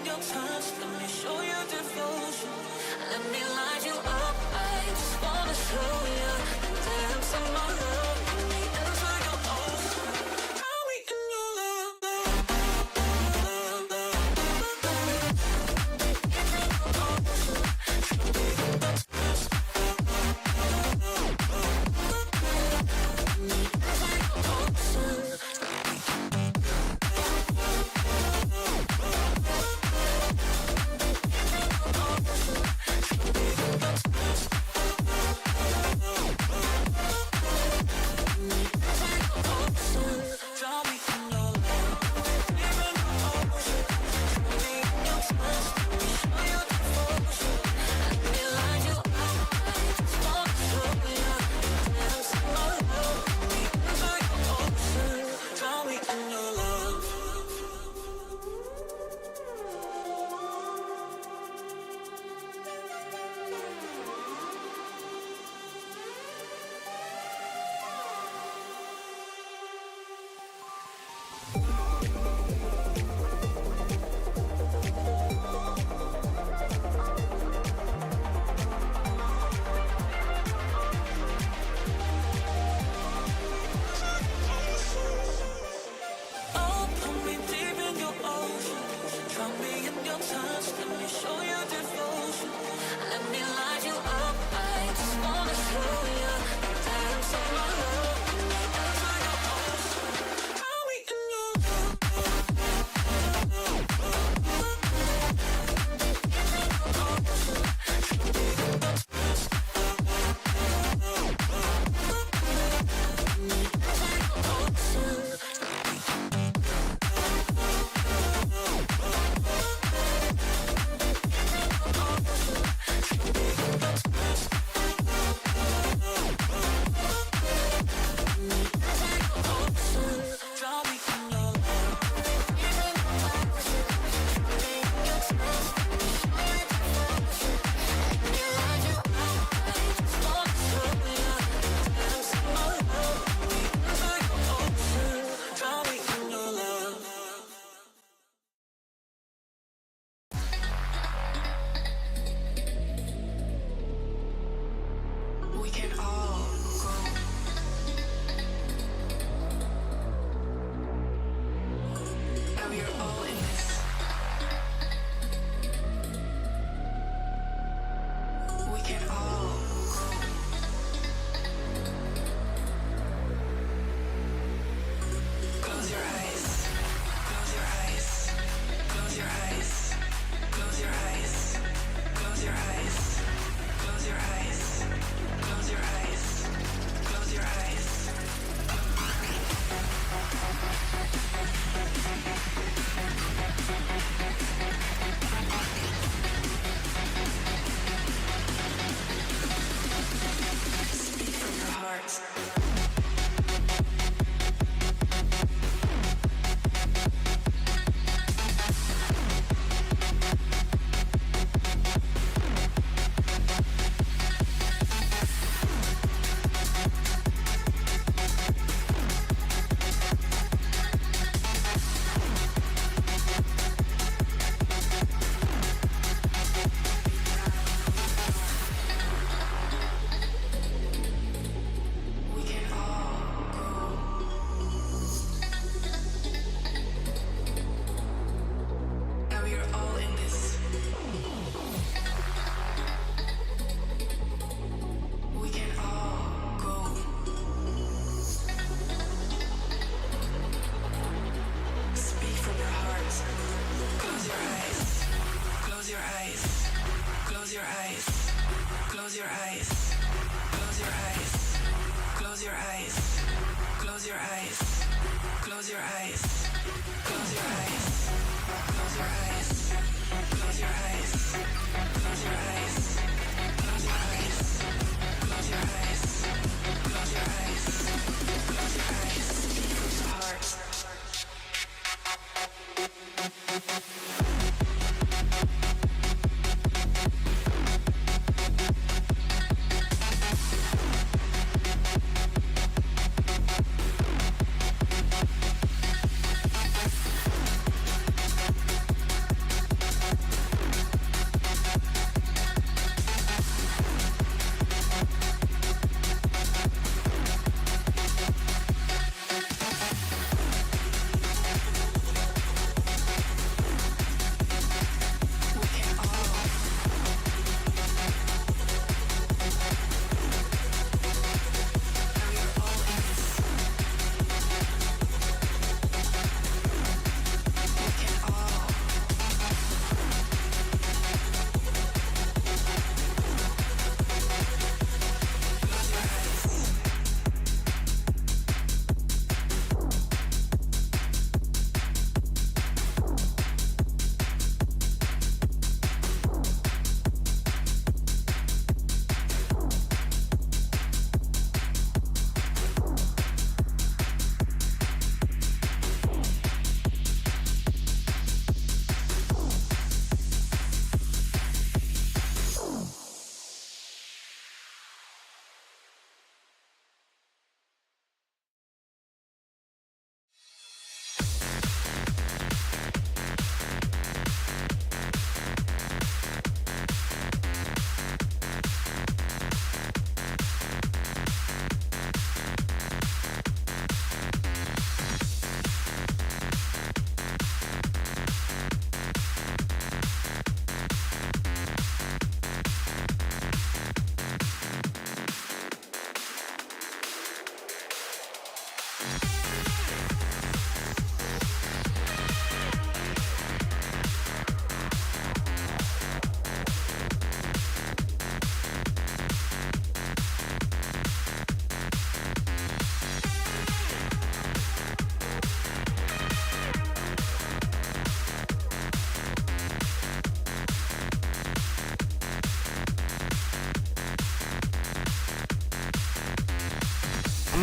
your touch, let me show you devotion. Let me light you up, I just wanna show you the depths of my love. Let me enter your ocean. Are we in your love?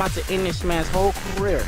about to end this man's whole career.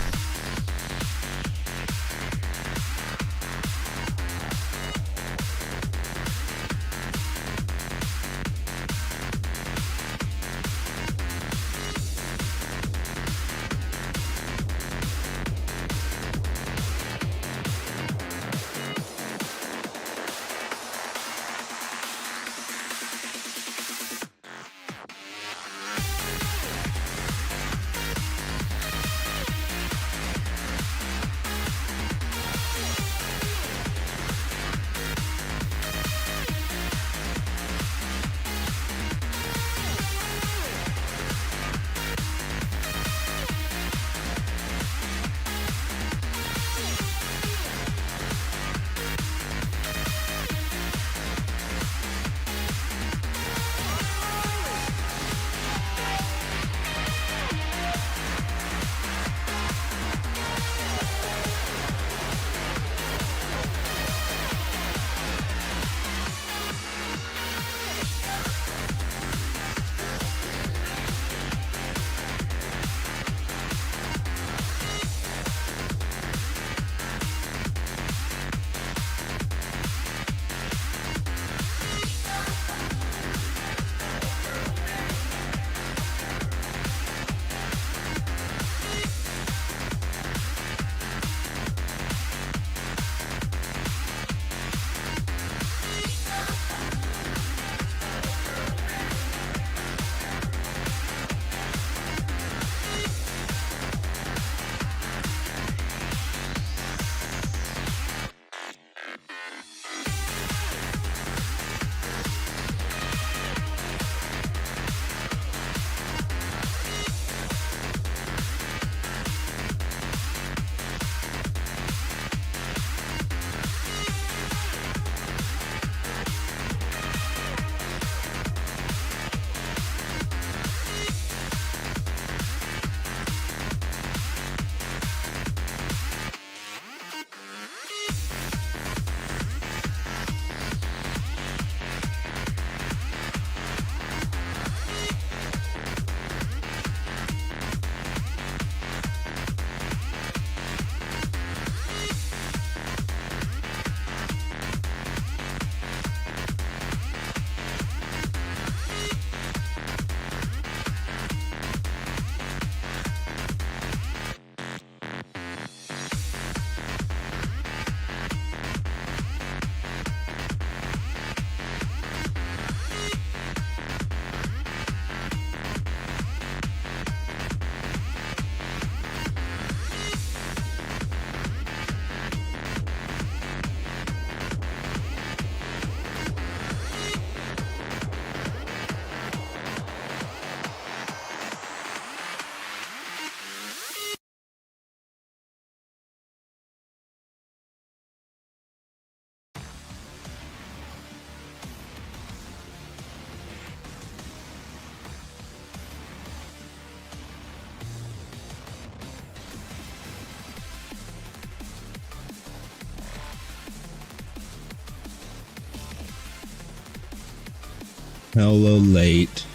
Hello, late.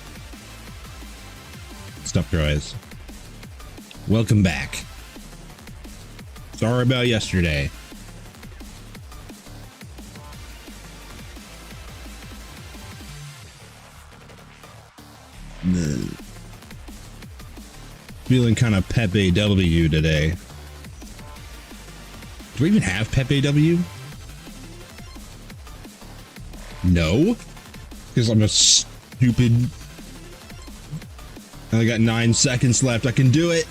Stop your eyes. Welcome back. Sorry about yesterday. Feeling kind of Pepe W today. Do we even have Pepe W? No? Because I'm a stupid... I got 9 seconds left. I can do it.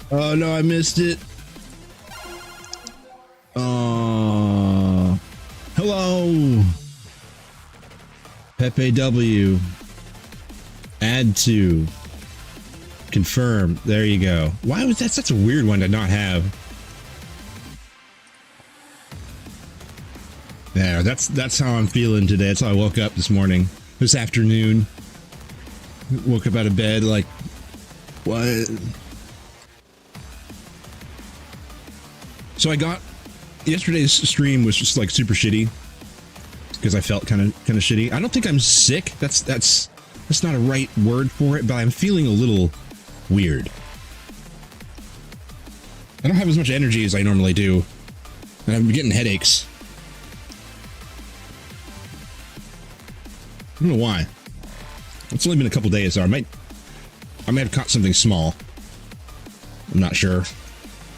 Oh no, I missed it. Hello. Pepe W. Add to. Confirm. There you go. Why was that such a weird one to not have? Yeah, that's how I'm feeling today. That's how I woke up this morning. This afternoon. Woke up out of bed like, what? So I got, yesterday's stream was just like super shitty. because I felt kind of shitty. I don't think I'm sick. That's not a right word for it, but I'm feeling a little weird. I don't have as much energy as I normally do, and I'm getting headaches. I don't know why. It's only been a couple days, so I might have caught something small. I'm not sure.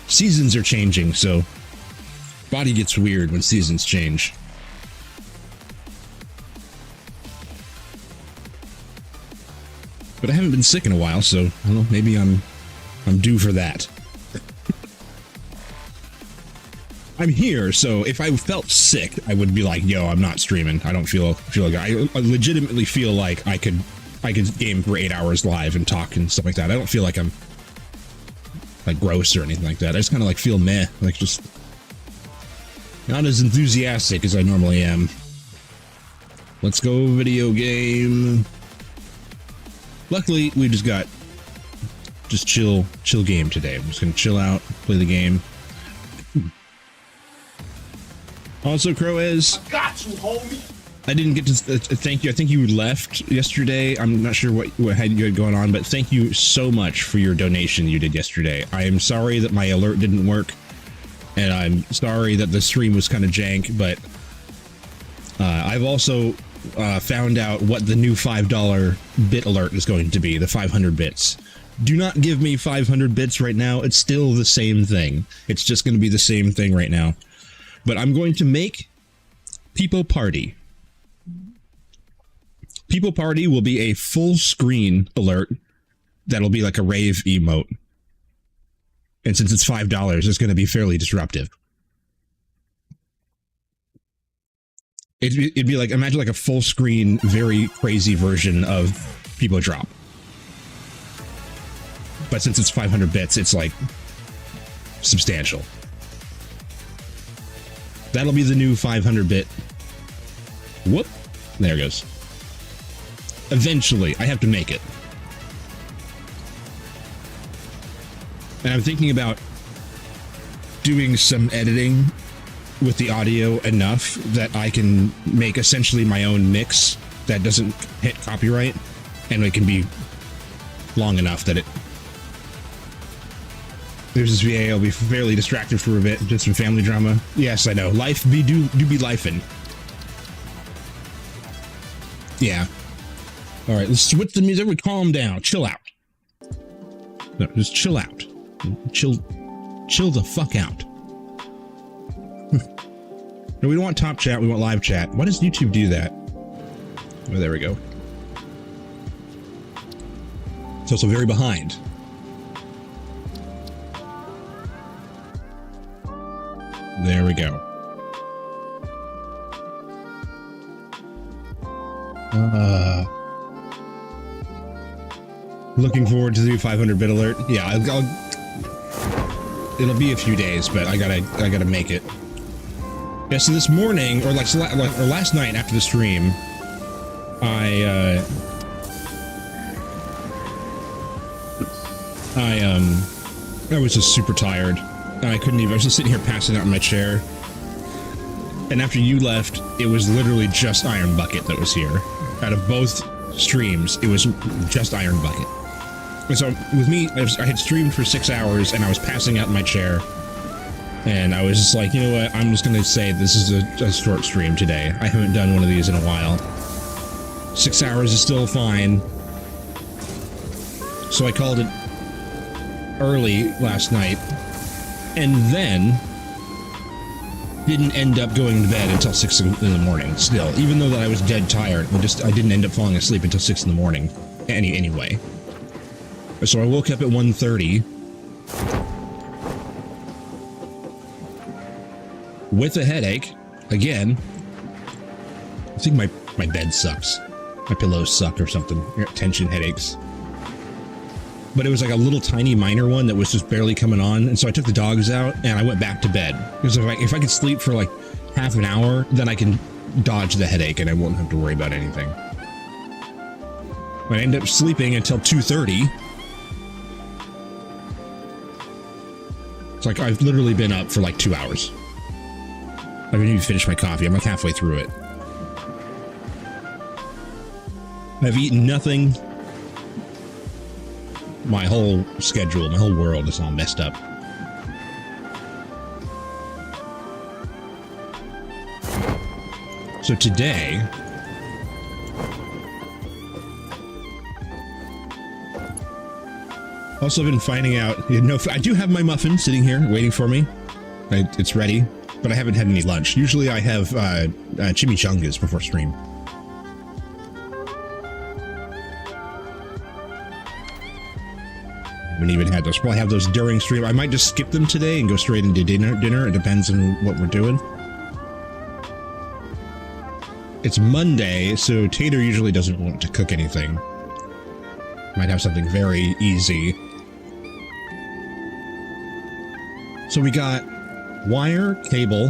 Seasons are changing, so body gets weird when seasons change. But I haven't been sick in a while, so I don't know, maybe I'm due for that. I'm here, so if I felt sick, I would be like, yo, I'm not streaming. I don't feel like I legitimately feel like I could game for 8 hours live and talk and stuff like that. I don't feel like I'm like gross or anything like that. I just kind of like feel meh, like just not as enthusiastic as I normally am. Let's go video game. Luckily, we just got chill game today. I'm just gonna chill out, play the game. Also, Croez, I got you, homie. I didn't get to thank you. I think you left yesterday. I'm not sure what you had going on, but thank you so much for your donation you did yesterday. I am sorry that my alert didn't work, and I'm sorry that the stream was kind of jank, but I've also found out what the new $5 bit alert is going to be, the 500 bits. Do not give me 500 bits right now. It's still the same thing. It's just going to be the same thing right now. But I'm going to make People Party. People Party will be a full screen alert that'll be like a rave emote. And since it's $5, it's going to be fairly disruptive. It'd be like, imagine like a full screen, very crazy version of People Drop. But since it's 500 bits, it's like substantial. That'll be the new 500 bit. Whoop. There it goes. Eventually, I have to make it. And I'm thinking about doing some editing with the audio enough that I can make essentially my own mix that doesn't hit copyright, and it can be long enough that it... There's this VA, I'll be fairly distracted for a bit, just some family drama. Yes, I know. Life do be lifing. Yeah. Alright, let's switch the music. Everybody calm down. Chill out. No, just chill out. Chill the fuck out. No, we don't want top chat, we want live chat. Why does YouTube do that? Oh, there we go. It's also very behind. There we go. Looking forward to the new 500-bit alert. Yeah, it'll be a few days, but I gotta make it. Yeah, so this morning, or last night after the stream, I was just super tired. I couldn't even, I was just sitting here passing out in my chair. And after you left, it was literally just Iron Bucket that was here. Out of both streams, it was just Iron Bucket. And so with me, I had streamed for 6 hours and I was passing out in my chair. And I was just like, you know what, I'm just going to say this is a short stream today. I haven't done one of these in a while. 6 hours is still fine. So I called it early last night. And then didn't end up going to bed until 6 in the morning still, even though that I was dead tired. I didn't end up falling asleep until 6 in the morning anyway. So I woke up at 1:30 with a headache again. I think my bed sucks. My pillows suck or something. Tension headaches. But it was like a little tiny minor one that was just barely coming on, and so I took the dogs out and I went back to bed. Because if I could sleep for like half an hour, then I can dodge the headache and I won't have to worry about anything. I ended up sleeping until 2:30. It's like I've literally been up for like 2 hours. I haven't even finished my coffee. I'm like halfway through it. I've eaten nothing. My whole schedule, my whole world is all messed up. So today, also been finding out, I do have my muffin sitting here waiting for me. It's ready, but I haven't had any lunch. Usually I have chimichangas before stream. Haven't even had those. Probably have those during stream. I might just skip them today and go straight into dinner. It depends on what we're doing. It's Monday, so Tater usually doesn't want to cook anything. Might have something very easy. So we got wire, cable,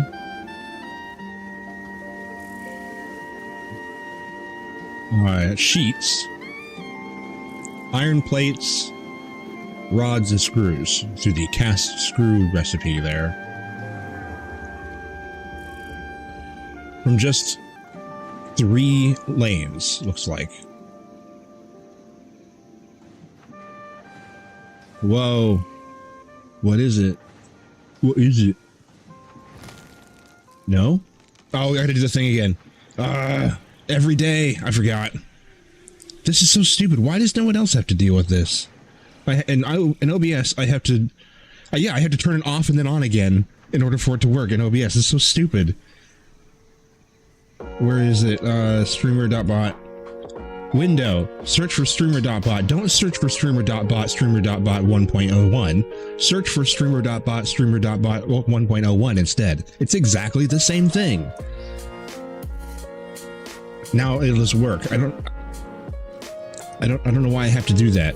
sheets, iron plates, rods and screws through the cast screw recipe there. From just 3 lanes, looks like. Whoa. What is it? What is it? No? Oh, we gotta do the thing again. Every day. I forgot. This is so stupid. Why does no one else have to deal with this? In OBS, I have to... yeah, I have to turn it off and then on again in order for it to work in OBS. It's so stupid. Where is it? Streamer.bot. Window. Search for streamer.bot. Don't search for streamer.bot, streamer.bot 1.01. Search for streamer.bot, streamer.bot 1.01 instead. It's exactly the same thing. Now it'll just work. I don't know why I have to do that.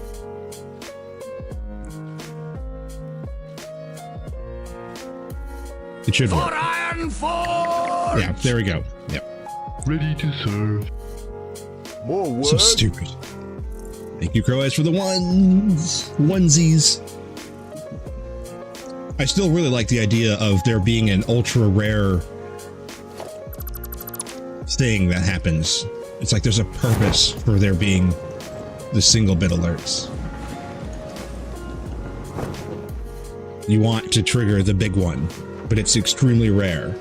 It should work. Yeah, there we go. Yep. Ready to serve. More work. So stupid. Thank you, Crow Eyes, for the onesies. I still really like the idea of there being an ultra rare thing that happens. It's like there's a purpose for there being the single bit alerts. You want to trigger the big one, but it's extremely rare.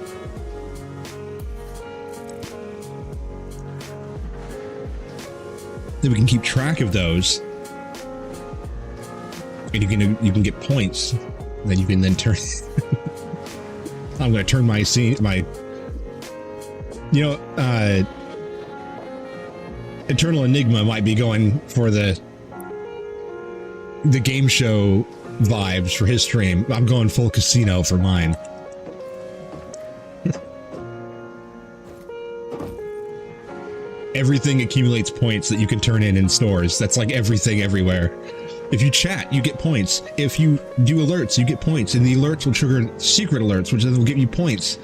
Then we can keep track of those, and you can get points. And then you can then turn. I'm going to turn my Eternal Enigma might be going for the game show vibes for his stream. I'm going full casino for mine. Everything accumulates points that you can turn in stores. That's like everything everywhere. If you chat, you get points. If you do alerts, you get points. And the alerts will trigger secret alerts, which then will give you points.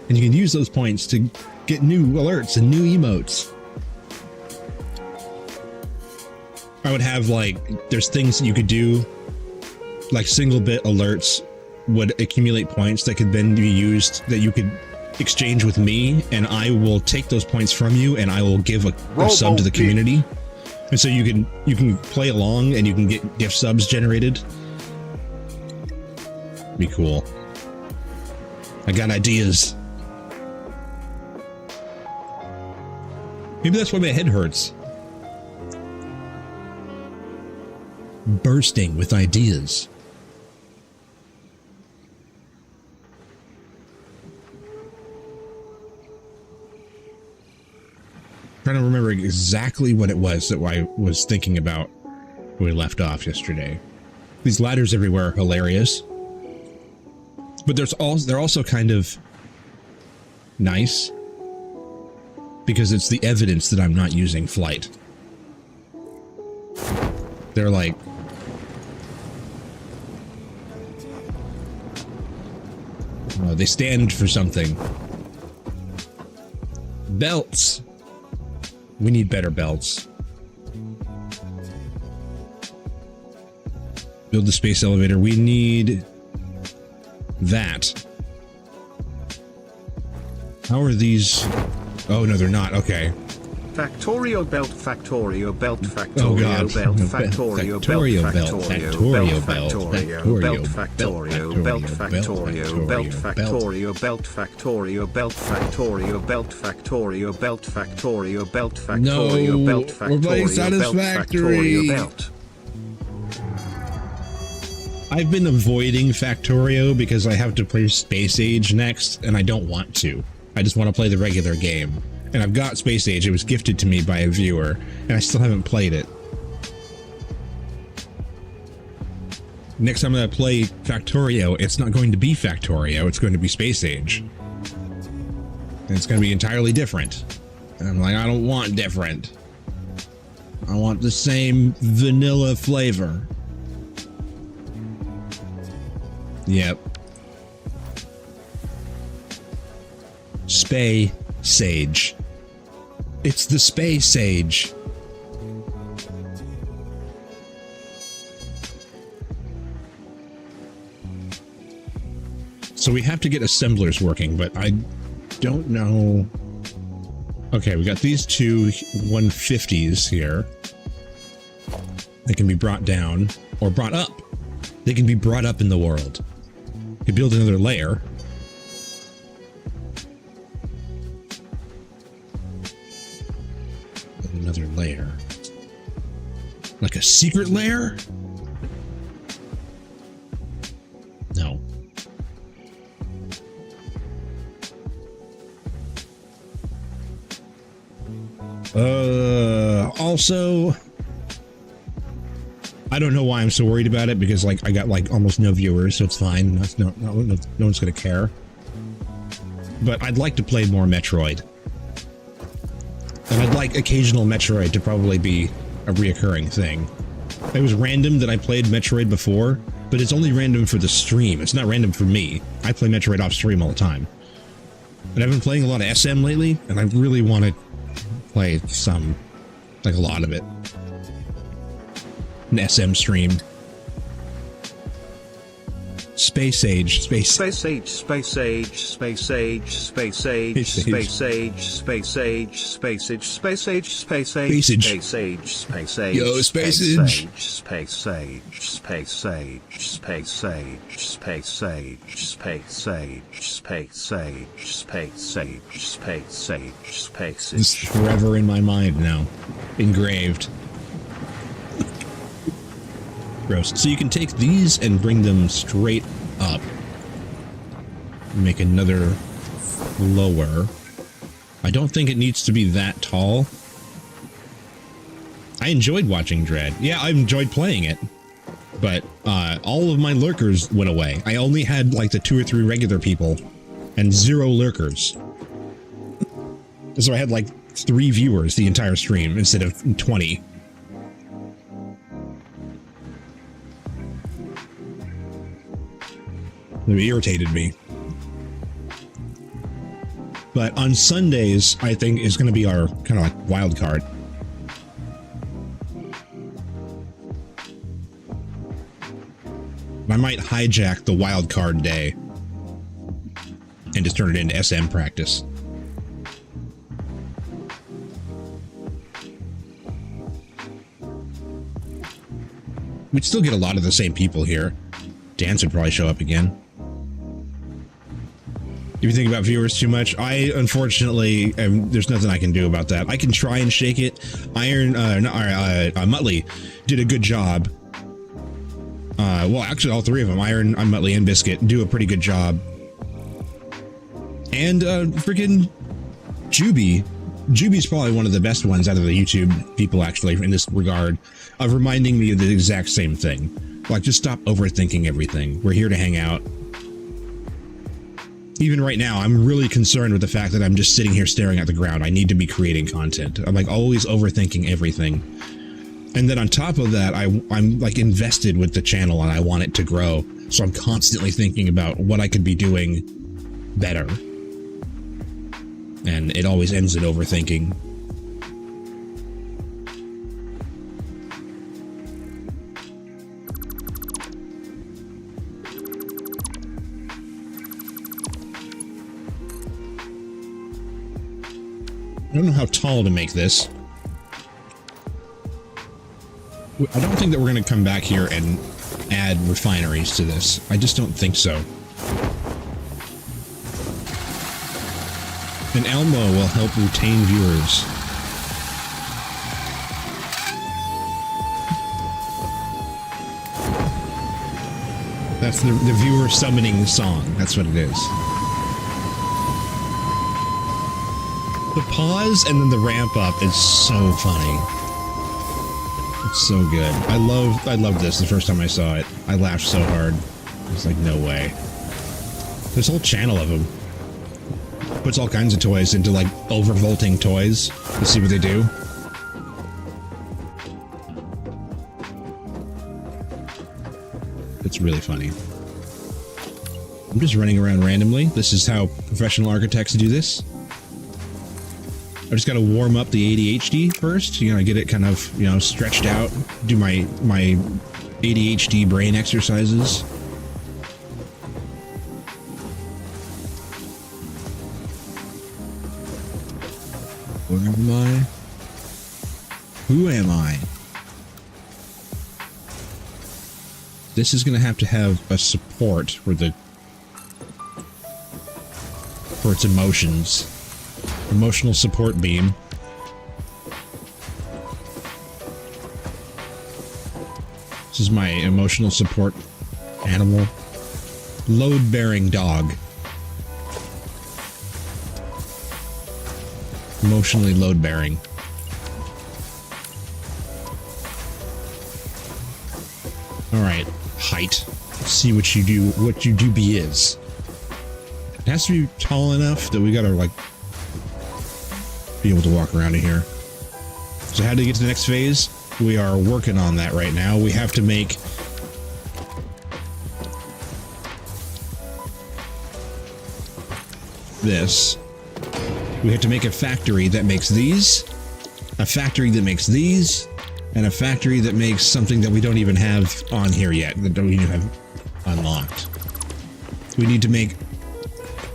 And you can use those points to get new alerts and new emotes. I would have, like, there's things that you could do, like single bit alerts would accumulate points that could then be used, that you could exchange with me, and I will take those points from you and I will give a sub to the community. And so you can play along and you can get gift subs generated. Be cool. I got ideas. Maybe that's why my head hurts. Bursting with ideas. Trying to remember exactly what it was that I was thinking about when we left off yesterday. These ladders everywhere are hilarious, but they're also kind of nice because it's the evidence that I'm not using flight. They're like, they stand for something. Belts. We need better belts. Build the space elevator. We need that. How are these? Oh, no, they're not. Okay. Factorio belt, Factorio belt, Oh Factorio god. belt, Factorio belt, Factorio belt. Factorio Factorio belt, belt. Factorio belt, Factorio belt, Factorio belt, Factorio belt, Factorio belt, Factorio belt, Factorio belt, Factorio belt, we're playing Satisfactory. belt. I've been avoiding Factorio because I have to play Space Age next, and I don't want to. I just want to play the regular game. And I've got Space Age. It was gifted to me by a viewer, and I still haven't played it. Next time I play Factorio, it's not going to be Factorio, it's going to be Space Age. And it's going to be entirely different. And I'm like, I don't want different. I want the same vanilla flavor. Yep. Spay Sage. It's the Spay Sage. So we have to get assemblers working, but I don't know. Okay, we got these two 150s here. They can be brought down or brought up. They can be brought up in the world. You build another layer. Another layer. Like a secret layer? No. Also, I don't know why I'm so worried about it, because like I got like almost no viewers, so it's fine. No one's gonna care. But I'd like to play more Metroid. And I'd like occasional Metroid to probably be a reoccurring thing. It was random that I played Metroid before, but it's only random for the stream. It's not random for me. I play Metroid off stream all the time. And I've been playing a lot of SM lately, and I really want to play some, like a lot of it. An SM stream. Space Age, Space Age, Space Age, Space Age, Space Age, Space Age, Space Age, Space Age, Space Age, Space Age, Space Age, Space Age, Yo, Space Age, Space Age, Space Age, Space Age, Space Age, Space Age, Space Age, Space Age, Space Age, Space Age. It's forever in my mind now. Engraved. Gross. So you can take these and bring them straight up. Make another lower. I don't think it needs to be that tall. I enjoyed watching Dread. Yeah, I enjoyed playing it. But all of my lurkers went away. I only had like the 2 or 3 regular people and 0 lurkers. So I had like 3 viewers the entire stream instead of 20. It irritated me. But on Sundays, I think is going to be our kind of like wild card. I might hijack the wild card day and just turn it into SM practice. We'd still get a lot of the same people here. Dance would probably show up again. If you think about viewers too much, I unfortunately, there's nothing I can do about that. I can try and shake it. Muttley did a good job. Well, actually, all 3 of them, Iron, Muttley, and Biscuit, do a pretty good job. And freaking Juby. Juby's probably one of the best ones out of the YouTube people, actually, in this regard, of reminding me of the exact same thing. Like, just stop overthinking everything. We're here to hang out. Even right now, I'm really concerned with the fact that I'm just sitting here staring at the ground. I need to be creating content. I'm like always overthinking everything. And then on top of that, I'm like invested with the channel and I want it to grow. So I'm constantly thinking about what I could be doing better. And it always ends in overthinking. don't know how tall to make this. I don't think that we're going to come back here and add refineries to this. I just don't think so. And Elmo will help retain viewers. That's the viewer summoning song. That's what it is. The pause and then the ramp up is so funny. It's so good. I loved this the first time I saw it. I laughed so hard. I was like, no way. There's a whole channel of them. Puts all kinds of toys into like overvolting toys. Let's see what they do. It's really funny. I'm just running around randomly. This is how professional architects do this. I just gotta warm up the ADHD first, you know, get it kind of, you know, stretched out, do my ADHD brain exercises. Where am I? Who am I? This is gonna have to have a support for its emotions. Emotional support beam. This is my emotional support animal. Load-bearing dog. Emotionally load-bearing. Alright, height. Let's see what you do be is. It has to be tall enough that we gotta, like, be able to walk around in here. So how to get to the next phase? We are working on that right now. We have to make this. We have to make a factory that makes these, a factory that makes these, and a factory that makes something that we don't even have on here yet, that don't even have unlocked. We need to make...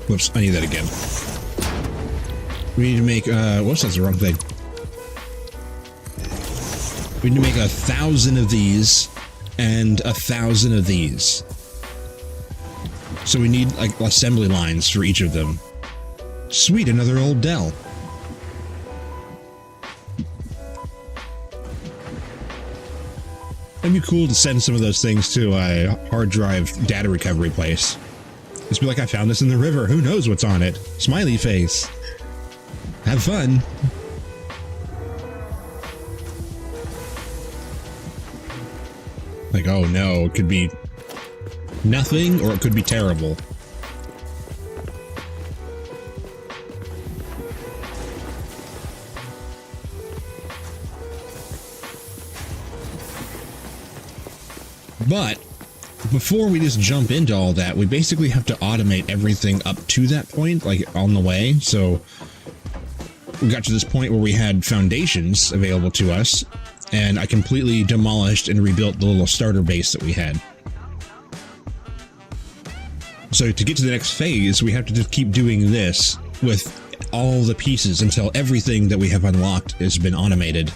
Whoops, I need that again. We need to make, whoops, that's the wrong thing. We need to make 1,000 of these and 1,000 of these. So we need, like, assembly lines for each of them. Sweet, another old Dell. It'd be cool to send some of those things to a hard drive data recovery place. Just be like, I found this in the river. Who knows what's on it? Smiley face. Have fun. Like, oh no, it could be nothing or it could be terrible. But before we just jump into all that, we basically have to automate everything up to that point, like on the way. So we got to this point where we had foundations available to us, and I completely demolished and rebuilt the little starter base that we had. So to get to the next phase, we have to just keep doing this with all the pieces until everything that we have unlocked has been automated.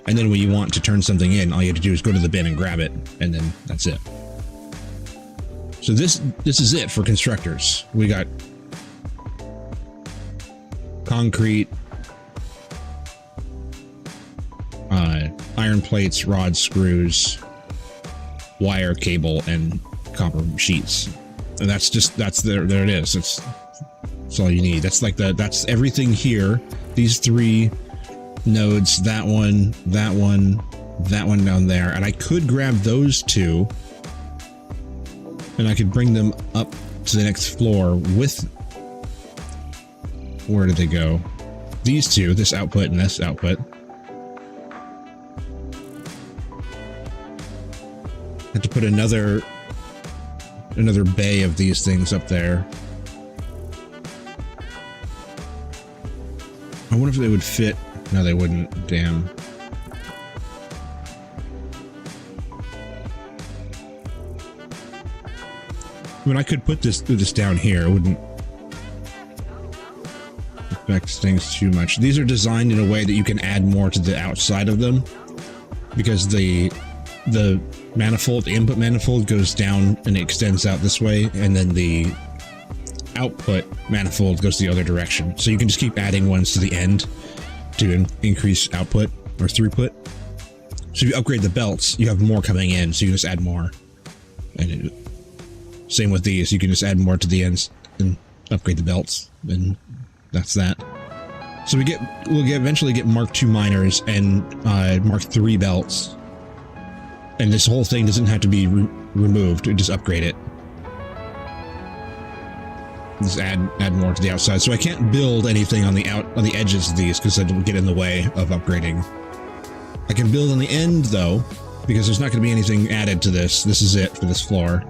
And then when you want to turn something in, all you have to do is go to the bin and grab it, and then that's it. So this is it for constructors. We got concrete, iron plates, rods, screws, wire, cable, and copper sheets. And that's there it is. That's all you need. That's everything here. These three nodes, that one down there, and I could grab those two and I could bring them up to the next floor with, where did they go? These two, this output and this output. Had to put another bay of these things up there. I wonder if they would fit. No, they wouldn't. Damn. I mean, I could put this down here. It wouldn't affects things too much. These are designed in a way that you can add more to the outside of them, because the manifold, the input manifold, goes down and extends out this way, and then the output manifold goes the other direction. So you can just keep adding ones to the end to increase output or throughput. So if you upgrade the belts, you have more coming in, so you can just add more. And same with these, you can just add more to the ends and upgrade the belts, and that's that. So we'll eventually get Mark II miners and Mark III belts, and this whole thing doesn't have to be removed. Just upgrade it. Just add more to the outside. So I can't build anything on the edges of these because it'll get in the way of upgrading. I can build on the end though, because there's not going to be anything added to this. This is it for this floor.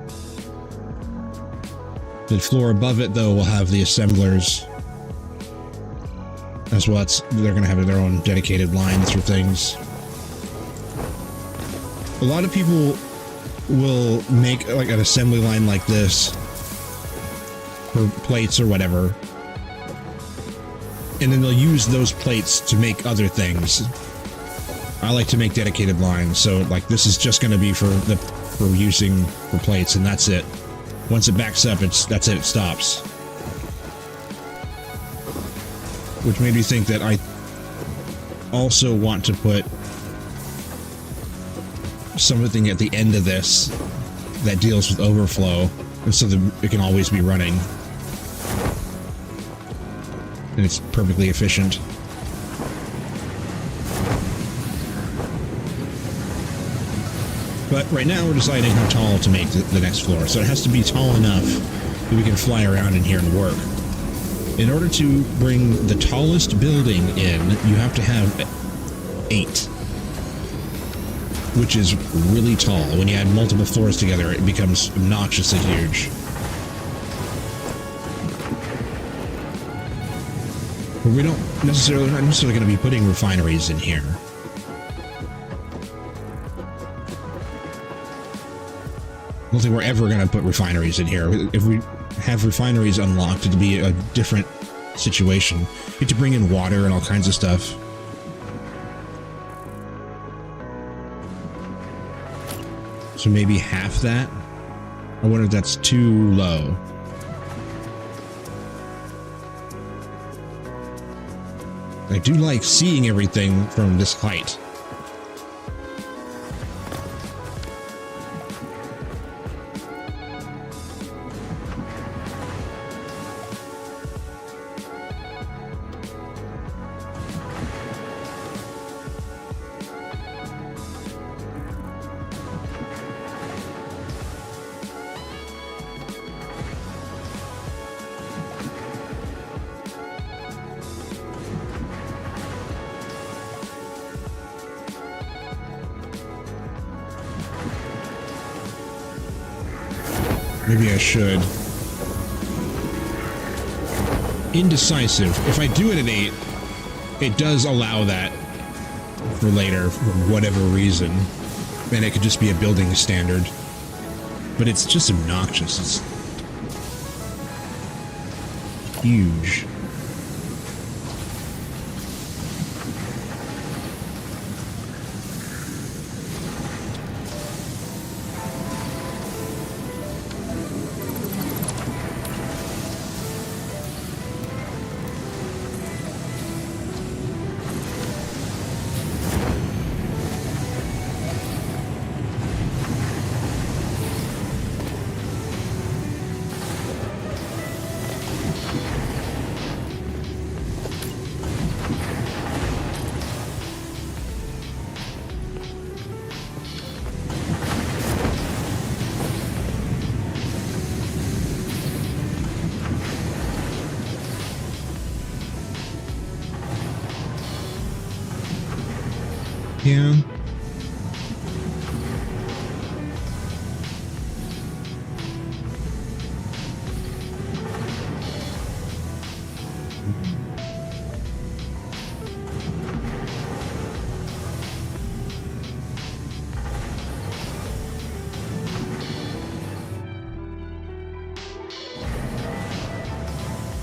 The floor above it though will have the assemblers. As well, they're going to have their own dedicated lines for things. A lot of people will make like an assembly line like this for plates or whatever, and then they'll use those plates to make other things. I like to make dedicated lines, so like this is just going to be for using for plates, and that's it. Once it backs up, that's it. It stops. Which made me think that I also want to put something at the end of this that deals with overflow, so that it can always be running. And it's perfectly efficient. But right now we're deciding how tall to make the next floor. So it has to be tall enough that we can fly around in here and work. In order to bring the tallest building in, you have to have 8. Which is really tall. When you add multiple floors together, it becomes obnoxiously huge. But we're not necessarily going to be putting refineries in here. I don't think we're ever going to put refineries in here. If we have refineries unlocked, it'll be a different situation. You have to bring in water and all kinds of stuff. So maybe half that? I wonder if that's too low. I do like seeing everything from this height. Maybe I should. Indecisive. If I do it at 8, it does allow that for later, for whatever reason. And it could just be a building standard. But it's just obnoxious. It's huge. Yeah.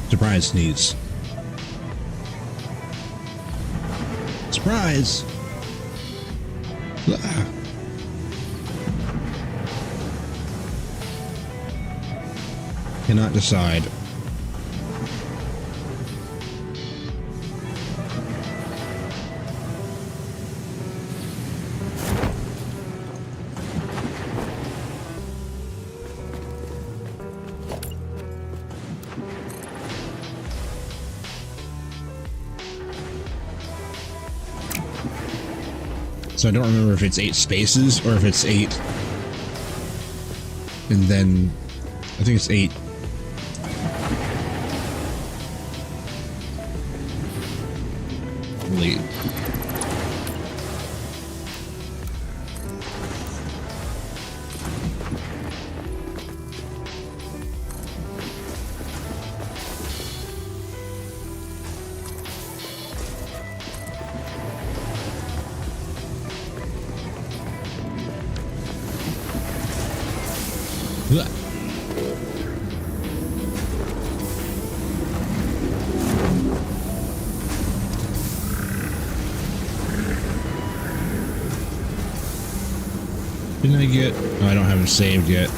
Surprise sneeze. Surprise! Ah. Cannot decide. So I don't remember if it's 8 spaces or if it's 8 and then I think it's 8. Lead. Didn't I get... Oh, I don't have it saved yet.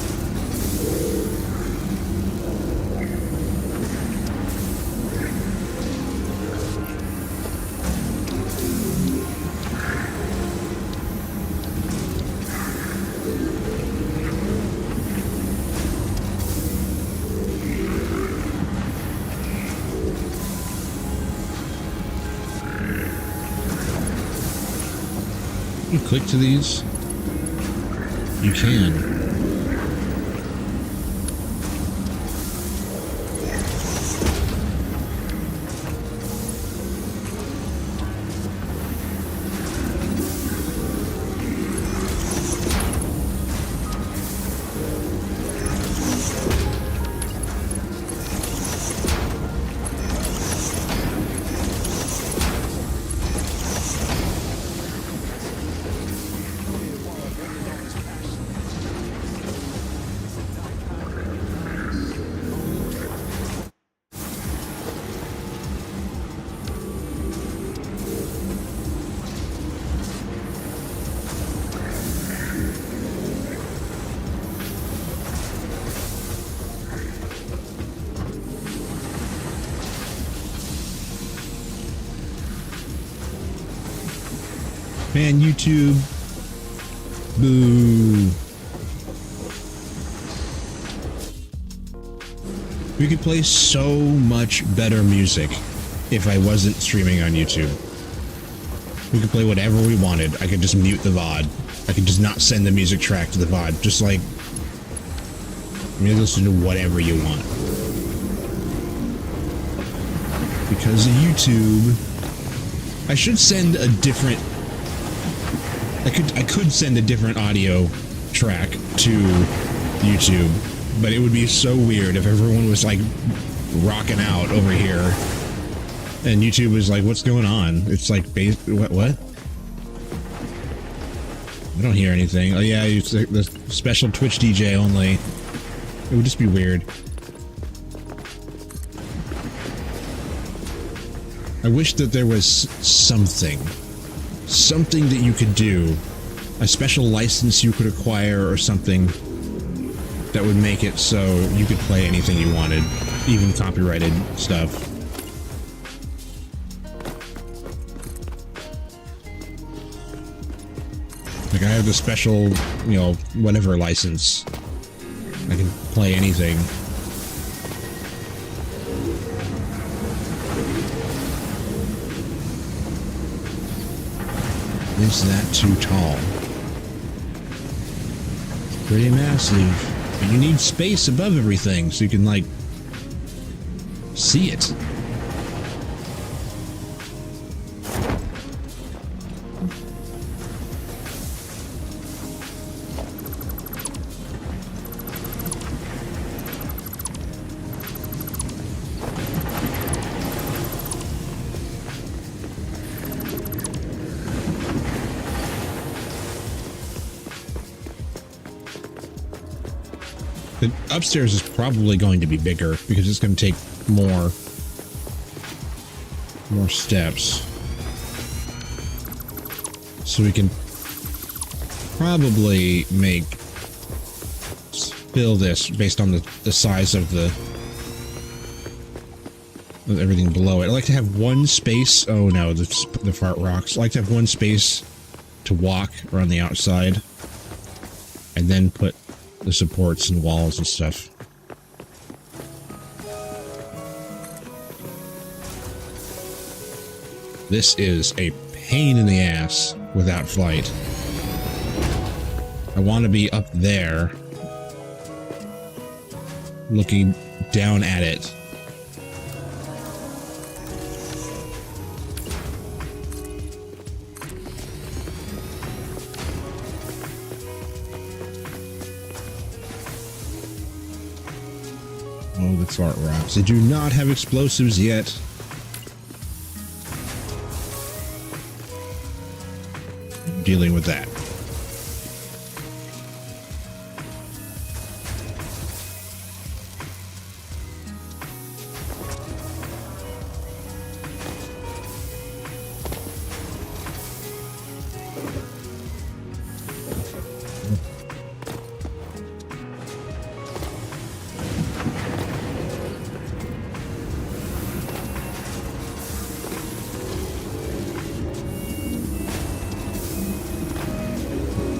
You click to these? You can. Man, YouTube. Boo. We could play so much better music if I wasn't streaming on YouTube. We could play whatever we wanted. I could just mute the VOD. I could just not send the music track to the VOD. Just like, you listen to whatever you want. Because of YouTube, I should send a different... I could send a different audio track to YouTube, but it would be so weird if everyone was like rocking out over here and YouTube was like, what's going on? It's like, what? I don't hear anything. Oh yeah, it's the special Twitch DJ only. It would just be weird. I wish that there was something that you could do, a special license you could acquire or something that would make it so you could play anything you wanted, even copyrighted stuff. Like I have the special, you know, whatever license. I can play anything. Is that too tall? It's pretty massive. But you need space above everything so you can, like, see it. The upstairs is probably going to be bigger because it's going to take more steps. So we can probably fill this based on the size of everything below it. I like to have one space. Oh no, the fart rocks. I like to have one space to walk around the outside, and then put the supports and walls and stuff. This is a pain in the ass without flight. I want to be up there, looking down at it. Oh, the fart rocks. They do not have explosives yet. Dealing with that.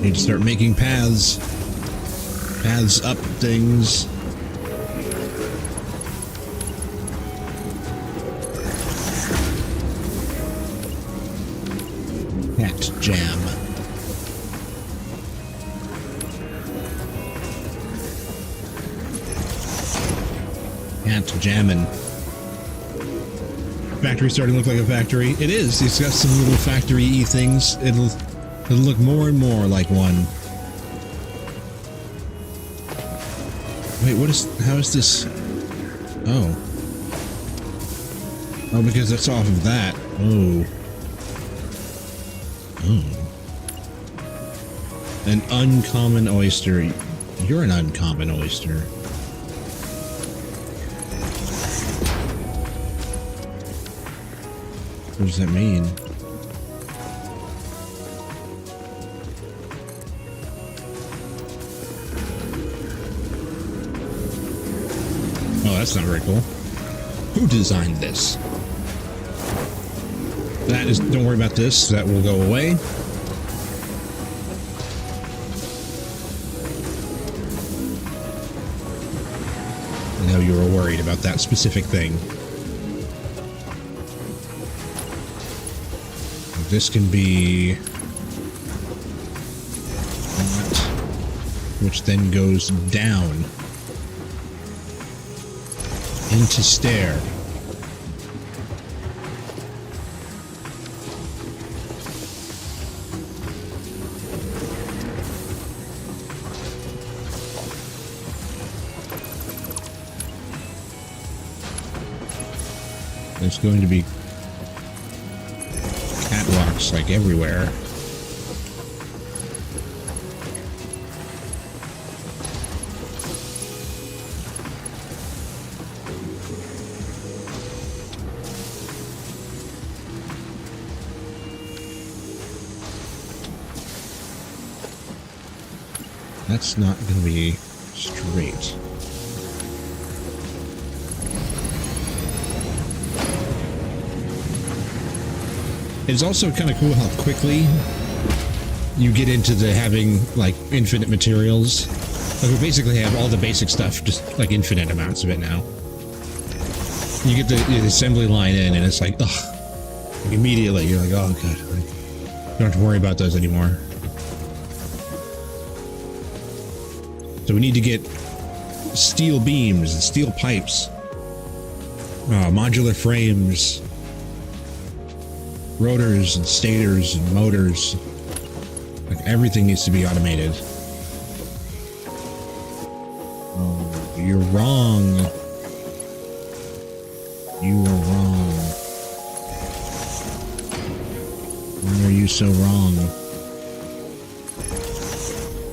Need to start making paths up things. Hat jam. Hat jammin'. Factory starting to look like a factory. It is. It's got some little factory-y things. It'll look more and more like one. Wait, how is this? Oh. Oh, because that's off of that. Oh. Oh. An uncommon oyster. You're an uncommon oyster. What does that mean? Oh, that's not very cool. Who designed this? Don't worry about this. That will go away. I know you were worried about that specific thing. This can be that, which then goes down into stair. There's going to be catwalks like everywhere. That's not going to be straight. It's also kind of cool how quickly you get into having like infinite materials. Like we basically have all the basic stuff, just like infinite amounts of it now. You get the assembly line in and it's like, ugh. Like immediately you're like, oh god, you don't have to worry about those anymore. So we need to get steel beams and steel pipes, modular frames, rotors and stators and motors. Like everything needs to be automated. Oh, you're wrong. You were wrong. Why are you so wrong?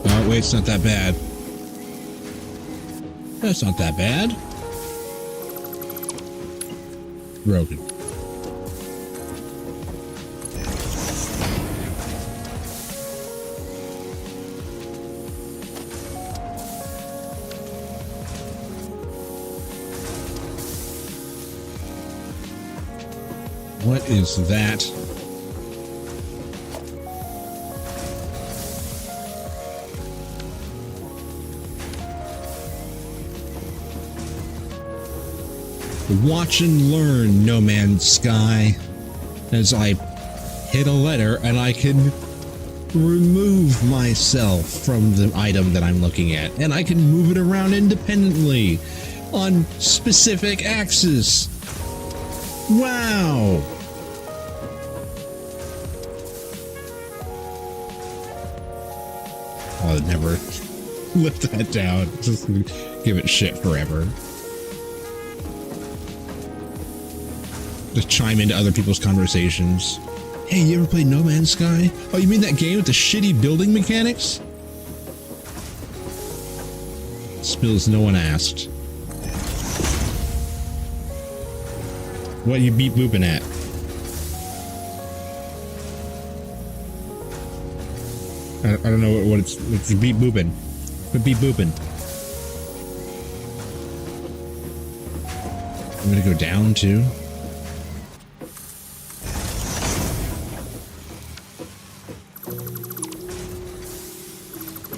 Oh, wait, it's not that bad. That's not that bad. Broken. What is that? Watch and learn, No Man's Sky, as I hit a letter and I can remove myself from the item that I'm looking at, and I can move it around independently on specific axes. Wow! I'll never lift that down. Just give it shit forever. Just chime into other people's conversations. Hey, you ever played No Man's Sky? Oh, you mean that game with the shitty building mechanics? Spills no one asked. What you beep booping at? I don't know what it's beep booping. But beep booping. I'm gonna go down too.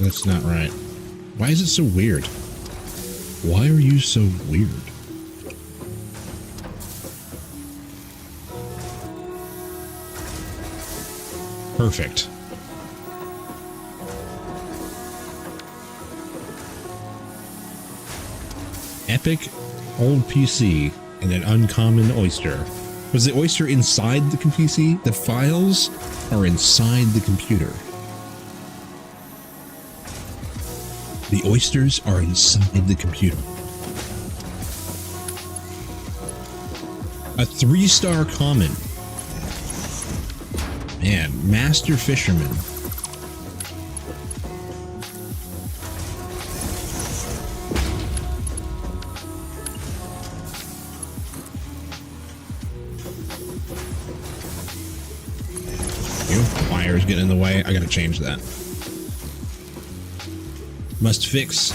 That's not right. Why is it so weird? Why are you so weird? Perfect. Epic old PC and an uncommon oyster. Was the oyster inside the PC? The files are inside the computer. The oysters are inside the computer. A 3-star comment. Man, master fisherman. Wires getting in the way. I gotta change that. Must fix.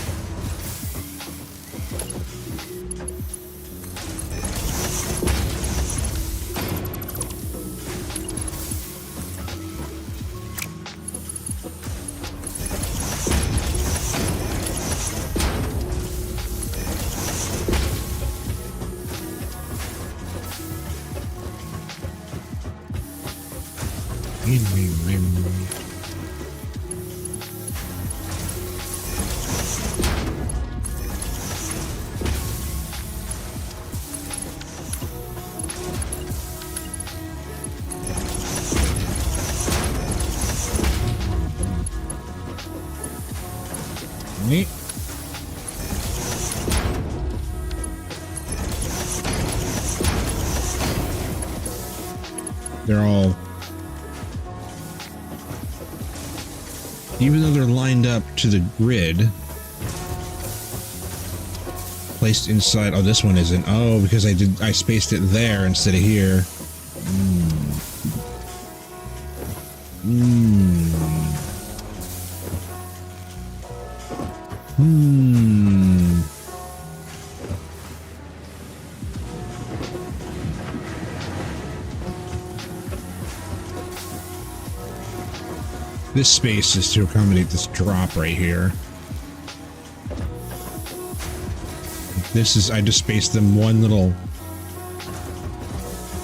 Neat. They're all, even though they're lined up to the grid, placed inside. Oh, this one isn't. Oh, because I spaced it there instead of here. This space is to accommodate this drop right here. This is, I just spaced them one little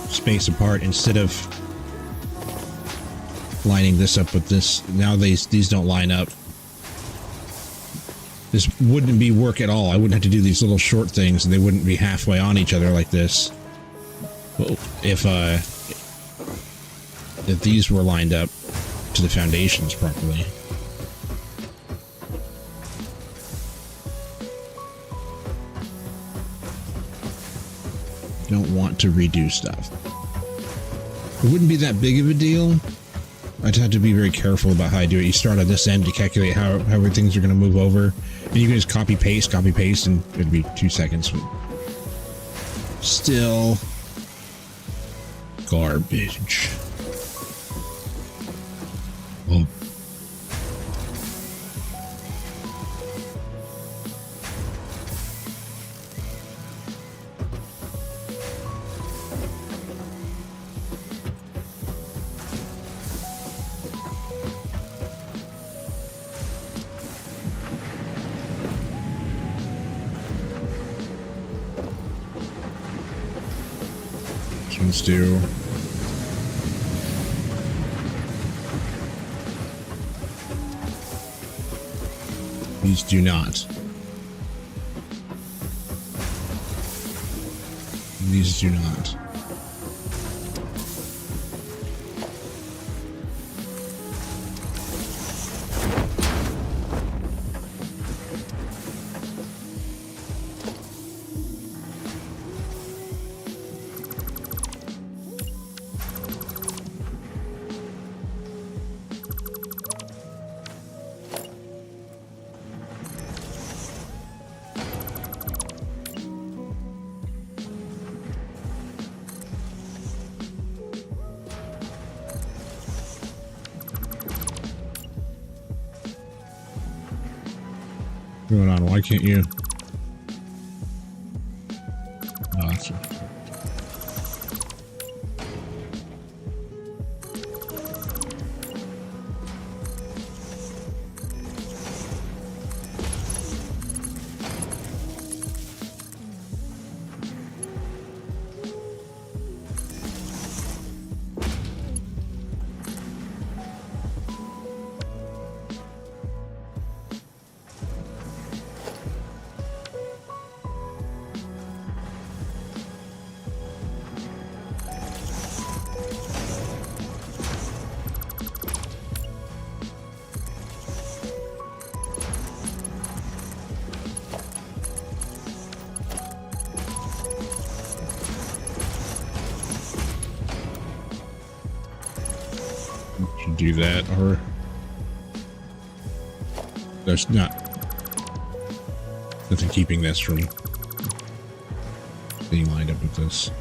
space apart instead of lining this up with this. Now these don't line up. This wouldn't be work at all. I wouldn't have to do these little short things and they wouldn't be halfway on each other like this. Well, if these were lined up to the foundations properly. Don't want to redo stuff. It wouldn't be that big of a deal. I'd have to be very careful about how I do it. You start on this end to calculate how things are going to move over. And you can just copy paste, and it'd be 2 seconds. Still garbage. Oh. Which ones do? These do not. These do not. What's going on? Why can't you? Oh, that's right. Should do that, or there's nothing keeping this from being lined up with this.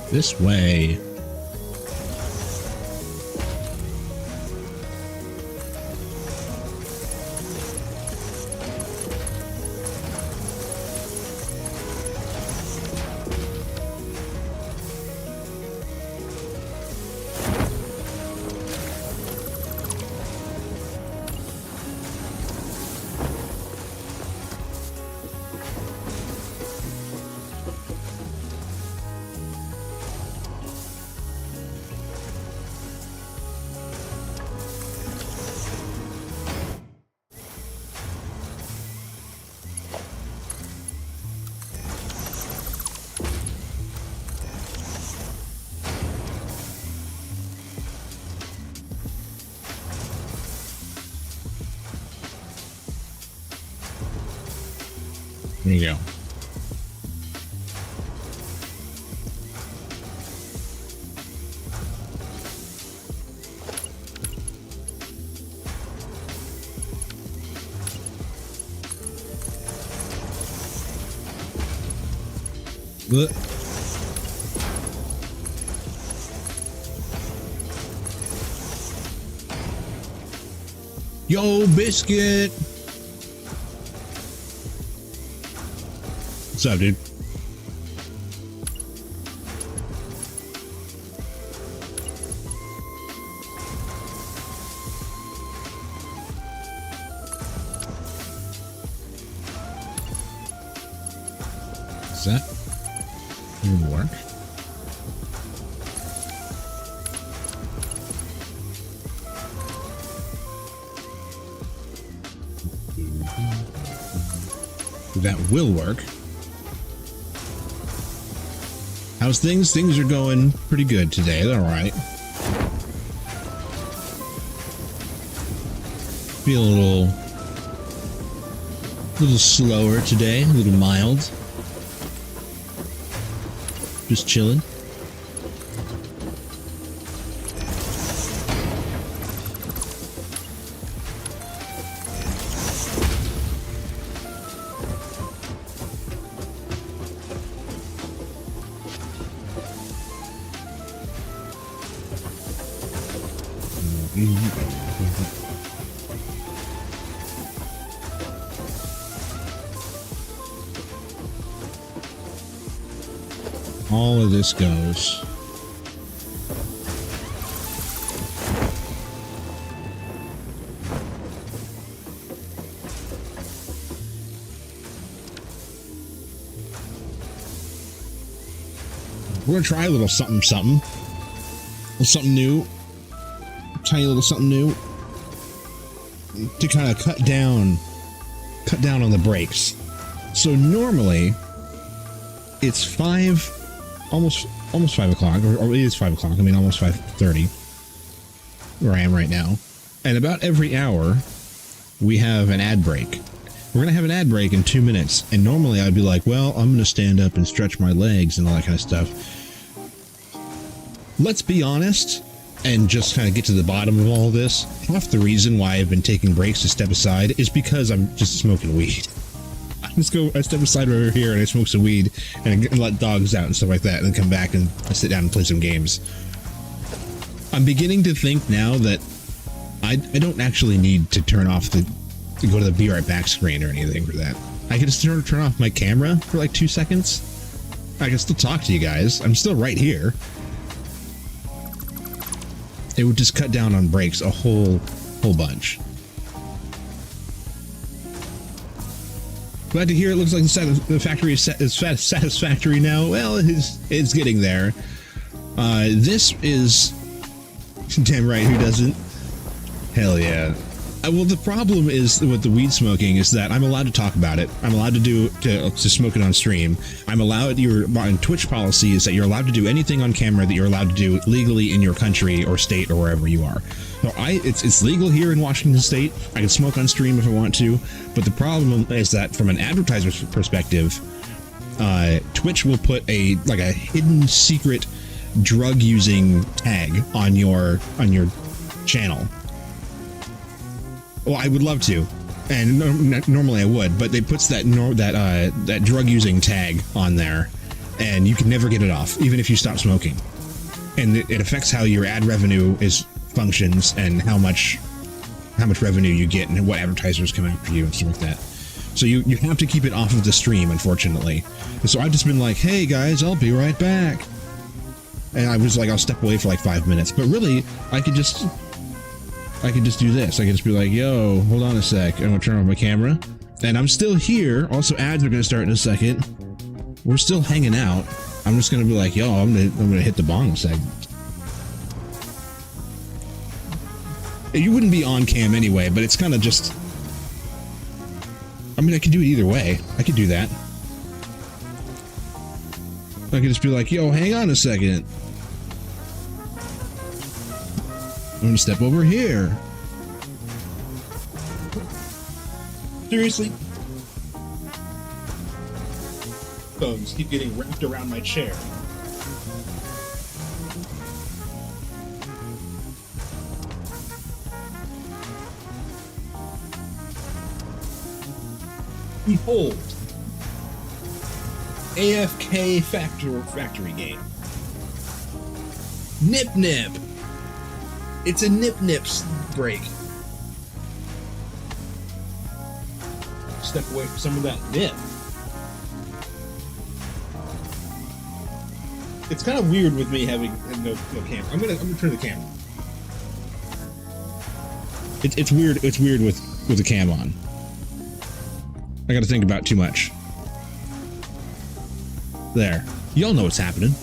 This way. There you go. Blech. Yo, biscuit. What's up, dude? Does that even work? That will work. How's things? Things are going pretty good today. They're all right. Feel a A little slower today, a little mild. Just chilling. All of this goes. We're gonna try a little something, something. A little something new. Tiny little something new. To kind of cut down on the brakes. So normally, it's almost 5 o'clock, or it is 5 o'clock. I mean, almost 5:30, where I am right now. And about every hour, we have an ad break. We're gonna have an ad break in 2 minutes. And normally, I'd be like, well, I'm gonna stand up and stretch my legs and all that kind of stuff. Let's be honest, and just kind of get to the bottom of all this. Half the reason why I've been taking breaks to step aside is because I'm just smoking weed. I step aside over here and I smoke some weed and let dogs out and stuff like that, and then come back and I sit down and play some games. I'm beginning to think now that I don't actually need to turn off to go to the be right back screen or anything for that. I can just turn off my camera for like 2 seconds. I can still talk to you guys. I'm still right here. It would just cut down on breaks a whole bunch. Glad to hear it looks like the factory is satisfactory now. Well, it's getting there. This is... Damn right, who doesn't? Hell yeah. Well, the problem is with the weed smoking is that I'm allowed to talk about it. I'm allowed to smoke it on stream. I'm allowed, on Twitch policy is that you're allowed to do anything on camera that you're allowed to do legally in your country or state or wherever you are. So it's legal here in Washington State. I can smoke on stream if I want to, but the problem is that from an advertiser's perspective, Twitch will put a hidden secret drug using tag on your channel. Well, I would love to, and normally I would, but they puts that drug using tag on there, and you can never get it off, even if you stop smoking. And it affects how your ad revenue functions and how much revenue you get and what advertisers come after you and stuff like that. So you have to keep it off of the stream, unfortunately. And so I've just been like, hey guys, I'll be right back. And I was like, I'll step away for like 5 minutes, but really I could just do this. I could just be like, yo, hold on a sec. I'm gonna turn on my camera. And I'm still here. Also, ads are gonna start in a second. We're still hanging out. I'm just gonna be like, yo, I'm gonna hit the bong segment. You wouldn't be on cam anyway, but it's kind of just... I mean, I could do it either way. I could do that. I could just be like, yo, hang on a second. I'm gonna step over here. Seriously? Phones keep getting wrapped around my chair. Behold, AFK factory game. Nip Nip. It's a Nip Nips break. Step away from some of that nip. It's kind of weird with me having no camera. I'm gonna turn the camera. It's weird. It's weird with the cam on. I gotta think about too much. There. Y'all know what's happening.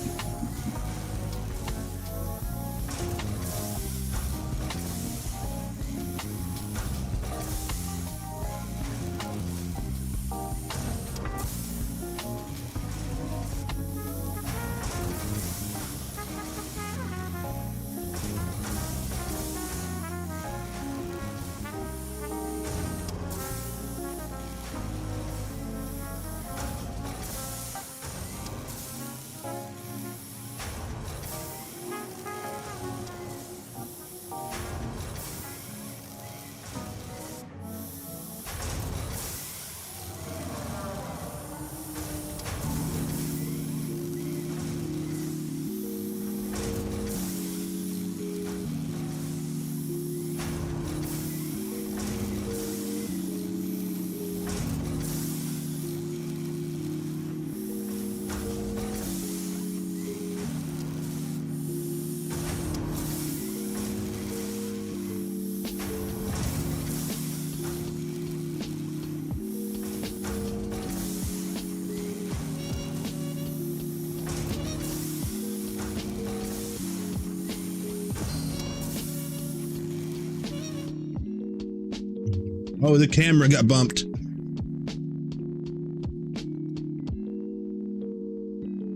Oh, the camera got bumped.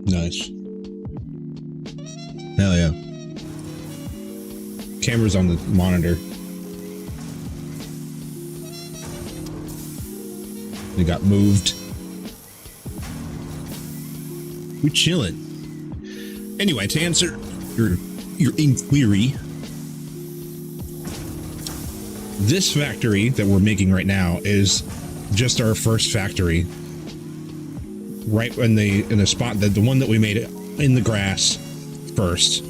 Nice. Hell yeah. Camera's on the monitor. It got moved. We chilling. Anyway, to answer your inquiry, this factory that we're making right now is just our first factory. Right in the spot that the one that we made in the grass first.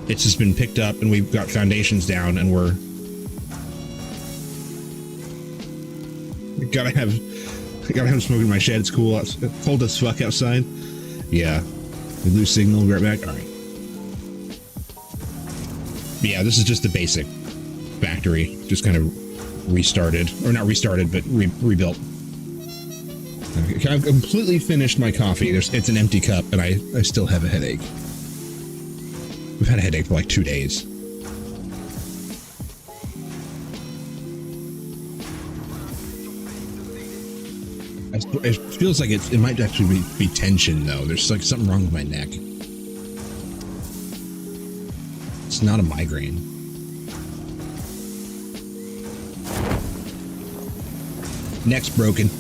It's just been picked up and we've got foundations down and we gotta have smoke in my shed. It's cool. It's cold as fuck outside. Yeah. We lose signal. We'll be right back. All right. Yeah, this is just the basic factory. Just kind of restarted. Or not restarted, but rebuilt. Okay, I've completely finished my coffee. It's an empty cup, and I still have a headache. We've had a headache for like 2 days. It feels like it might actually be tension, though. There's like something wrong with my neck. It's not a migraine. Neck's broken.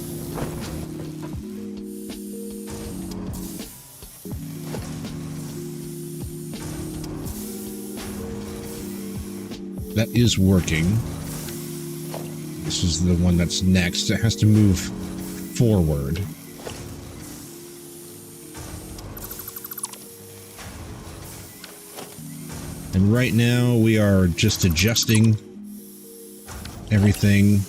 That is working. This is the one that's next. It has to move forward. And right now we are just adjusting everything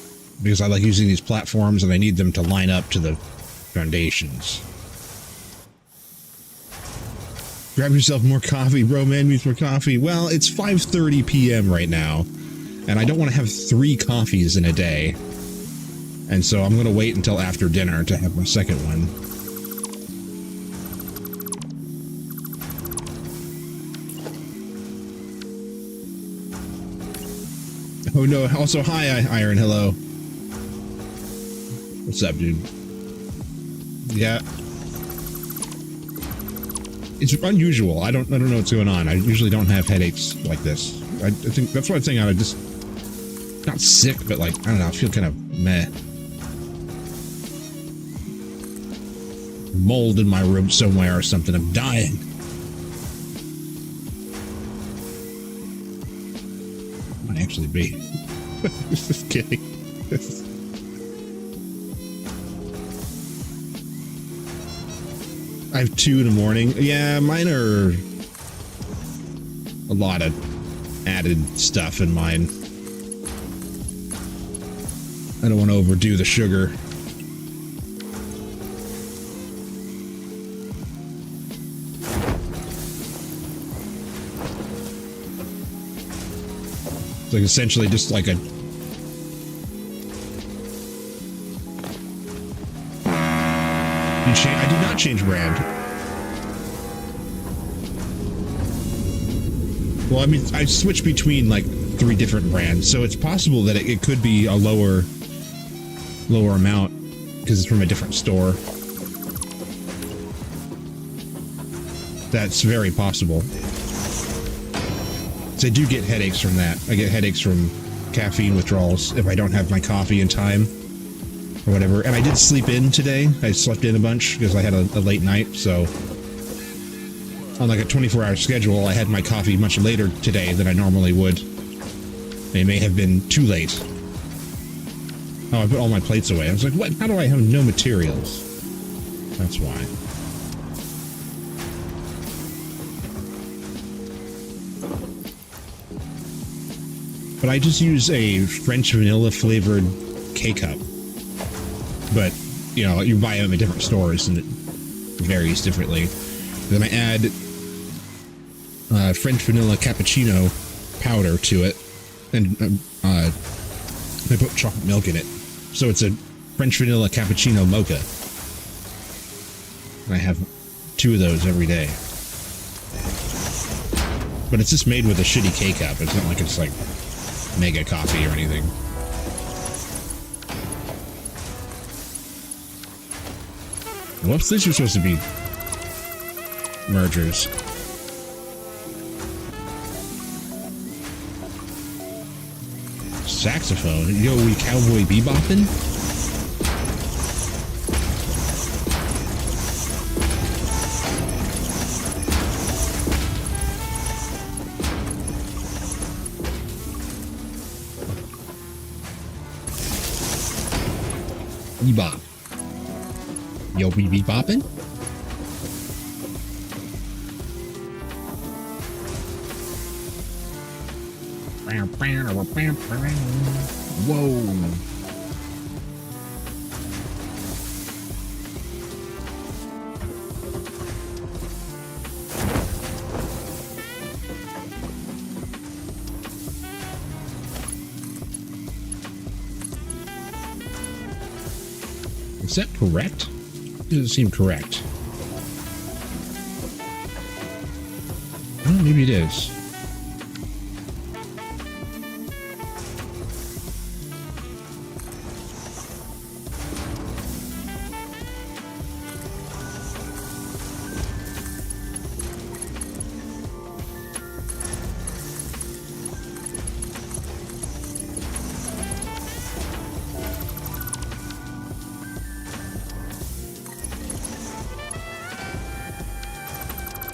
because I like using these platforms and I need them to line up to the foundations. Grab yourself more coffee, bro, man, needs more coffee. Well, it's 5:30 p.m. right now, and I don't want to have 3 coffees in a day. And so I'm going to wait until after dinner to have my second one. Oh no, also hi, Iron, hello. What's up, dude? Yeah. It's unusual. I don't know what's going on. I usually don't have headaches like this. I think that's why I'm saying I'm just not sick, but like, I don't know, I feel kind of meh. Mold in my room somewhere or something. I'm dying. Might actually be. Just kidding. I have 2 in the morning. Yeah, mine are a lot of added stuff in mine. I don't want to overdo the sugar. It's like essentially just like a... I did not change brand. Well, I mean, I switched between like 3 different brands, so it's possible that it could be a lower amount because it's from a different store. That's very possible. So I do get headaches from that. I get headaches from caffeine withdrawals if I don't have my coffee in time. Or whatever. And I did sleep in today. I slept in a bunch because I had a late night, so on like a 24-hour schedule, I had my coffee much later today than I normally would. It may have been too late. Oh, I put all my plates away. I was like, what? How do I have no materials? That's why. But I just use a French vanilla flavored K-Cup. But, you know, you buy them at different stores and it varies differently. Then I add French vanilla cappuccino powder to it, and I put chocolate milk in it. So it's a French vanilla cappuccino mocha. And I have 2 of those every day. But it's just made with a shitty K-Cup. It's not like it's like mega coffee or anything. Whoops, these are supposed to be mergers. Saxophone? Yo, we cowboy bebopping? Bebop. Yo, we bebopping? Whoa. Is that correct? Doesn't seem correct. Well, maybe it is.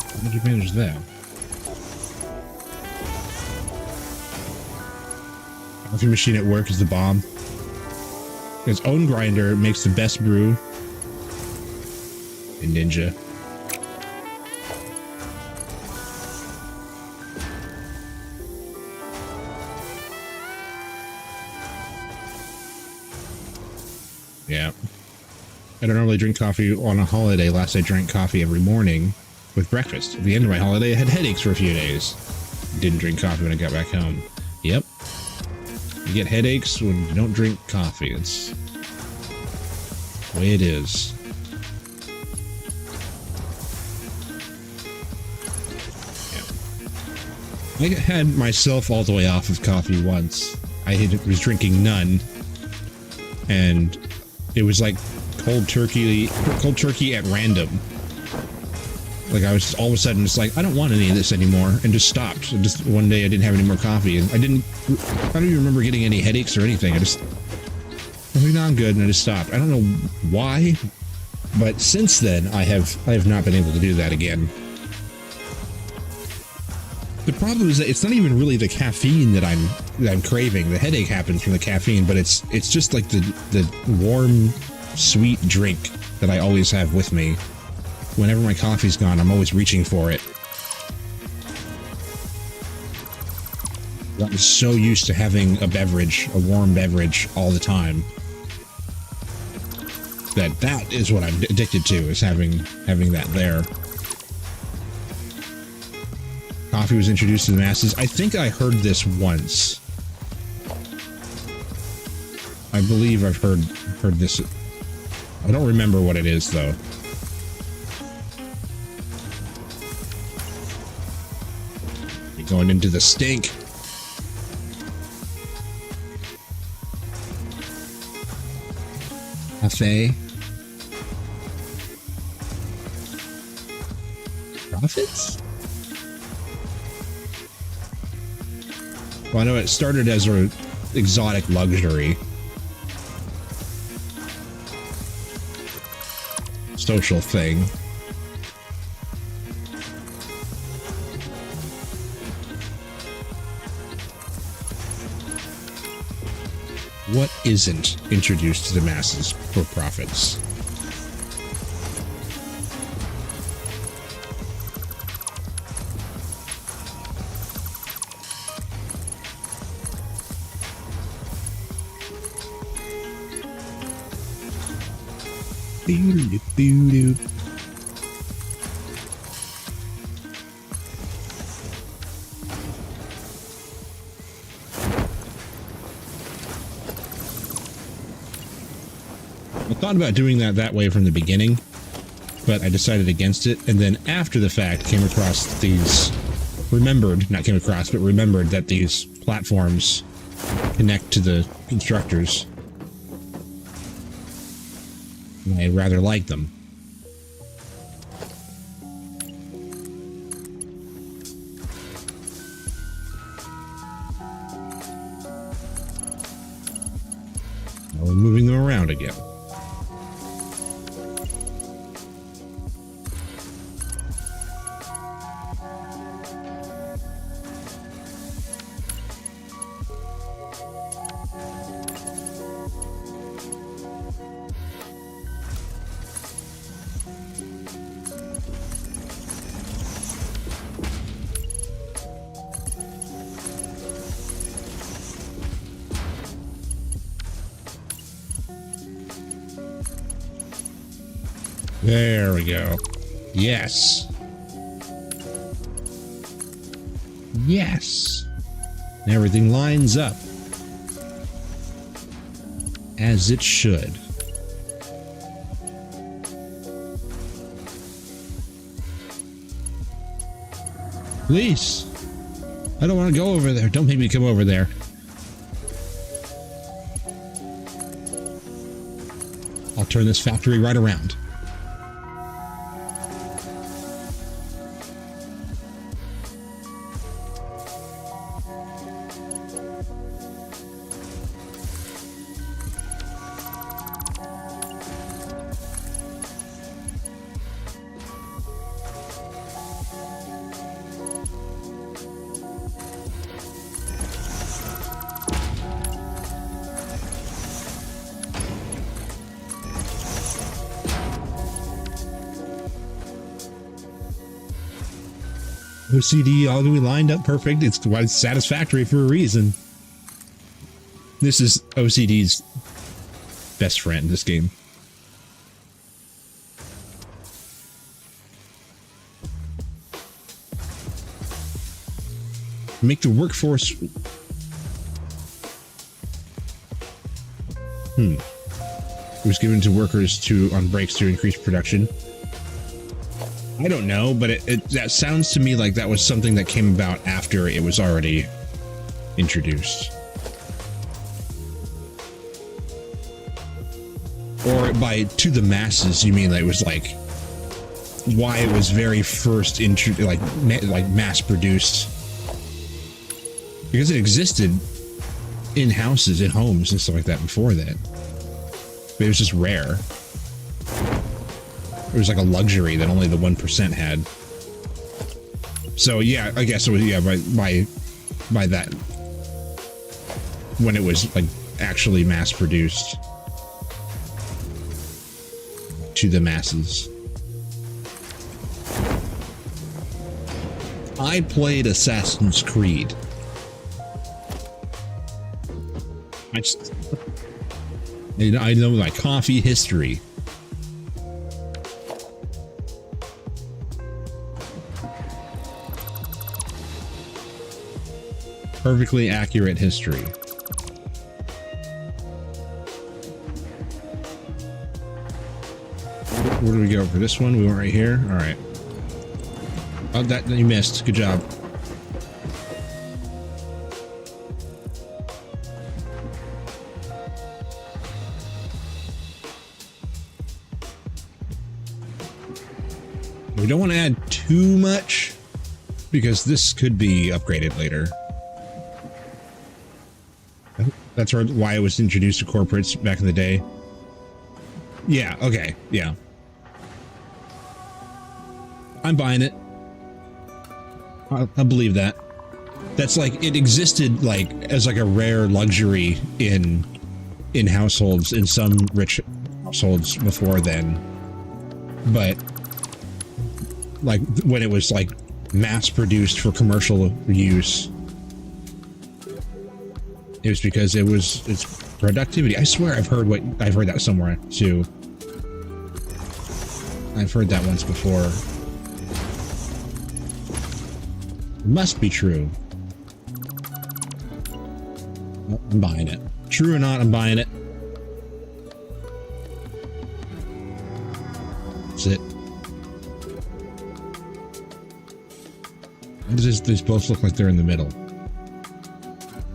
How did you manage that? Coffee machine at work is the bomb. Its own grinder makes the best brew. And Ninja. Yeah. I don't normally drink coffee on a holiday. Last I drank coffee every morning with breakfast. At the end of my holiday, I had headaches for a few days. Didn't drink coffee when I got back home. Yep. You get headaches when you don't drink coffee. It's the way it is. Yeah. I had myself all the way off of coffee once. I was drinking none, and it was like cold turkey at random. Like I was all of a sudden just like, I don't want any of this anymore, and just stopped. And just one day I didn't have any more coffee, and I don't even remember getting any headaches or anything. I was like, no, I'm good, and I just stopped. I don't know why, but since then I have not been able to do that again. The problem is that it's not even really the caffeine that I'm craving. The headache happens from the caffeine, but it's just like the warm, sweet drink that I always have with me. Whenever my coffee's gone, I'm always reaching for it. I'm so used to having a beverage, a warm beverage, all the time, that is what I'm addicted to, is having that there. Coffee was introduced to the masses. I think I heard this once. I believe I've heard this. I don't remember what it is, though. Going into the stink. Cafe. Profits? Well, I know it started as an exotic luxury. Social thing. What isn't introduced to the masses for profits? Doo-doo-doo-doo. I thought about doing that way from the beginning, but I decided against it, and then after the fact came across these, remembered that these platforms connect to the constructors, and I rather like them. There we go. Yes. Yes. And everything lines up as it should. Please. I don't want to go over there. Don't make me come over there. I'll turn this factory right around. OCD all the way lined up perfect. It's why it's satisfactory for a reason. This is OCD's best friend, this game. Make the workforce... It was given to workers on breaks to increase production. I don't know, but that sounds to me like that was something that came about after it was already introduced. Or by to the masses, you mean that it was like why it was very first like mass produced, because it existed in houses, in homes and stuff like that before that, but it was just rare. It was like a luxury that only the 1% had. So yeah, I guess it was, yeah, by that, when it was like actually mass produced to the masses. I played Assassin's Creed. I know my coffee history. Perfectly accurate history. Where do we go for this one? We went right here. All right. Oh, that you missed. Good job. We don't want to add too much because this could be upgraded later. That's why it was introduced to corporates back in the day. Yeah, okay, yeah. I'm buying it. I believe that. That's like, it existed like as like a rare luxury in households, in some rich households before then. But like when it was like mass produced for commercial use, it was because it's productivity. I swear I've heard that somewhere too. I've heard that once before. It must be true. Well, I'm buying it. True or not, I'm buying it. That's it. Why does these both look like they're in the middle?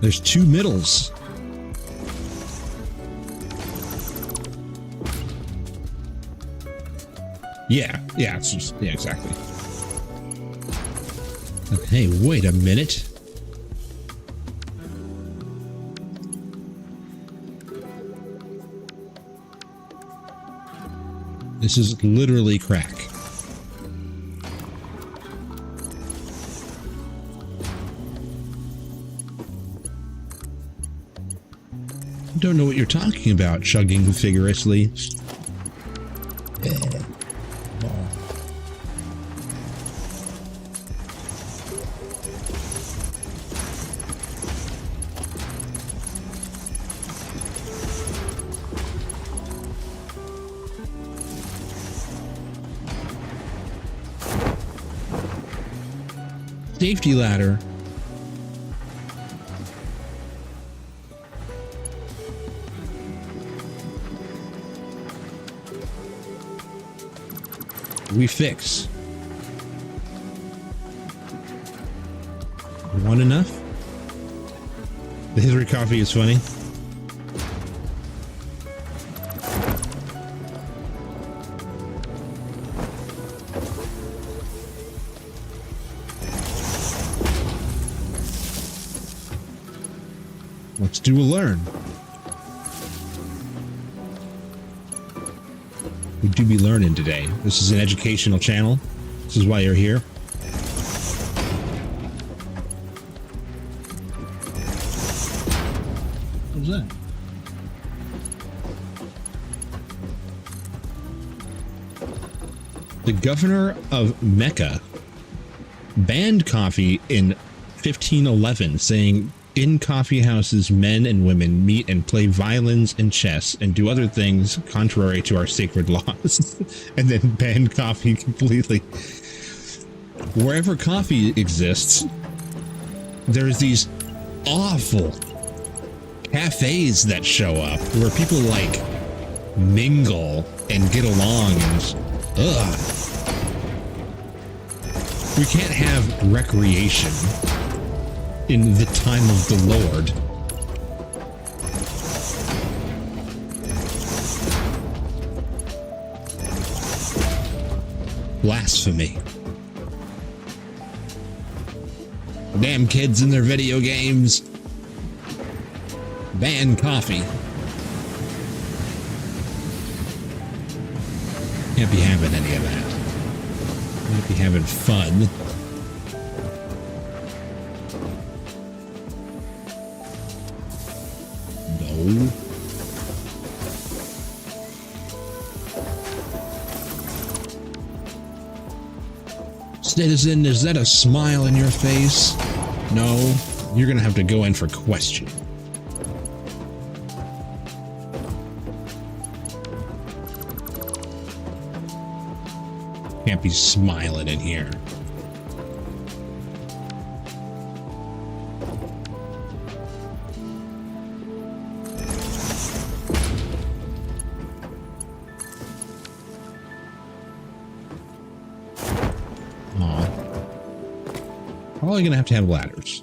There's two middles. Yeah, it's just, yeah, exactly. Hey, wait a minute. This is literally crack. Don't know what you're talking about, chugging vigorously. Safety ladder. We fix. One enough? The Hillary coffee is funny. Let's do a learn. We do be learning today. This is an educational channel. This is why you're here. What was that? The governor of Mecca banned coffee in 1511, saying in coffee houses men and women meet and play violins and chess and do other things contrary to our sacred laws, and then banned coffee completely. Wherever coffee exists, there's these awful cafes that show up where people like mingle and get along, and ugh. We can't have recreation in the time of the Lord. Blasphemy. Damn kids in their video games. Ban coffee. Can't be having any of that. Can't be having fun. No. Citizen, is that a smile in your face? No, you're gonna have to go in for questioning. Can't be smiling in here. Probably gonna have to have ladders.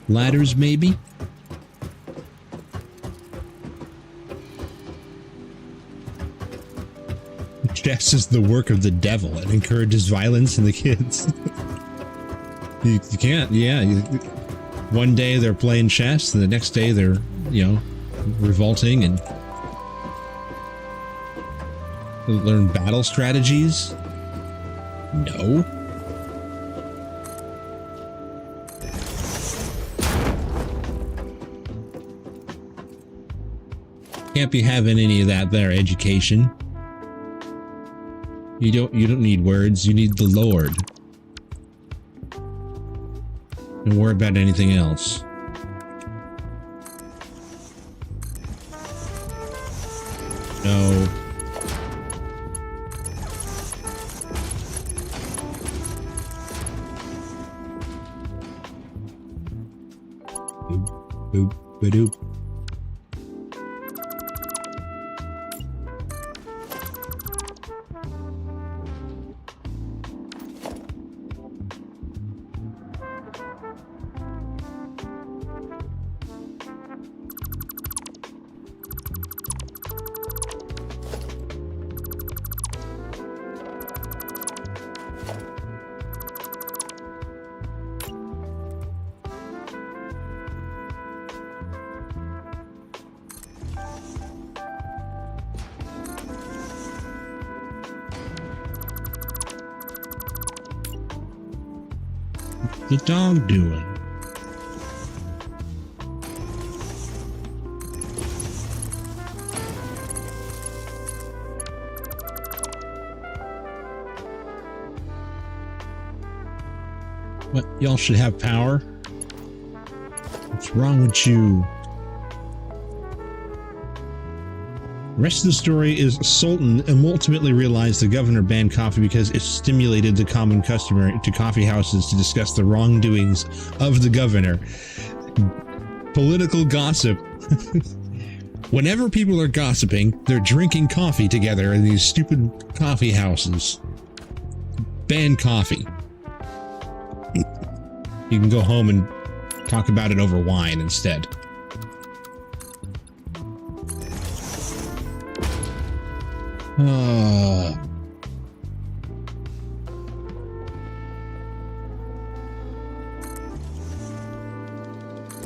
Ladders, maybe? Chess is the work of the devil and encourages violence in the kids. you can't, yeah. One day they're playing chess, and the next day they're, you know, revolting and learn battle strategies? No. Can't be having any of that there, education. You don't need words, you need the Lord. Don't worry about anything else. No. Boop, ba-doop. The dog doing? What? Y'all should have power? What's wrong with you? The rest of the story is Sultan ultimately realized the governor banned coffee because it stimulated the common customer to coffee houses to discuss the wrongdoings of the governor. Political gossip. Whenever people are gossiping, they're drinking coffee together in these stupid coffee houses. Ban coffee. You can go home and talk about it over wine instead.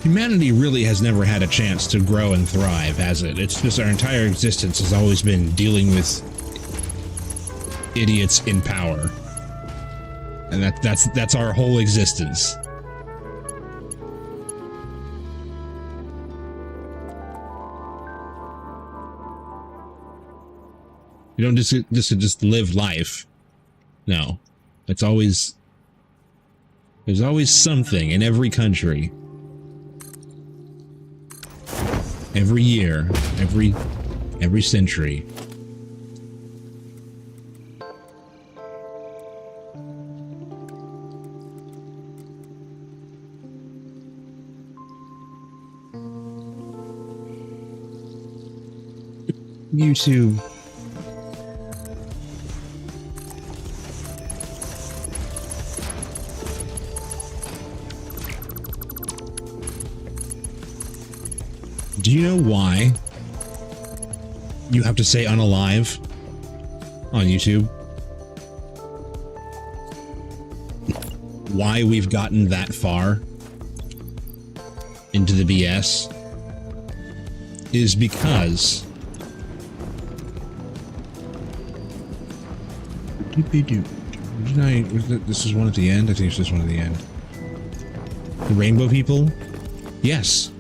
Humanity really has never had a chance to grow and thrive, has it? It's just our entire existence has always been dealing with idiots in power. And that's our whole existence. You don't just live life. No. There's always something in every country. Every year, every century. YouTube. Do you know why you have to say unalive on YouTube? Why we've gotten that far into the BS is because this is one at the end? I think it's this one at the end. The rainbow people? Yes.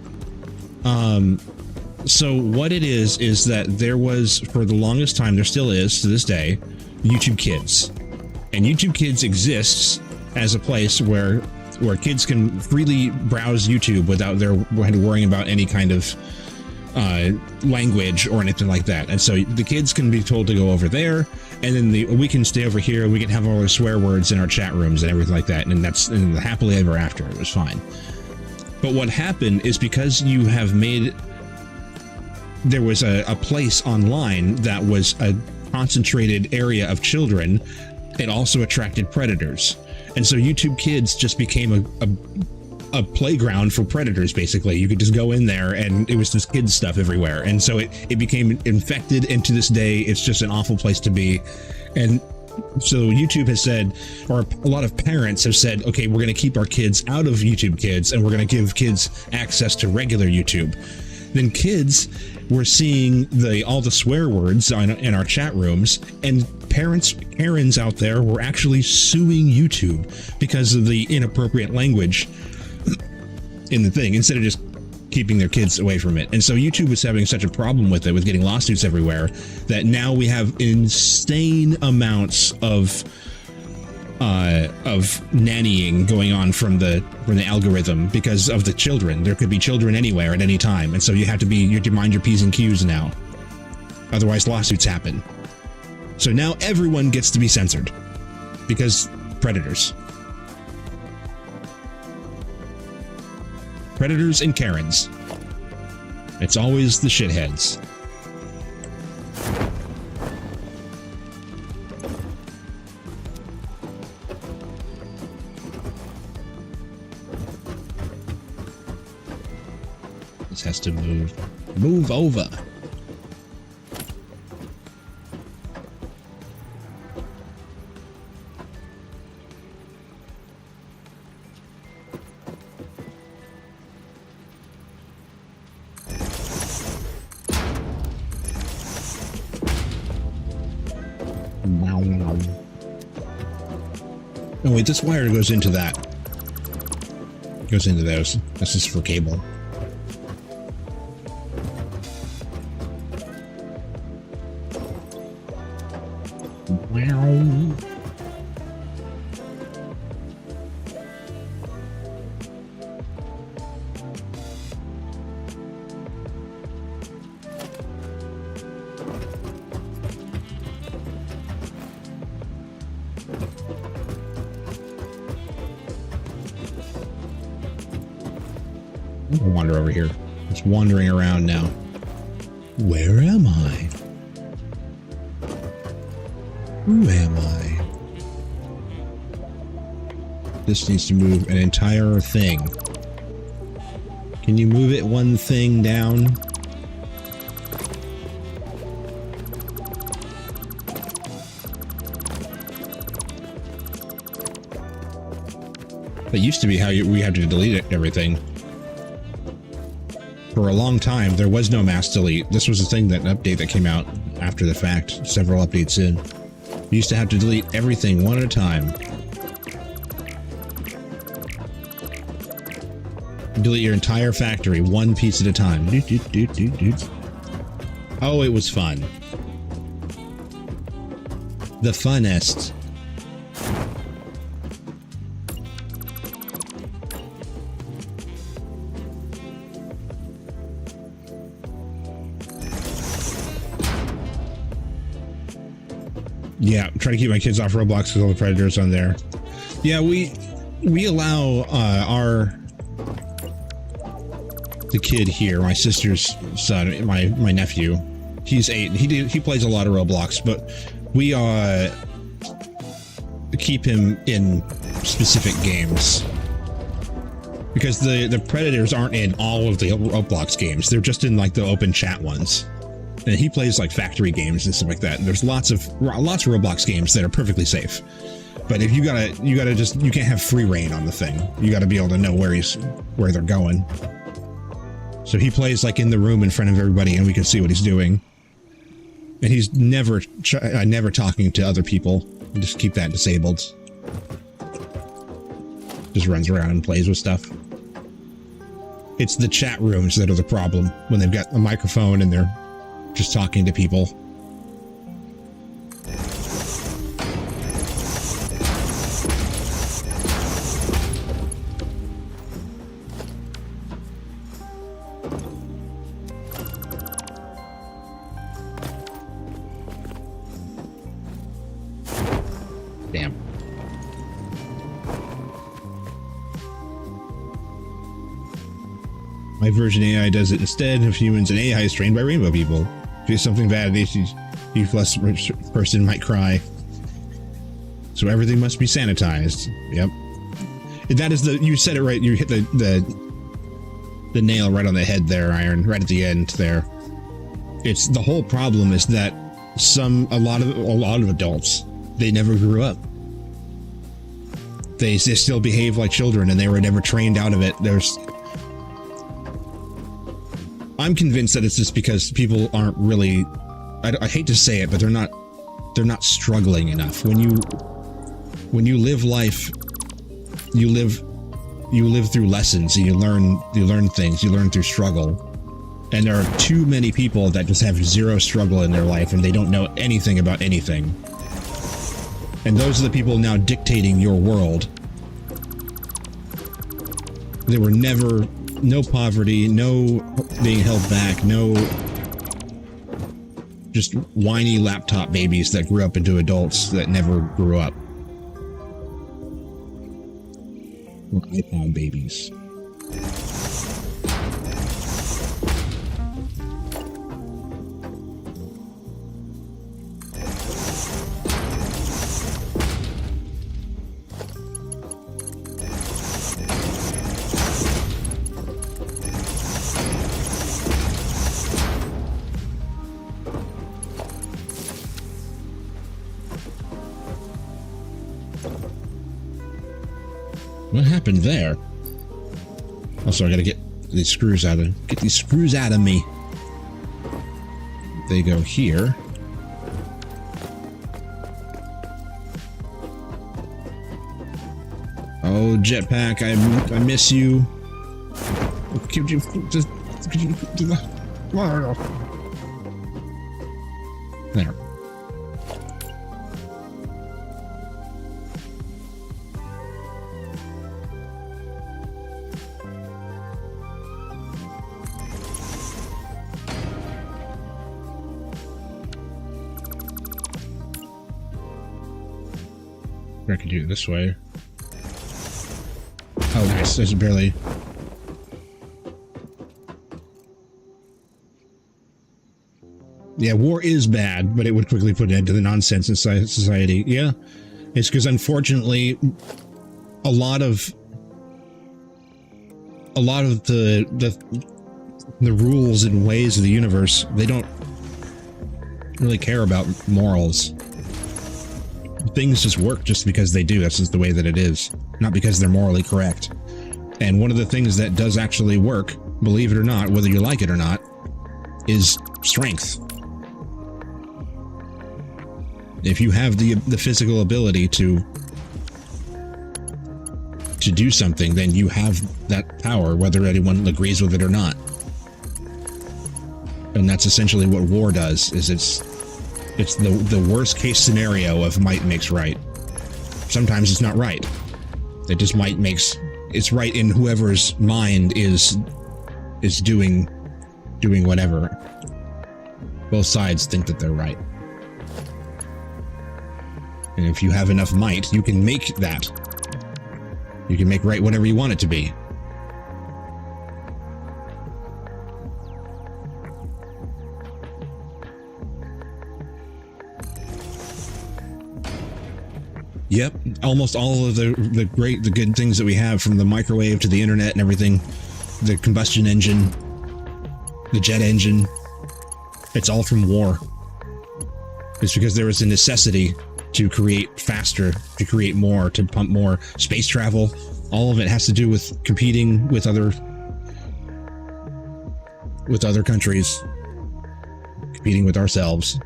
So what it is that there was, for the longest time, there still is to this day, YouTube Kids. And YouTube Kids exists as a place where kids can freely browse YouTube without their worrying about any kind of language or anything like that. And so the kids can be told to go over there, and then we can stay over here, we can have all our swear words in our chat rooms and everything like that, and that's happily ever after. It was fine. But what happened is because you have made... There was a place online that was a concentrated area of children. It also attracted predators. And so YouTube Kids just became a playground for predators, basically. You could just go in there and it was just kids stuff everywhere. And so it became infected, and to this day, it's just an awful place to be. And so YouTube has said, or a lot of parents have said, okay, we're going to keep our kids out of YouTube Kids, and we're going to give kids access to regular YouTube. Then kids were seeing all the swear words in our chat rooms, and parents out there were actually suing YouTube because of the inappropriate language in the thing, instead of just keeping their kids away from it. And so YouTube was having such a problem with it, with getting lawsuits everywhere, that now we have insane amounts of nannying going on from the algorithm because of the children. There could be children anywhere at any time, and so you have to mind your P's and Q's now. Otherwise, lawsuits happen. So now everyone gets to be censored because predators. Predators and Karens. It's always the shitheads. This has to move over. Oh wait, this wire goes into that. Goes into those. This is for cable. I'll wander over here. It's wandering around now. Where am I? Who am I? This needs to move an entire thing. Can you move it one thing down? That used to be how we had to delete everything. For a long time, there was no mass delete. This was a thing, that update that came out after the fact, several updates in. You used to have to delete everything one at a time. Delete your entire factory one piece at a time. Oh, it was fun. The funnest. Yeah, try to keep my kids off Roblox because all the predators on there. Yeah, we allow the kid here, my sister's son, my nephew. He's 8. He plays a lot of Roblox, but we keep him in specific games because the predators aren't in all of the Roblox games. They're just in like the open chat ones. And he plays like factory games and stuff like that. And there's lots of Roblox games that are perfectly safe. But if you can't have free reign on the thing. You gotta be able to know where they're going. So he plays like in the room in front of everybody, and we can see what he's doing. And he's never talking to other people. Just keep that disabled. Just runs around and plays with stuff. It's the chat rooms that are the problem when they've got a microphone and they're just talking to people. Damn. My version AI does it instead of humans, and AI is trained by rainbow people. If you do something bad, the plus person might cry. So everything must be sanitized. Yep. That is you said it right. You hit the nail right on the head there, Iron, right at the end there. It's the whole problem is that a lot of adults, they never grew up. They still behave like children, and they were never trained out of it. I'm convinced that it's just because people aren't really, I hate to say it, but they're not struggling enough. When you live life, you live through lessons, and you learn things, you learn through struggle. And there are too many people that just have zero struggle in their life, and they don't know anything about anything. And those are the people now dictating your world. There were no poverty, no being held back, no just whiny laptop babies that grew up into adults that never grew up. Or iPod babies. What happened there? Also, I gotta get these screws out of me. They go here. Oh, jetpack, I miss you. Could you just there. I can do it this way. Oh, nice. There's barely... Yeah, war is bad, but it would quickly put an end to the nonsense in society. Yeah, it's because unfortunately, a lot of the rules and ways of the universe, they don't really care about morals. Things just work just because they do. That's just the way that it is, not because they're morally correct. And one of the things that does actually work, believe it or not, whether you like it or not, is strength. If you have the physical ability to do something, then you have that power, whether anyone agrees with it or not. And that's essentially what war does, is it's the worst case scenario of might makes right. Sometimes it's not right. It just might makes it's right in whoever's mind is doing whatever. Both sides think that they're right. And if you have enough might, you can make that. You can make right whatever you want it to be. Yep, almost all of the good things that we have, from the microwave to the internet and everything, the combustion engine, the jet engine, it's all from war. It's because there was a necessity to create faster, to create more, to pump more. Space travel, all of it has to do with competing with other countries, competing with ourselves.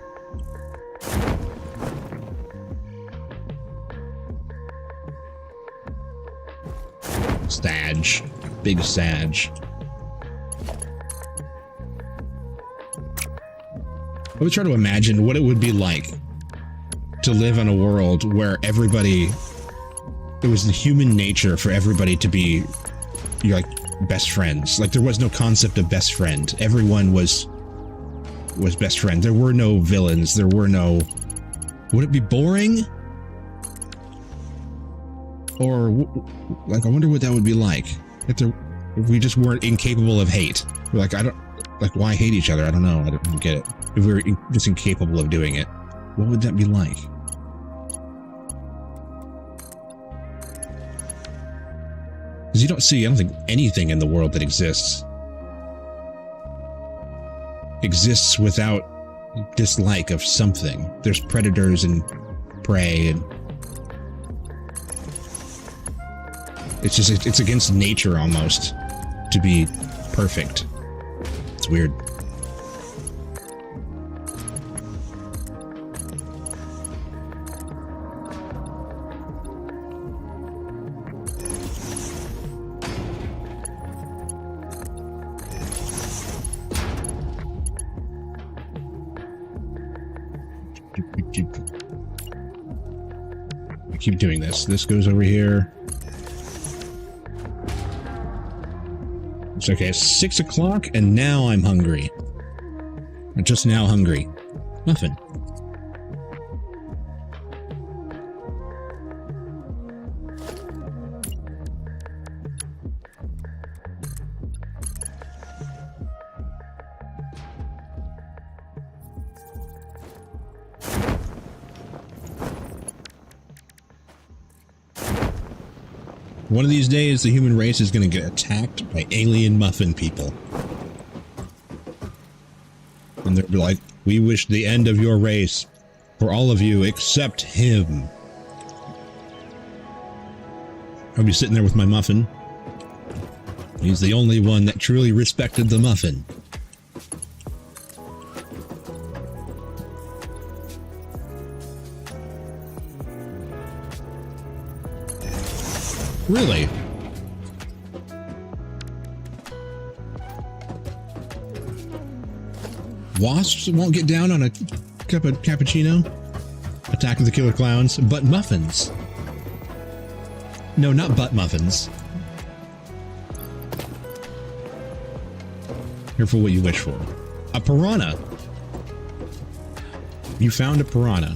Sag. Big Sag. I would try to imagine what it would be like to live in a world where it was the human nature for everybody to be like best friends. Like there was no concept of best friend. Everyone was best friend. There were no villains. There were no... Would it be boring? Or, like, I wonder what that would be like if we just weren't incapable of hate. We're like, why hate each other? I don't know. I don't get it. If we were just incapable of doing it, what would that be like? Because you don't see, I don't think anything in the world that exists without dislike of something. There's predators and prey, and it's against nature almost to be perfect. It's weird. I keep doing this. This goes over here. It's okay, it's 6 o'clock, and now I'm hungry. I'm just now hungry. Muffin. One of these days, the human race is going to get attacked by alien muffin people. And they'll be like, we wish the end of your race for all of you except him. I'll be sitting there with my muffin. He's the only one that truly respected the muffin. Really? Wasps won't get down on a cup of cappuccino? Attack of the Killer Clowns, but muffins. No, not butt muffins. Careful what you wish for. A piranha. You found a piranha.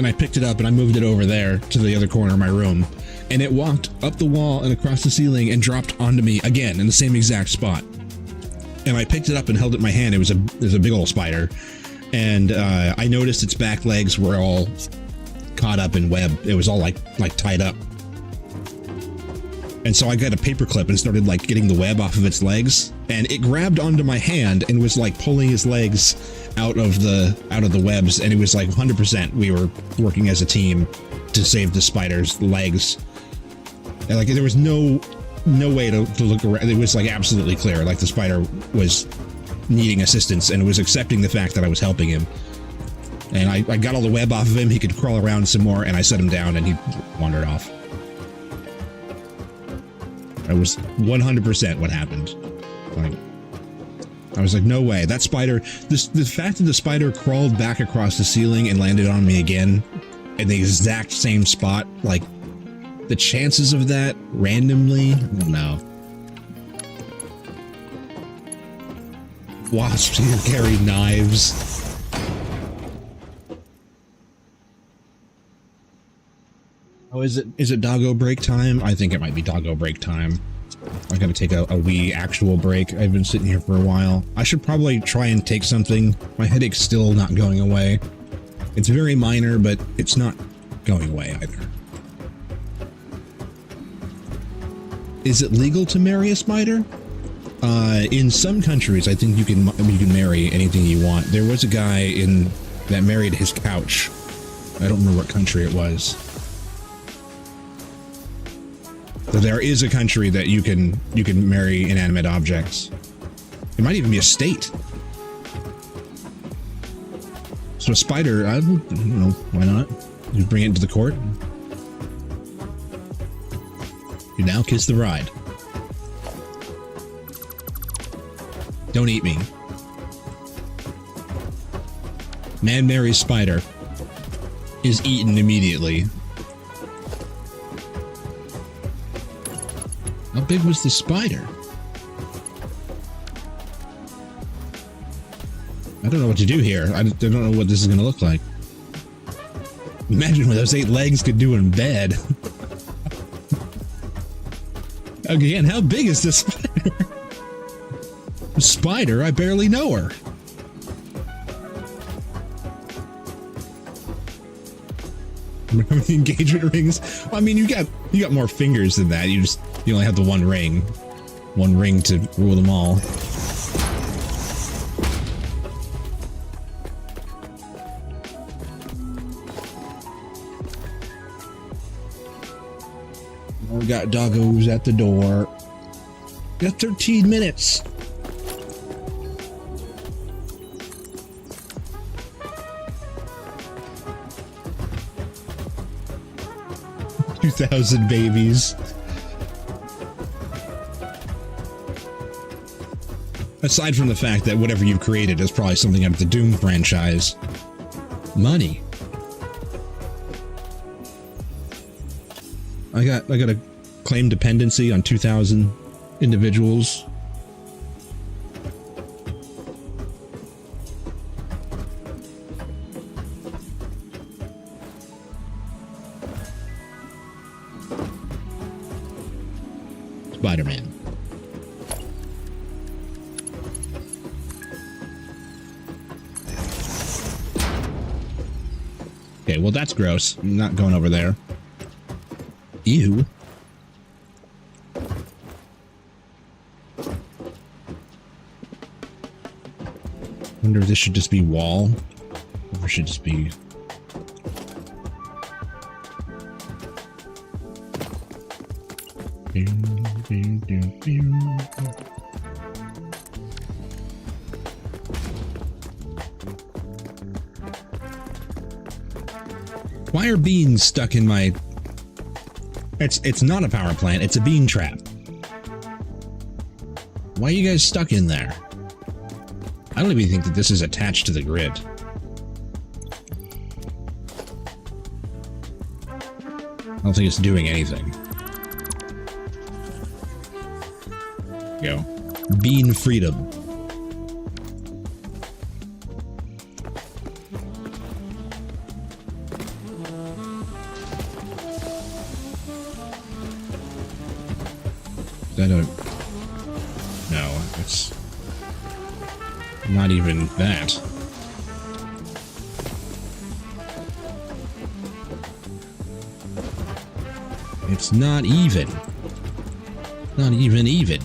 and I picked it up and I moved it over there to the other corner of my room, and it walked up the wall and across the ceiling and dropped onto me again in the same exact spot. And I picked it up and held it in my hand. It was a big old spider, and I noticed its back legs were all caught up in web. It was all like tied up. And so I got a paper clip and started like getting the web off of its legs, and it grabbed onto my hand and was like pulling his legs out of the webs, and it was like 100% we were working as a team to save the spider's legs. And like there was no way to look around. It was like absolutely clear, like the spider was needing assistance and was accepting the fact that I was helping him. And I got all the web off of him. He could crawl around some more, and I set him down and he wandered off. That was 100% what happened. Like, I was like, no way. That spider, the fact that the spider crawled back across the ceiling and landed on me again in the exact same spot, like, the chances of that randomly, no. Wasps here carry knives. Oh, is it doggo break time? I think it might be doggo break time. I gotta take a wee actual break. I've been sitting here for a while. I should probably try and take something. My headache's still not going away. It's very minor, but it's not going away either. Is it legal to marry a spider? In some countries, I think you can marry anything you want. There was a guy that married his couch. I don't remember what country it was. So there is a country that you can marry inanimate objects. It might even be a state. So a spider, I don't know, why not? You bring it into the court. You now kiss the ride. Don't eat me. Man marries spider. Is eaten immediately. How big was the spider? I don't know what to do here. I don't know what this is going to look like. Imagine what those 8 legs could do in bed. Again, how big is this spider? The spider? I barely know her. Remember the engagement rings? Well, I mean, you got more fingers than that. You only have the one ring to rule them all. We got doggos at the door. Got 13 minutes. $2,000 babies. Aside from the fact that whatever you've created is probably something out of the Doom franchise. Money. I got a claim dependency on 2,000 individuals. Spider-Man. Okay, well that's gross. I'm not going over there. Ew. Wonder if this should just be wall, or should just be. Why are beans stuck in my... It's not a power plant, it's a bean trap. Why are you guys stuck in there? I don't even think that this is attached to the grid. I don't think it's doing anything. Go. Bean freedom. I don't... No, it's... not even that. It's not even. Not even even.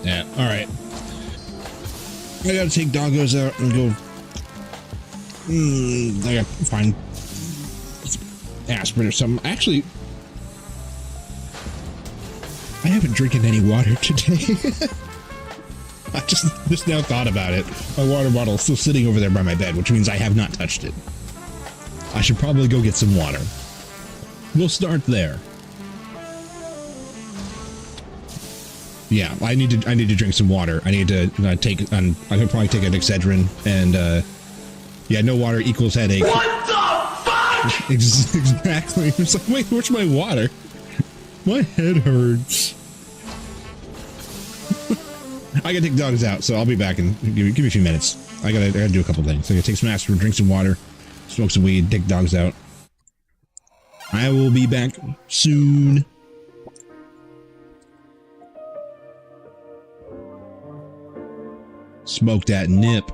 Yeah, alright. I gotta take doggos out and go... I gotta find aspirin or something. Actually, I haven't drinking any water today. I just now thought about it. My water bottle is still sitting over there by my bed, which means I have not touched it. I should probably go get some water. We'll start there. Yeah, I need to drink some water. I need to take I could probably take an Excedrin, and yeah, no water equals headache. What the fuck? Exactly. It's like, wait, where's my water? My head hurts. I gotta take dogs out, so I'll be back in give me a few minutes. I gotta do a couple things. I gotta take some aspirin, drink some water, smoke some weed, take dogs out. I will be back soon. Smoke that nip.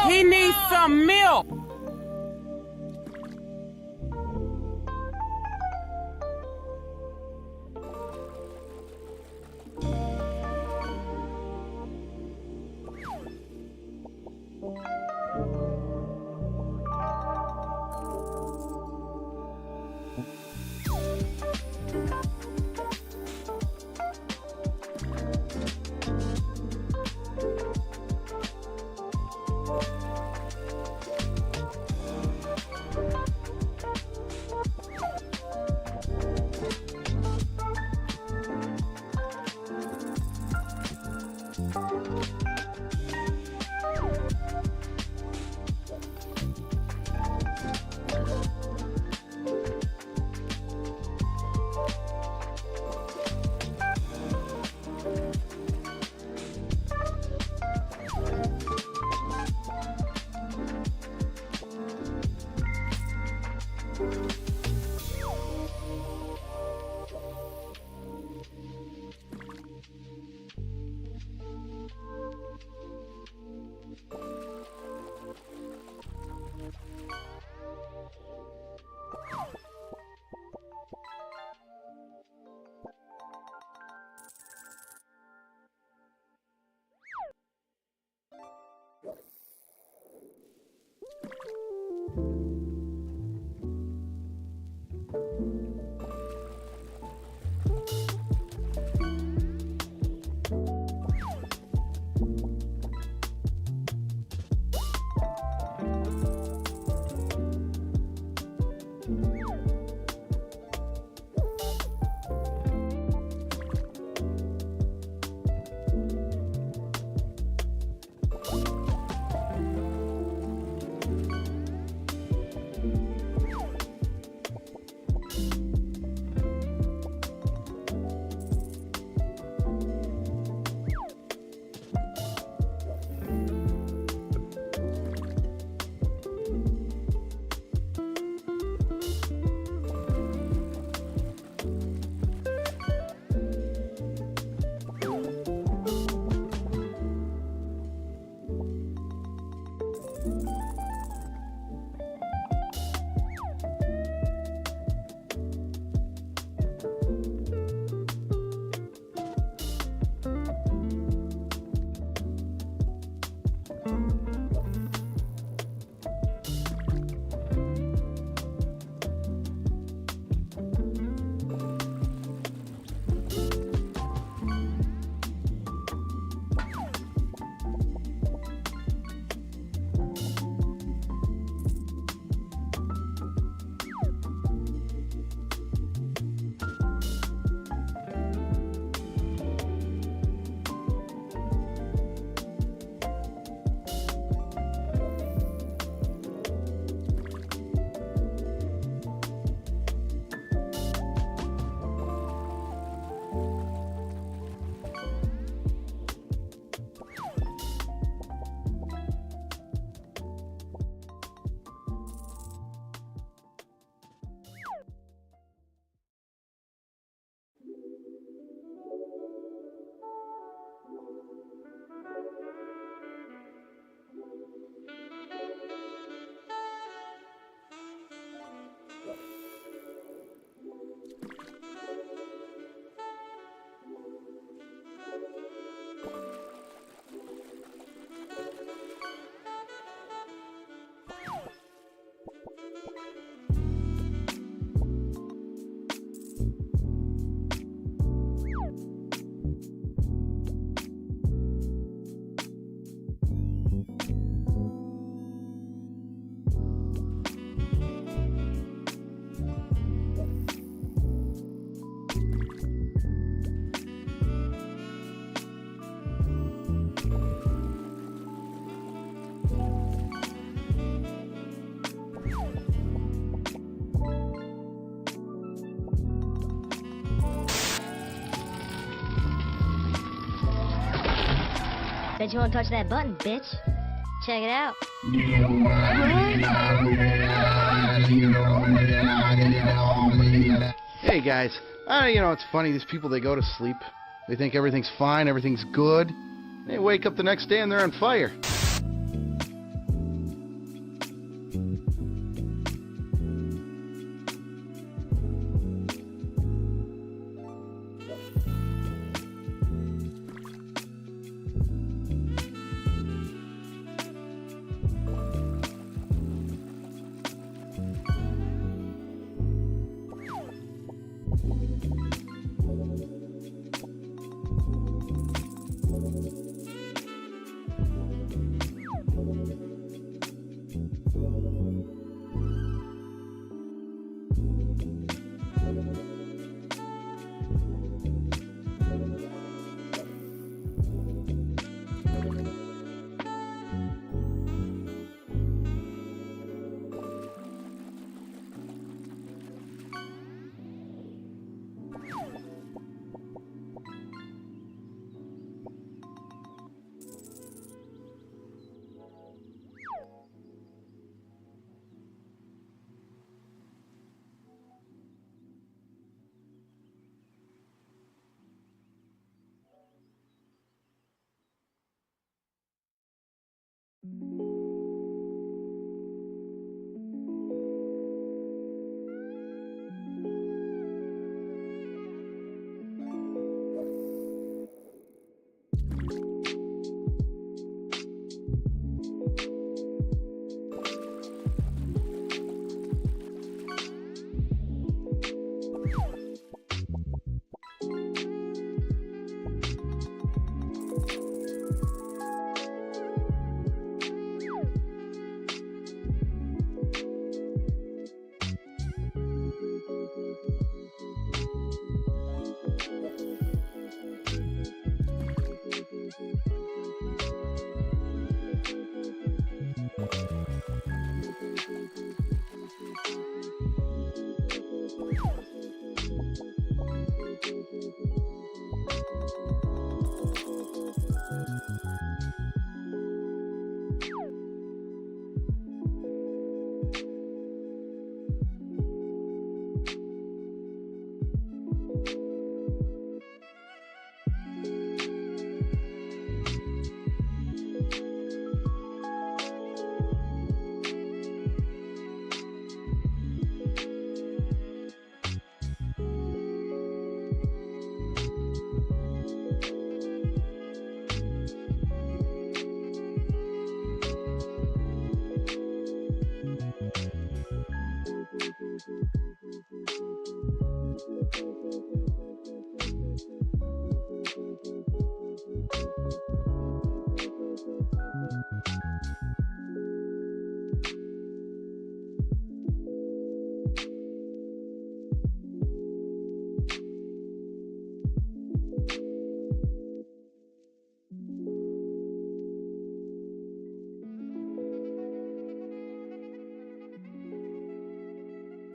He needs some milk. Bet you won't touch that button, bitch. Check it out. Hey guys, it's funny, these people, they go to sleep. They think everything's fine, everything's good. They wake up the next day and they're on fire.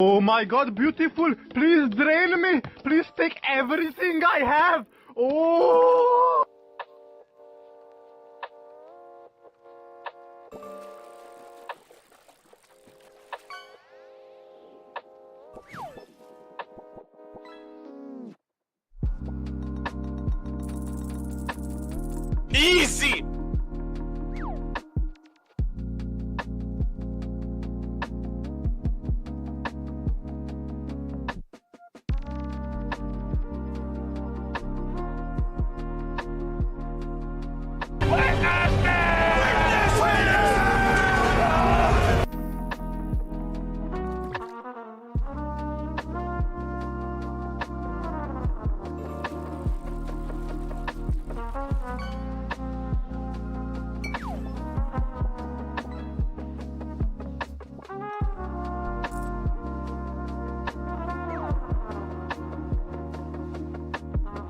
Oh my god, beautiful! Please drain me! Please take everything I have! Oh! Easy!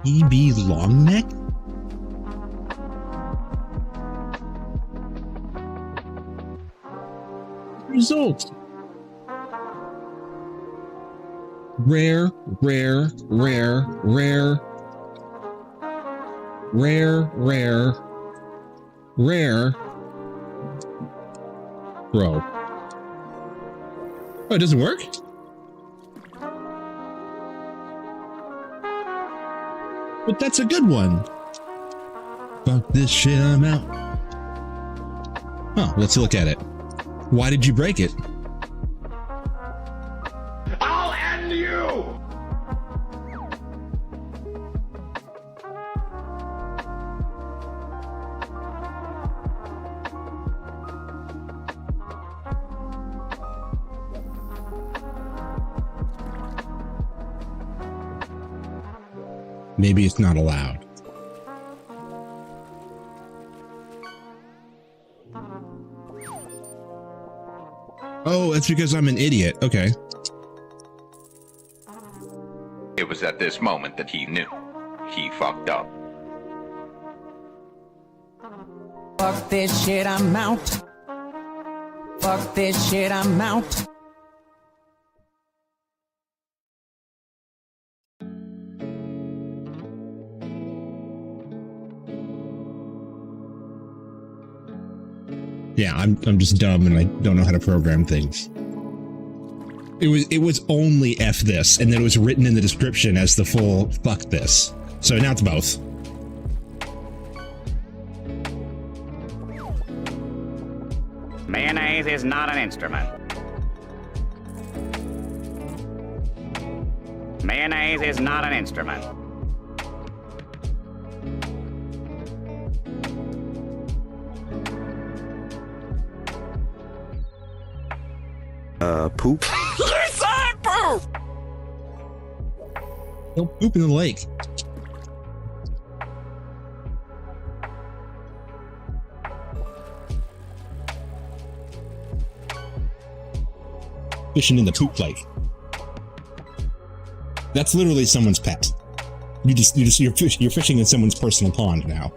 EB Longneck? Result. Rare, rare, rare, rare, rare, rare, Rare. Bro. Oh, it doesn't work? But that's a good one. Fuck this shit, I'm out. Oh, let's look at it. Why did you break it? I'll end you! Maybe it's not allowed. Oh, that's because I'm an idiot. Okay. It was at this moment that he knew. He fucked up. Fuck this shit, I'm out. Fuck this shit, I'm out. Yeah, I'm just dumb and I don't know how to program things. It was only F this, and then it was written in the description as the full fuck this. So now it's both. Mayonnaise is not an instrument. Mayonnaise is not an instrument. Poop. Don't poop in the lake. Fishing in the poop lake. That's literally someone's pet. You're fishing in someone's personal pond now.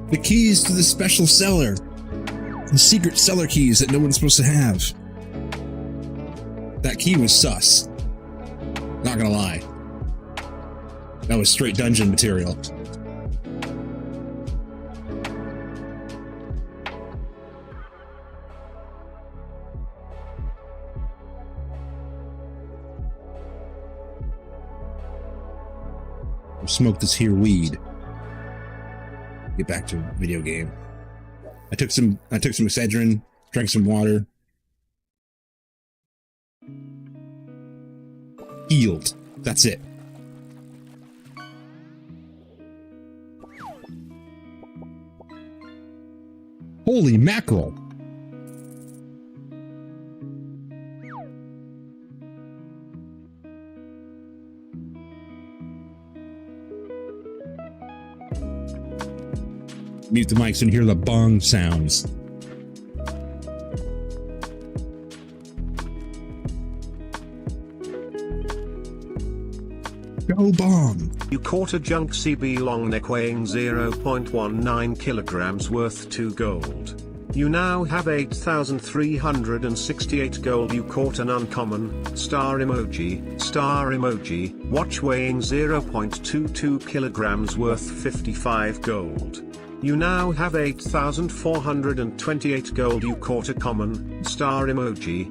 The keys to the special cellar. The secret cellar keys that no one's supposed to have. That key was sus. Not gonna lie. That was straight dungeon material. Smoke this here weed. Get back to video game. I took some Excedrin, drank some water. Healed. That's it. Holy mackerel. Mute the mic so you can hear the bong sounds. Go bong! You caught a junk CB long neck weighing 0.19 kilograms worth 2 gold. You now have 8,368 gold. You caught an uncommon star emoji, watch weighing 0.22 kilograms worth 55 gold. You now have 8,428 gold. You caught a common star emoji,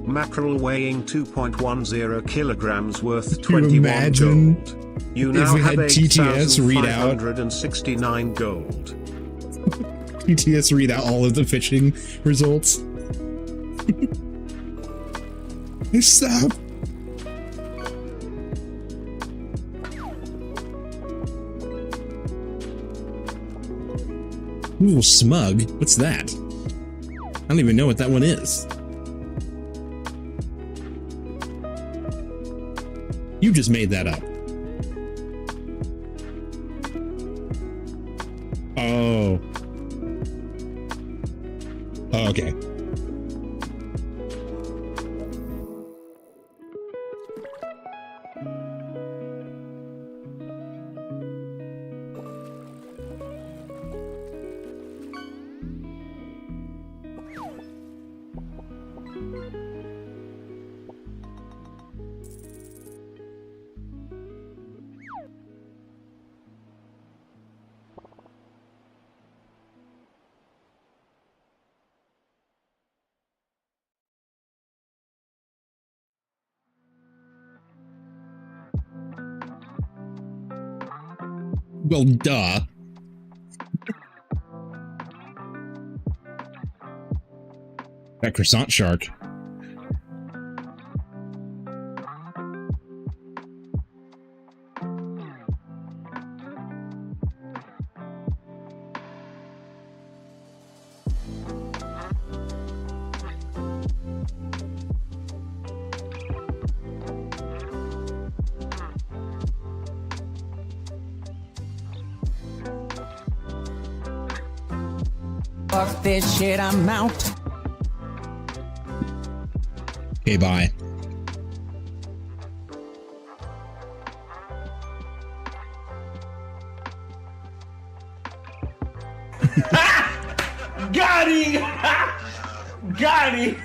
mackerel weighing 2.10 kilograms worth 21 gold. You now have 8,569 gold. TTS read out all of the fishing results. Stop. Ooh, smug. What's that? I don't even know what that one is. You just made that up. Oh. Oh, okay. Well, duh. That croissant shark. Fuck this shit, I'm out. Okay, bye. Got him! Got him!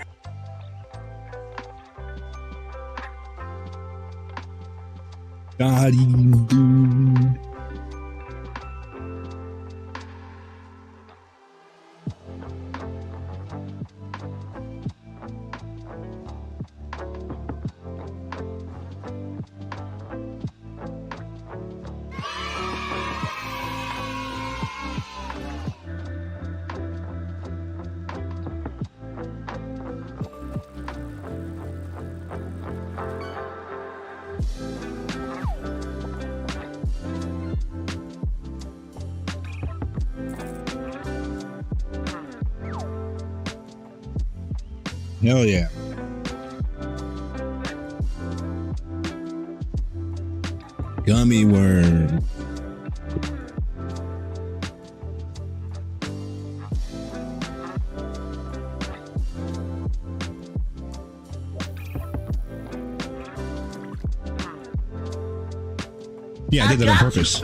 God, dude. Hell yeah. Gummy worm. Yeah, I did that on purpose.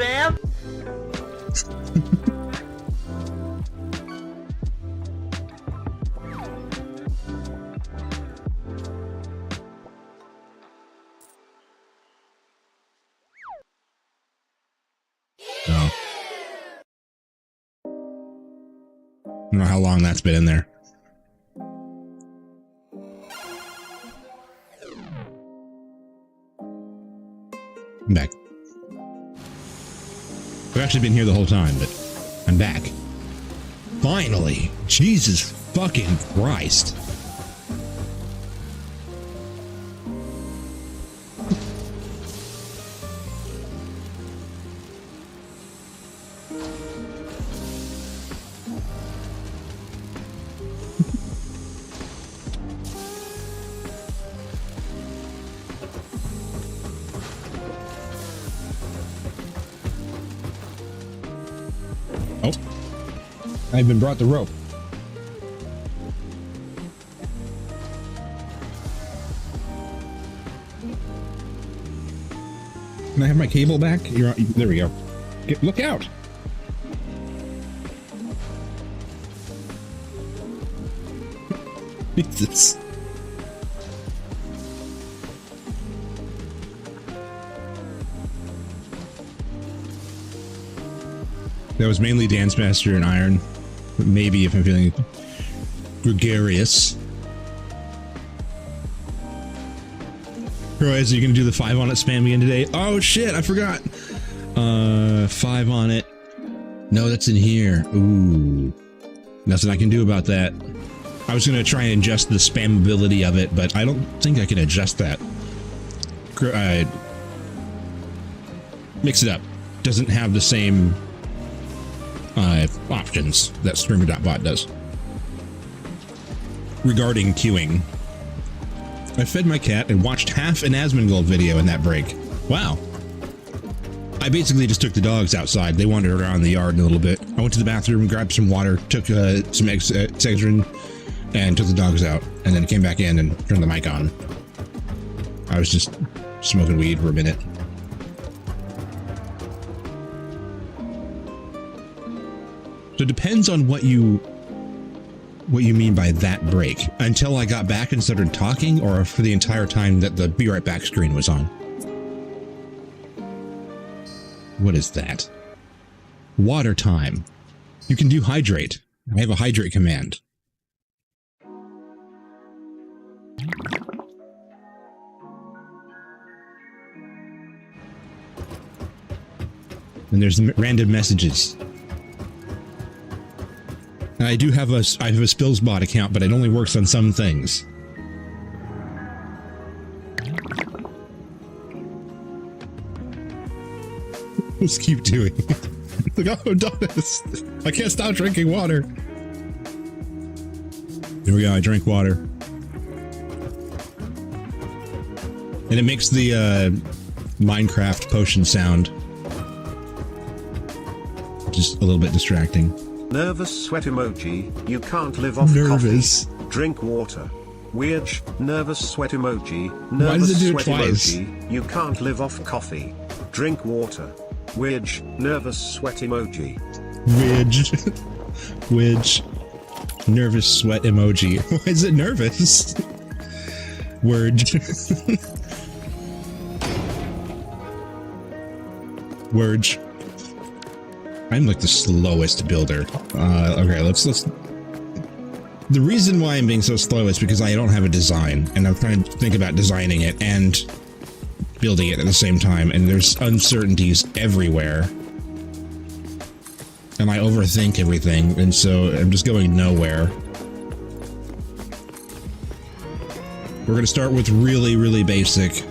I don't know how long that's been in there. I'm back. I've actually been here the whole time, but I'm back. Finally! Jesus fucking Christ. Oh, I've been brought the rope. Can I have my cable back? There we go. Look out! Jesus. That was mainly Dance Master and Iron. But maybe if I'm feeling gregarious. Croaz, are you gonna do the 5 on it spam again today? Oh shit, I forgot. 5 on it. No, that's in here. Ooh. Nothing I can do about that. I was gonna try and adjust the spammability of it, but I don't think I can adjust that. Mix it up. Doesn't have the same options that Streamer.bot does. Regarding queuing. I fed my cat and watched half an Asmongold video in that break. Wow. I basically just took the dogs outside. They wandered around the yard a little bit. I went to the bathroom, grabbed some water, took some Excedrin, and took the dogs out, and then came back in and turned the mic on. I was just smoking weed for a minute. So it depends on what you mean by that break. Until I got back and started talking, or for the entire time that the be right back screen was on. What is that? Water time. You can do hydrate. I have a hydrate command. And there's random messages. And I do have a Spillsbot account, but it only works on some things. Let's keep doing it. Like, oh, Donis, I can't stop drinking water. Here we go, I drink water. And it makes the Minecraft potion sound. Which is a little bit distracting. Nervous sweat emoji, you can't live off nervous. Coffee. Drink water. Weird, nervous sweat emoji, Why does it do it sweat twice? emoji, you can't live off coffee. Drink water. Wedge, nervous sweat emoji. Wedge. Wedge. Nervous sweat emoji. Why is it nervous? Word. Word. I'm like the slowest builder. Okay, let's... The reason why I'm being so slow is because I don't have a design, and I'm trying to think about designing it and building it at the same time, and there's uncertainties everywhere. And I overthink everything, and so I'm just going nowhere. We're gonna start with really, really basic,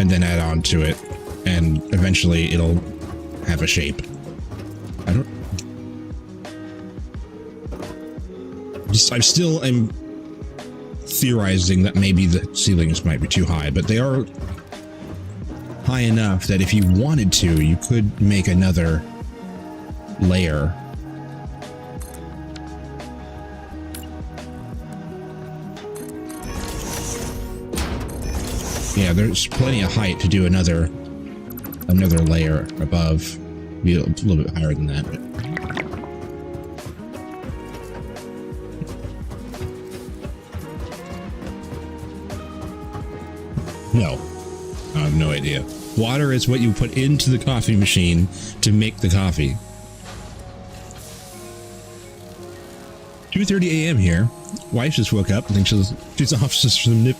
and then add on to it, and eventually it'll have a shape. I'm theorizing that maybe the ceilings might be too high, but they are high enough that if you wanted to, you could make another layer. Yeah, there's plenty of height to do another layer above. Be a little bit higher than that, but no, I have no idea. Water is what you put into the coffee machine to make the coffee. 2:30 a.m. here. Wife just woke up. I think she's off just from nip.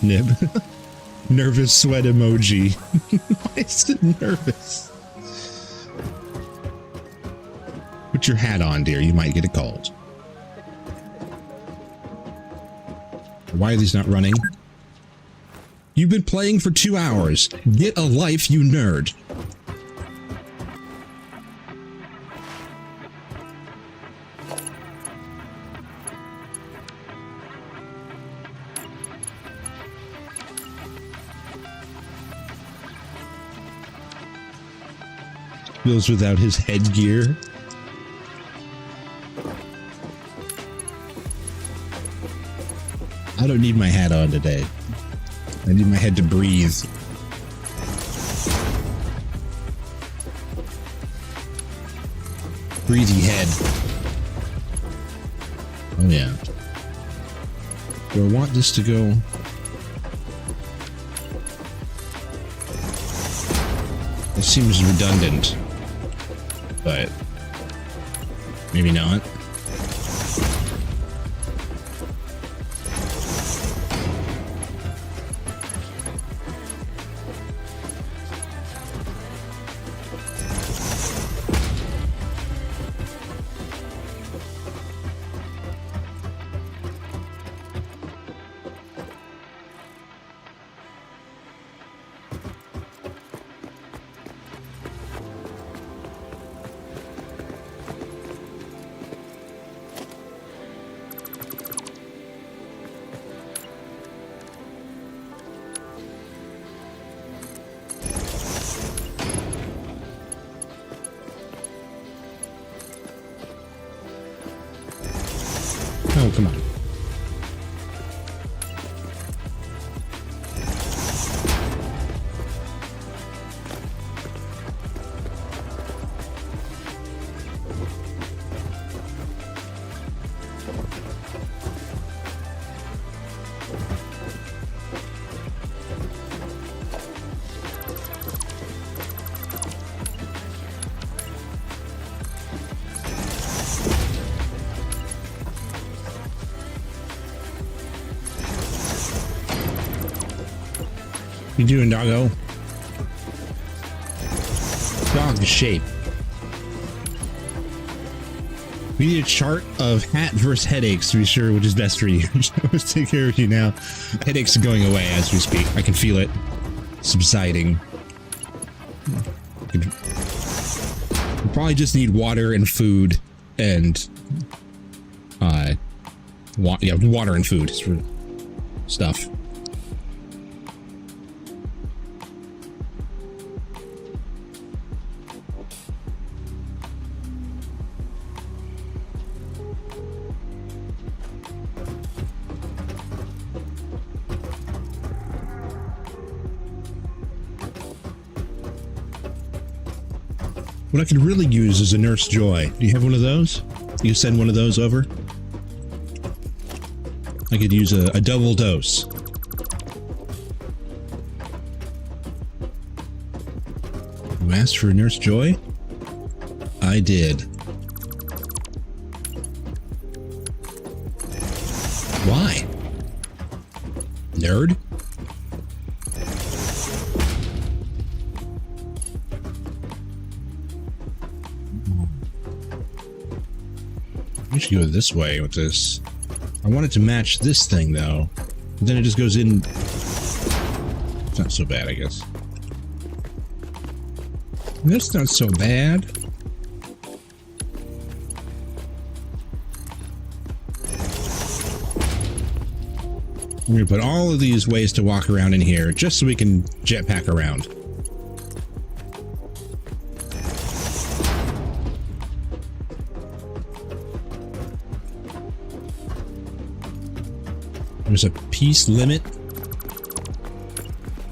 Nervous sweat emoji. Why is it nervous? Put your hat on, dear. You might get a cold. Why are these not running? You've been playing for 2 hours. Get a life, you nerd. Spills without his headgear. I don't need my hat on today. I need my head to breathe. Breathy head. Oh yeah. Do I want this to go? It seems redundant, but maybe not. Come on. You doing, doggo? Dog shape. We need a chart of hat versus headaches to be sure which is best for you. Let's take care of you now. Headaches are going away as we speak. I can feel it subsiding. We probably just need water and food and water and food for stuff. What I could really use is a Nurse Joy. Do you have one of those? You send one of those over? I could use a double dose. You asked for a Nurse Joy? I did. Why? Nerd? I should go this way with this. I want it to match this thing, though. But then it just goes in... It's not so bad, I guess. That's not so bad. We're going to put all of these ways to walk around in here, just so we can jetpack around. There's a piece limit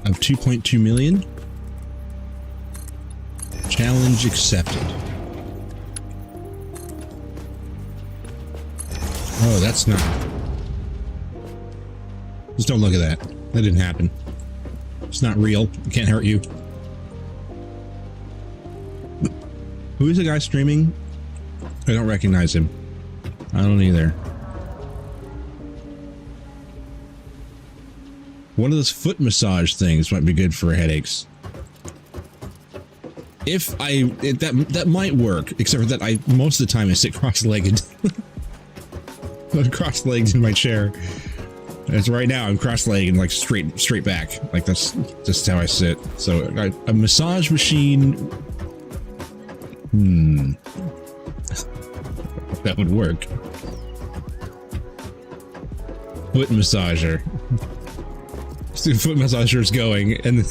of 2.2 million. Challenge accepted. Oh, that's not... Just don't look at that. That didn't happen. It's not real. It can't hurt you. Who is the guy streaming? I don't recognize him. I don't either. One of those foot massage things might be good for headaches. That might work, except for that most of the time I sit cross-legged. I'm cross-legged in my chair. As right now I'm cross-legged and like straight back. Like that's just how I sit. So a massage machine. That would work. Foot massager. The foot massager is going and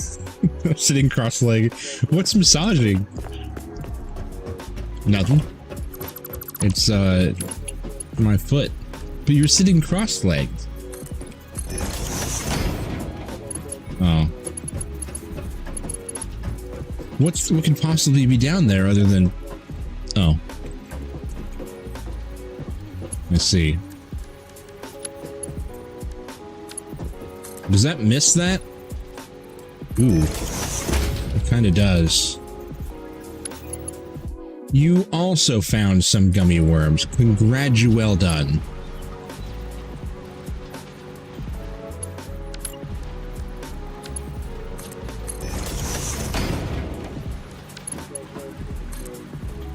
sitting cross-legged. What's massaging? Nothing. It's my foot. But you're sitting cross-legged. Oh. What could possibly be down there other than... Oh. Let's see. Does that miss that? Ooh. It kind of does. You also found some gummy worms. Well done.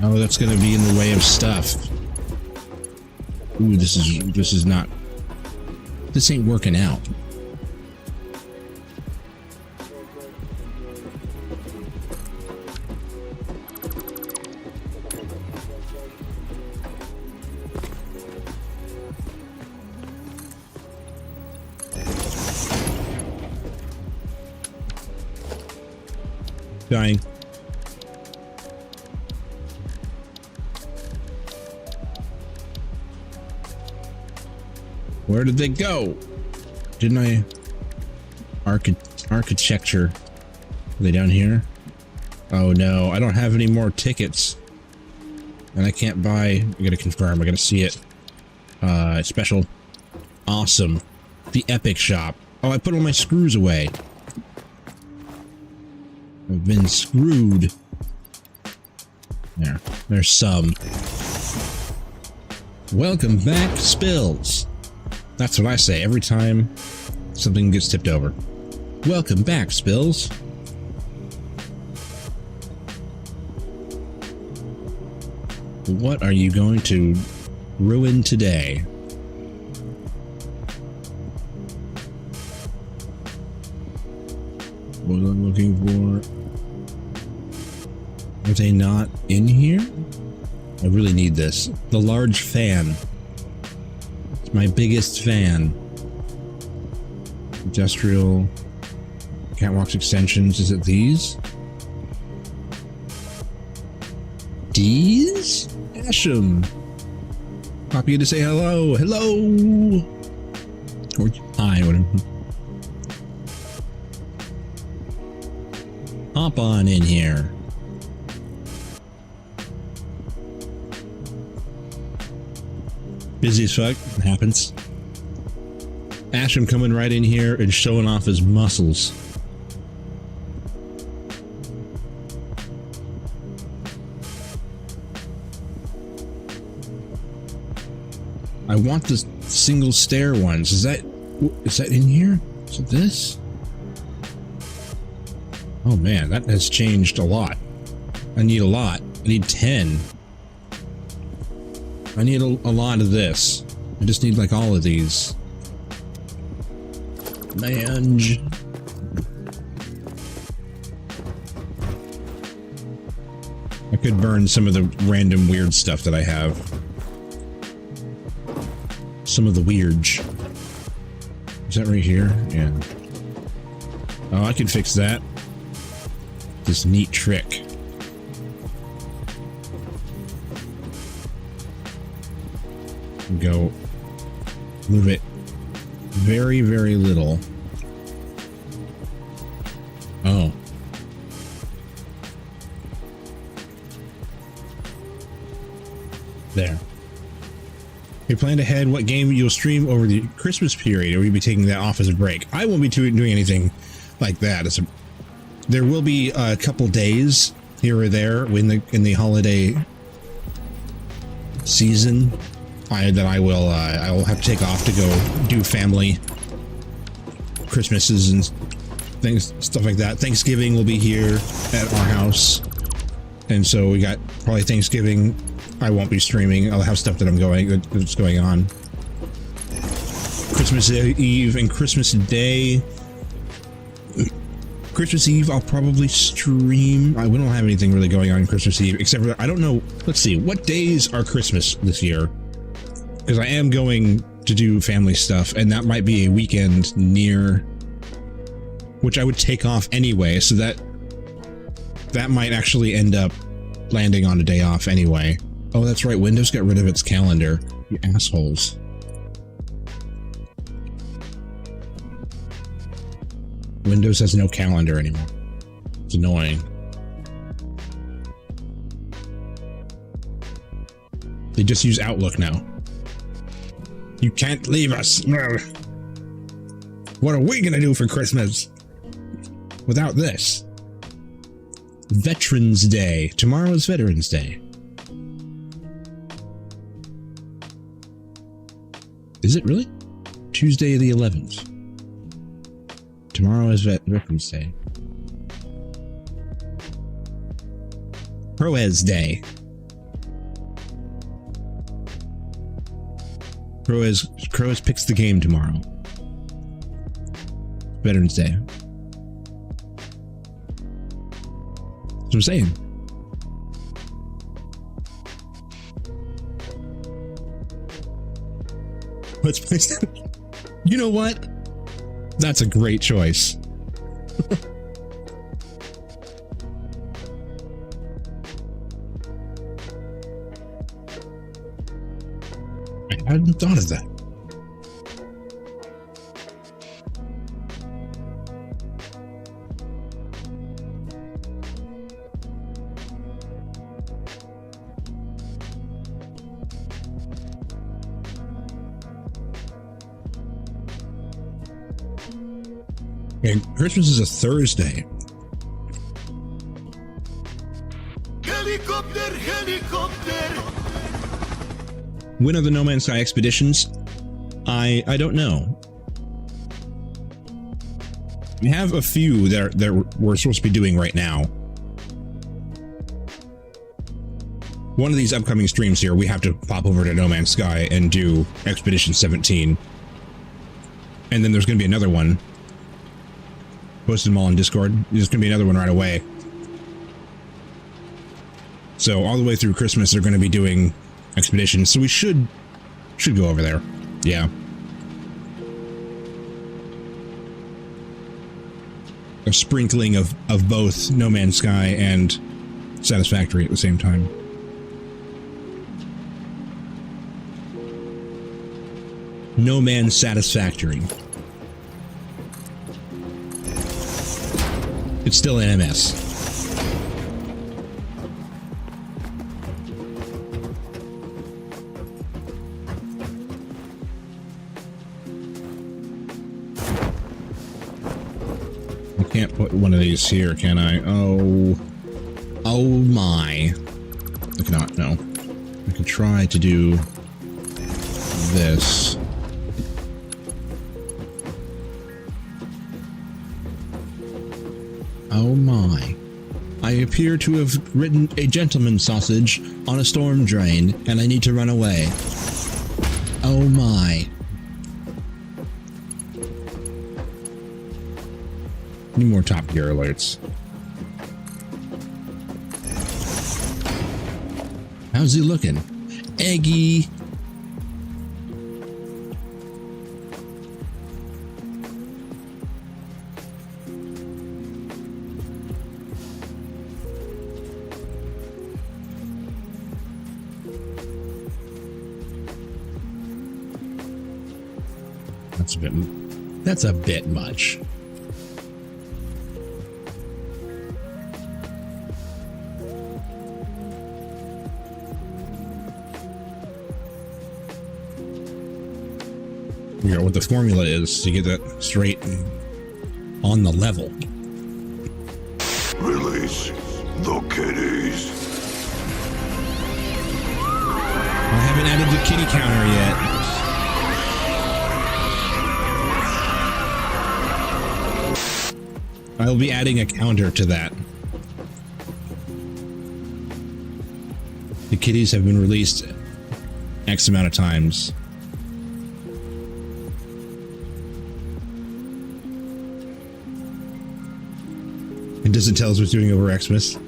Oh, that's gonna be in the way of stuff. Ooh, this is not... This ain't working out. Dying. Where did they go? Didn't I? Architecture. Are they down here? Oh no, I don't have any more tickets. And I can't buy. I gotta confirm. I gotta see it. Special. Awesome. The Epic Shop. Oh, I put all my screws away. I've been screwed. There's some. Welcome back, Spills. That's what I say every time something gets tipped over. Welcome back, Spills. What are you going to ruin today? What I'm looking for. Are they not in here? I really need this. The large fan. It's my biggest fan. Industrial. Catwalks extensions. Is it these? These? Asham. Poppy to say hello. Hello. Or hi, whatever. Hop on in here. Busy as fuck. It happens. Asham coming right in here and showing off his muscles. I want the single stair ones. Is that in here? Is it this? Oh man, that has changed a lot. I need a lot. I need 10. I need a lot of this. I just need like all of these. Mange. I could burn some of the random weird stuff that I have. Some of the weird. Is that right here? Yeah. Oh, I can fix that. This neat trick. Go move it very, very little. Oh. There. You planned ahead what game you'll stream over the Christmas period, or will you be taking that off as a break? I won't be doing anything like that. There will be a couple days here or there in the holiday season that I will have to take off to go do family Christmases and things, stuff like that. Thanksgiving will be here at our house, and so we got probably Thanksgiving. I won't be streaming. I'll have stuff that's going on. Christmas Eve and Christmas Day. Christmas Eve, I'll probably stream. We don't have anything really going on Christmas Eve, except for, I don't know. Let's see, what days are Christmas this year? Because I am going to do family stuff, and that might be a weekend near, which I would take off anyway, so that might actually end up landing on a day off anyway. Oh, that's right, Windows got rid of its calendar. You assholes. Windows has no calendar anymore. It's annoying. They just use Outlook now. You can't leave us. What are we gonna do for Christmas without this? Veterans Day. Tomorrow is Veterans Day. Is it really? Tuesday the 11th. Tomorrow is Veterans Day. Proez Day. Croaz picks the game tomorrow. Veterans Day. That's what I'm saying. Let's play. You know what? That's a great choice. I hadn't thought of that. And Christmas is a Thursday. Helicopter, helicopter. When are the No Man's Sky expeditions? I don't know. We have a few that we're supposed to be doing right now. One of these upcoming streams here, we have to pop over to No Man's Sky and do Expedition 17. And then there's going to be another one. Posted them all on Discord. There's going to be another one right away. So all the way through Christmas, they're going to be doing expeditions. So we should go over there. Yeah. A sprinkling of both No Man's Sky and Satisfactory at the same time. No Man's Satisfactory. It's still NMS. I can't put one of these here, can I? Oh my. I cannot, no. I can try to do this. Oh my. I appear to have written a gentleman's sausage on a storm drain, and I need to run away. Oh my. Need more Top Gear alerts. How's he looking? Eggy. That's a bit much. Figure out what the formula is to get that straight on the level. Release the kitties. I haven't added the kitty counter yet. I'll be adding a counter to that. The kitties have been released X amount of times. It doesn't tell us what's doing over Xmas.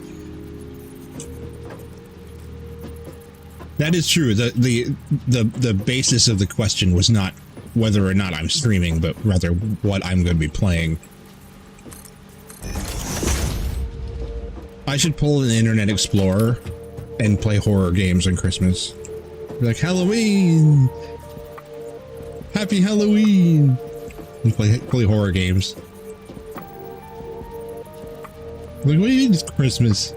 That is true. The basis of the question was not whether or not I'm streaming, but rather what I'm going to be playing. I should pull an Internet Explorer and play horror games on Christmas. Be like, Halloween! Happy Halloween! And play horror games. Like, what do you mean it's Christmas?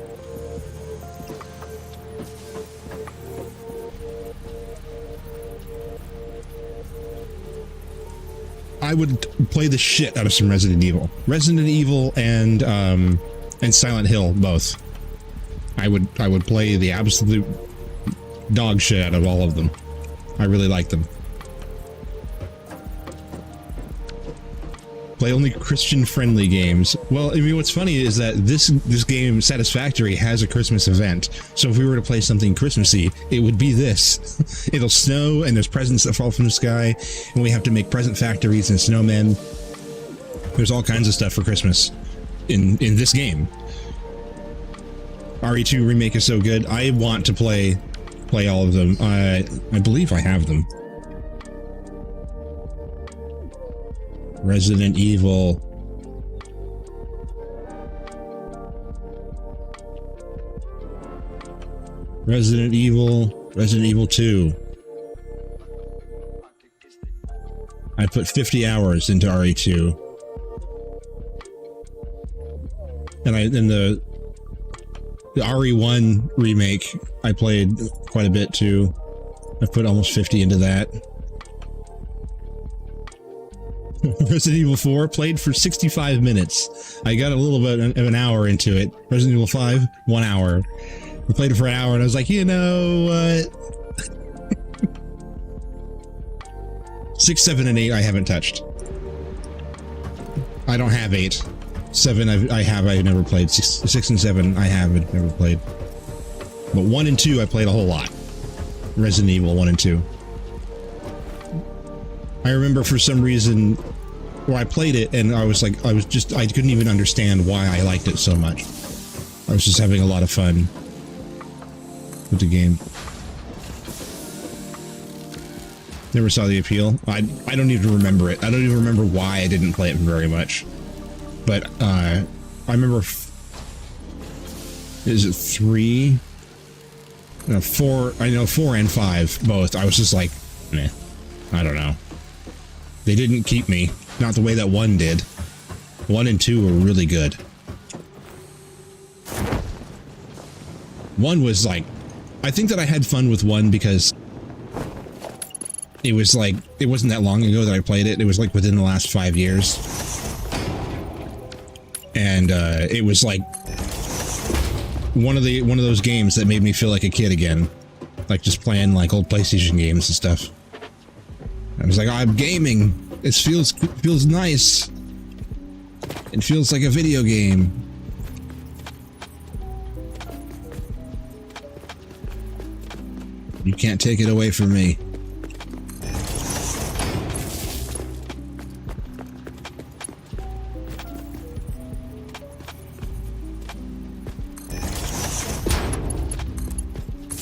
I would play the shit out of some Resident Evil. Resident Evil and Silent Hill, both. I would play the absolute dog shit out of all of them. I really like them. Play only Christian-friendly games. Well, I mean, what's funny is that this game, Satisfactory, has a Christmas event. So if we were to play something Christmassy, it would be this. It'll snow, and there's presents that fall from the sky, and we have to make present factories and snowmen. There's all kinds of stuff for Christmas in this game. RE2 Remake is so good. I want to play all of them. I believe I have them. Resident Evil. Resident Evil 2. I put 50 hours into RE2. And the RE1 remake I played quite a bit too. I've put almost 50 into that. Resident Evil 4 played for 65 minutes. I got a little bit of an hour into it. Resident Evil 5, 1 hour. I played it for an hour and I was like, you know what? 6, 7, and 8 I haven't touched. I don't have 8. 7 I've never played. 6 and 7 I haven't never played. But 1 and 2 I played a whole lot. Resident Evil 1 and 2. I remember for some reason where I played it and I couldn't even understand why I liked it so much. I was just having a lot of fun with the game. Never saw the appeal. I don't even remember it. I don't even remember why I didn't play it very much. But I remember, is it 3? No, 4. I know 4 and 5 both. I was just like, meh. I don't know. They didn't keep me. Not the way that 1 did. 1 and 2 were really good. 1 was like, I think that I had fun with 1 because it was like, it wasn't that long ago that I played it. It was like within the last 5 years. And it was like one of those games that made me feel like a kid again. Like just playing like old PlayStation games and stuff. I was like, oh, I'm gaming. It feels nice. It feels like a video game. You can't take it away from me.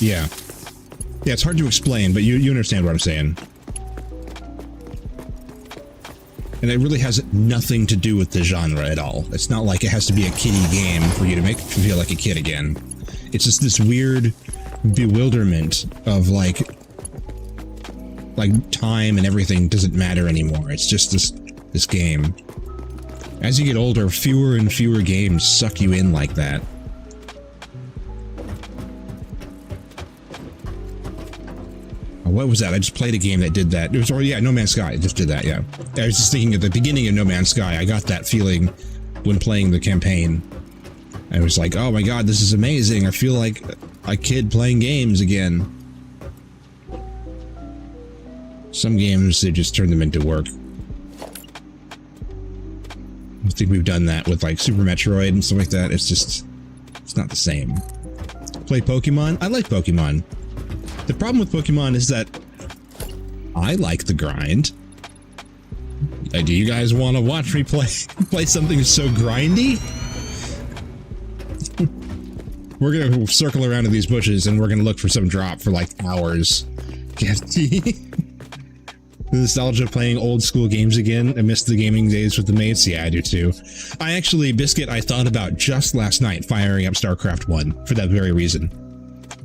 Yeah. Yeah, it's hard to explain, but you understand what I'm saying. And it really has nothing to do with the genre at all. It's not like it has to be a kiddie game for you to make you feel like a kid again. It's just this weird bewilderment of like time and everything doesn't matter anymore. It's just this game. As you get older, fewer and fewer games suck you in like that. What was that? I just played a game that did that. It was, yeah, No Man's Sky. It just did that, yeah. I was just thinking at the beginning of No Man's Sky, I got that feeling when playing the campaign. I was like, oh my god, this is amazing. I feel like a kid playing games again. Some games, they just turn them into work. I think we've done that with like Super Metroid and stuff like that. It's not the same. Play Pokemon? I like Pokemon. The problem with Pokemon is that I like the grind. Do you guys want to watch me play something so grindy? We're going to circle around in these bushes and we're going to look for some drop for like hours. The nostalgia of playing old school games again. I miss the gaming days with the mates. Yeah, I do too. I actually, Biscuit, I thought about just last night firing up StarCraft 1 for that very reason.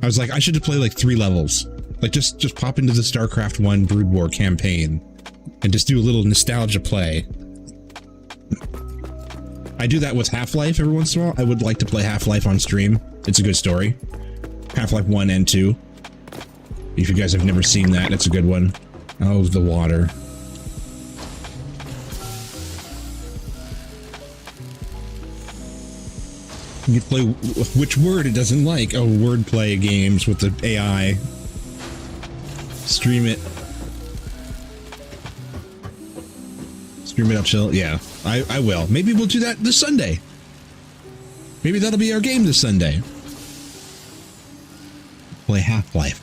I was like, I should play like 3 levels. Like just pop into the StarCraft 1 Brood War campaign and just do a little nostalgia play. I do that with Half-Life every once in a while. I would like to play Half-Life on stream. It's a good story. Half-Life 1 and 2. If you guys have never seen that, it's a good one. Oh, the water. You play which word it doesn't like. Oh, wordplay games with the AI. Stream it. Stream it up, chill. Yeah, I will. Maybe we'll do that this Sunday. Maybe that'll be our game this Sunday. Play Half-Life.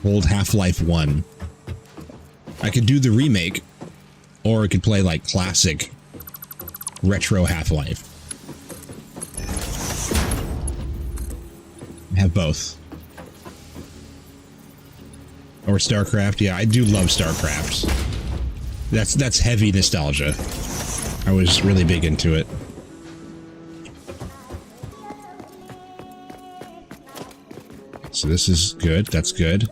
Old Half-Life 1. I could do the remake. Or it could play like classic retro Half-Life. Have both. Or StarCraft. Yeah, I do love StarCraft. That's heavy nostalgia. I was really big into it. So this is good. That's good.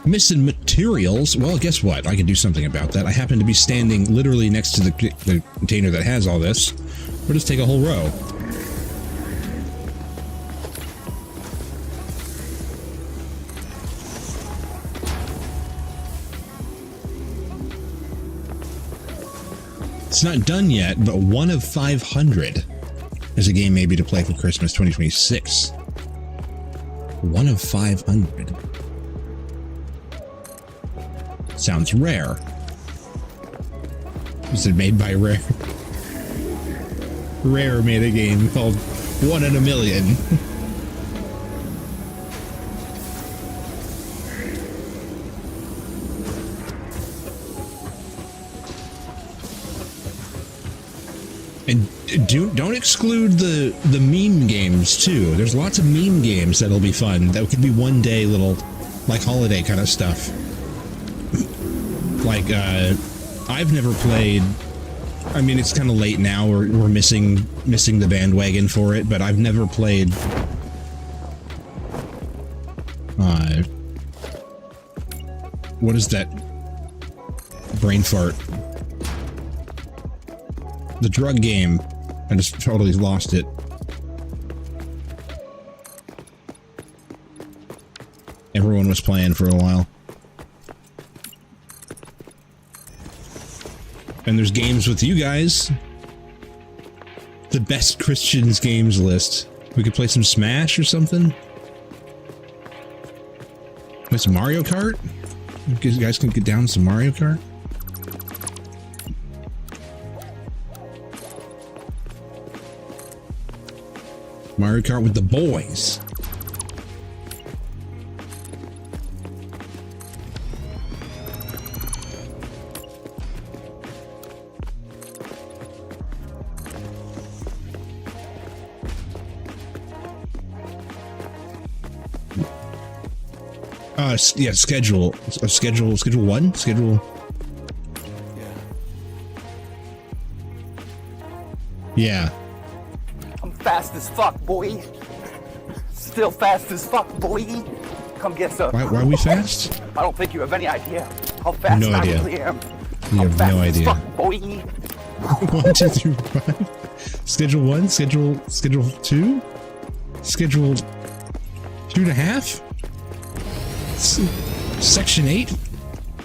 Missing materials. Well, guess what? I can do something about that. I happen to be standing literally next to the container that has all this. We'll just take a whole row. It's not done yet, but 1 of 500 is a game maybe to play for Christmas 2026. 1 of 500. Sounds rare. Is it made by Rare? Rare made a game called 1 in a Million. And don't exclude the meme games too. There's lots of meme games that'll be fun. That could be one day little, like holiday kind of stuff. Like I've never played. I mean, it's kind of late now. We're missing the bandwagon for it, but I've never played. What is that? Brain fart. The drug game. I just totally lost it. Everyone was playing for a while. And there's games with you guys. The best Christians games list. We could play some Smash or something. Play some Mario Kart. You guys can get down some Mario Kart. Mario Kart with the boys. Yeah, schedule 1, yeah. I'm fast as fuck, boy. Still fast as fuck, boy. Come get some. Why are we fast? I don't think you have any idea how fast No I idea. really am. You have no idea. Fuck, boy. 1, 2, 3, 5. Schedule 1, schedule 2, schedule 2.5. Section 8?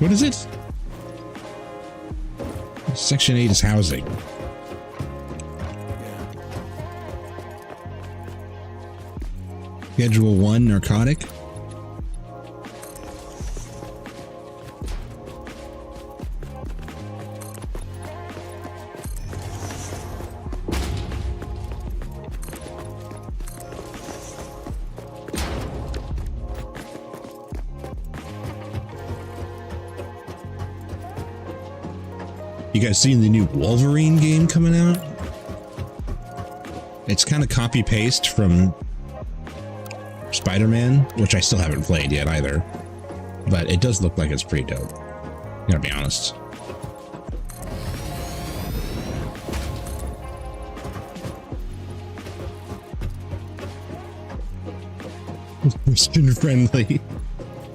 What is it? Section 8 is housing. Schedule 1, narcotic. You guys seen the new Wolverine game coming out? It's kind of copy-paste from Spider-Man, which I still haven't played yet either. But it does look like it's pretty dope. Gotta be honest. Christian friendly.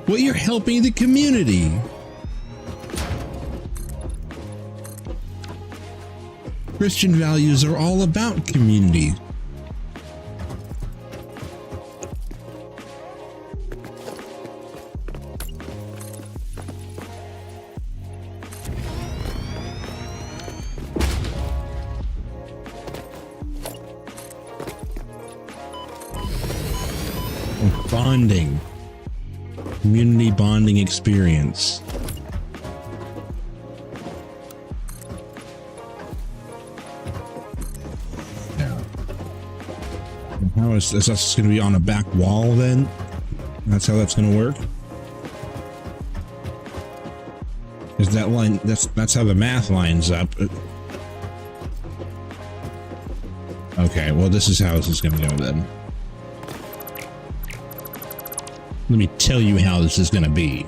Well, you're helping the community. Christian values are all about community. Bonding. Community bonding experience. How is this going to be on a back wall then? That's how that's going to work? Is that line, that's how the math lines up. Okay, well this is how this is going to go then. Let me tell you how this is going to be.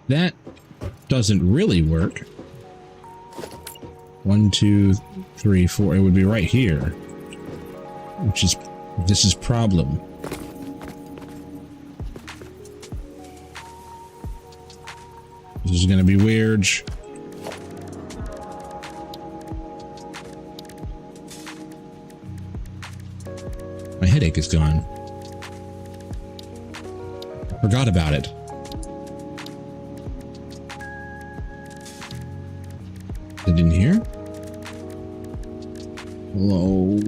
That doesn't really work. 1, 2, 3, 4. It would be right here. Which is, this is problem. This is gonna be weird. My headache is gone. Forgot about it. Is it in here? Hello?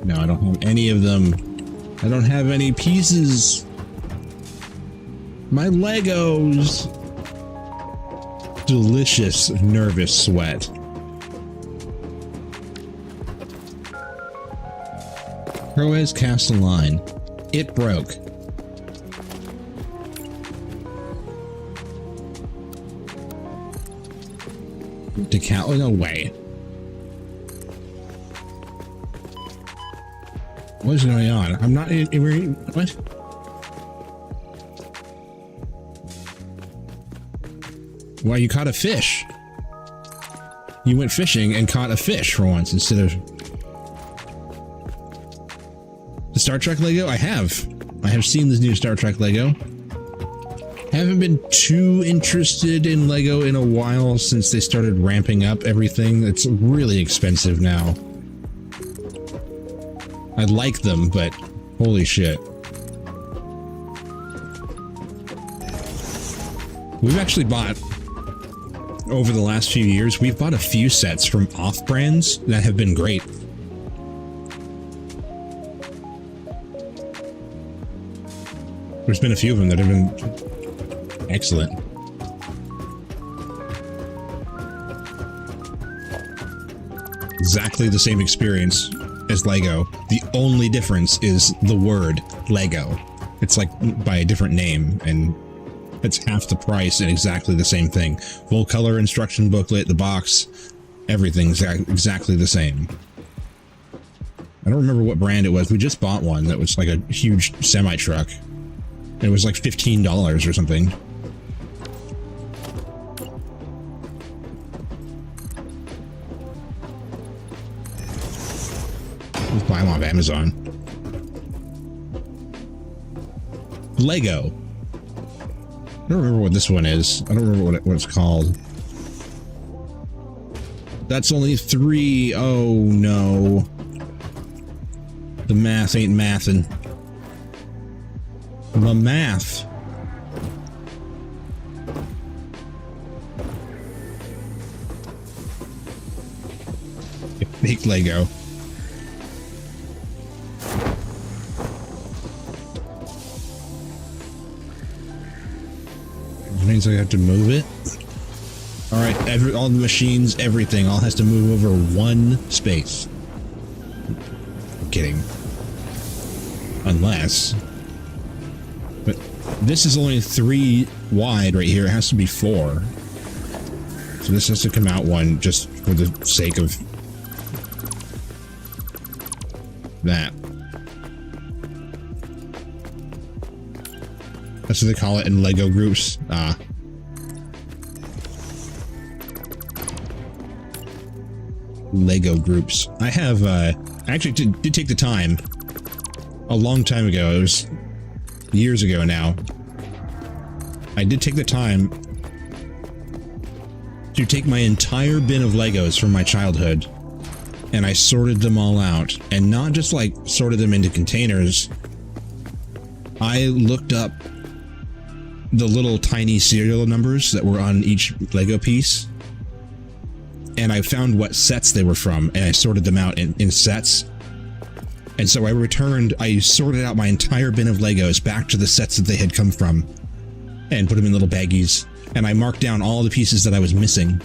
No, I don't have any of them. I don't have any pieces. My Legos. Delicious, nervous sweat. Croaz cast a line. It broke. Oh, no way. What is going on? I'm not in. What? Why, you caught a fish? You went fishing and caught a fish for once instead of the Star Trek Lego. I have seen this new Star Trek Lego. Haven't been too interested in Lego in a while since they started ramping up everything. It's really expensive now. I like them, but holy shit. We've actually bought, over the last few years, we've bought a few sets from off-brands that have been great. There's been a few of them that have been excellent. Exactly the same experience as Lego. The only difference is the word Lego. It's like by a different name, and it's half the price and exactly the same thing. Full color instruction booklet, the box, everything's exactly the same. I don't remember what brand it was. We just bought one that was like a huge semi-truck. It was like $15 or something. Let's buy them off Amazon. Lego. I don't remember what this one is. I don't remember what it's called. That's only 3. Oh no. The math ain't mathin'. The math. Fake Lego. It means I have to move it. All right, all the machines, everything, all has to move over one space. I'm kidding. Unless. But this is only 3 wide right here. It has to be 4. So this has to come out one just for the sake of that. That's what they call it in Lego groups. Lego groups. I have, I actually did take the time a long time ago. It was years ago now. I did take the time to take my entire bin of Legos from my childhood and I sorted them all out, and not just like sorted them into containers. I looked up the little tiny serial numbers that were on each Lego piece, and I found what sets they were from, and I sorted them out in sets. And so I sorted out my entire bin of Legos back to the sets that they had come from and put them in little baggies, and I marked down all the pieces that I was missing.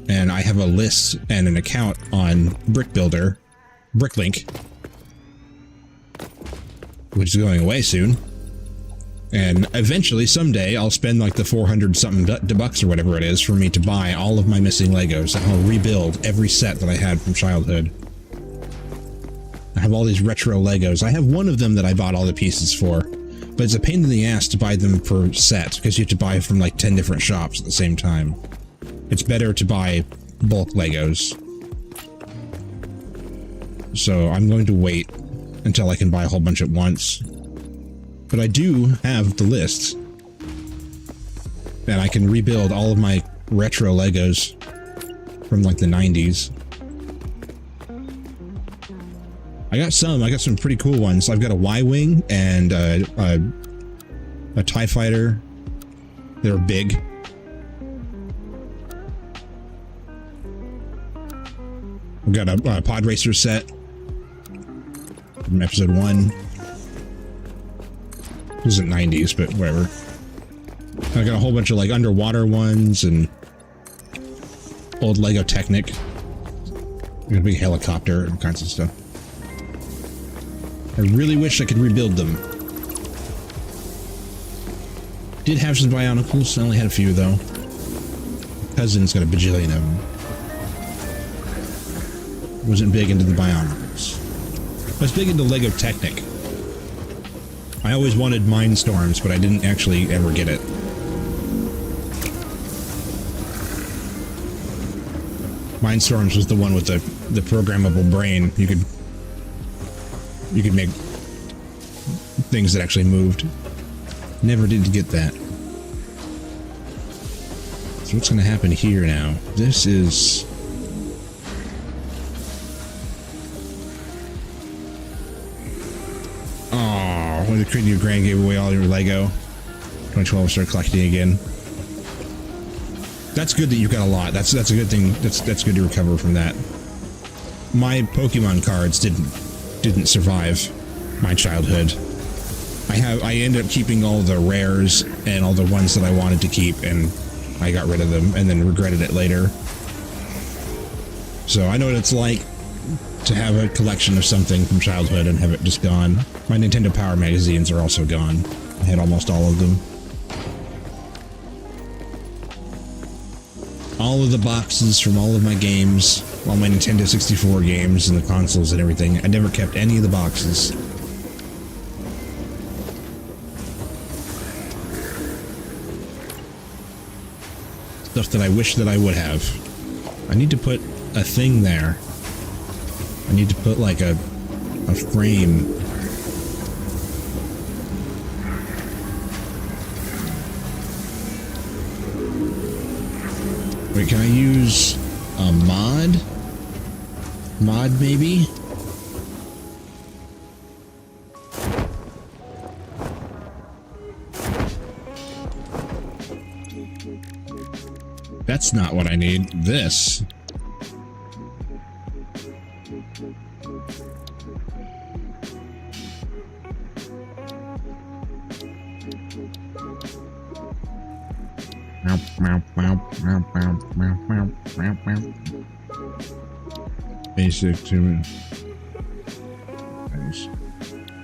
And I have a list and an account on Bricklink, which is going away soon. And eventually, someday, I'll spend like the 400-something bucks or whatever it is for me to buy all of my missing Legos, and I'll rebuild every set that I had from childhood. I have all these retro Legos. I have one of them that I bought all the pieces for, but it's a pain in the ass to buy them per set, because you have to buy from like 10 different shops at the same time. It's better to buy bulk Legos. So I'm going to wait until I can buy a whole bunch at once. But I do have the list and I can rebuild all of my retro Legos from like the 90s. I got some pretty cool ones. I've got a Y-Wing and a TIE Fighter. They're big. I've got a Pod Racer set from episode 1. It wasn't 90s, but whatever. I got a whole bunch of like underwater ones and old Lego Technic. I got a big helicopter and kinds of stuff. I really wish I could rebuild them. Did have some Bionicles. I only had a few though. Cousin's got a bajillion of them. Wasn't big into the Bionicles. I was big into Lego Technic. I always wanted Mindstorms, but I didn't actually ever get it. Mindstorms was the one with the programmable brain. You could make things that actually moved. Never did get that. So what's going to happen here now? This is... Oh, when the creating your grand gave away all your Lego. 2012 started collecting again. That's good that you've got a lot. That's a good thing. That's good to recover from that. My Pokemon cards didn't survive my childhood. I ended up keeping all the rares and all the ones that I wanted to keep, and I got rid of them and then regretted it later. So I know what it's like to have a collection of something from childhood and have it just gone. My Nintendo Power magazines are also gone. I had almost all of them. All of the boxes from all of my games, all my Nintendo 64 games and the consoles and everything. I never kept any of the boxes. Stuff that I wish that I would have. I need to put a thing there. I need to put like a frame. Wait, can I use a mod? Mod, maybe? That's not what I need. This. Basic to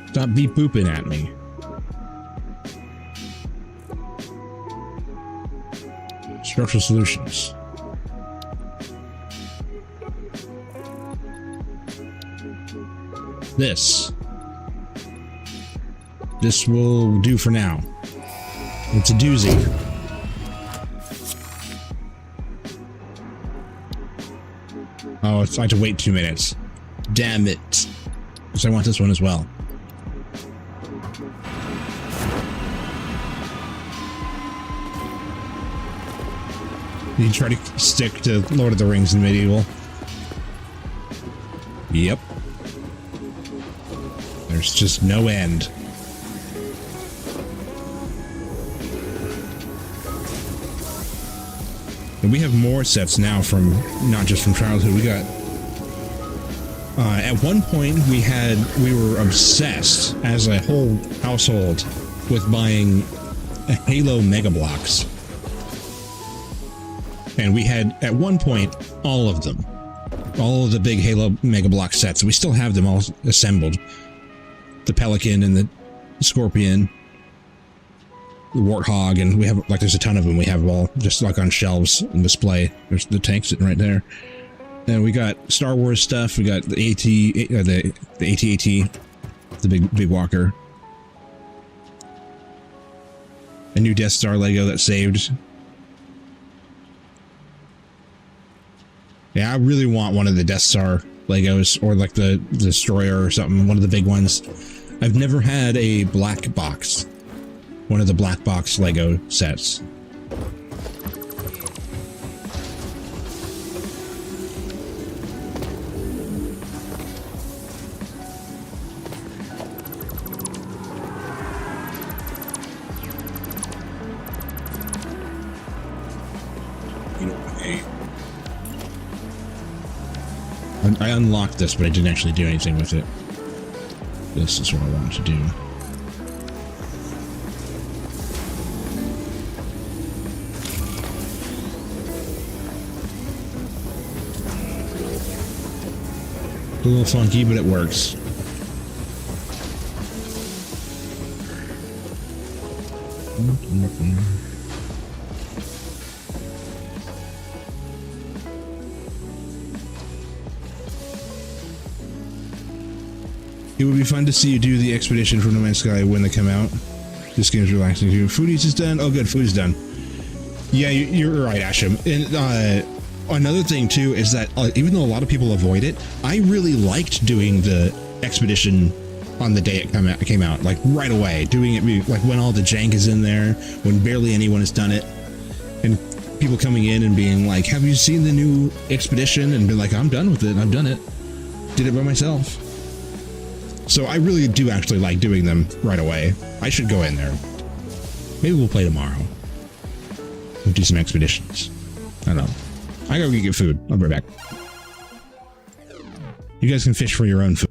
stop beep booping at me. Structural solutions. This will do for now. It's a doozy. Oh, I have to wait 2 minutes. Damn it. Because I want this one as well. You try to stick to Lord of the Rings and Medieval. Yep. There's just no end. And we have more sets now from, not just from childhood, we got... at one point, we were obsessed as a whole household with buying Halo Mega Bloks. And we had, at one point, all of them. All of the big Halo Mega Block sets. We still have them all assembled. The Pelican and the Scorpion. The Warthog, and we have, like, there's a ton of them. We have them all just, like, on shelves and display. There's the tank sitting right there. And we got Star Wars stuff. We got the AT-AT, the big walker. A new Death Star Lego that saved. Yeah, I really want one of the Death Star Legos, or like the Destroyer or something, one of the big ones. I've never had a black box. One of the black box Lego sets. I unlocked this, but I didn't actually do anything with it. This is what I wanted to do. A little funky, but it works. It would be fun to see you do the expedition from No Man's Sky when they come out. This game's relaxing too. Foodies is done. Oh, good. Food's done. Yeah, you're right, Asham. And another thing too is that even though a lot of people avoid it, I really liked doing the expedition on the day it came out, like right away. Doing it like when all the jank is in there, when barely anyone has done it, and people coming in and being like, "Have you seen the new expedition?" And be like, "I'm done with it. I've done it. Did it by myself." So I really do actually like doing them right away. I should go in there. Maybe we'll play tomorrow. We'll do some expeditions. I don't know. I gotta get food. I'll be right back. You guys can fish for your own food.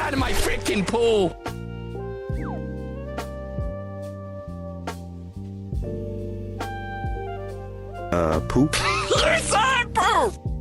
out of my freaking pool! Poop? Listen, poop!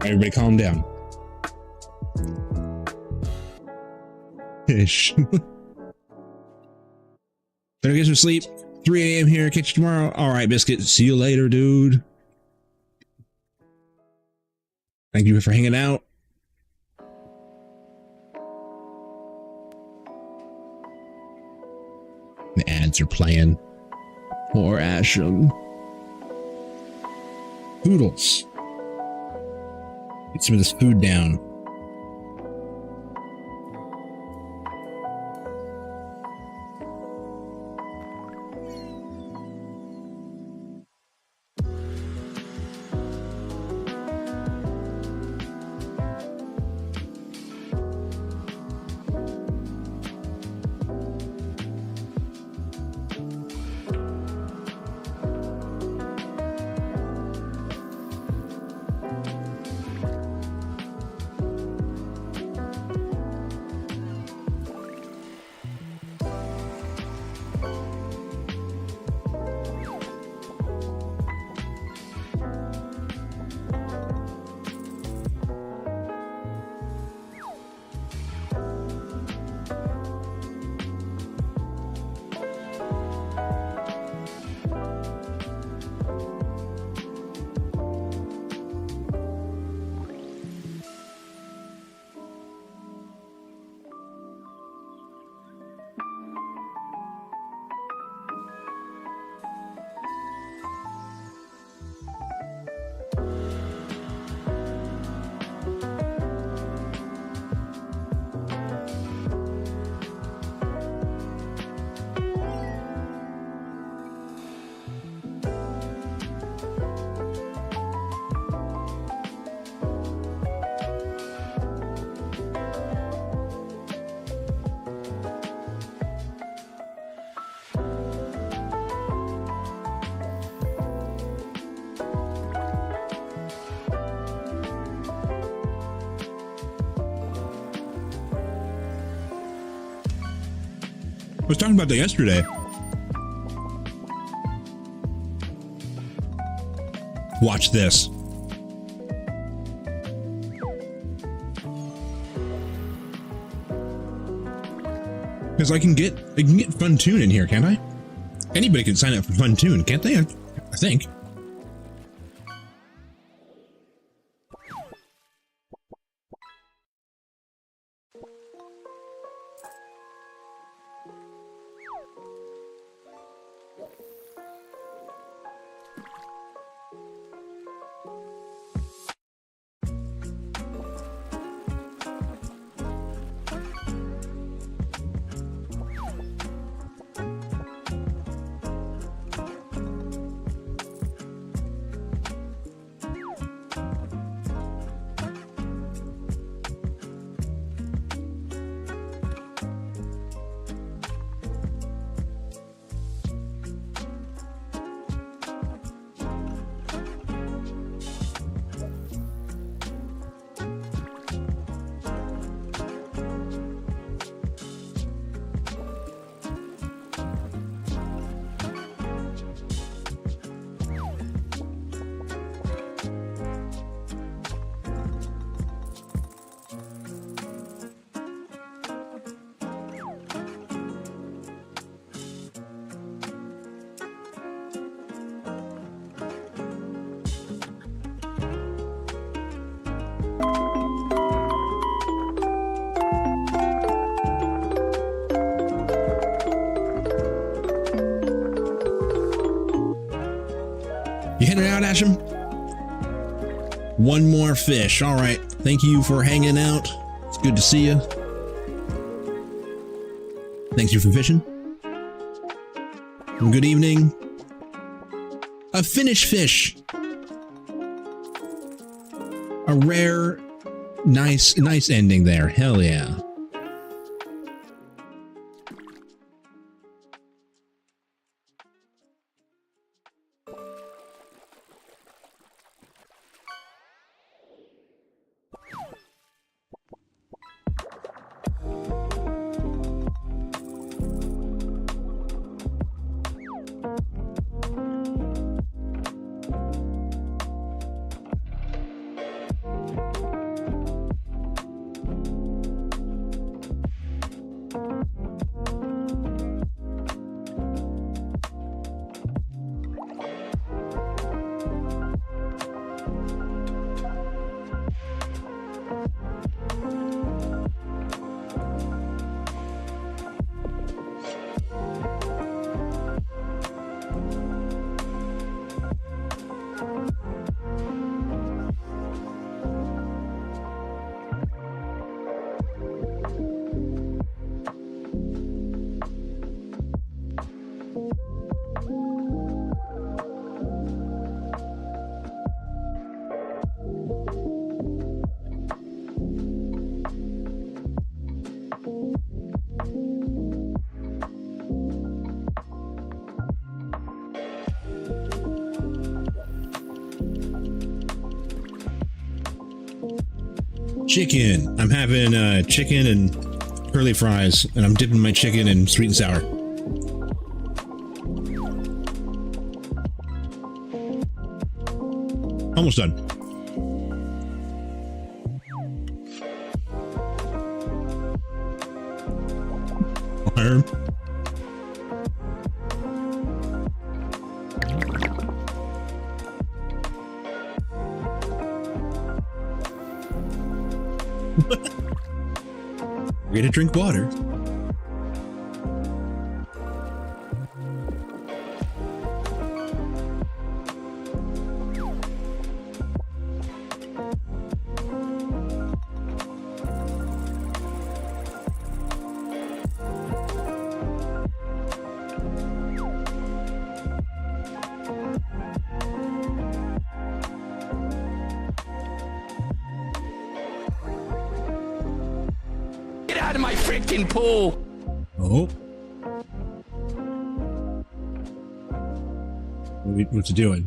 Everybody calm down. Ish. Better get some sleep. 3 a.m. here. Catch you tomorrow. All right, Biscuit. See you later, dude. Thank you for hanging out. The ads are playing. Poor Asham. Poodles. Get some of this food down. was talking about that yesterday. Watch this. Because I can get Fun Tune in here, can't I? Anybody can sign up for Fun Tune, can't they? I think. You headed out, Asham? One more fish. All right. Thank you for hanging out. It's good to see you. Thanks you for fishing. Good evening. A finished fish. A rare, nice ending there. Hell yeah. Chicken. I'm having chicken and curly fries, and I'm dipping my chicken in sweet and sour. Almost done. Iron. We're gonna drink water. Out of my freaking pool! Oh. What's it doing?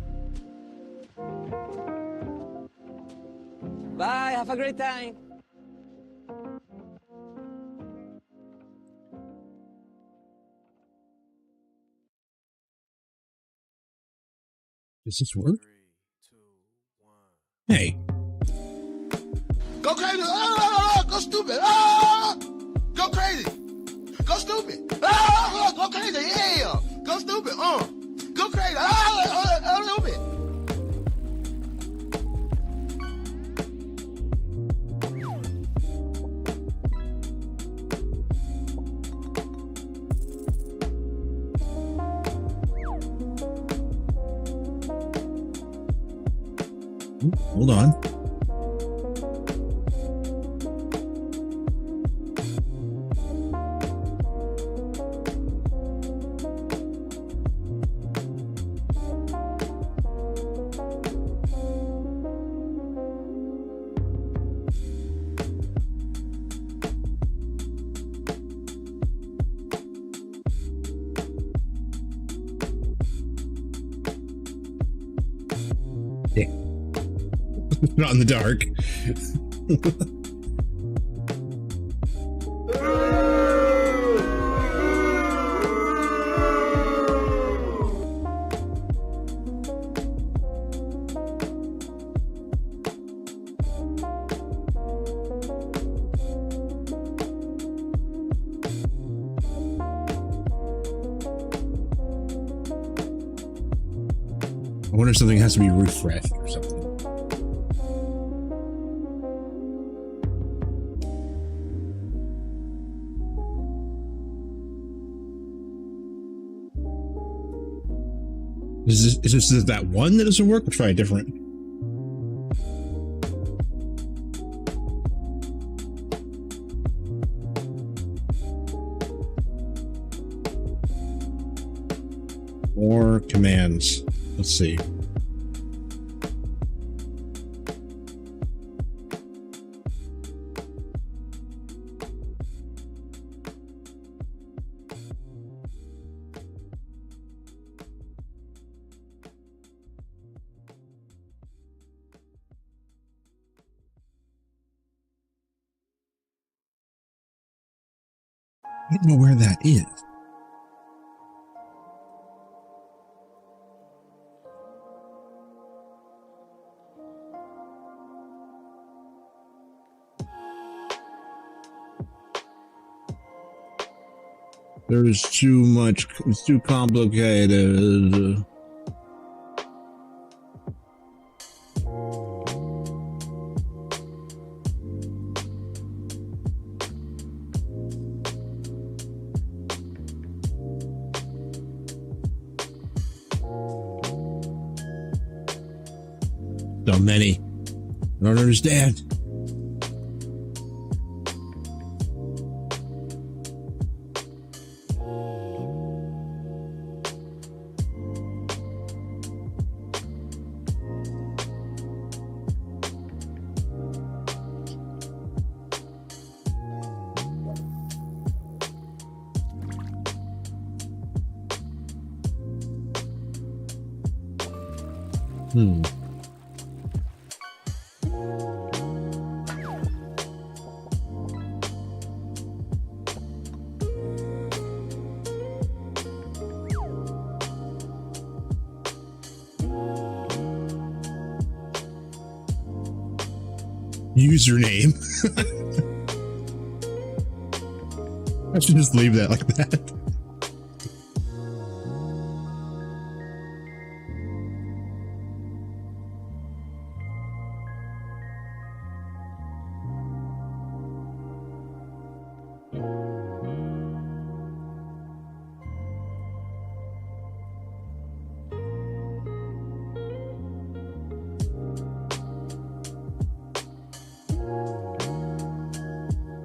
Bye, have a great time. Does this work? Hey. Go crazy. Ah, go stupid. Ah, go crazy. Go stupid. Ah, go crazy. Yeah. Go stupid. Go crazy. Ah, a little bit. Hold on. Not in the dark. I wonder if something has to be refreshed or something. Is this that one that doesn't work? Let's try a different. More commands. Let's see. I don't know where that is. There's too much, it's too complicated. So many. I don't understand. Username. I should just leave that like that.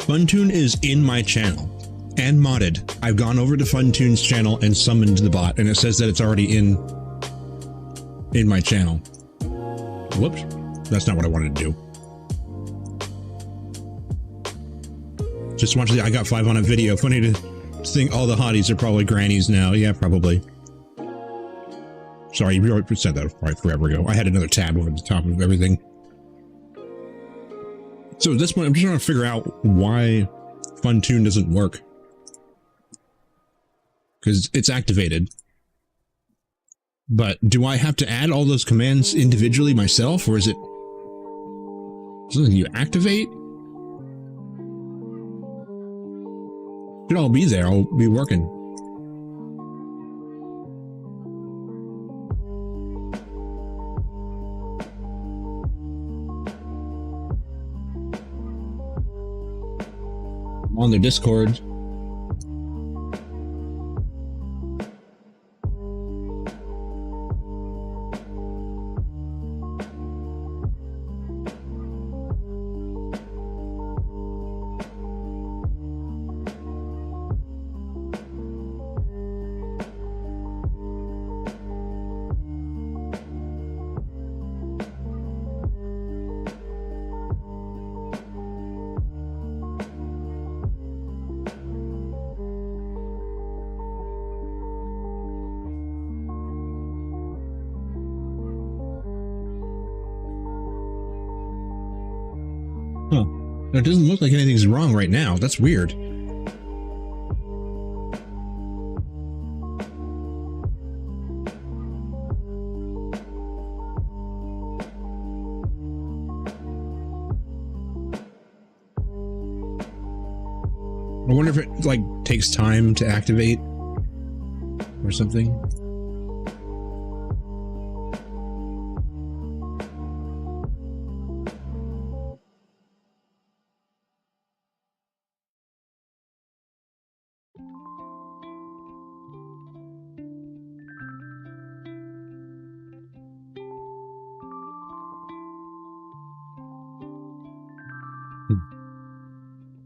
Funtune is in my channel and modded. I've gone over to Funtune's channel and summoned the bot, and it says that it's already in my channel. Whoops, that's not what I wanted to do. Just watch the I got 5 on a video. Funny to think all the hotties are probably grannies now. Yeah, probably. Sorry, you already said that right forever ago. I had another tab over the top of everything. So at this point, I'm just trying to figure out why Funtune doesn't work. Because it's activated. But do I have to add all those commands individually myself, or is it something you activate? Should all be there. I'll be working. I'm on their Discord. Huh. It doesn't look like anything's wrong right now. That's weird. I wonder if it, like, takes time to activate or something.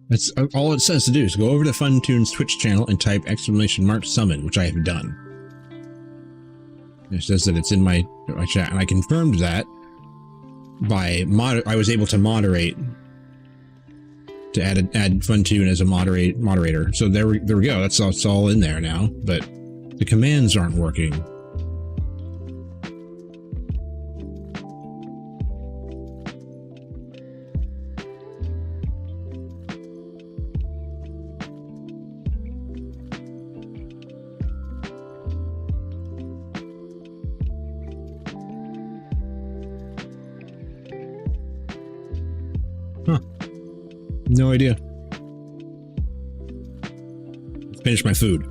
That's all it says to do is go over to FunTune's Twitch channel and type !summon, which I have done. It says that it's in my chat, and I confirmed that by I was able to moderate to add FunTune as a moderator. So there we go. That's all, it's all in there now, but the commands aren't working. No idea. Finish my food.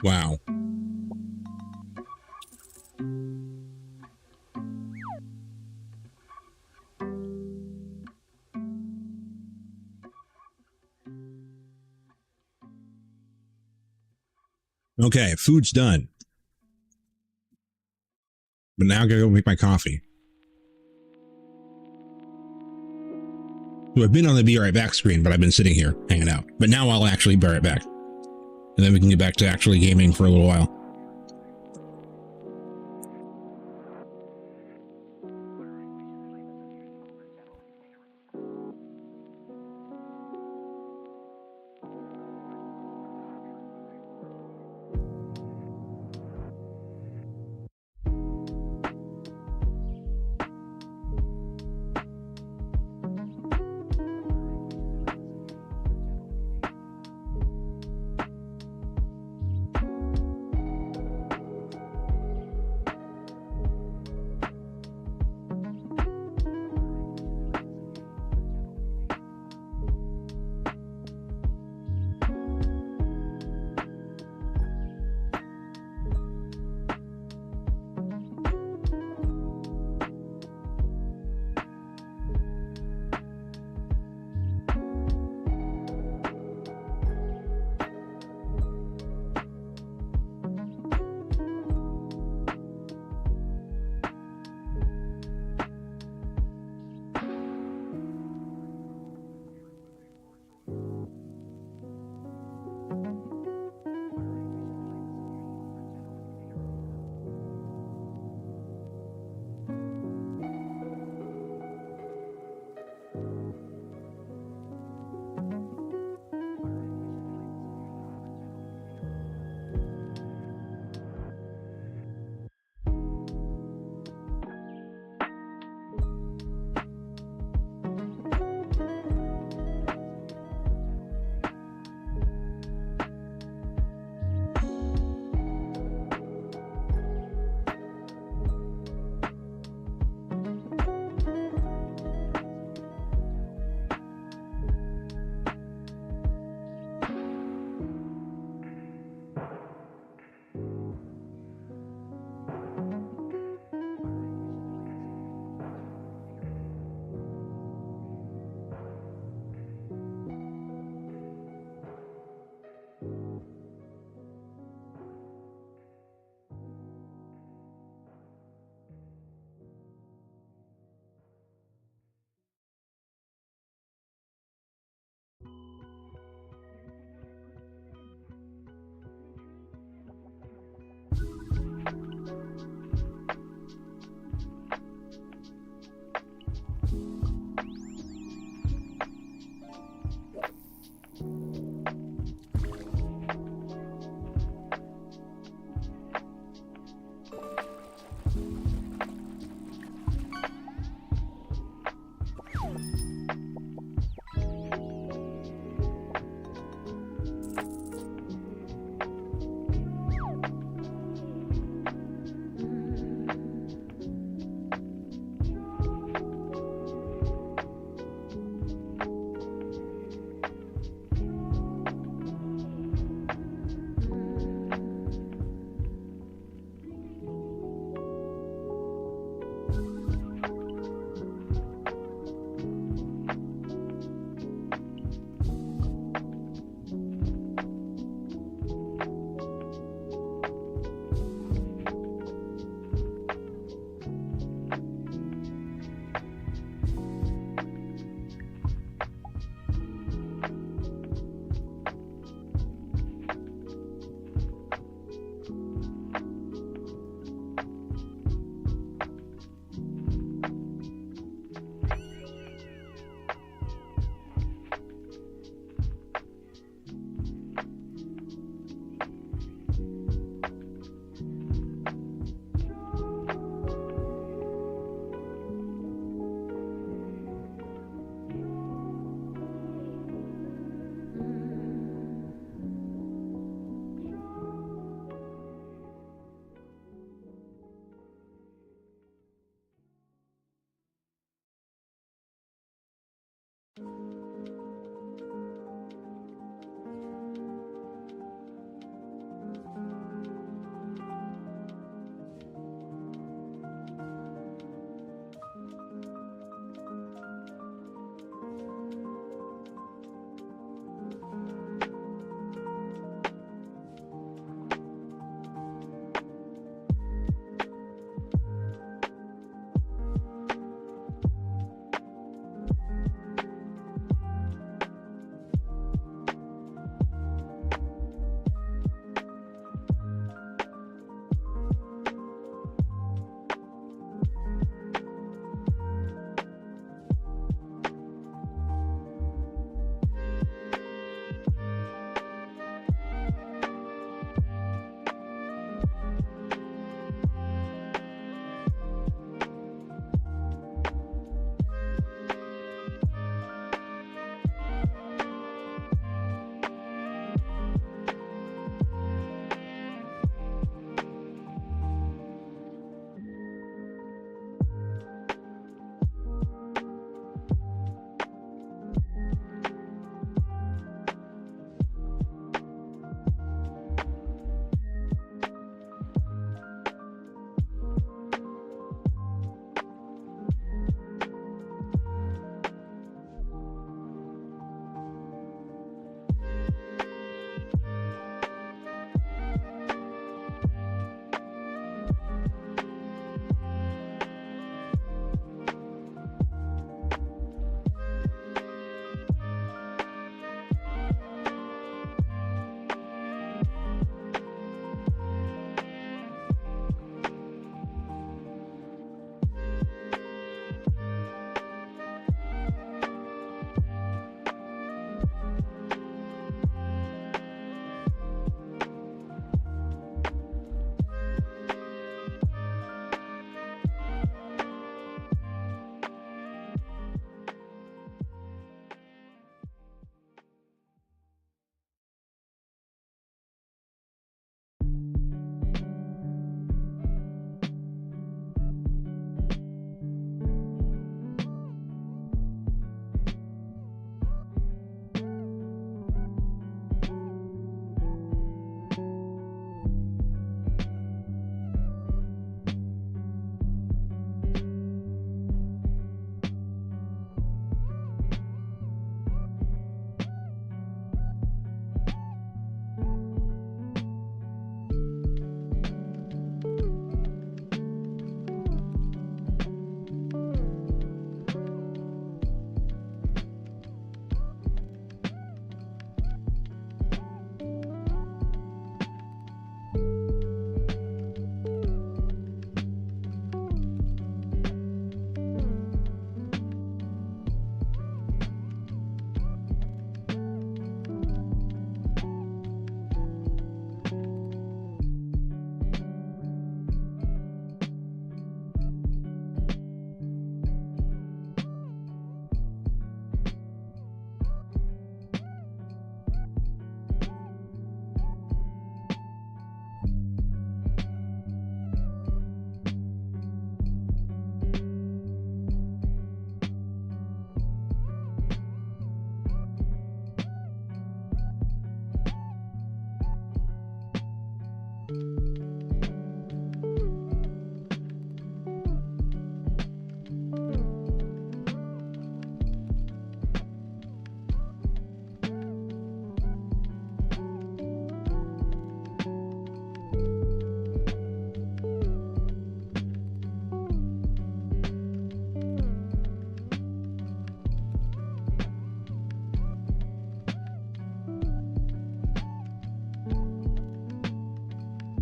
Wow. Okay, food's done. But now I gotta go make my coffee. So I've been on the Be Right Back screen, but I've been sitting here hanging out. But now I'll actually be right back. And then we can get back to actually gaming for a little while.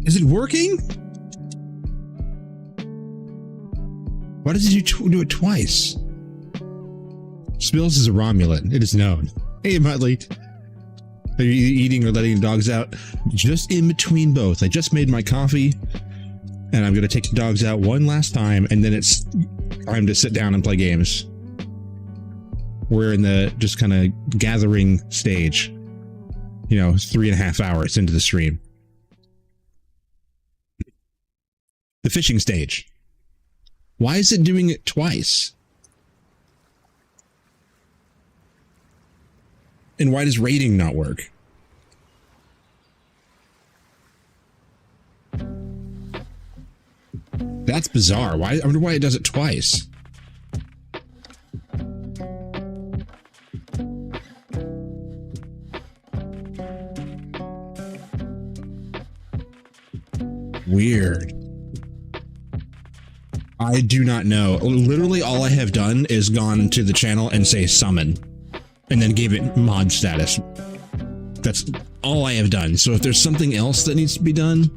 Is it working? Why does it do it twice? Spills is a Romulan. It is known. Hey, Mudley. Are you eating or letting the dogs out? Just in between both. I just made my coffee, and I'm going to take the dogs out one last time, and then it's time to sit down and play games. We're in the just kind of gathering stage. You know, 3.5 hours into the stream. The fishing stage. Why is it doing it twice? And why does raiding not work? That's bizarre. I wonder why it does it twice. Weird. I do not know. Literally all I have done is gone to the channel and say summon. And then gave it mod status. That's all I have done. So if there's something else that needs to be done,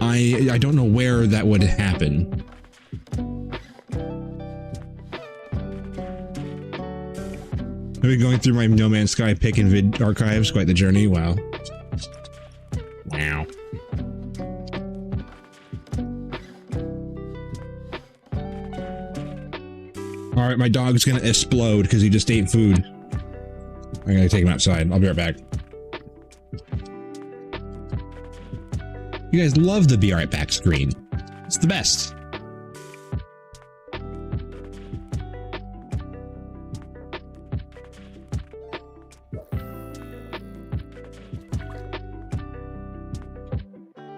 I don't know where that would happen. I've been going through my No Man's Sky pick and vid archives. Quite the journey. Wow. Wow. All right, my dog's gonna explode because he just ate food. I'm gonna take him outside. I'll be right back. You guys love the be right back screen. It's the best.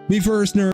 Me first, nerd.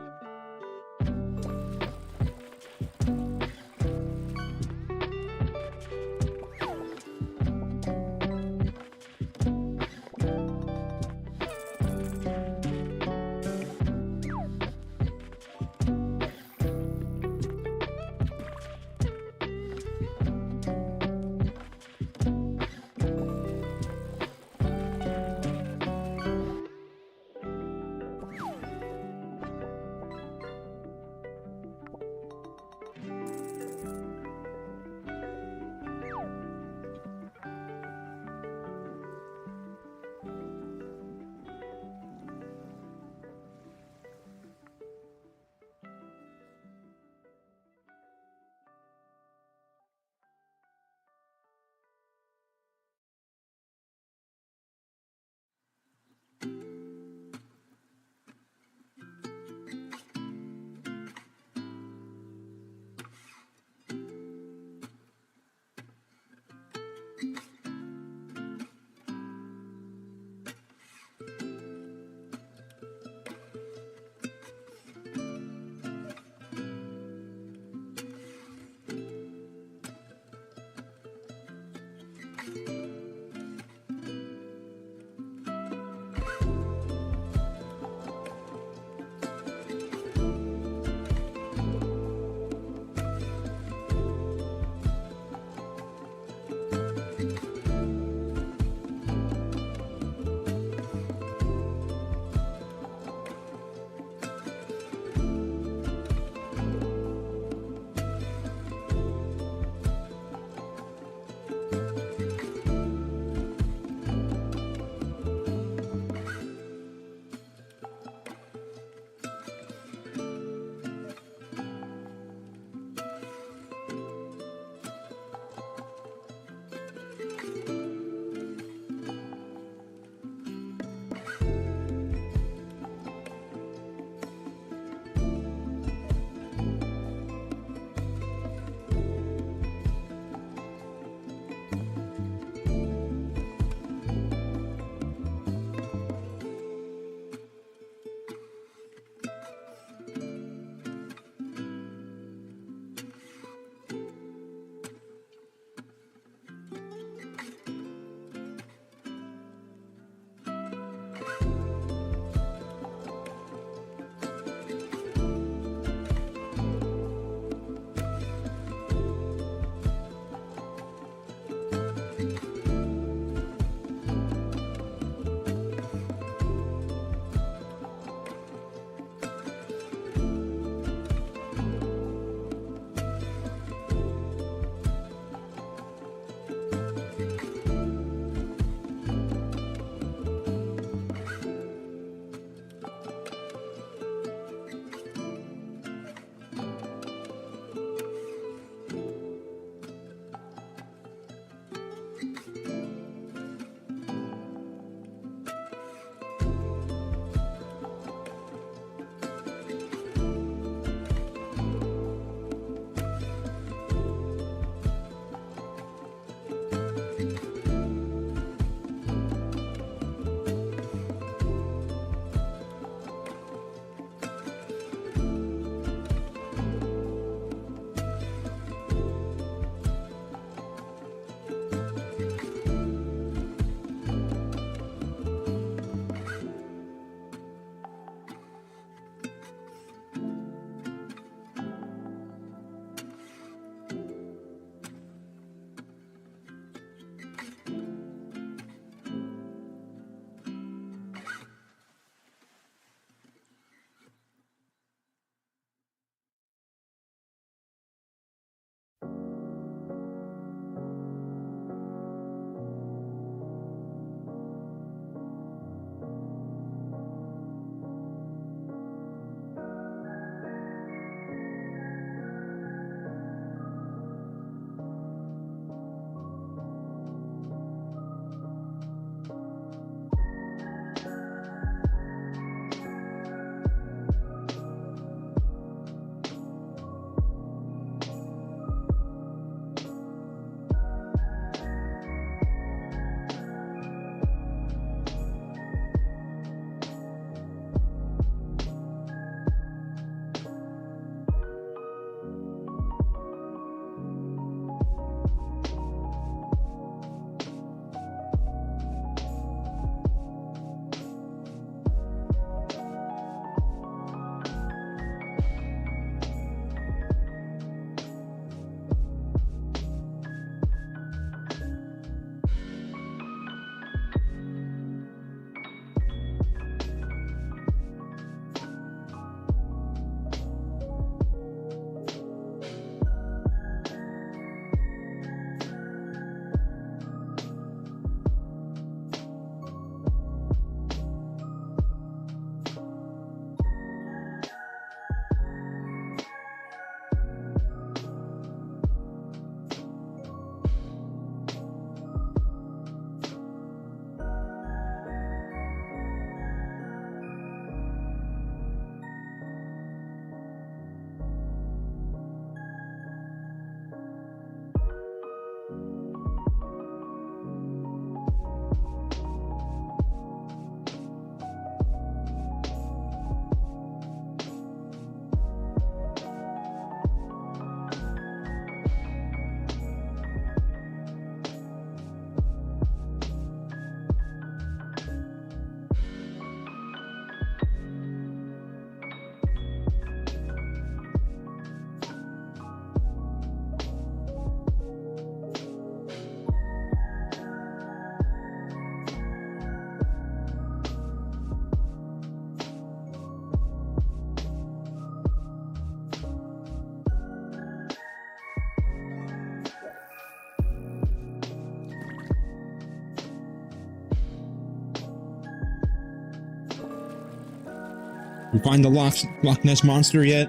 You find the Loch Ness Monster yet?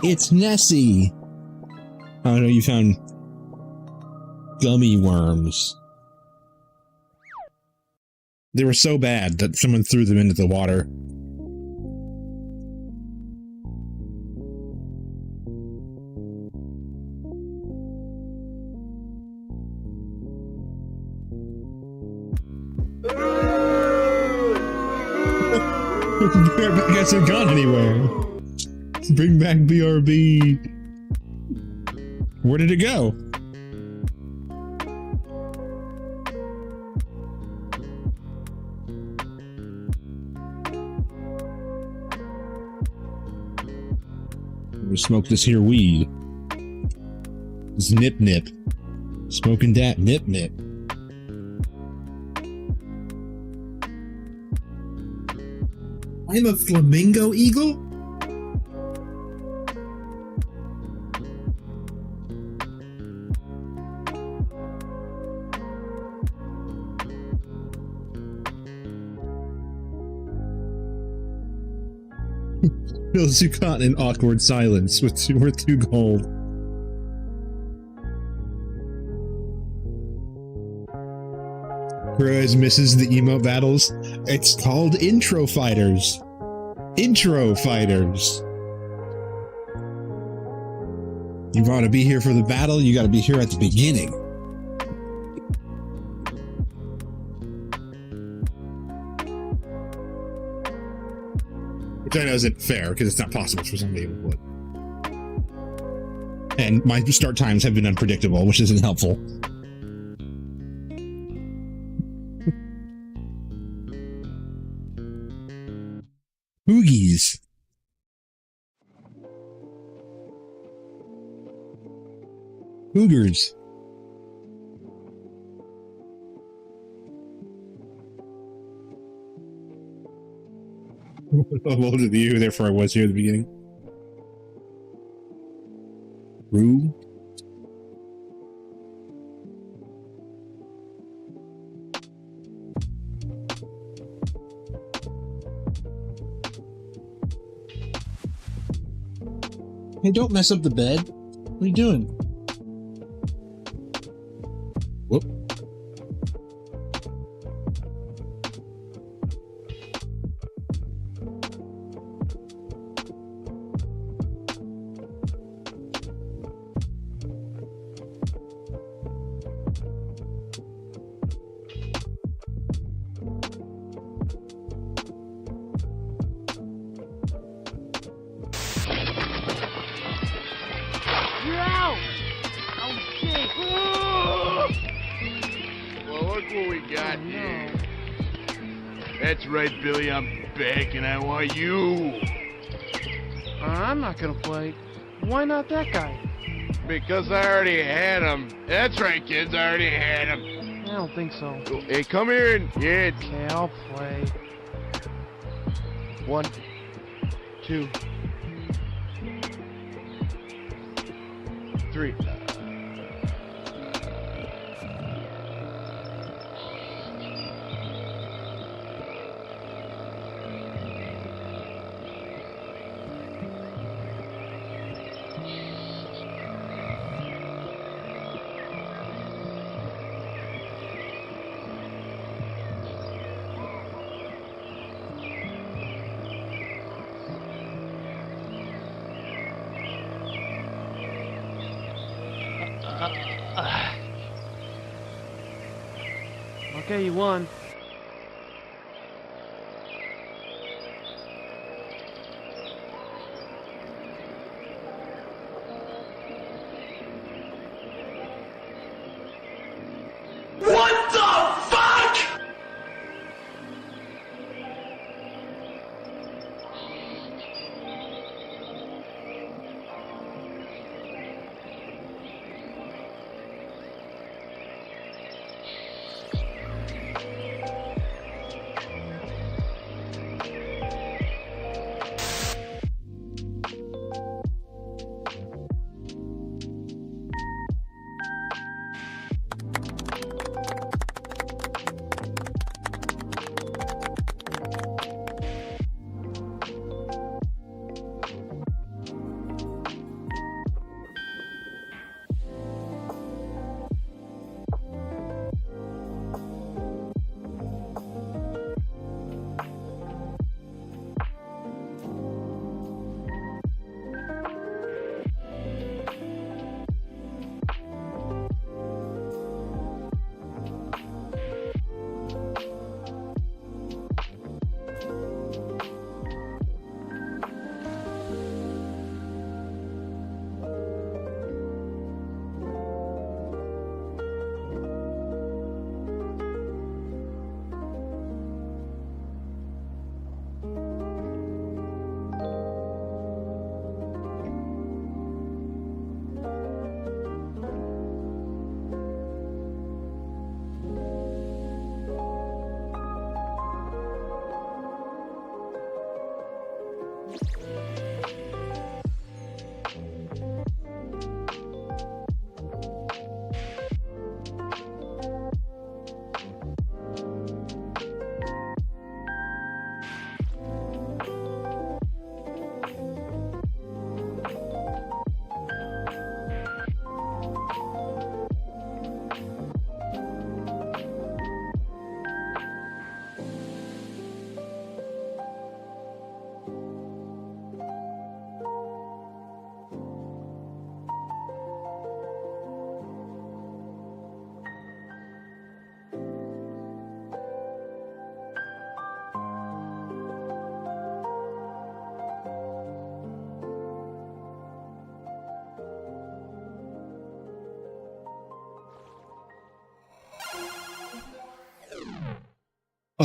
It's Nessie! Oh no, you found gummy worms. They were so bad that someone threw them into the water. BRB hasn't gone anywhere. Bring back BRB. Where did it go? We smoke this here weed. This nip nip. Smoking that nip nip. I'm a flamingo eagle? Bill Zucott in awkward silence with two gold. Perez misses the emote battles. It's called Intro Fighters. Intro Fighters. You want to be here for the battle, you got to be here at the beginning. Which I know isn't fair, because it's not possible for somebody to put. And my start times have been unpredictable, which isn't helpful. Hoogies. Hoogers. I'm older than you, therefore I was here at the beginning. Rue? Hey, don't mess up the bed. What are you doing? Whoop. That's right, Billy, I'm back and I want you. I'm not gonna play. Why not that guy? Because I already had him. That's right, kids, I already had him. I don't think so. Hey, come here and... Yeah. Okay, I'll play. 1, 2, 3. Okay, you won. What the fuck?!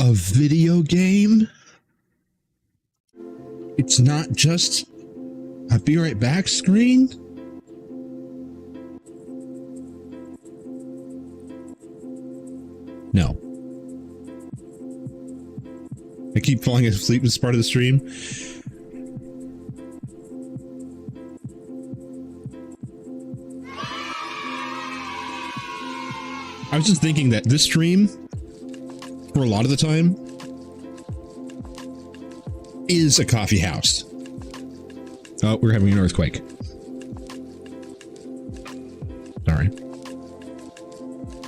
A video game? It's not just a be right back screen? No. I keep falling asleep as part of the stream. I was just thinking that this stream, for a lot of the time, is a coffee house. Oh, we're having an earthquake. Sorry.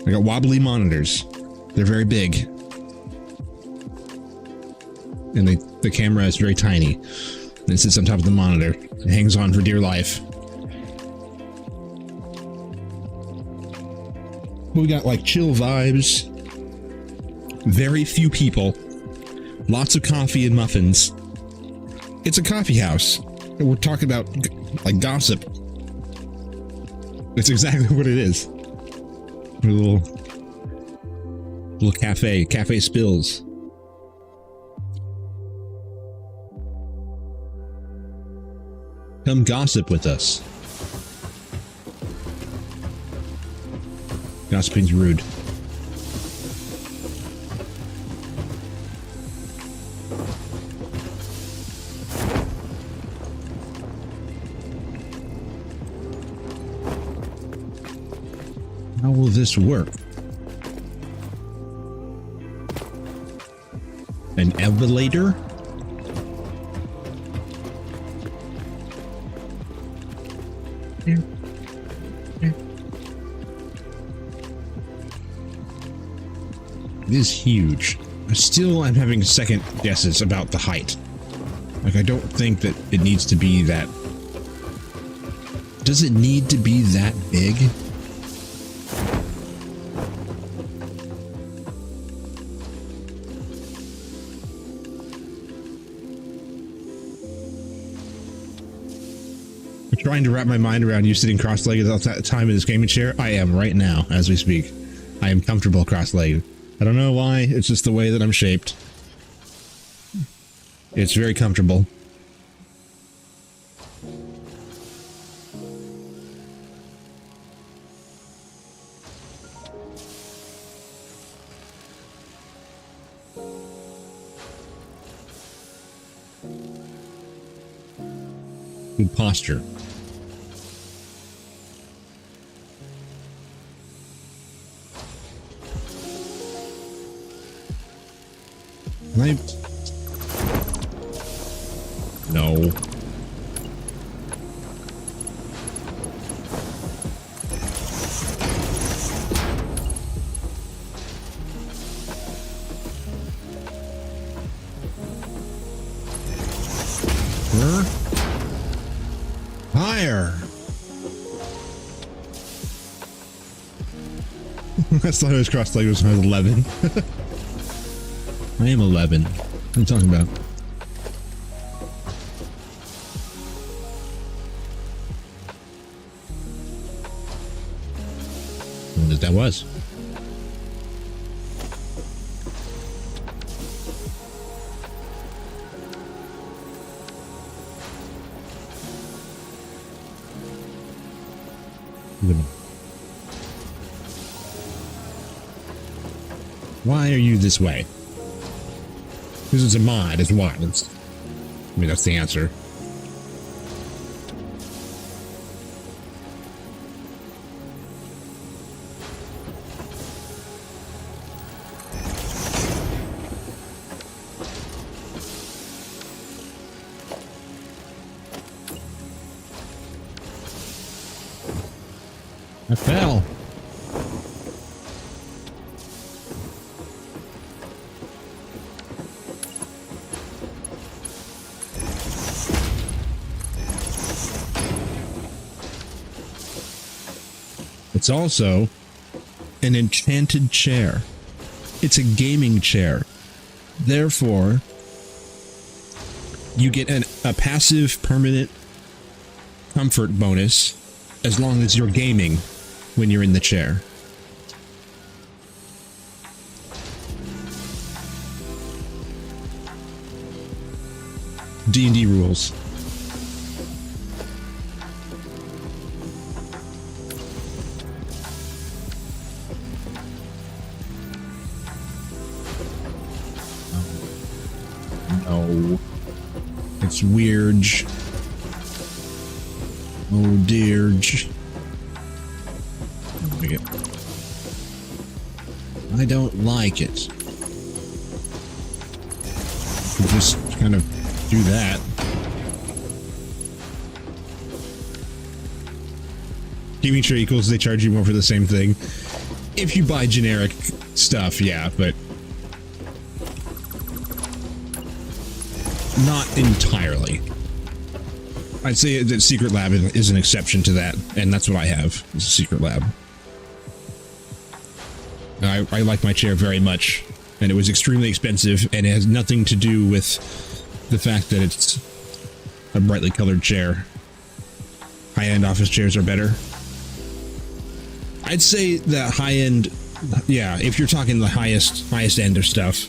I got wobbly monitors. They're very big. And the camera is very tiny. And it sits on top of the monitor. It hangs on for dear life. We got like chill vibes. Very few people. Lots of coffee and muffins. It's a coffee house. And we're talking about like gossip. It's exactly what it is. A little cafe spills. Come gossip with us. Gossiping's rude. How will this work? An elevator? It is huge. I'm having second guesses about the height. Like, I don't think that it needs to be that... Does it need to be that big? I'm trying to wrap my mind around you sitting cross-legged all the time in this gaming chair. I am right now, as we speak. I am comfortable cross-legged. I don't know why, it's just the way that I'm shaped. It's very comfortable. Good posture. No. Higher. I thought I was cross-legged when I was 11. I am 11. What are you talking about? I wonder what that was. Why are you this way? Because it's a mod, it's what? I mean, that's the answer. I fell. It's also an enchanted chair. It's a gaming chair. Therefore, you get a passive permanent comfort bonus as long as you're gaming when you're in the chair. D&D rules. No. It's weird. Oh dear. I don't like it. Just kind of do that. Gaming share equals, they charge you more for the same thing. If you buy generic stuff, yeah, but not entirely. I'd say that Secret Lab is an exception to that, and that's what I have, is a Secret Lab. I like my chair very much, and it was extremely expensive, and it has nothing to do with the fact that it's a brightly colored chair. High-end office chairs are better. I'd say that high-end, yeah, if you're talking the highest end of stuff,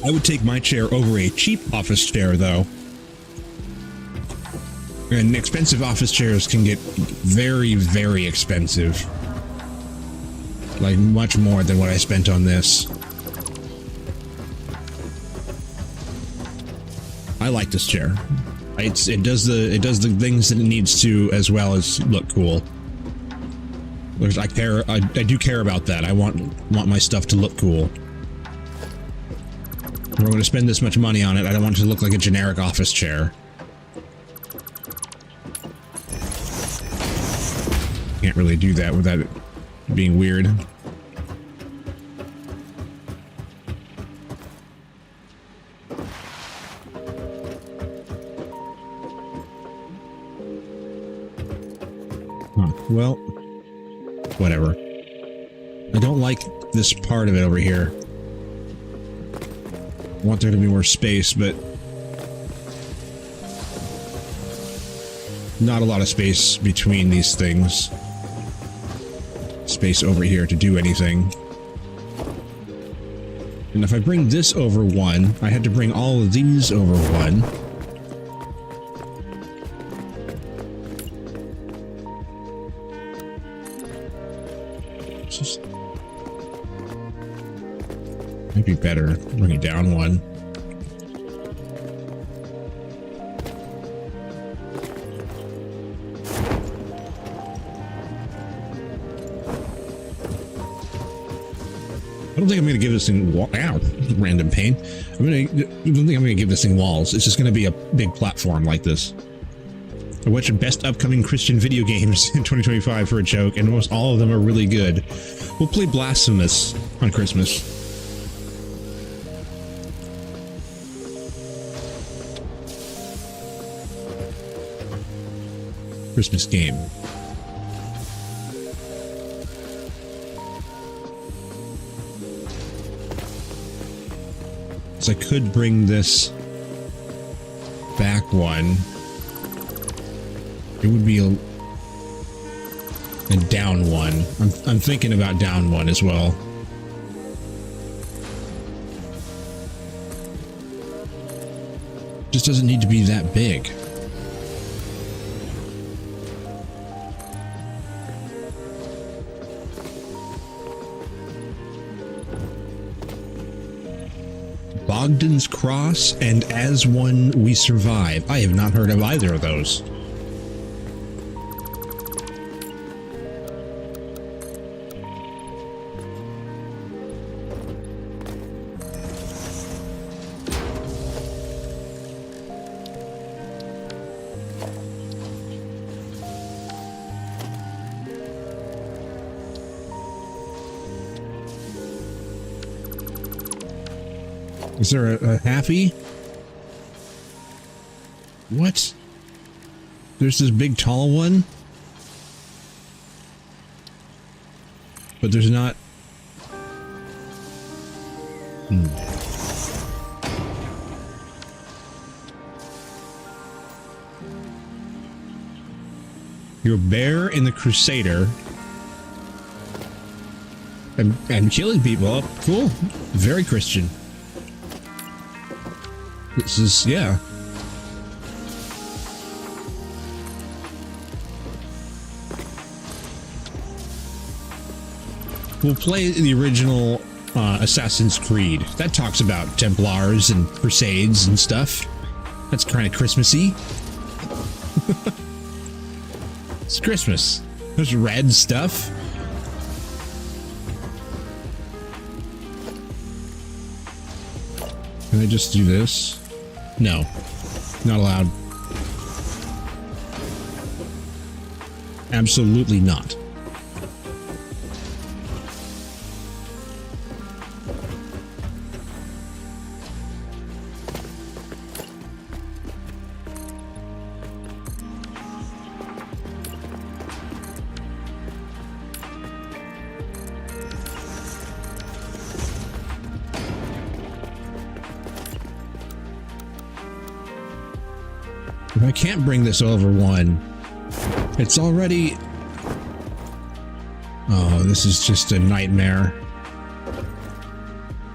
I would take my chair over a cheap office chair, though. And expensive office chairs can get very, very expensive. Like, much more than what I spent on this. I like this chair. It does the things that it needs to, as well as look cool. I do care about that. I want my stuff to look cool. If I'm going to spend this much money on it, I don't want it to look like a generic office chair. Can't really do that without it being weird. Huh, well, whatever. I don't like this part of it over here. I want there to be more space, but not a lot of space between these things. Space over here to do anything. And if I bring this over one, I had to bring all of these over one. Just might be better. Bring it down one. I don't think I'm going to give this thing random pain. I don't think I'm going to give this thing walls. It's just going to be a big platform like this. I watched best upcoming Christian video games in 2025 for a joke, and almost all of them are really good. We'll play Blasphemous on Christmas. Christmas game. So I could bring this back one. It would be a down one. I'm thinking about down one as well. Just doesn't need to be that big. Bogdan's Cross and As One We Survive. I have not heard of either of those. Is there a halfie? What? There's this big tall one? But there's not... You're a bear in the Crusader. And killing people. Oh, cool. Very Christian. This is, yeah. We'll play the original Assassin's Creed. That talks about Templars and Crusades and stuff. That's kind of Christmassy. It's Christmas. There's red stuff. Can I just do this? No. Not allowed. Absolutely not. If I can't bring this over one, it's already... Oh, this is just a nightmare.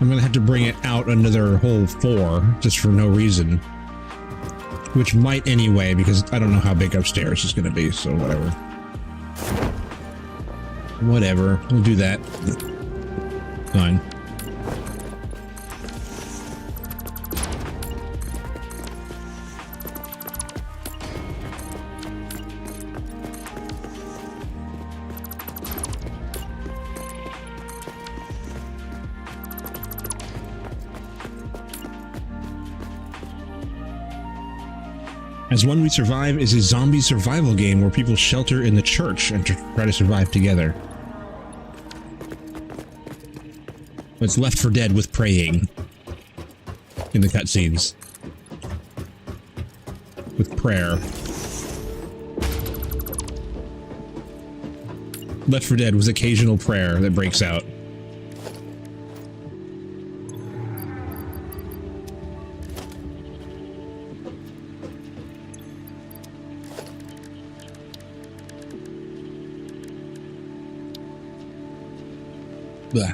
I'm gonna have to bring it out another whole 4, just for no reason. Which might anyway, because I don't know how big upstairs is gonna be, so whatever. Whatever, we'll do that. Fine. As One We Survive is a zombie survival game where people shelter in the church and try to survive together. It's Left 4 Dead with praying in the cutscenes. With prayer. Left 4 Dead with occasional prayer that breaks out. Blah.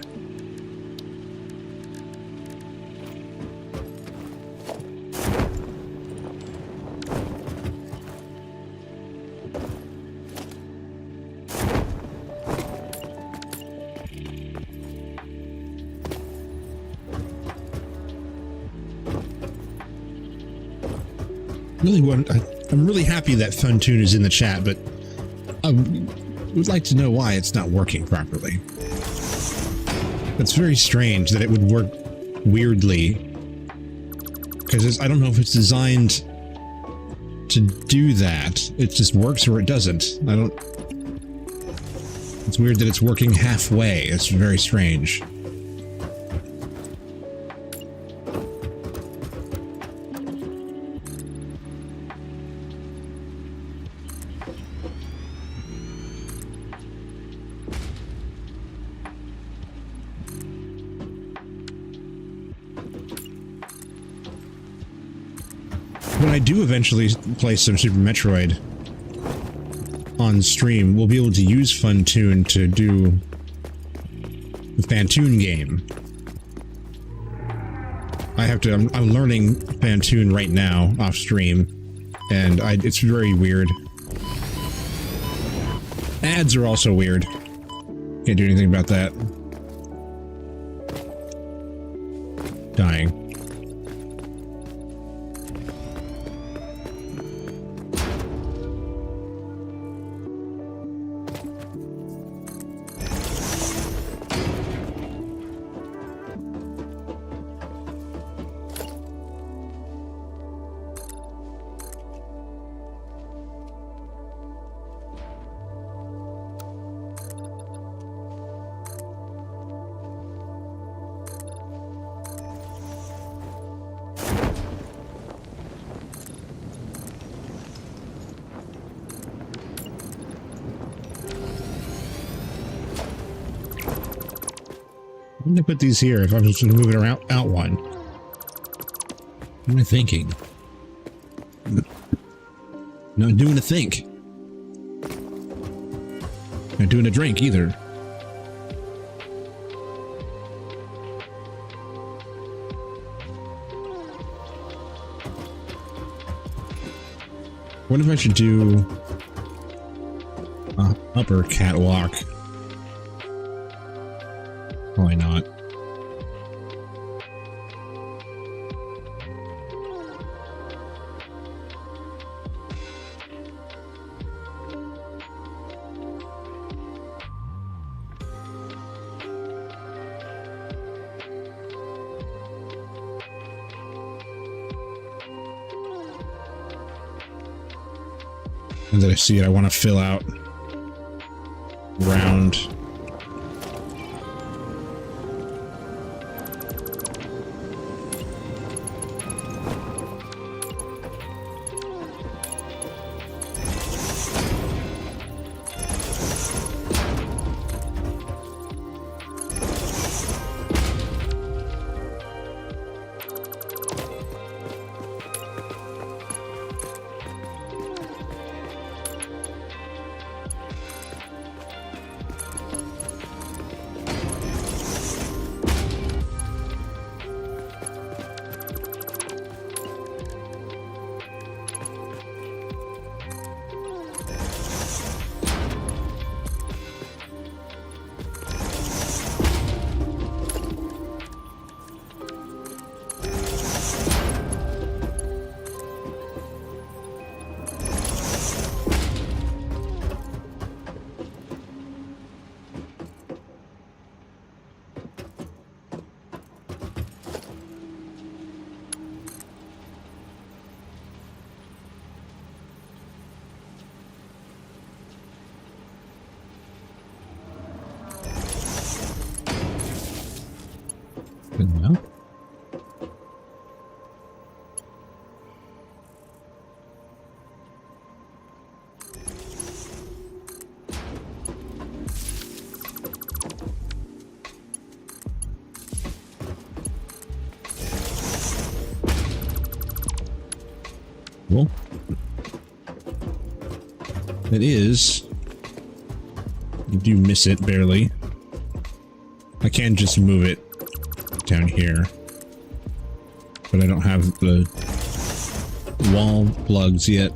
I'm really happy that Funtune is in the chat, but I would like to know why it's not working properly. It's very strange that it would work weirdly, because I don't know if it's designed to do that. It just works or it doesn't. It's weird that it's working halfway. It's very strange. When I do eventually play some Super Metroid on stream, we'll be able to use Funtune to do the Phantoon game. I'm learning Phantoon right now off stream, and it's very weird. Ads are also weird. Can't do anything about that. Dying. I'm gonna put these here if I'm just gonna move it around out one. What am I thinking? Not doing a think. Not doing a drink either. What if I should do upper catwalk? Probably not. And that I see it, I want to fill out round. No. Well, it is. You do miss it barely. I can just move it down here, but I don't have the wall plugs yet.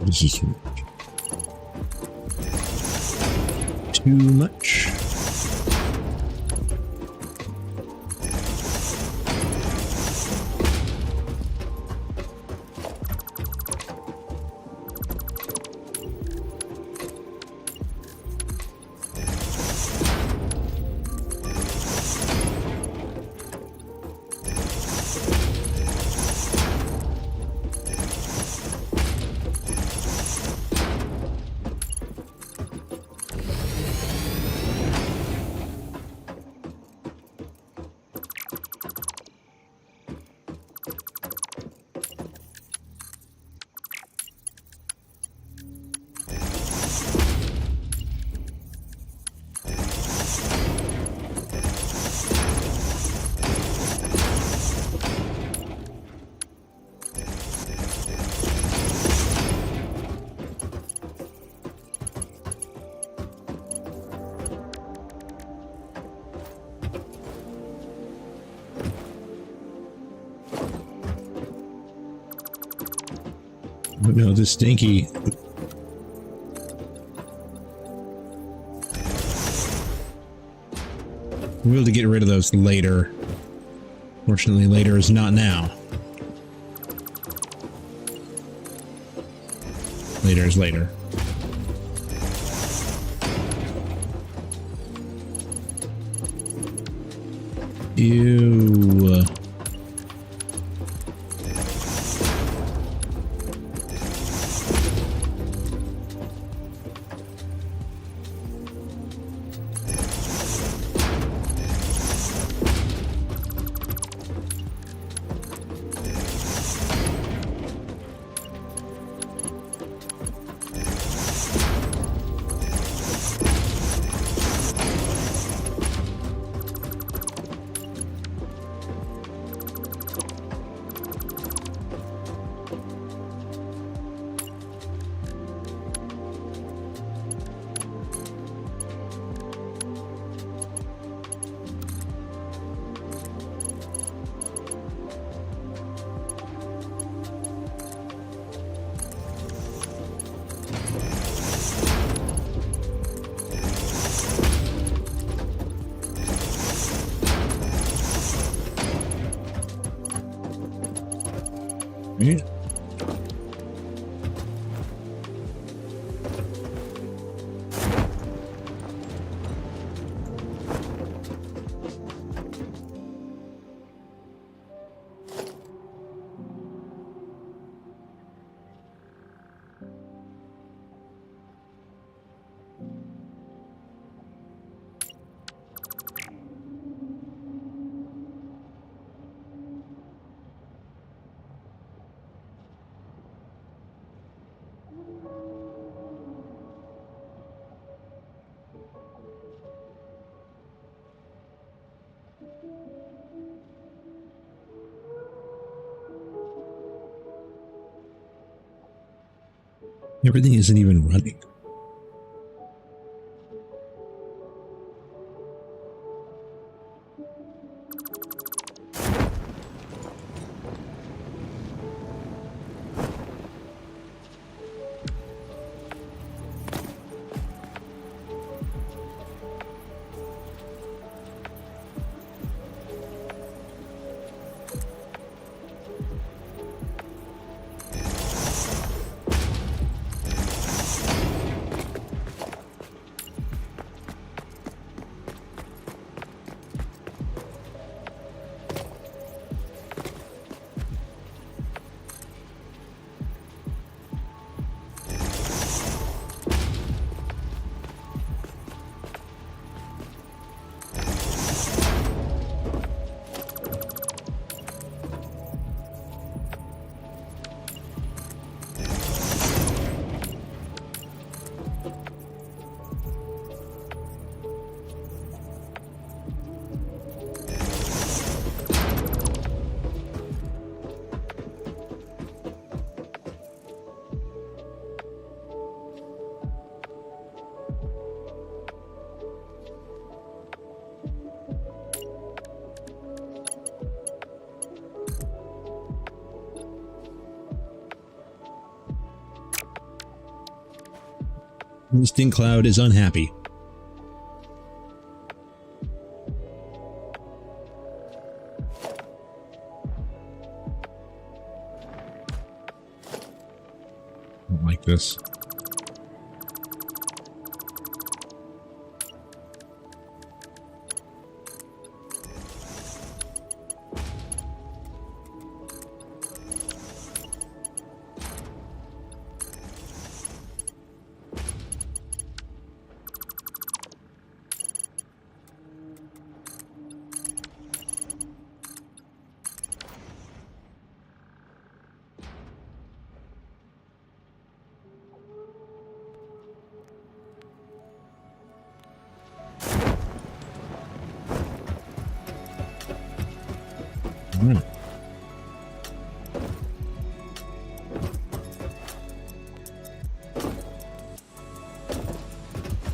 This is too much. But no, this stinky. We'll be able to get rid of those later. Fortunately, later is not now. Later is later. Ew. Right. Everything isn't even running. Instinct Cloud is unhappy. Don't like this. Right.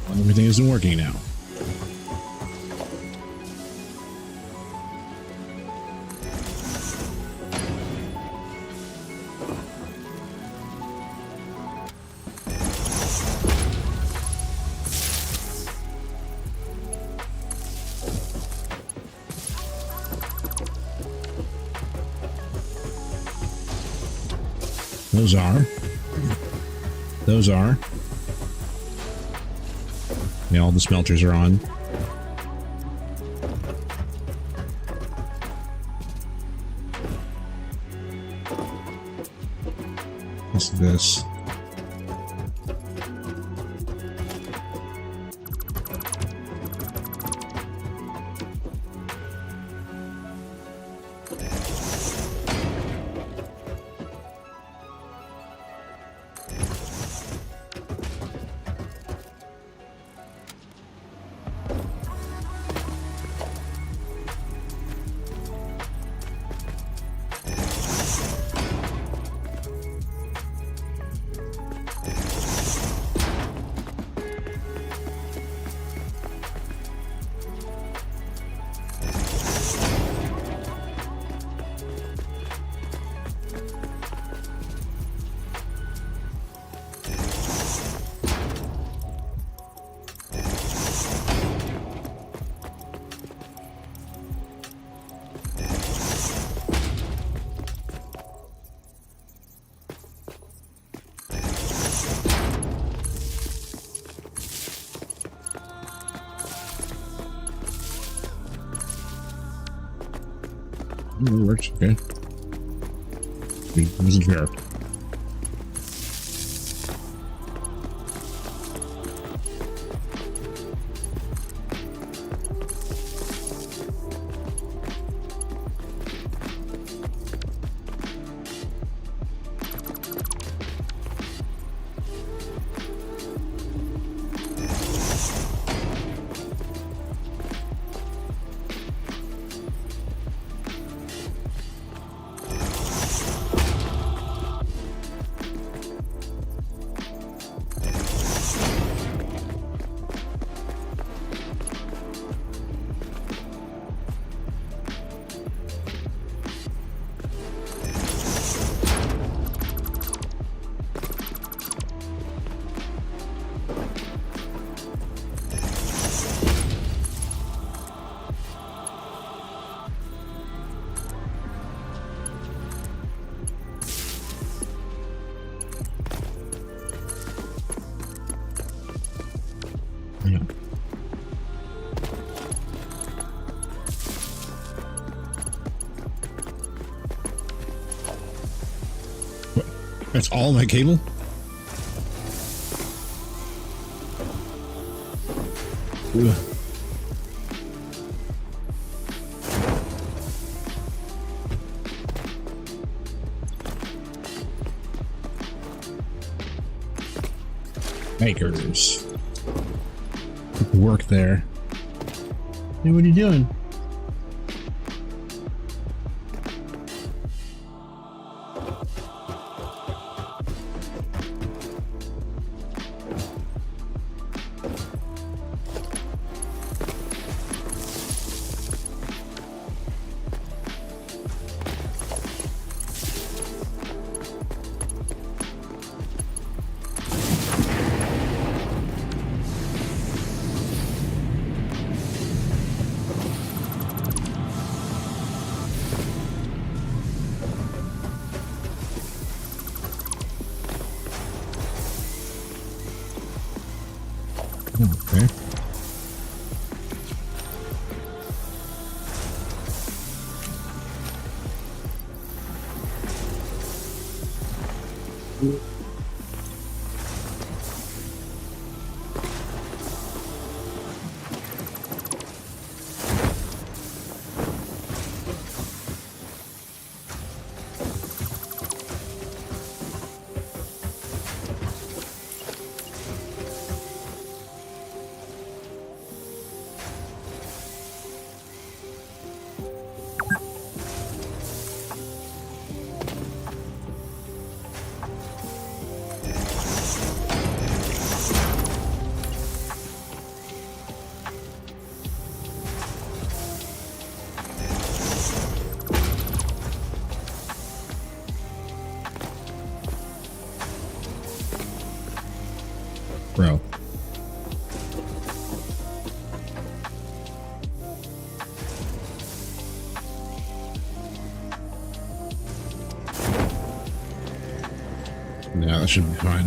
Well, everything isn't working now. Those are. Yeah, all the smelters are on. What's this? It works, okay. It wasn't fair. That's all my cable? Ugh. Makers. Work there. Hey, what are you doing? Okay. Bro. Yeah, that should be fine.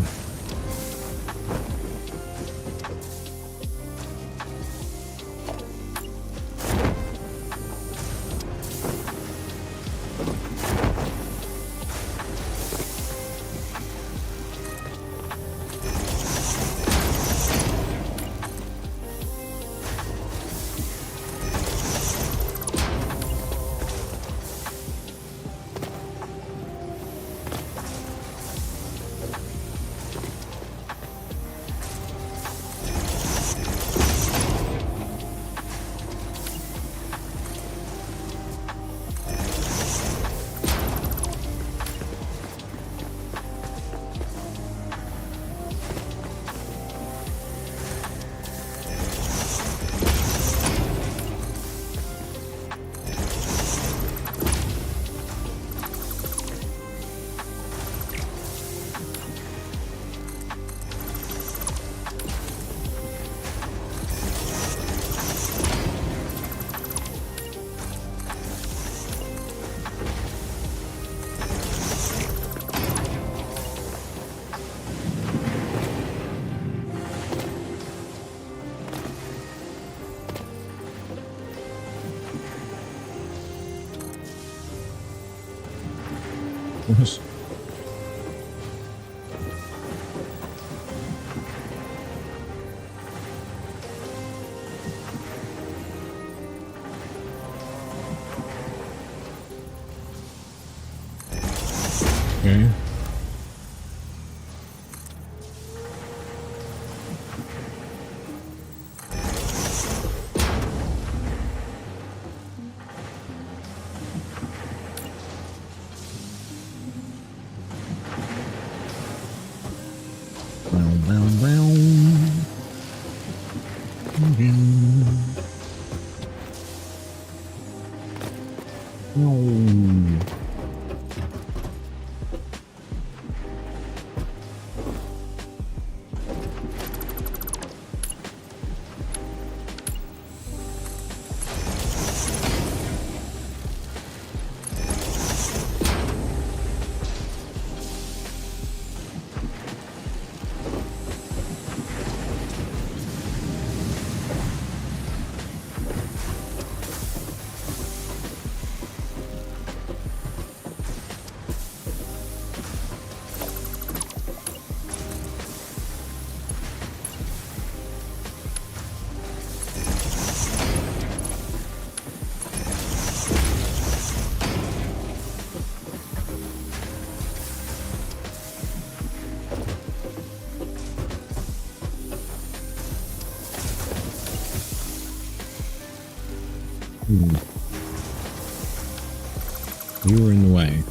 Was. Okay. You were in the way.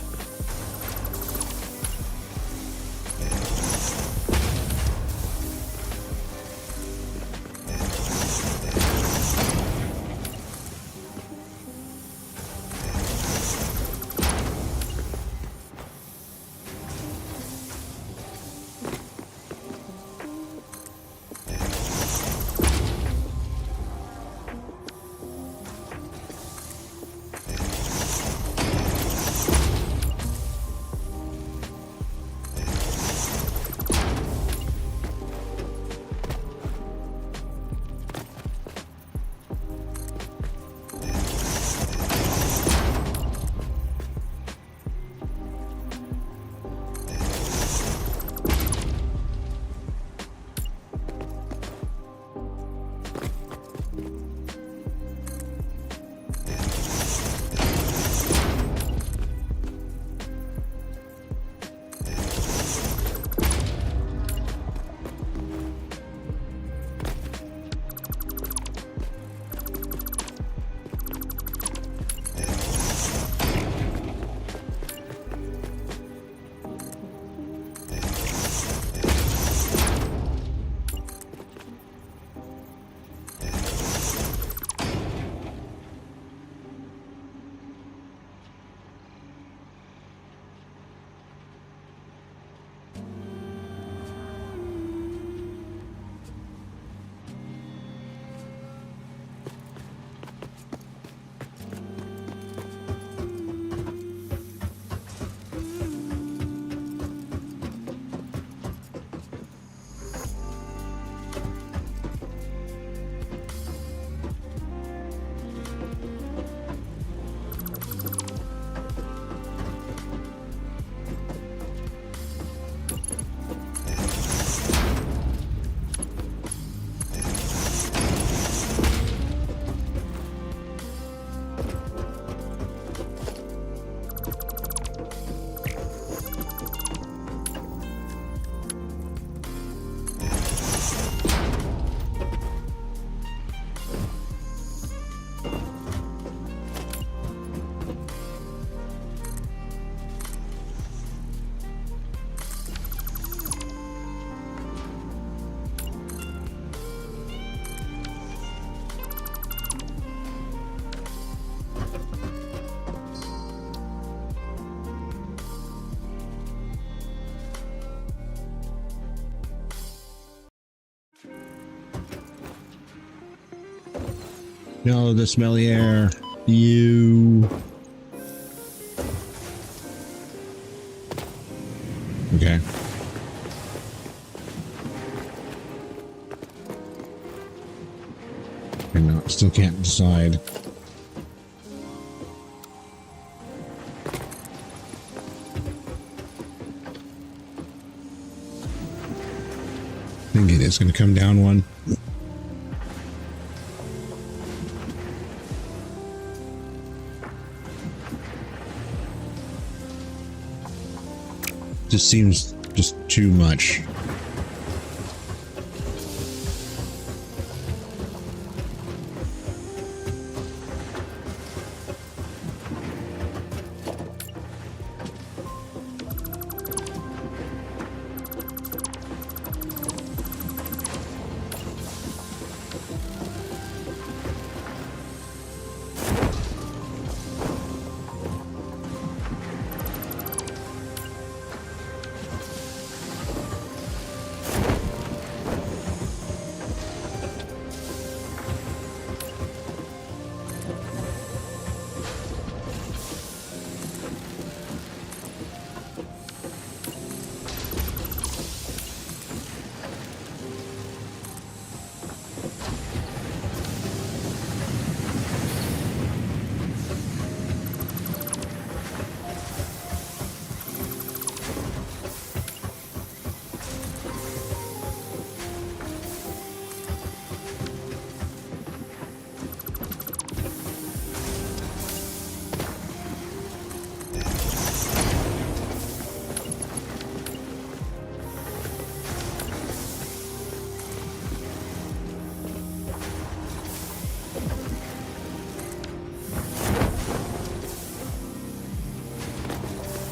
No, the smelly air. You. Okay. I know, still can't decide. think it is going to come down one. Just seems just too much.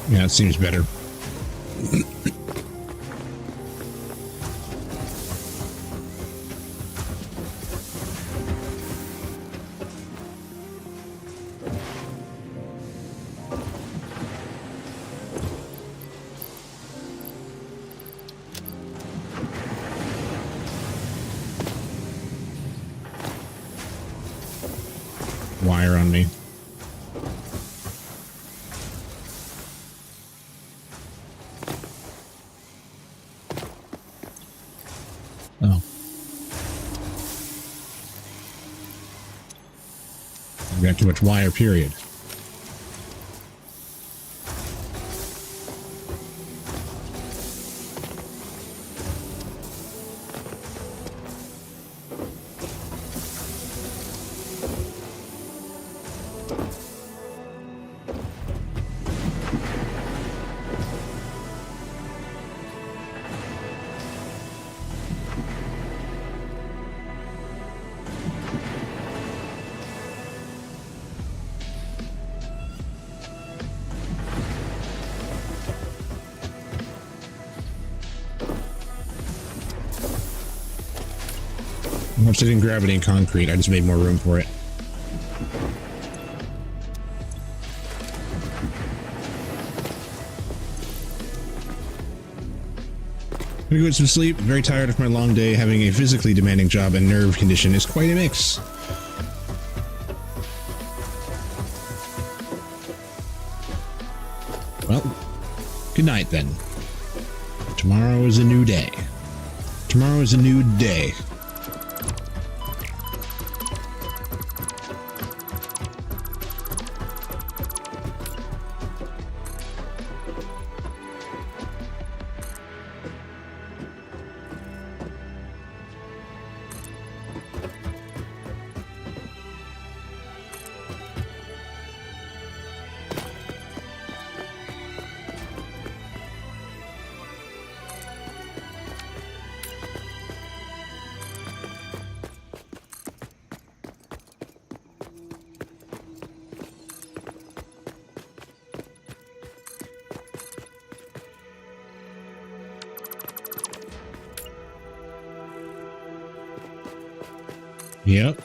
Yeah, it seems better. Wire on me. Oh. We have too much wire, period. Once I didn't gravity and concrete, I just made more room for it. I'm gonna go get some sleep. Very tired of my long day. Having a physically demanding job and nerve condition is quite a mix. Well, good night then. Tomorrow is a new day. Tomorrow is a new day. Yep.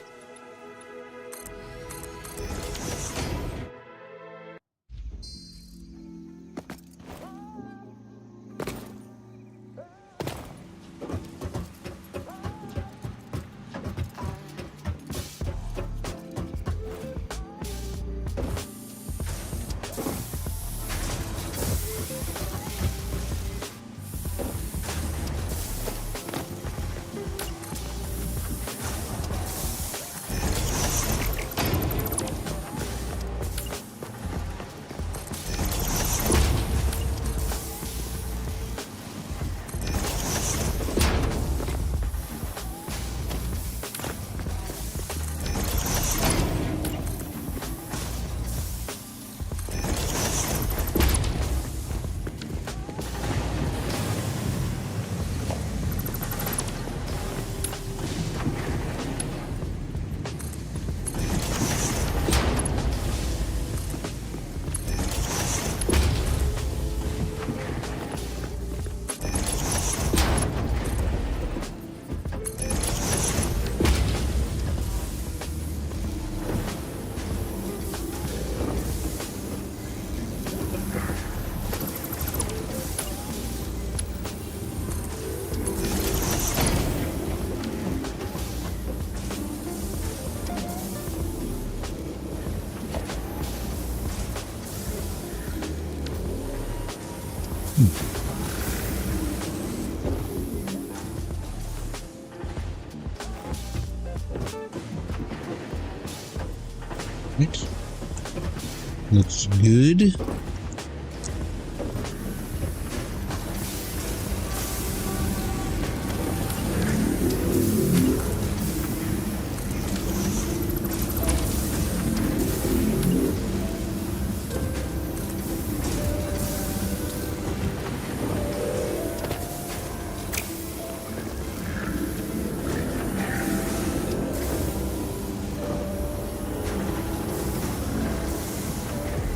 Looks good.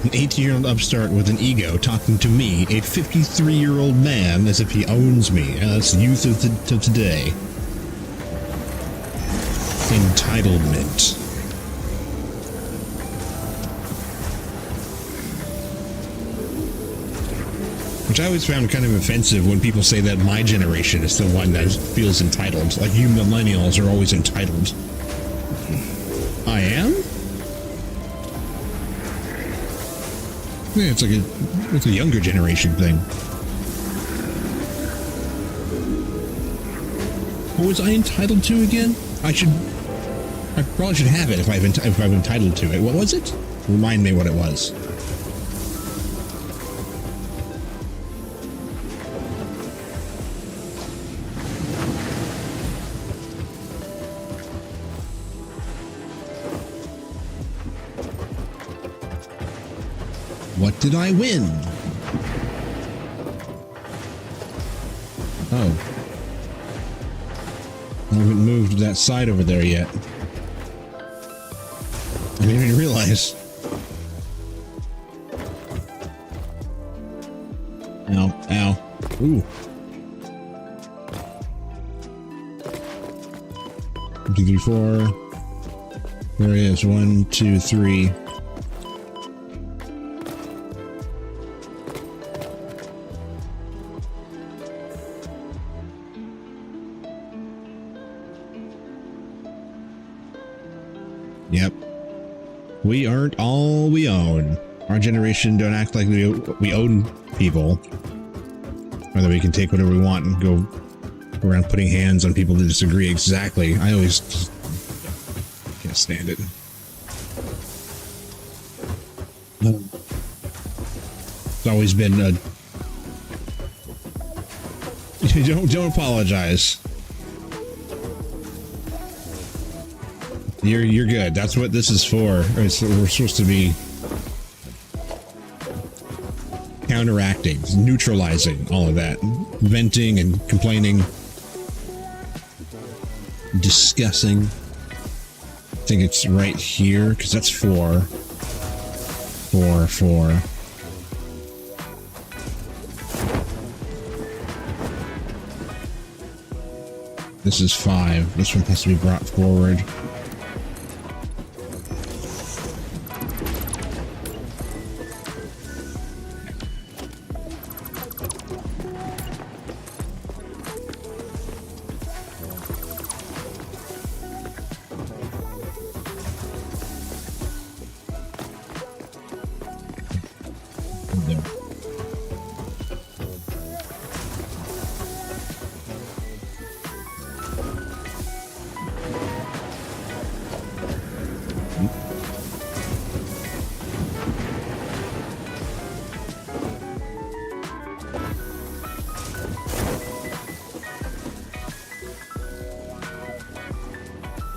An 18-year-old upstart with an ego talking to me, a 53-year-old man, as if he owns me. That's the youth of today. Entitlement. Which I always found kind of offensive when people say that my generation is the one that feels entitled. Like, you millennials are always entitled. I am? Yeah, it's a younger generation thing. What was I entitled to again? I probably should have it if I'm entitled to it. What was it? Remind me what it was. What did I win? Oh. I haven't moved that side over there yet. I didn't even realize. Ow, ow. Ooh. 1, 2, 3, 4. There it is. 1, 2, 3. Yep. We aren't all we own. Our generation don't act like we own people. Or that we can take whatever we want and go around putting hands on people that disagree. Exactly. I always can't stand it. It's always been a... Don't apologize. You're good. That's what this is for. We're supposed to be counteracting, neutralizing all of that, venting and complaining, discussing. I think it's right here because that's 4. 4, 4. This is 5. This one has to be brought forward.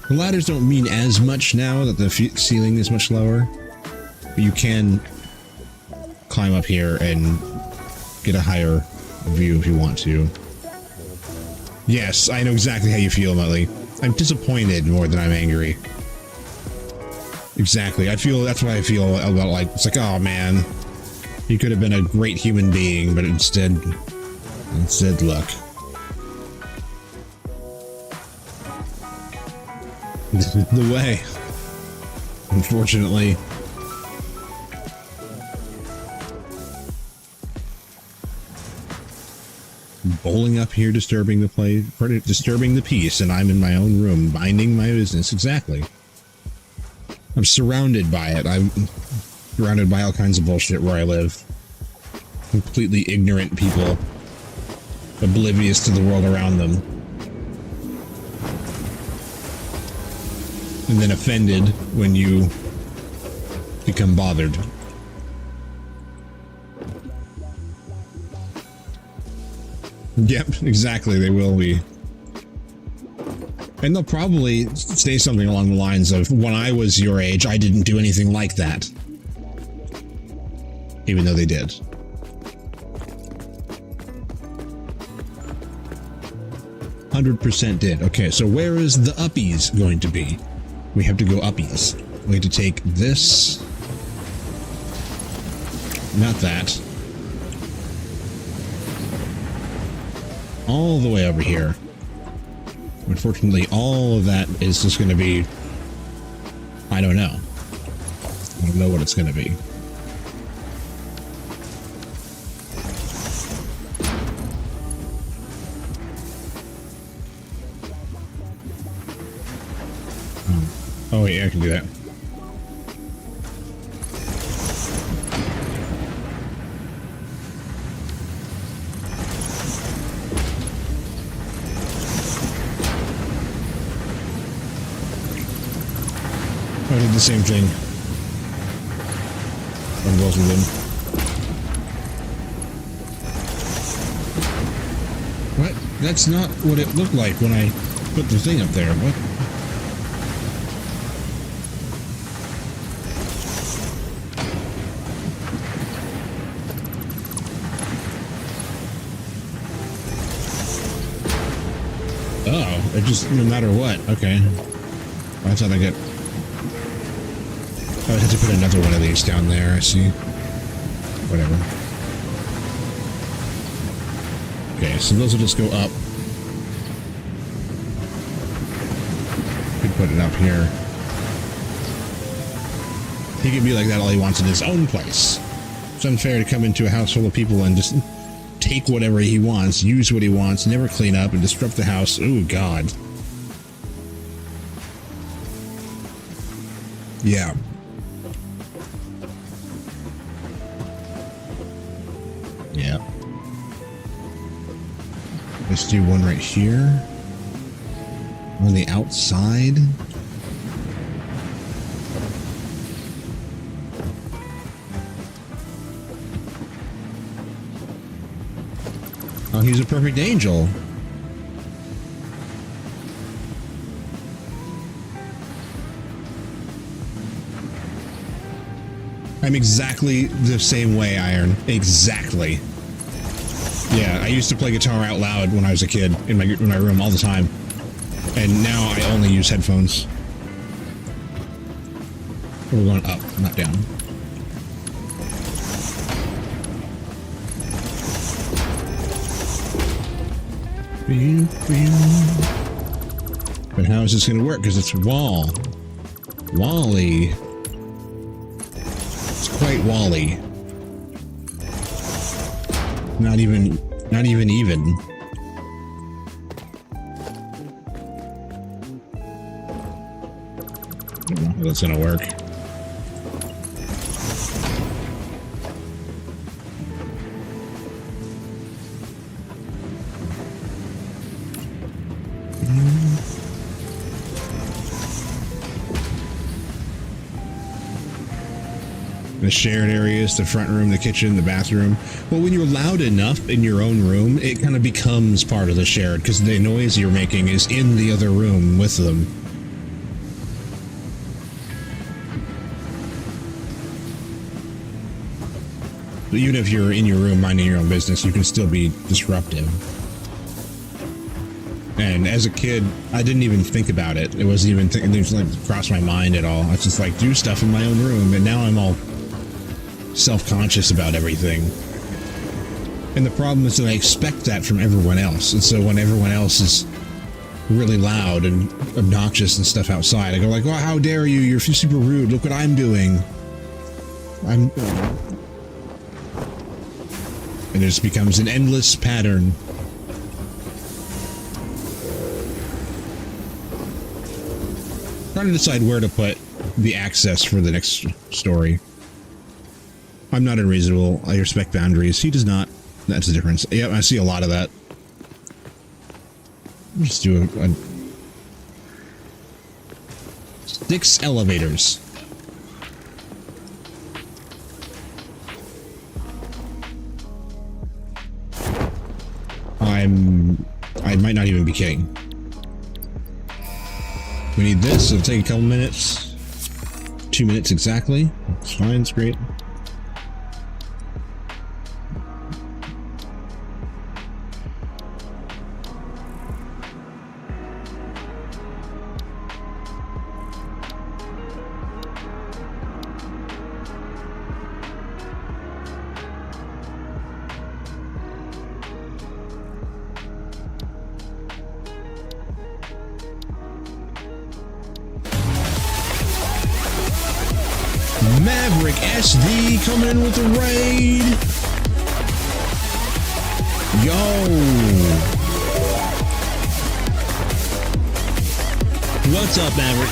The ladders don't mean as much now that the ceiling is much lower, but you can climb up here and get a higher view if you want to. Yes, I know exactly how you feel, Muttley. I'm disappointed more than I'm angry. Exactly. That's what I feel about, like, it's like, oh man, he could have been a great human being, but instead, look. This is the way. Unfortunately. Bowling up here, disturbing the peace, and I'm in my own room, minding my business. Exactly. I'm surrounded by it. I'm surrounded by all kinds of bullshit where I live. Completely ignorant people. Oblivious to the world around them. And then offended when you become bothered. Yep, exactly, they will be. And they'll probably say something along the lines of, when I was your age, I didn't do anything like that. Even though they did. %100% did. Okay, so where is the uppies going to be? We have to go uppies. We have to take this. Not that. All the way over here. Unfortunately, all of that is just going to be... I don't know. I don't know what it's going to be. Oh, yeah, I can do that. I did the same thing on both of them. What? That's not what it looked like when I put the thing up there. What? Oh, it just, no matter what. Okay. That's how they get... I would have to put another one of these down there, I see. Whatever. Okay, so those will just go up. Could put it up here. He can be like that all he wants in his own place. It's unfair to come into a house full of people and just take whatever he wants, use what he wants, never clean up, and disrupt the house. Oh, God. Yeah. Yeah. Let's do one right here. On the outside. Oh, he's a perfect angel. I'm exactly the same way, Iron. Exactly. Yeah, I used to play guitar out loud when I was a kid in my room all the time. And now I only use headphones. We're going up, not down. But how is this going to work? Because it's wall. Wally. It's quite Wally. Not even even. I don't know how that's gonna work. The shared areas, the front room, the kitchen, the bathroom. Well, when you're loud enough in your own room, it kind of becomes part of the shared, because the noise you're making is in the other room with them. But even if you're in your room minding your own business, you can still be disruptive. And as a kid, I didn't even think about it. It wasn't even it didn't like cross my mind at all. I was just like, do stuff in my own room, and now I'm all self-conscious about everything. And the problem is that I expect that from everyone else. And so when everyone else is really loud and obnoxious and stuff outside, I go like, well, how dare you? You're super rude. Look what I'm doing. And it just becomes an endless pattern. Trying to decide where to put the access for the next story. I'm not unreasonable. I respect boundaries. He does not. That's the difference. Yep, I see a lot of that. Just do a 6 elevators. I might not even be kidding. We need this. It'll take a couple minutes. 2 minutes exactly. It's fine. It's great. Maverick SD coming in with the raid. Yo. What's up, Maverick?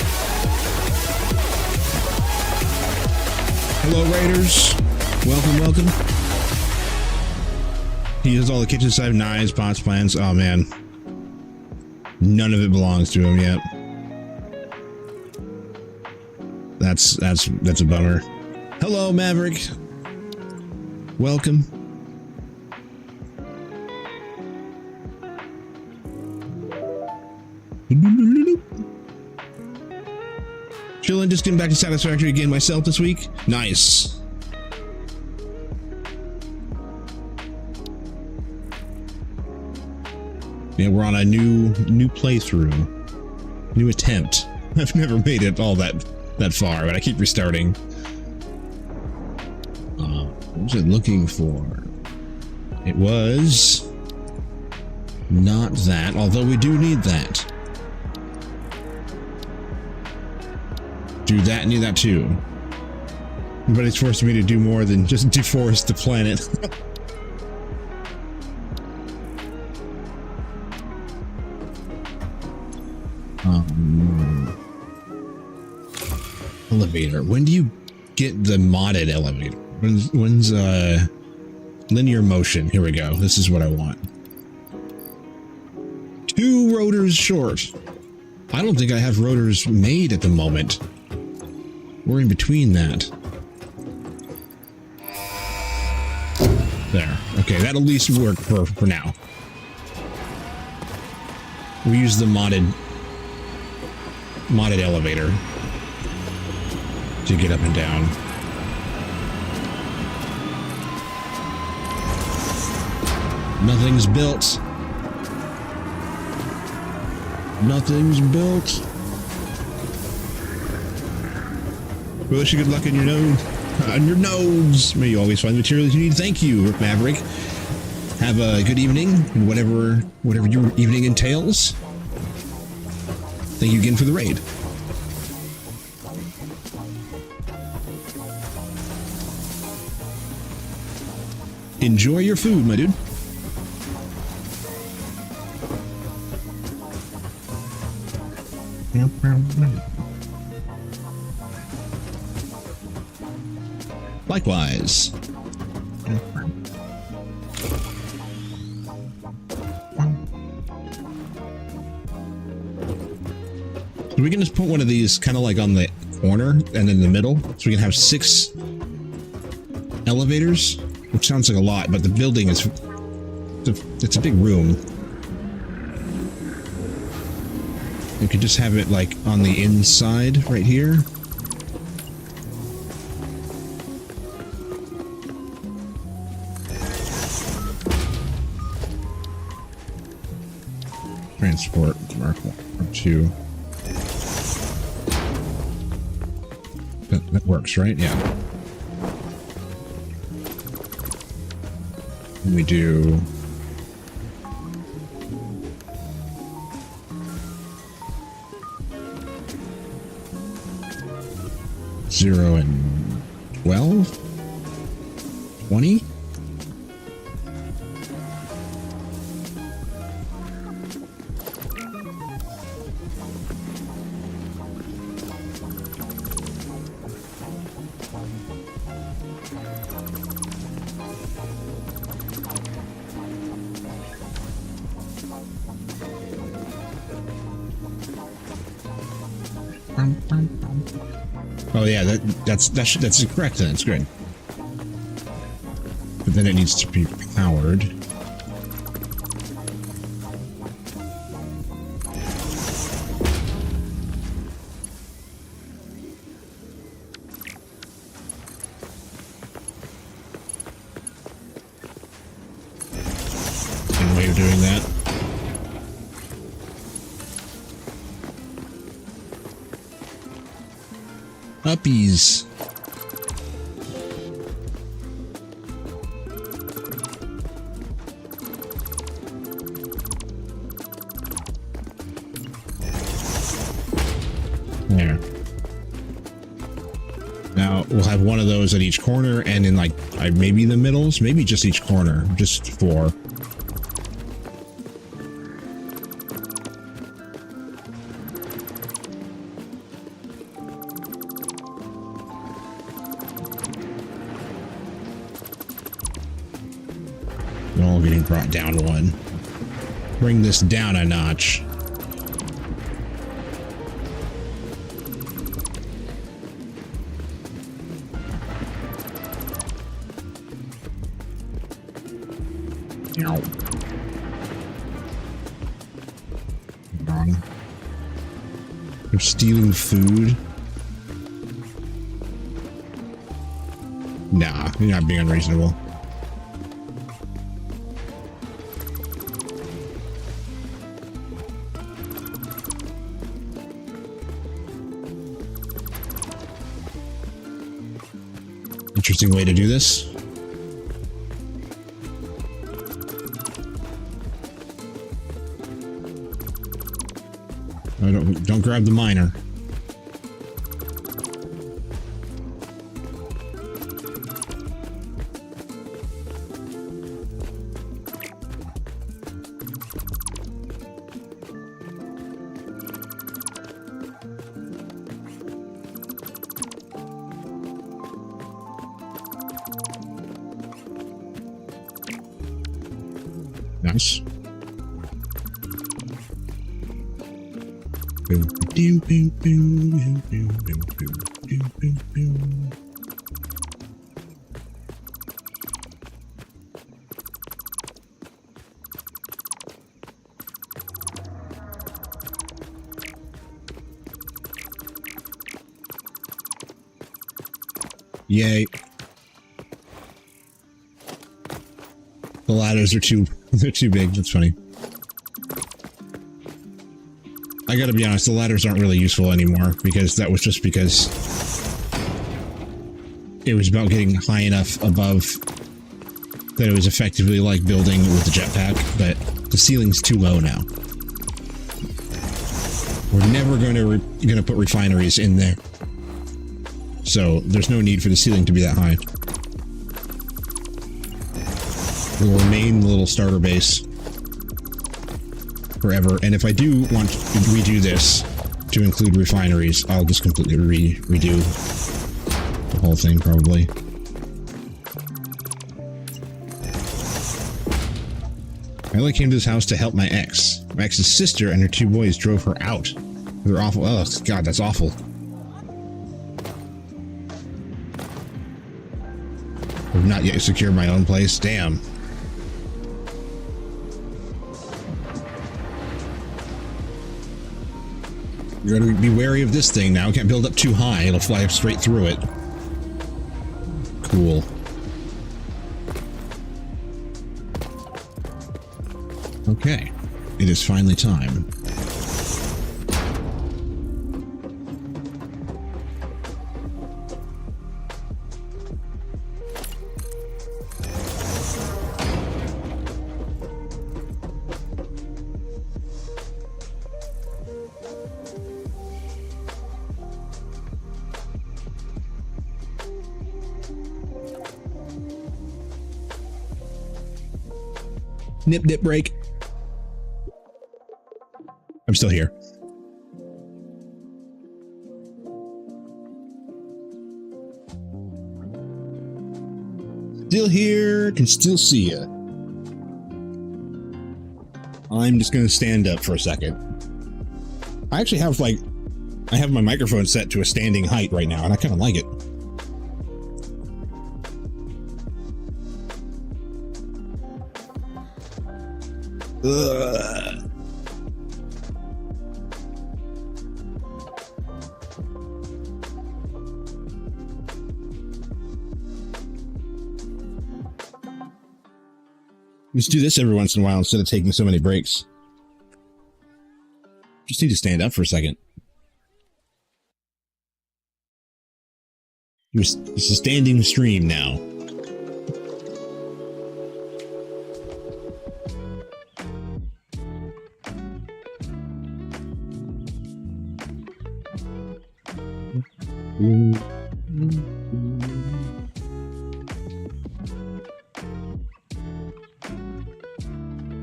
Hello, Raiders. Welcome, welcome. He has all the kitchen side knives, pots, plants. Oh, man. None of it belongs to him yet. That's a bummer. Hello, Maverick. Welcome. Chillin', just getting back to Satisfactory again myself this week. Nice. Yeah, we're on a new playthrough. New attempt. I've never made it all that far, but I keep restarting. What was it looking for? It was not that, although we do need that. Do that and need that too. But it's forcing me to do more than just deforest the planet. Elevator. When do you get the modded elevator? When's linear motion? Here we go. This is what I want. 2 rotors short. I don't think I have rotors made at the moment. We're in between that. There. Okay, that'll at least work for now. We use the modded elevator to get up and down. Nothing's built. Nothing's built. We wish you good luck on your node. On your nodes. May you always find the materials you need. Thank you, Maverick. Have a good evening, whatever your evening entails. Thank you again for the raid. Enjoy your food, my dude. Likewise. So we can just put one of these kind of like on the corner and in the middle, so we can have 6 elevators, which sounds like a lot, but the building is, it's a big room. We could just have it like on the inside right here. Transport Mark 2. That works, right? Yeah. We do $0 and 12? 20? Oh yeah, that's correct then. It's good. But then it needs to be powered. puppies. There. Now we'll have one of those at each corner, and in like maybe the middles, maybe just each corner, just 4. They're all getting brought down 1. Bring this down a notch. They're stealing food. Nah, you're not being unreasonable. Interesting way to do this. Oh, don't grab the miner. Nice. Yay. The ladders are they're too big. That's funny. I gotta be honest, the ladders aren't really useful anymore, because that was just because it was about getting high enough above that it was effectively like building with the jetpack, but the ceiling's too low now. We're never going to put refineries in there, so there's no need for the ceiling to be that high. It will remain the little starter base forever, and if I do want to redo this to include refineries, I'll just completely redo the whole thing, probably. I only came to this house to help my ex. My ex's sister and her 2 boys drove her out. They're awful. Oh, God, that's awful. I've not yet secured my own place. Damn. You gotta be wary of this thing now. Can't build up too high. It'll fly up straight through it. Cool. Okay. It is finally time. Nip, dip, break. I'm still here. Still here, can still see ya. I'm just gonna stand up for a second. I actually have I have my microphone set to a standing height right now, and I kind of like it. Ugh. Just do this every once in a while instead of taking so many breaks. Just need to stand up for a second. It's a standing stream now.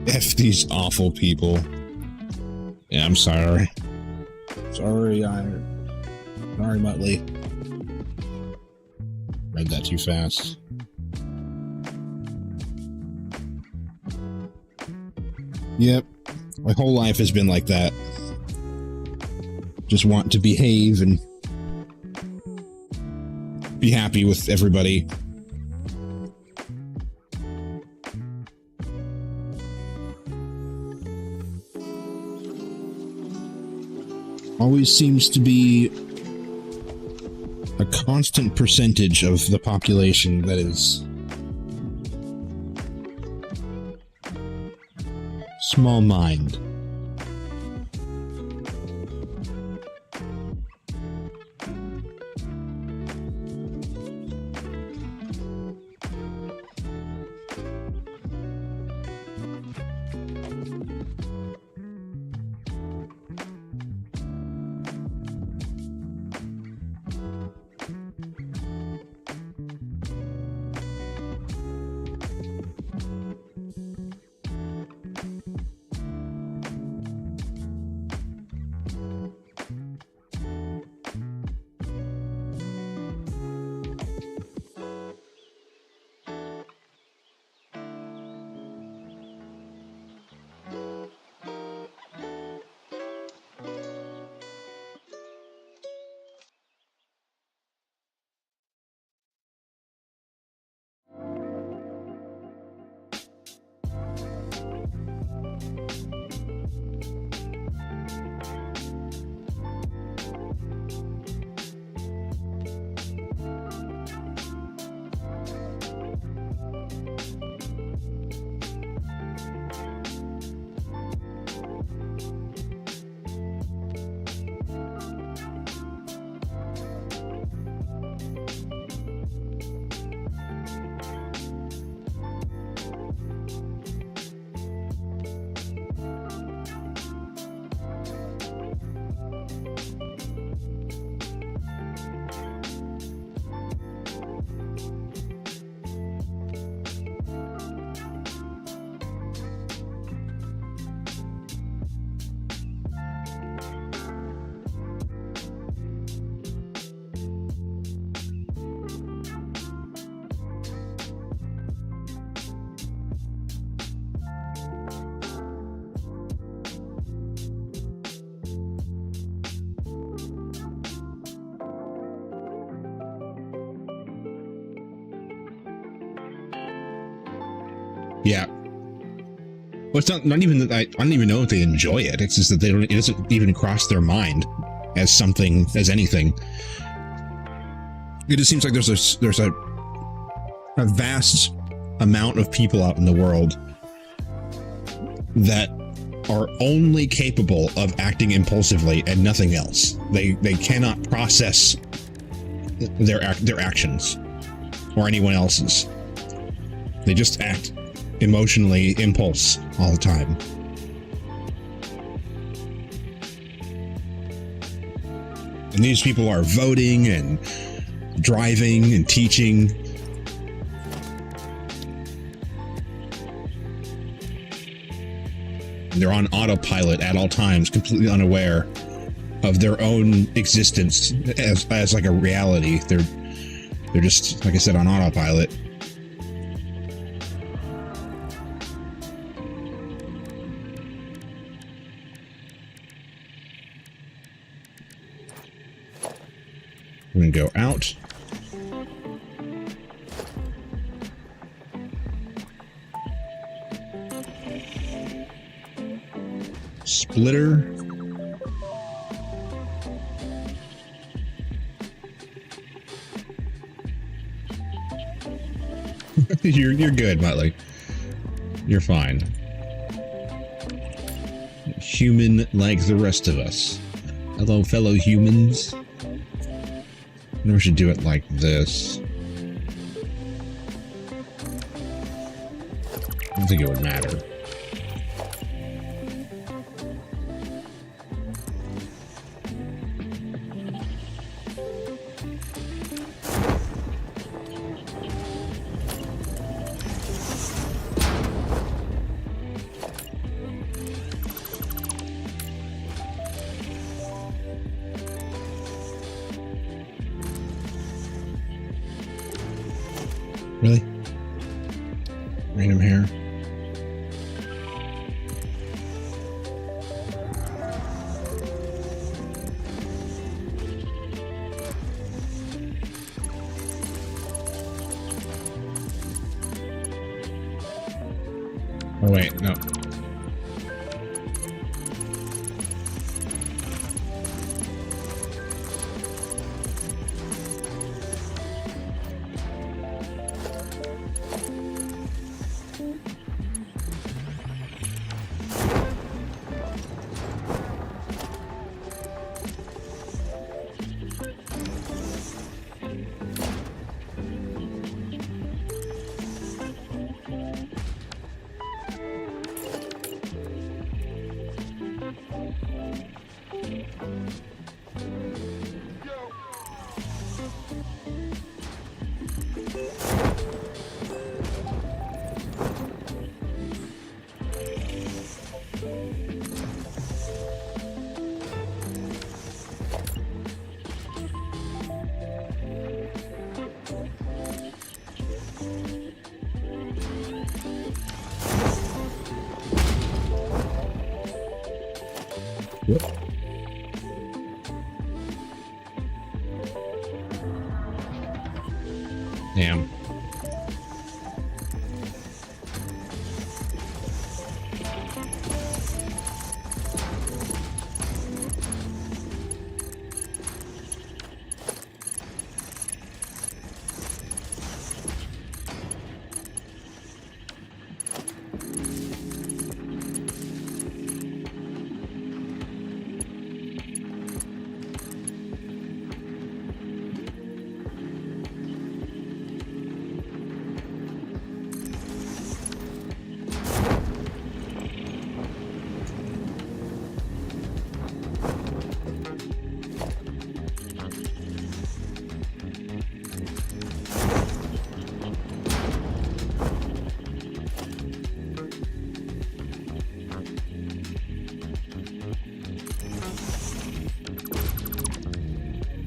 F these awful people. Yeah, I'm sorry. Sorry, Muttley. Read that too fast. Yep. My whole life has been like that. Just want to behave and be happy with everybody. Always seems to be a constant percentage of the population that is small mind. Yeah. Well, it's not even that I don't even know if they enjoy it. It's just that it doesn't even cross their mind as something, as anything. It just seems like there's a vast amount of people out in the world that are only capable of acting impulsively and nothing else. They cannot process their actions or anyone else's. They just act emotionally impulse all the time. And these people are voting and driving and teaching. And they're on autopilot at all times, completely unaware of their own existence as like a reality. They're just, like I said, on autopilot. I'm gonna go out. Splitter. You're good, Muttley. You're fine. Human like the rest of us. Hello, fellow humans. we should do it like this. I don't think it would matter. Really? Random hair. Oh wait, no. Whoop. Damn.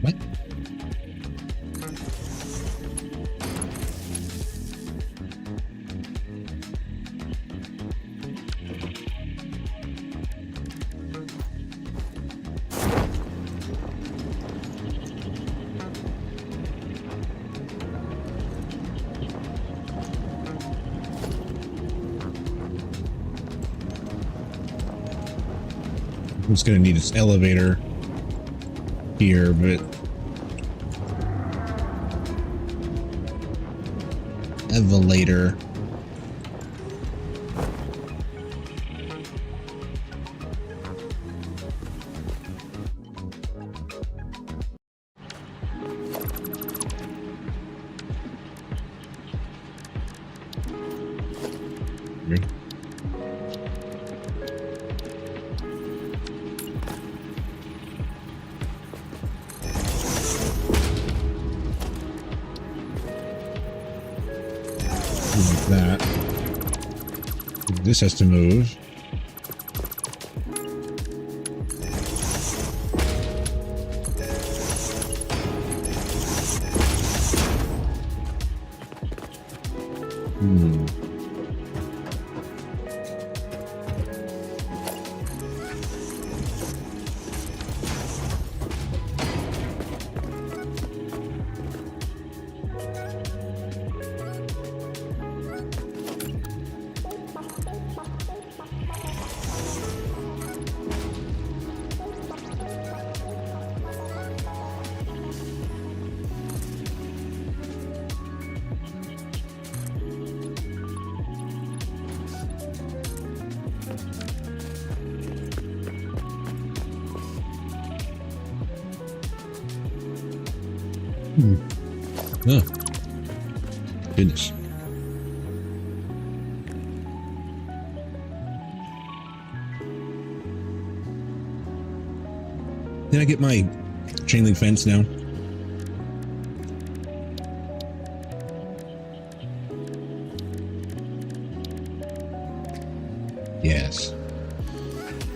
What? It's gonna need its elevator here, but elevator. Like that. This has to move. Oh. Goodness. Did I get my chain link fence now? Yes.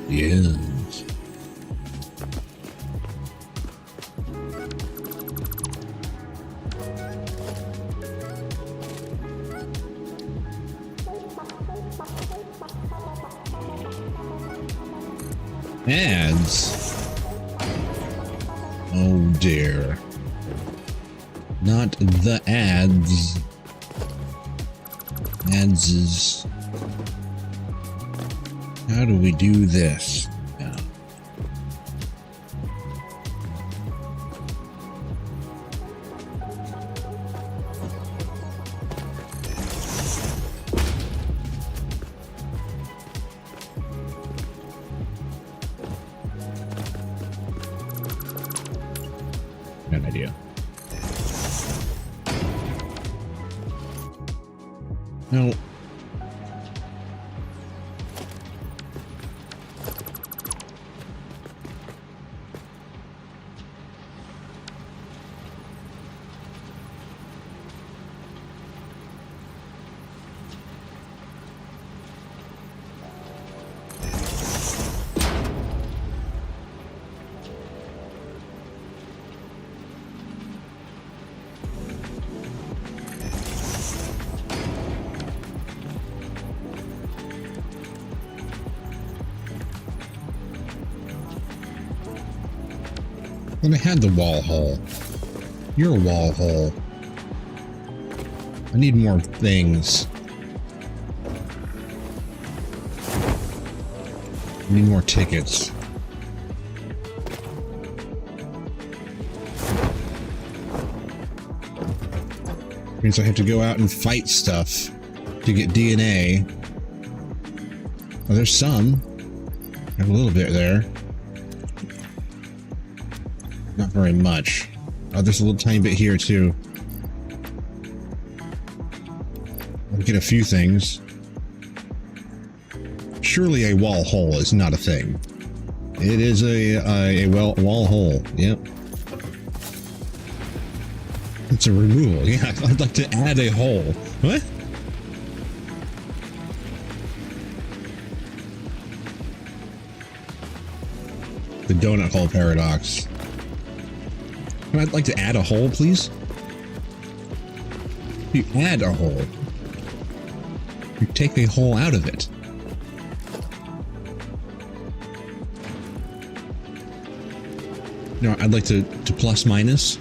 Yes. Ads. Oh dear. Not the ads. Ads. How do we do this? Yeah. Bad idea. No. Well, I had the wall hole. You're a wall hole. I need more things. I need more tickets. Means I have to go out and fight stuff to get DNA. Oh, there's some. I have a little bit there. Not very much. Oh, there's a little tiny bit here too. I'll get a few things. Surely a wall hole is not a thing. It is a wall hole. Yep. It's a removal. Yeah, I'd like to add a hole. What? The donut hole paradox. I'd like to add a hole, please. You add a hole. You take a hole out of it. No, I'd like to plus minus.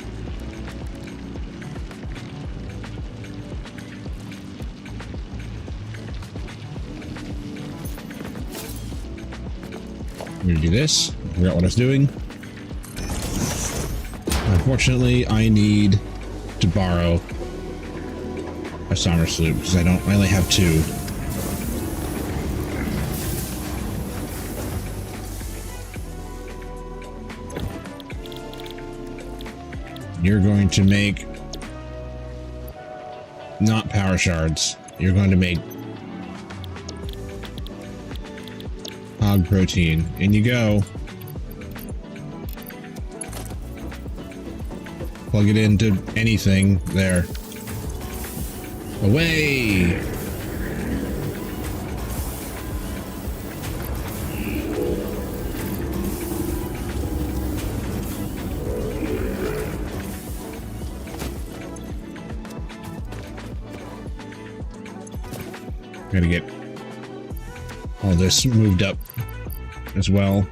I'm gonna do this. I forgot what I was doing. Unfortunately, I need to borrow a summer sloop because I only have two. You're going to make not power shards. You're going to make hog protein. In you go. Plug it into anything there. Away! Gotta get all this moved up as well.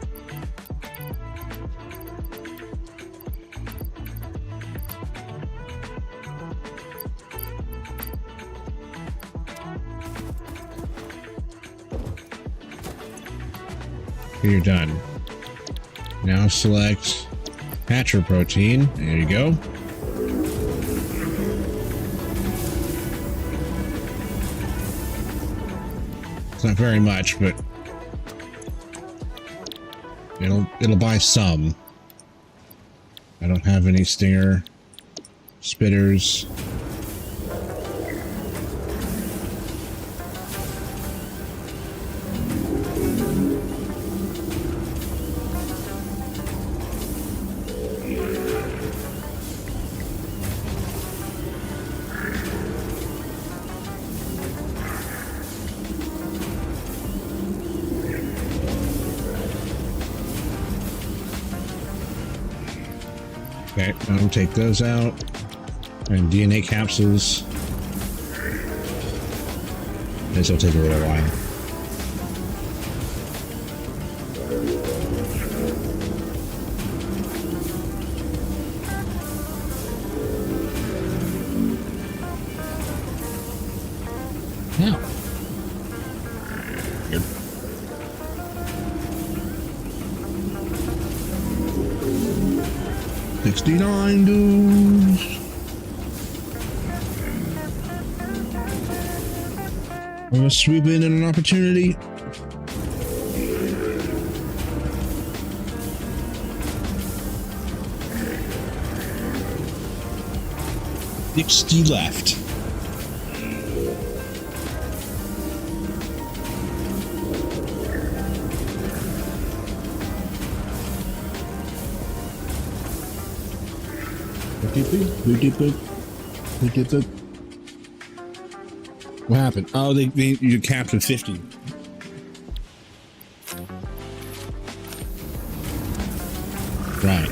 You're done. Now select Hatcher protein. There you go. It's not very much, but it'll buy some. I don't have any stinger. Spitters. Okay, I'll take those out. And DNA capsules. This will take a little while. Now. Good. $69 dudes. I'm gonna swoop in at an opportunity. $60 left. What happened? Oh, you capped at 50. Right.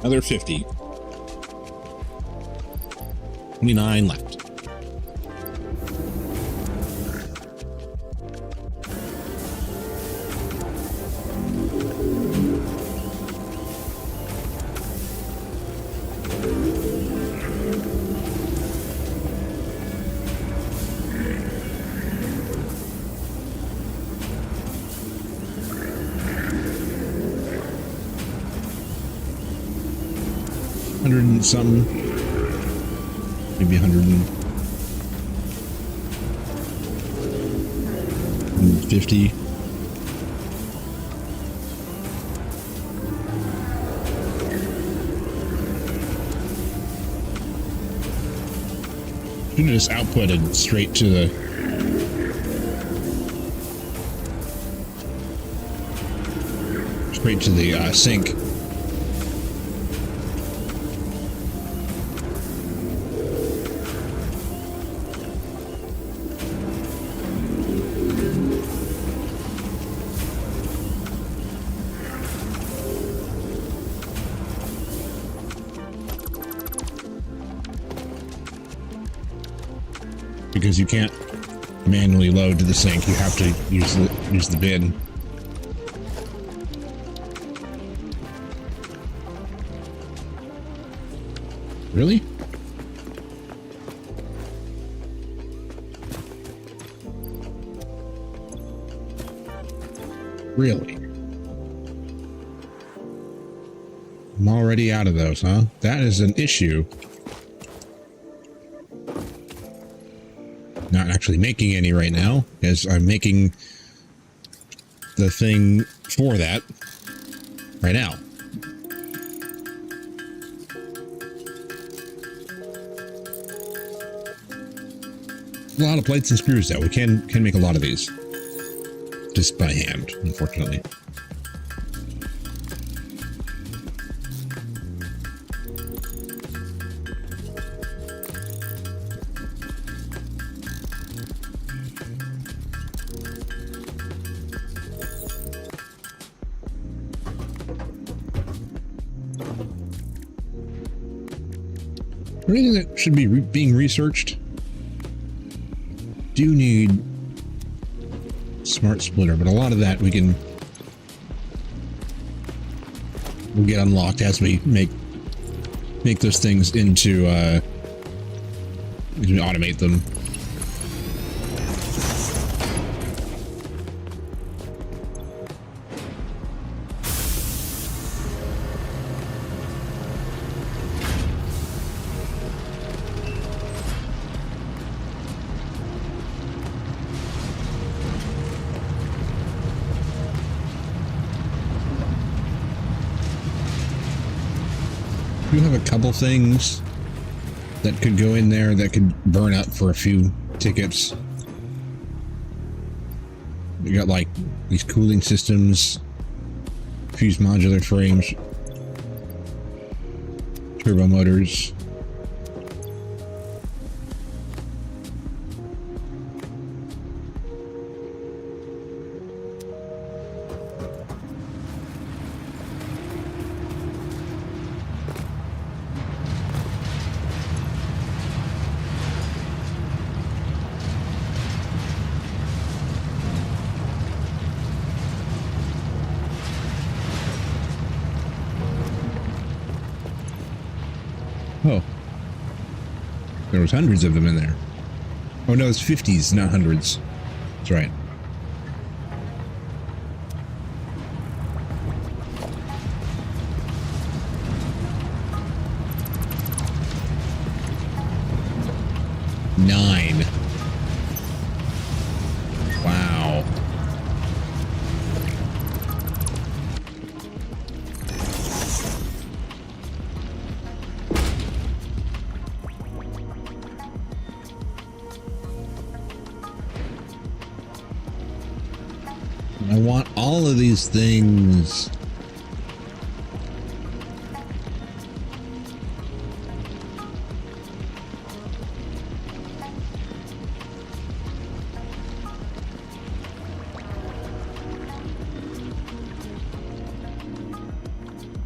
Another 50. 29 left. And something, maybe 150. Should have just outputted straight to the sink. Because you can't manually load to the sink, you have to use the bin. Really? Really? I'm already out of those, huh? That is an issue. Not actually making any right now, as I'm making the thing for that right now. A lot of plates and screws, though. We can make a lot of these just by hand, unfortunately. Anything that should be being researched? Do need smart splitter, but a lot of that will get unlocked as we make those things into as we automate them. You have a couple things that could go in there that could burn up for a few tickets. We got like these cooling systems, fused modular frames, turbo motors. Oh. There was hundreds of them in there. Oh no, it's 50s, not hundreds. That's right. Nine. Wow. I want all of these things.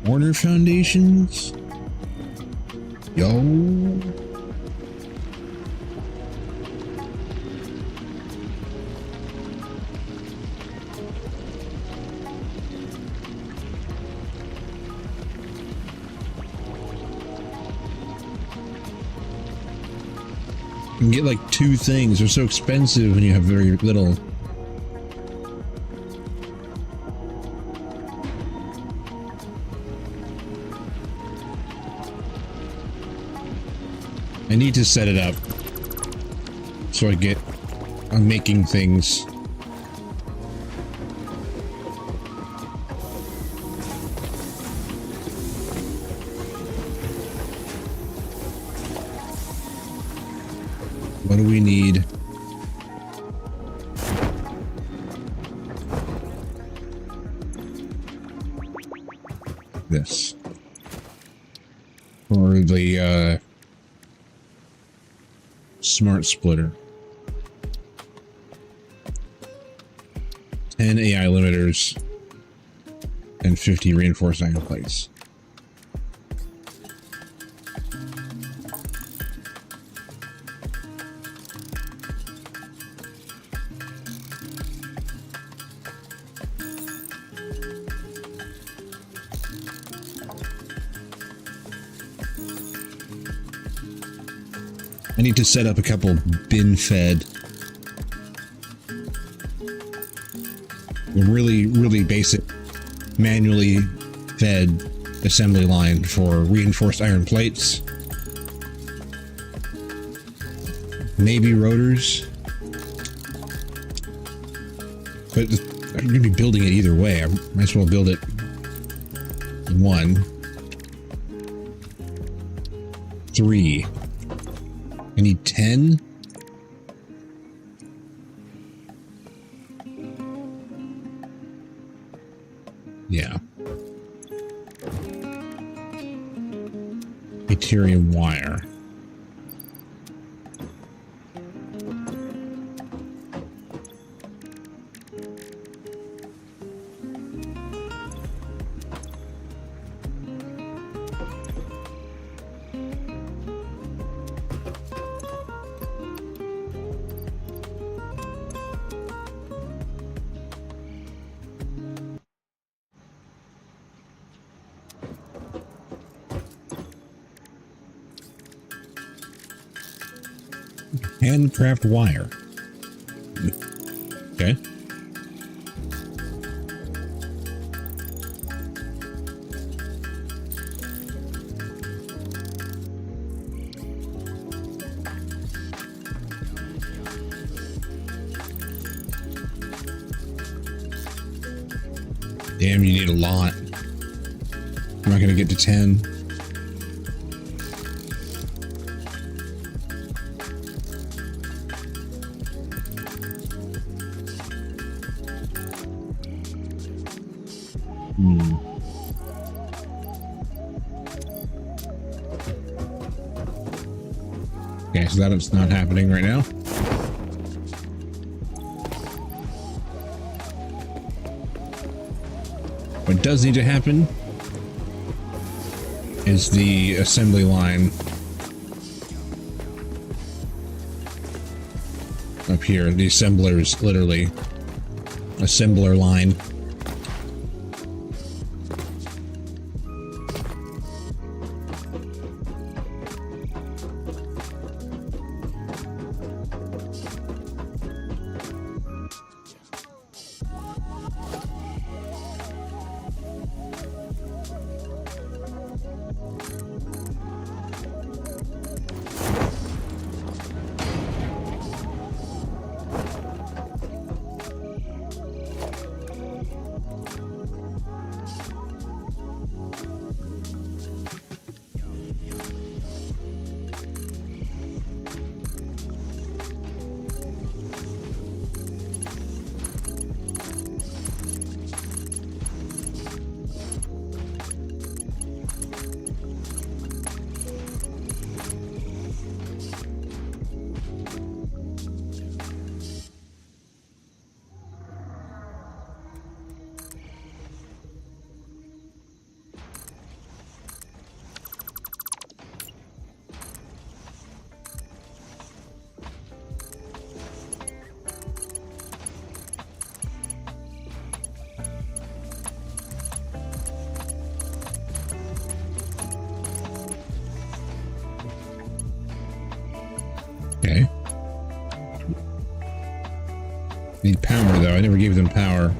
Order foundations? Yo. You can get like 2 things. They're so expensive when you have very little. I need to set it up so I'm making things. What do we need? This. For the smart splitter. 10 AI limiters and 50 reinforced iron plates. I need to set up a couple bin fed, really basic manually fed assembly line for reinforced iron plates, maybe rotors, but I'm going to be building it either way. I might as well build it in 1, 3. I need 10. Yeah. Deuterium wire. Handcraft wire. Okay. Damn, you need a lot. I'm not gonna get to 10. Okay, so that's not happening right now. What does need to happen is the assembly line up here. The assemblers, literally. Assembler line. Okay. Need power, though. I never gave them power.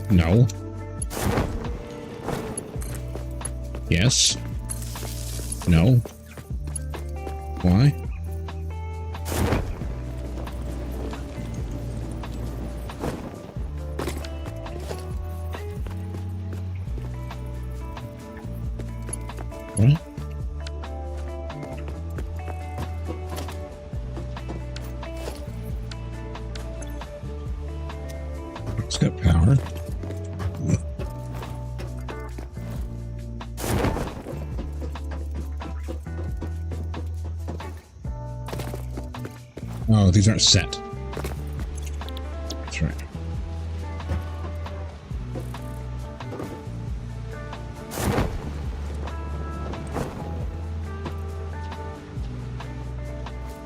No. Yes. No. Why? What? It's got power. Oh, these aren't set. That's right.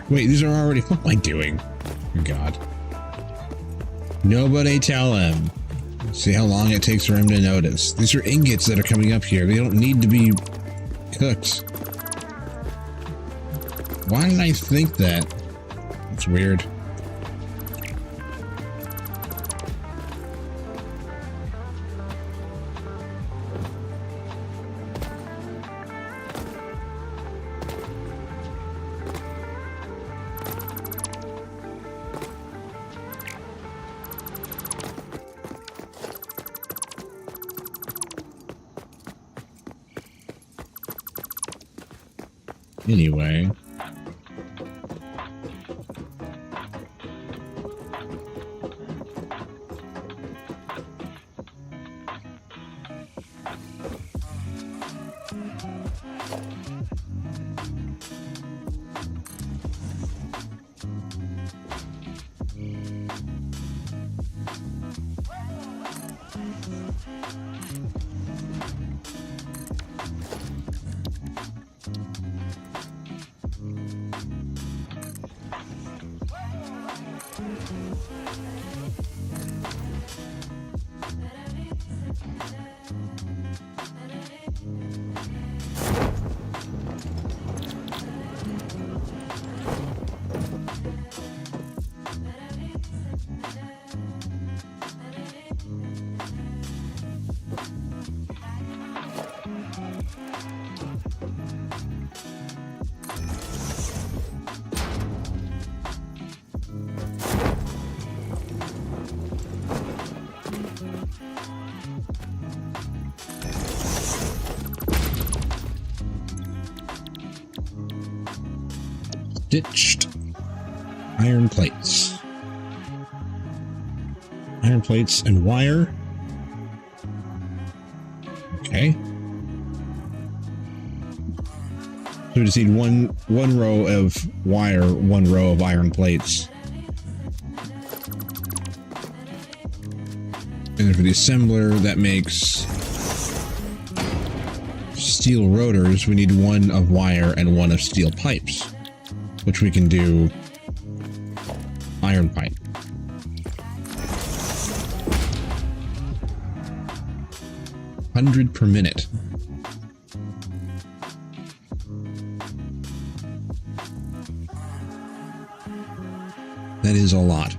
Wait, these are already... What am I doing? Oh, God. Nobody tell him. See how long it takes for him to notice. These are ingots that are coming up here. They don't need to be cooked. Why did I think that? It's weird. Anyway. Stitched iron plates. Iron plates and wire. Okay. So we just need one row of wire, one row of iron plates. And then for the assembler, that makes steel rotors. We need one of wire and one of steel pipes, which we can do iron pipe. $100 per minute. That is a lot.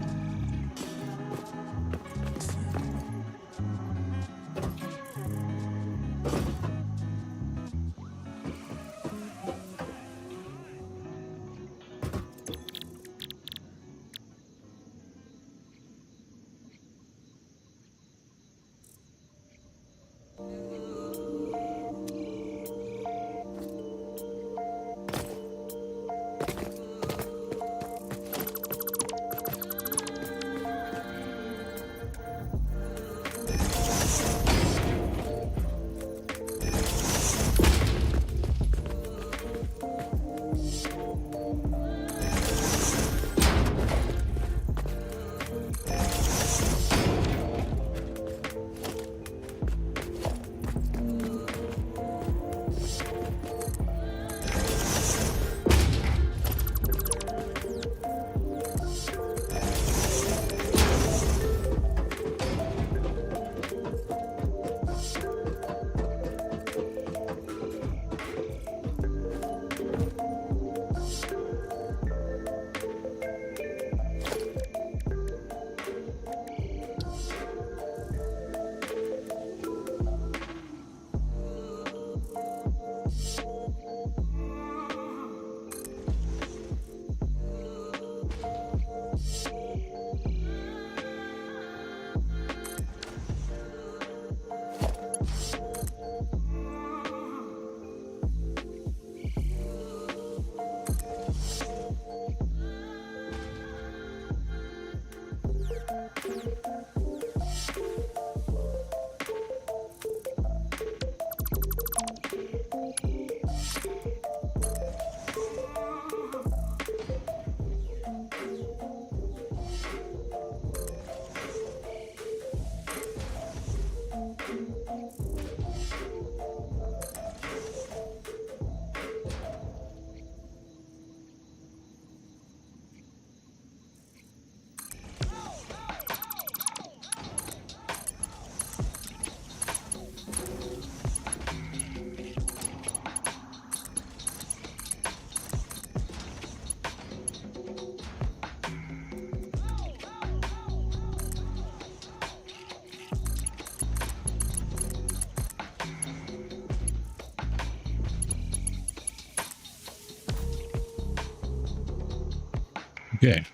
Okay.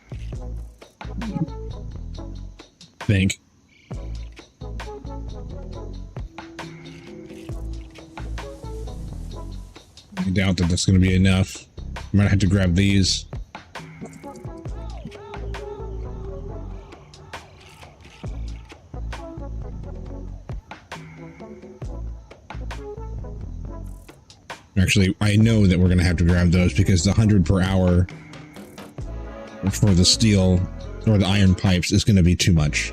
Think. doubt that that's going to be enough. I'm going to have to grab these. Actually, I know that we're going to have to grab those because the 100 per hour for the steel or the iron pipes is going to be too much.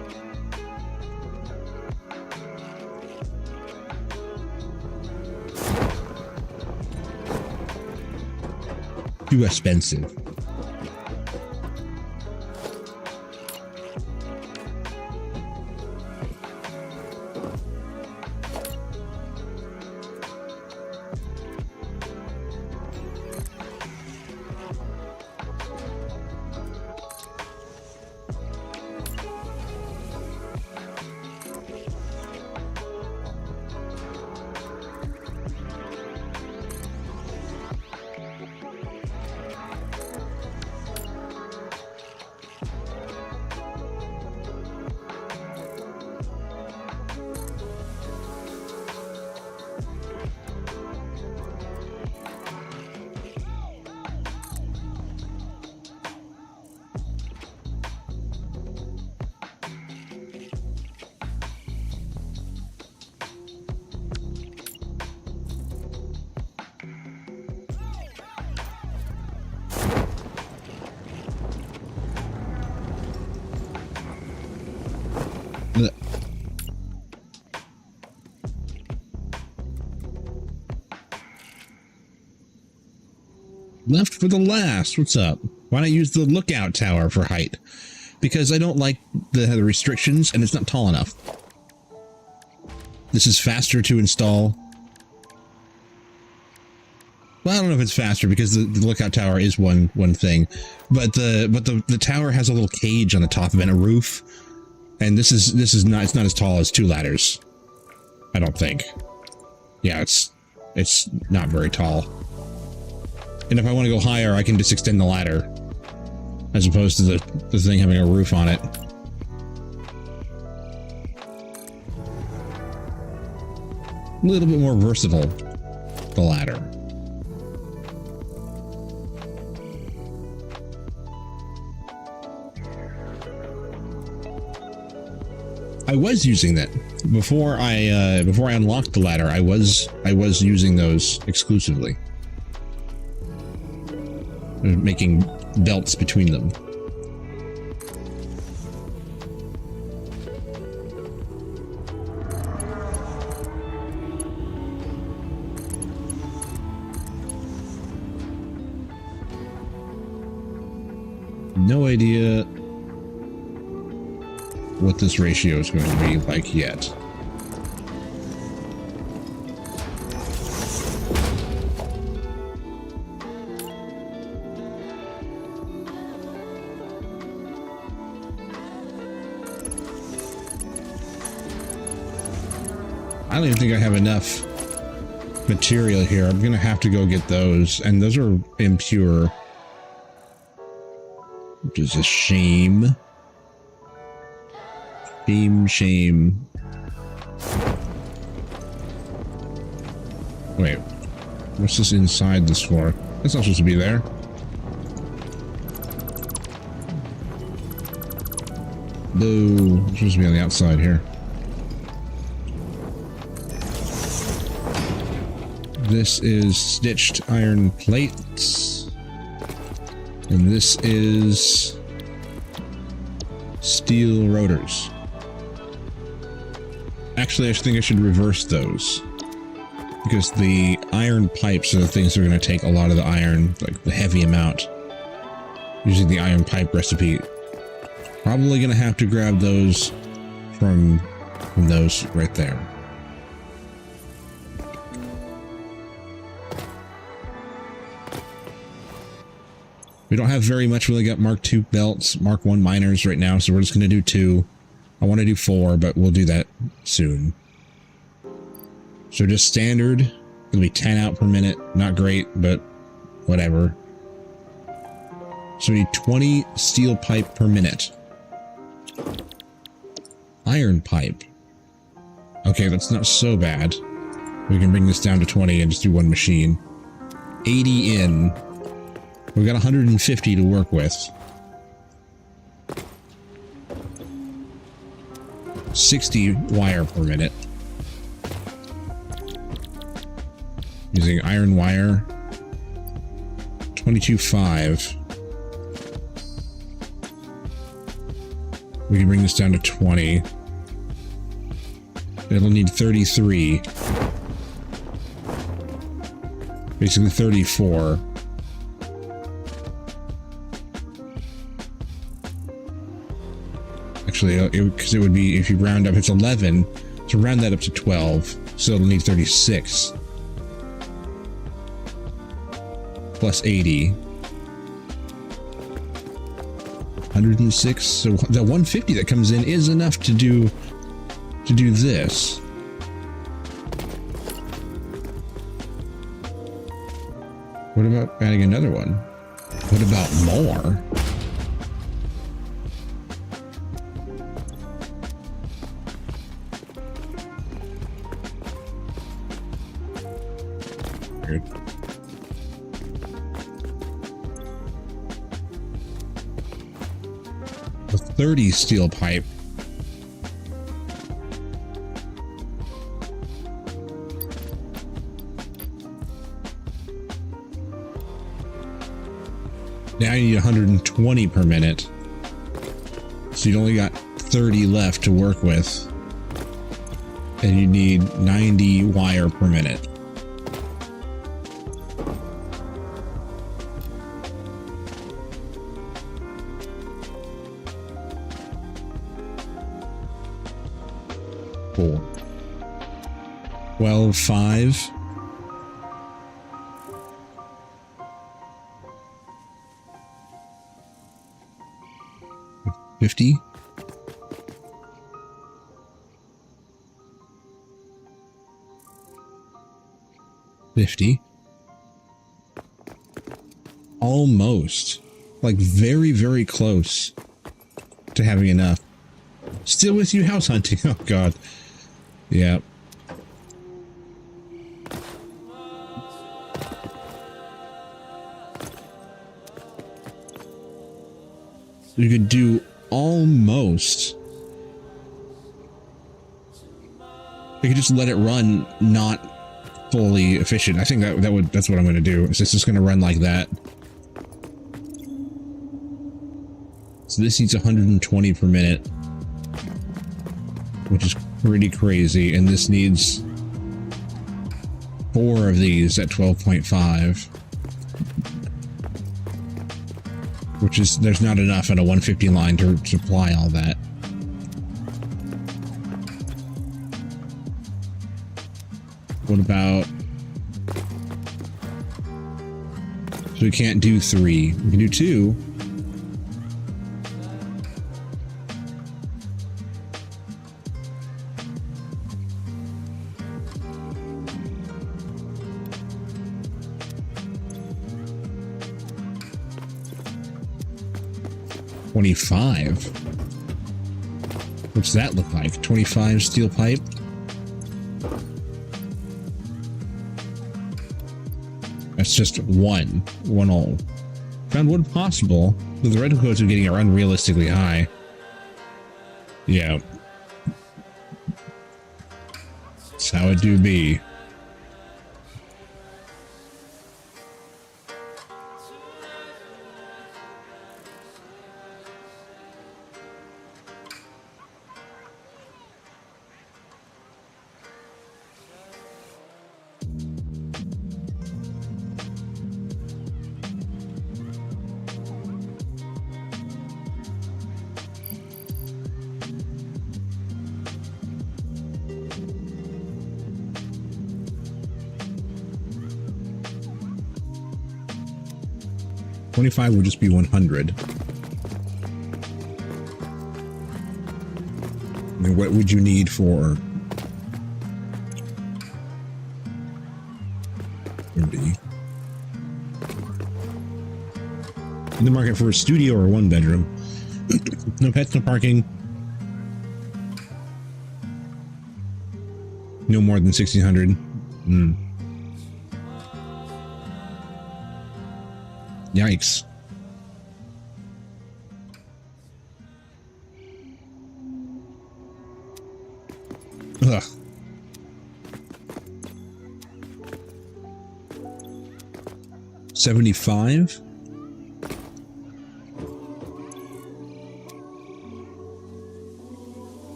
Too expensive. Left for the last. What's up? Why not use the lookout tower for height? Because I don't like the restrictions and it's not tall enough. This is faster to install. Well, I don't know if it's faster because the lookout tower is one thing, but the tower has a little cage on the top of it, and a roof, and this is not, it's not as tall as 2 ladders. I don't think. Yeah, it's not very tall. And if I want to go higher, I can just extend the ladder, as opposed to the thing having a roof on it. A little bit more versatile, the ladder. I was using that before I unlocked the ladder. I was using those exclusively, making belts between them. No idea what this ratio is going to be like yet. I don't even think I have enough material here. I'm gonna have to go get those, and those are impure, which is a shame. Shame. Wait, what's this inside this for? That's not supposed to be there. No, it's supposed to be on the outside here. This is stitched iron plates. And this is steel rotors. Actually, I think I should reverse those, because the iron pipes are the things that are going to take a lot of the iron, like the heavy amount. Using the iron pipe recipe. Probably going to have to grab those from those right there. We don't have very much. We only got Mark II belts, Mark I miners right now, so we're just going to do 2. I want to do 4, but we'll do that soon. So just standard. It'll be 10 out per minute. Not great, but whatever. So we need 20 steel pipe per minute. Iron pipe. Okay, that's not so bad. We can bring this down to 20 and just do 1 machine. 80 in. We've got 150 to work with. 60 wire per minute. Using iron wire. 22.5. We can bring this down to 20. It'll need 33. Basically 34. Actually, because it would be, if you round up, it's 11. So round that up to 12. So it'll need 36. Plus 80. 106. So the 150 that comes in is enough to do this. What about adding another one? What about more? Weird. A 30 steel pipe. Now you need 120 per minute. So you only got 30 left to work with. And you need 90 wire per minute. Cool. 12.5. 50. 50. Almost. Like very, very close to having enough. Still with you house hunting. Oh god. Yeah. You could do almost. You could just let it run not fully efficient. I think that's what I'm going to do. It's just going to run like that. So this needs 120 per minute, which is pretty crazy, and this needs 4 of these at 12.5. Which is, there's not enough on a 150 line to supply all that. What about... So we can't do 3. We can do 2. $25. What's that look like? 25 steel pipe? That's just one all. Found wood possible, but the red codes are getting unrealistically high. Yeah. That's how it do be. $25 would just be 100. I mean, what would you need for 30? In the market for a studio or 1 bedroom. No pets, no parking. No more than 1,600. Yikes. Ugh. $75?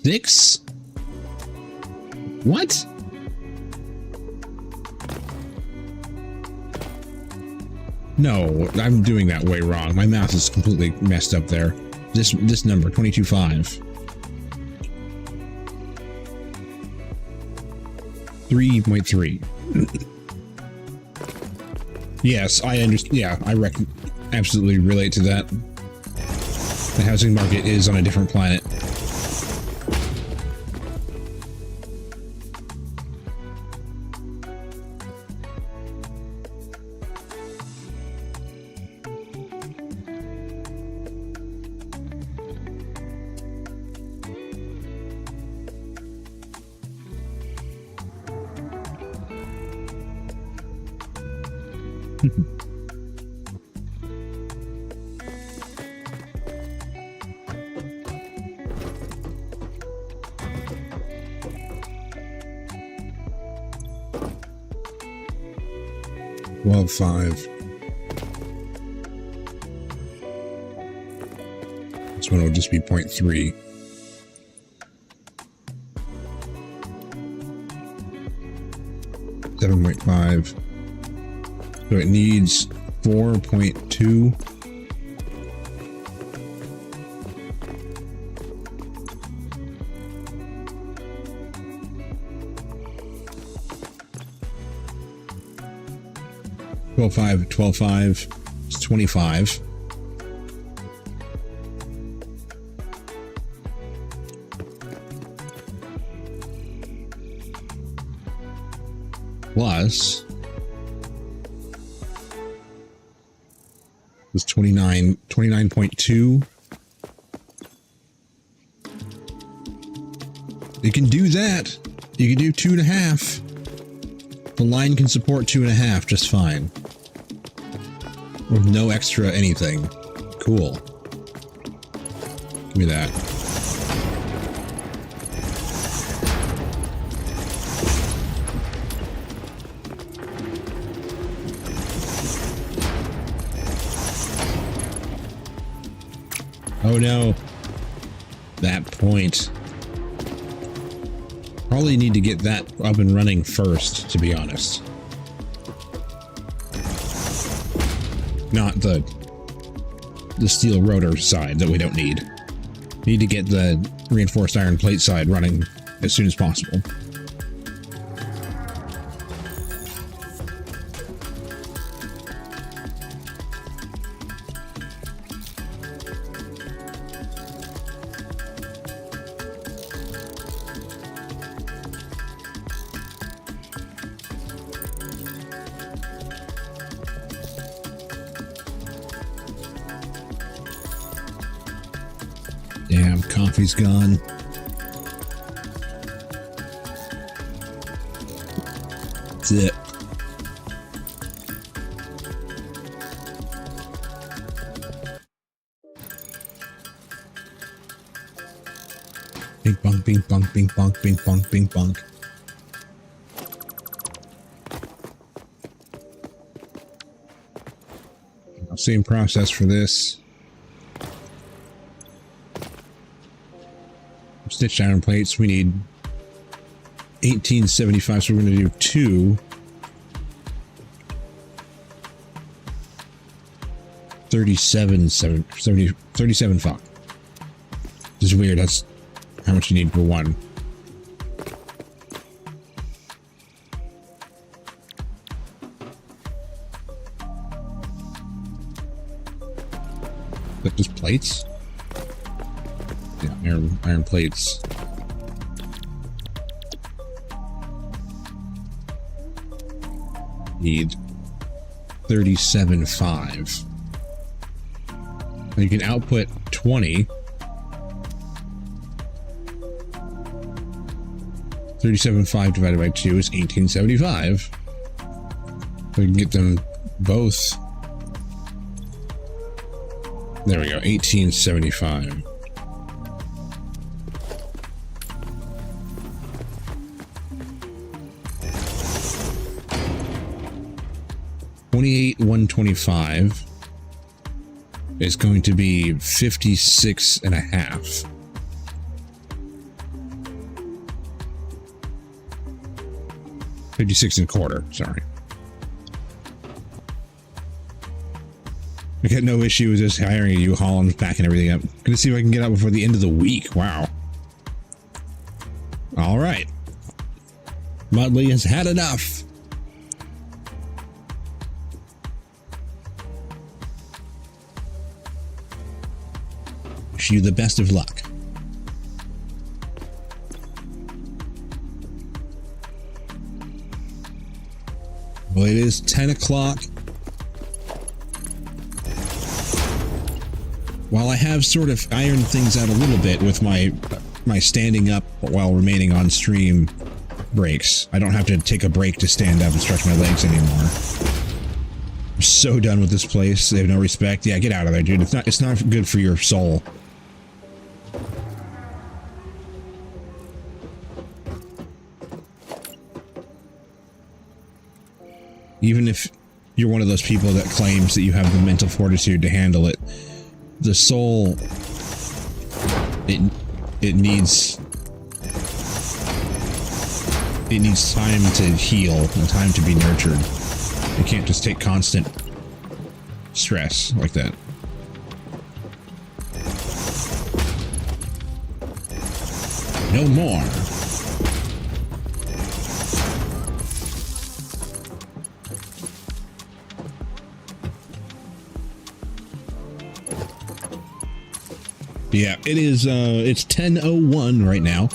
$6? What? No, I'm doing that way wrong. My math is completely messed up there. This number, 22.5. 3.3. Yes, I understand. Yeah, I absolutely relate to that. The housing market is on a different planet. Well, 5. This one will just be 0.3. $7.5. So it needs 4.2. $12.5 is 25. Plus was 29.2. You can do that. You can do 2.5. The line can support 2.5 just fine. With no extra anything. Cool. Give me that. Oh no. That point. Probably need to get that up and running first, to be honest. Not the steel rotor side that we don't need. Need to get the reinforced iron plate side running as soon as possible. Damn, coffee's gone. That's it. Bing bong, bing bong, bing bong, bing bong, bing bong. Same process for this. Stitched iron plates, we need 1875, so we're going to do 2. 37 fuck. This is weird, that's how much you need for one. Is that just plates? Yeah, iron plates. Need 37.5. You can output 20. 37.5 divided by 2 is 1875. We can get them both. There we go, 1875. $28,125 is going to be 56 and a half. $56 and a quarter, sorry. I got no issue with just hiring a U-Haul and packing everything up. Gonna see if I can get out before the end of the week. Wow. All right. Mudley has had enough. Wish you the best of luck. Well, it is 10 o'clock. While I have sort of ironed things out a little bit with my standing up while remaining on stream breaks, I don't have to take a break to stand up and stretch my legs anymore. I'm so done with this place. They have no respect. Yeah, get out of there, dude. It's not good for your soul. Even if you're one of those people that claims that you have the mental fortitude to handle it, the soul, it needs time to heal and time to be nurtured. It can't just take constant stress like that. No more. Yeah, it is, it's 10:01 right now.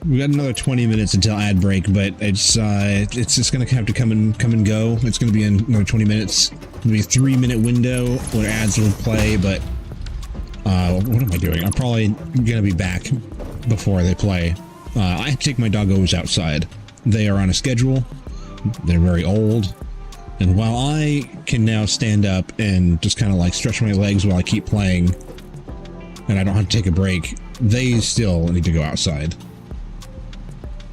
We got another 20 minutes until ad break, but it's just gonna have to come and go. It's gonna be in another 20 minutes. It's gonna be a 3-minute window where ads will play, but, what am I doing? I'm probably gonna be back before they play. I take my doggos outside. They are on a schedule. They're very old. And while I can now stand up and just kind of like stretch my legs while I keep playing, and I don't have to take a break, they still need to go outside.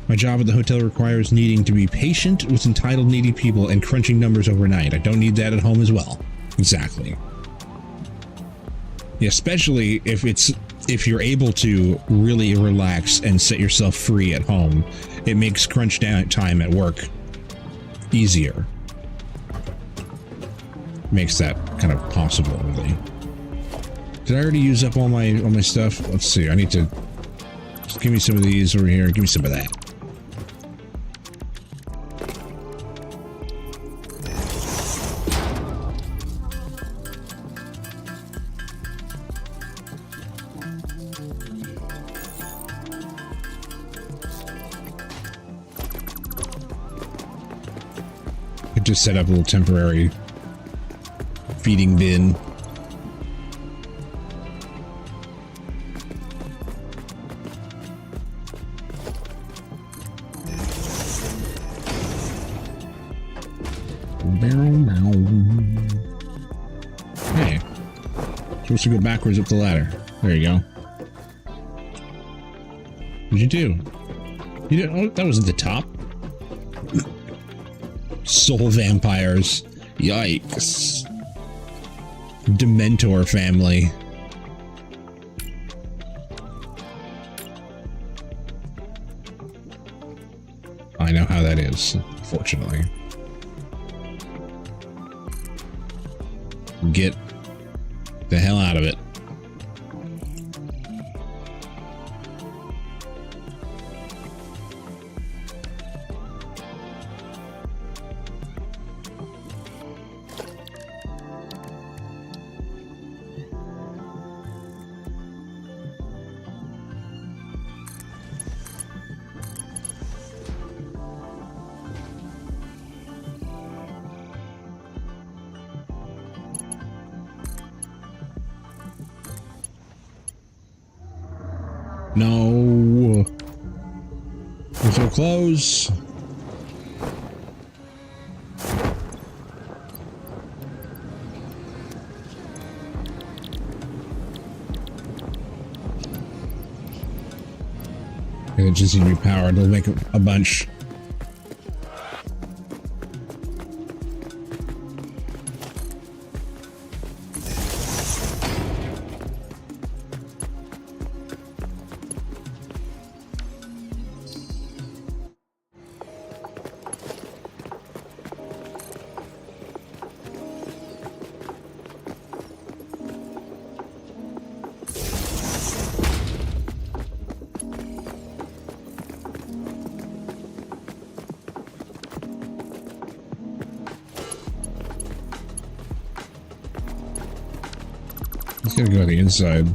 My job at the hotel requires needing to be patient with entitled needy people and crunching numbers overnight. I don't need that at home as well. Exactly. Yeah, especially if you're able to really relax and set yourself free at home, it makes crunch down time at work easier. Makes that kind of possible, really. Did I already use up all my stuff? Let's see. I need to just give me some of these over here. Give me some of that. I just set up a little temporary feeding bin. Hey, supposed to go backwards up the ladder. There you go. What'd you do? You didn't. Oh, that was at the top. Soul vampires. Yikes. Dementor family. I know how that is, unfortunately. Get the hell out of it. No. We're so close. And it just needs to be powered. It'll make a bunch. It's gonna go on the inside.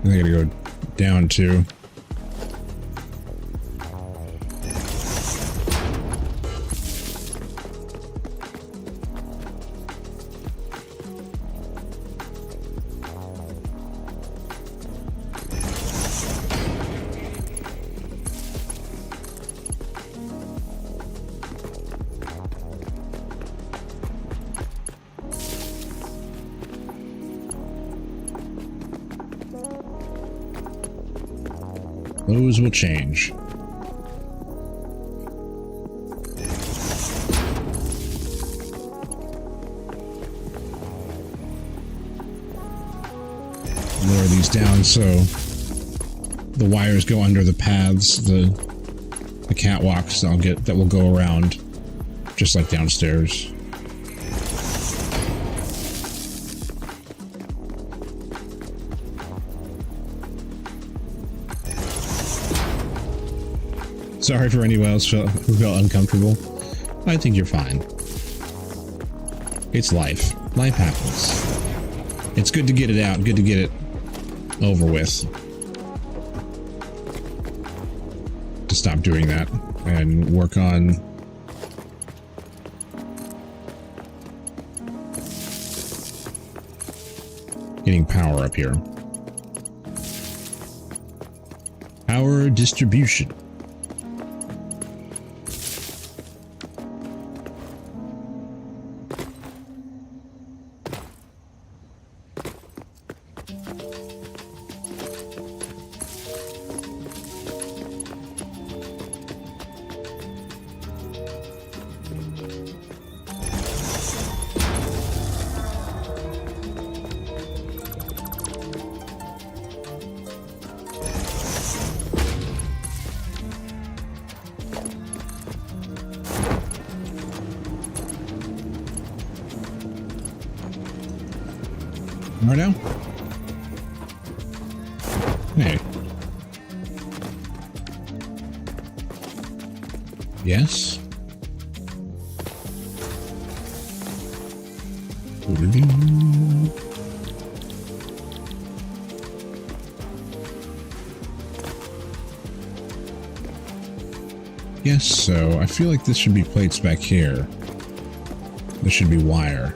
And I gotta go down too. Those will change. Lower these down so the wires go under the paths, the catwalks that will go around, just like downstairs. Sorry for anyone else who felt uncomfortable. I think you're fine. It's life. Life happens. It's good to get it out. Good to get it over with. To stop doing that and work on getting power up here. Power distribution. Right now? Hey. Yes? Yes, so I feel like this should be plates back here. This should be wire.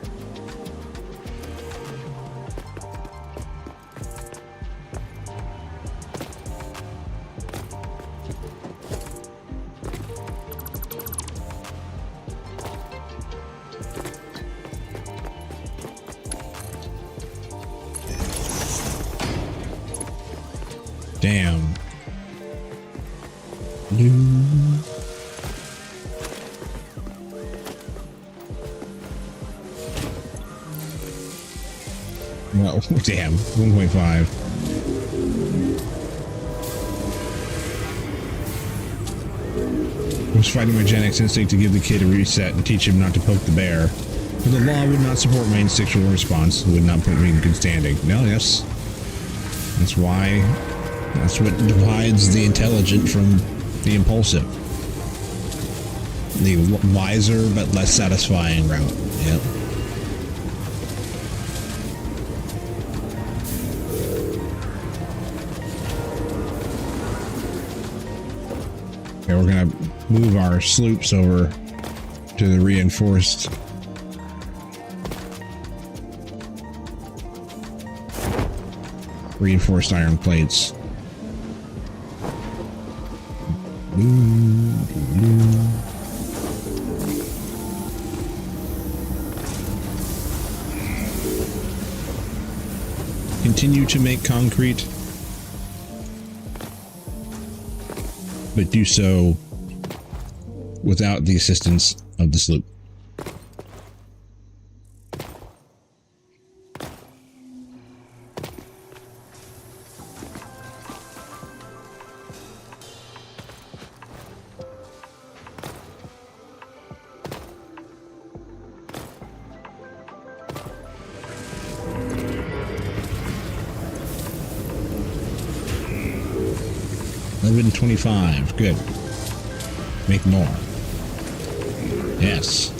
Damn. No, damn. 1.5. I was fighting my Gen X instinct to give the kid a reset and teach him not to poke the bear. But the law would not support my instinctual response. It would not put me in good standing. No, yes. That's why... That's what divides the intelligent from the impulsive. The wiser but less satisfying route. Yep. Okay, we're gonna move our sloops over to the reinforced iron plates. continue to make concrete, but do so without the assistance of the sloop. $11.25. Good. Make more. Yes.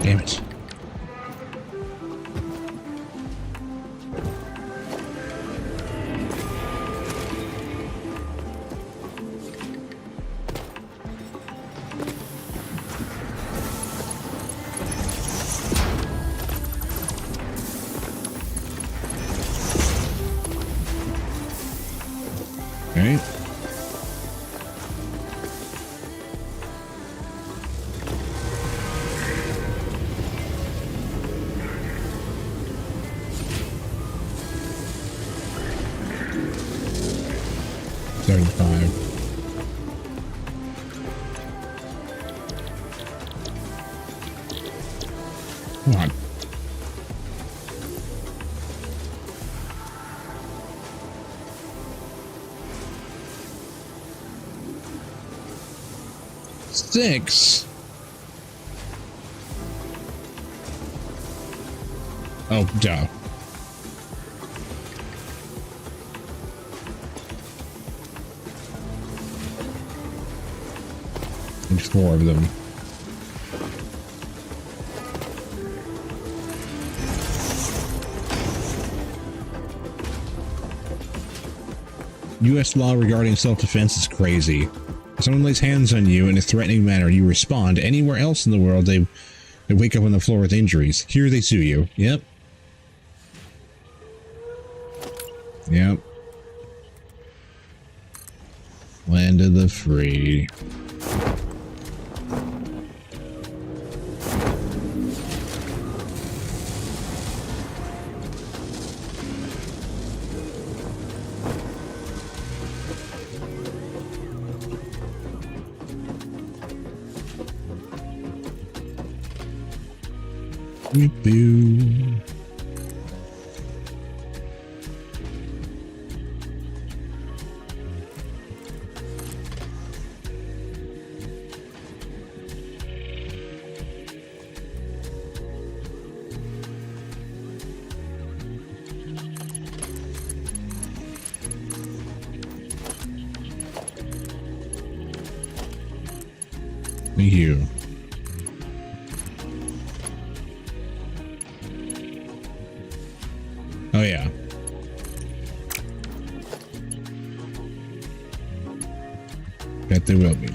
Damn it. Okay. $35. Come on. $6. Oh, duh. And 4 of them. U.S. law regarding self-defense is crazy. If someone lays hands on you in a threatening manner, you respond. Anywhere else in the world, they wake up on the floor with injuries. Here they sue you. Yep. Yep. Land of the free. Boo. Thank you. Oh, yeah. Bet there will be.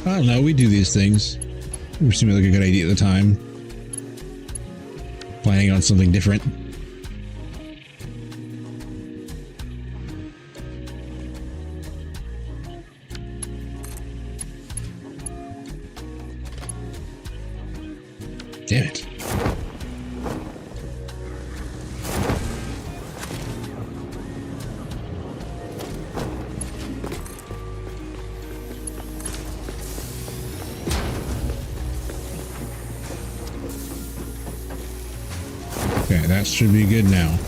I don't know, we do these things. It seemed like a good idea at the time. Planning on something different. Damn it. Okay, that should be good now.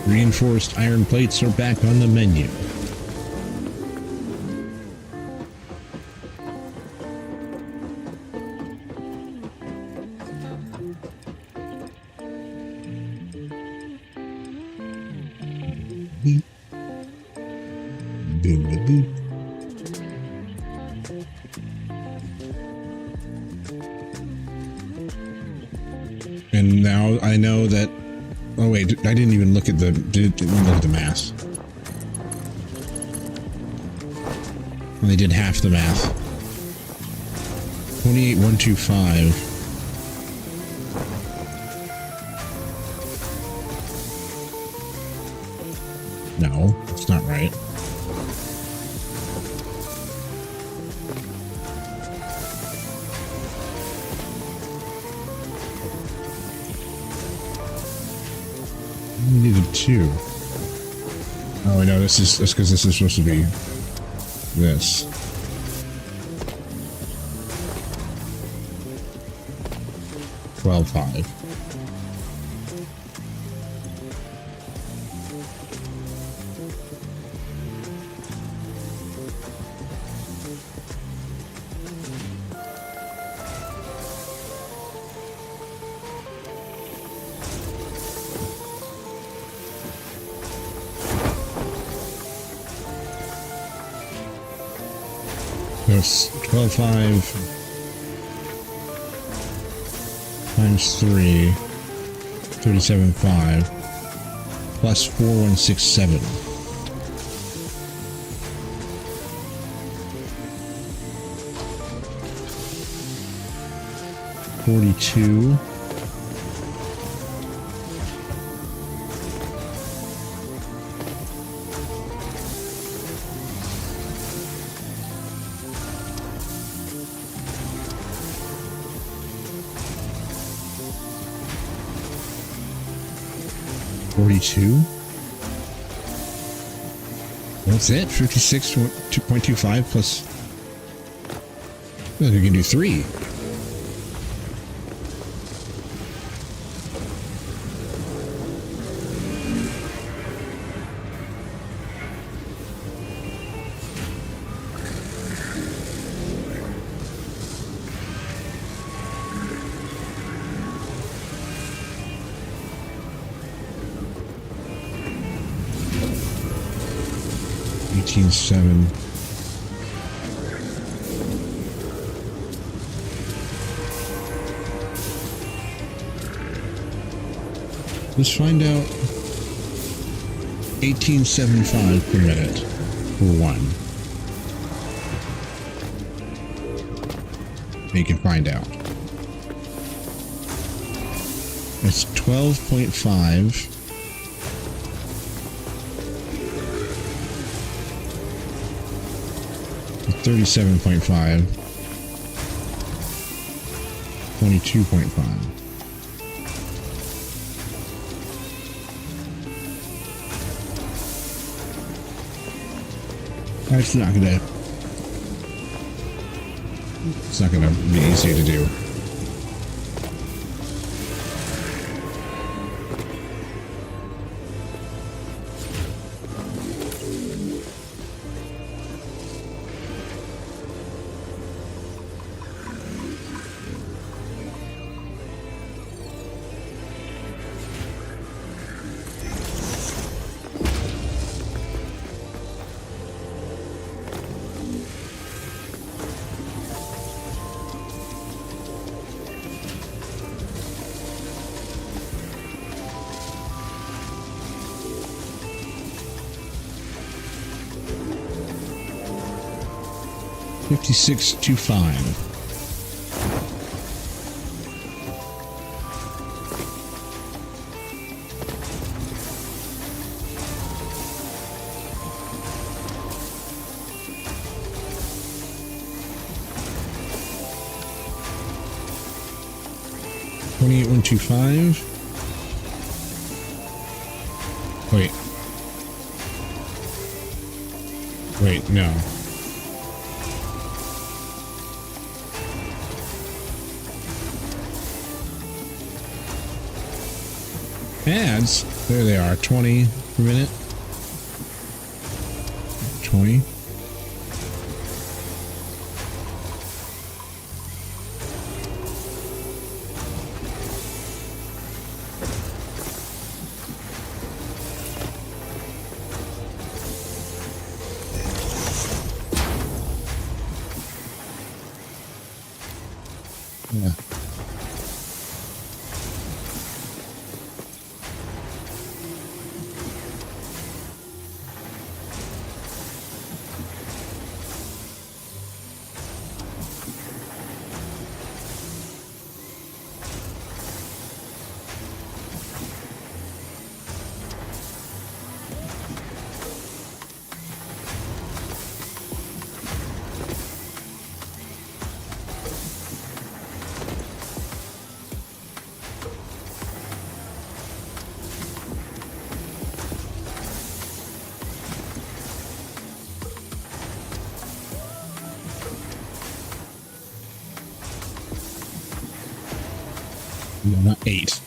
Reinforced iron plates are back on the menu. beep. Build a boop. And now I know that. Oh wait, I didn't even look at the math. Well, they did half the math. 28,125. No, that's not right. We needed 2. Oh, I know, that's because this is supposed to be this. $12.5. That's 12.5 times 3, 37.5 plus 4,167. $42. $42. That's it. 56.25 plus. Well, we can do 3. $18.7. Let's find out. 18.75 per minute for 1. You can find out. It's 12.5. $37.5, 22.5. It's not gonna be easy to do. $56.25. $28,125. Wait, no. Ads, there they are, 20 per minute. 20. No, not 8.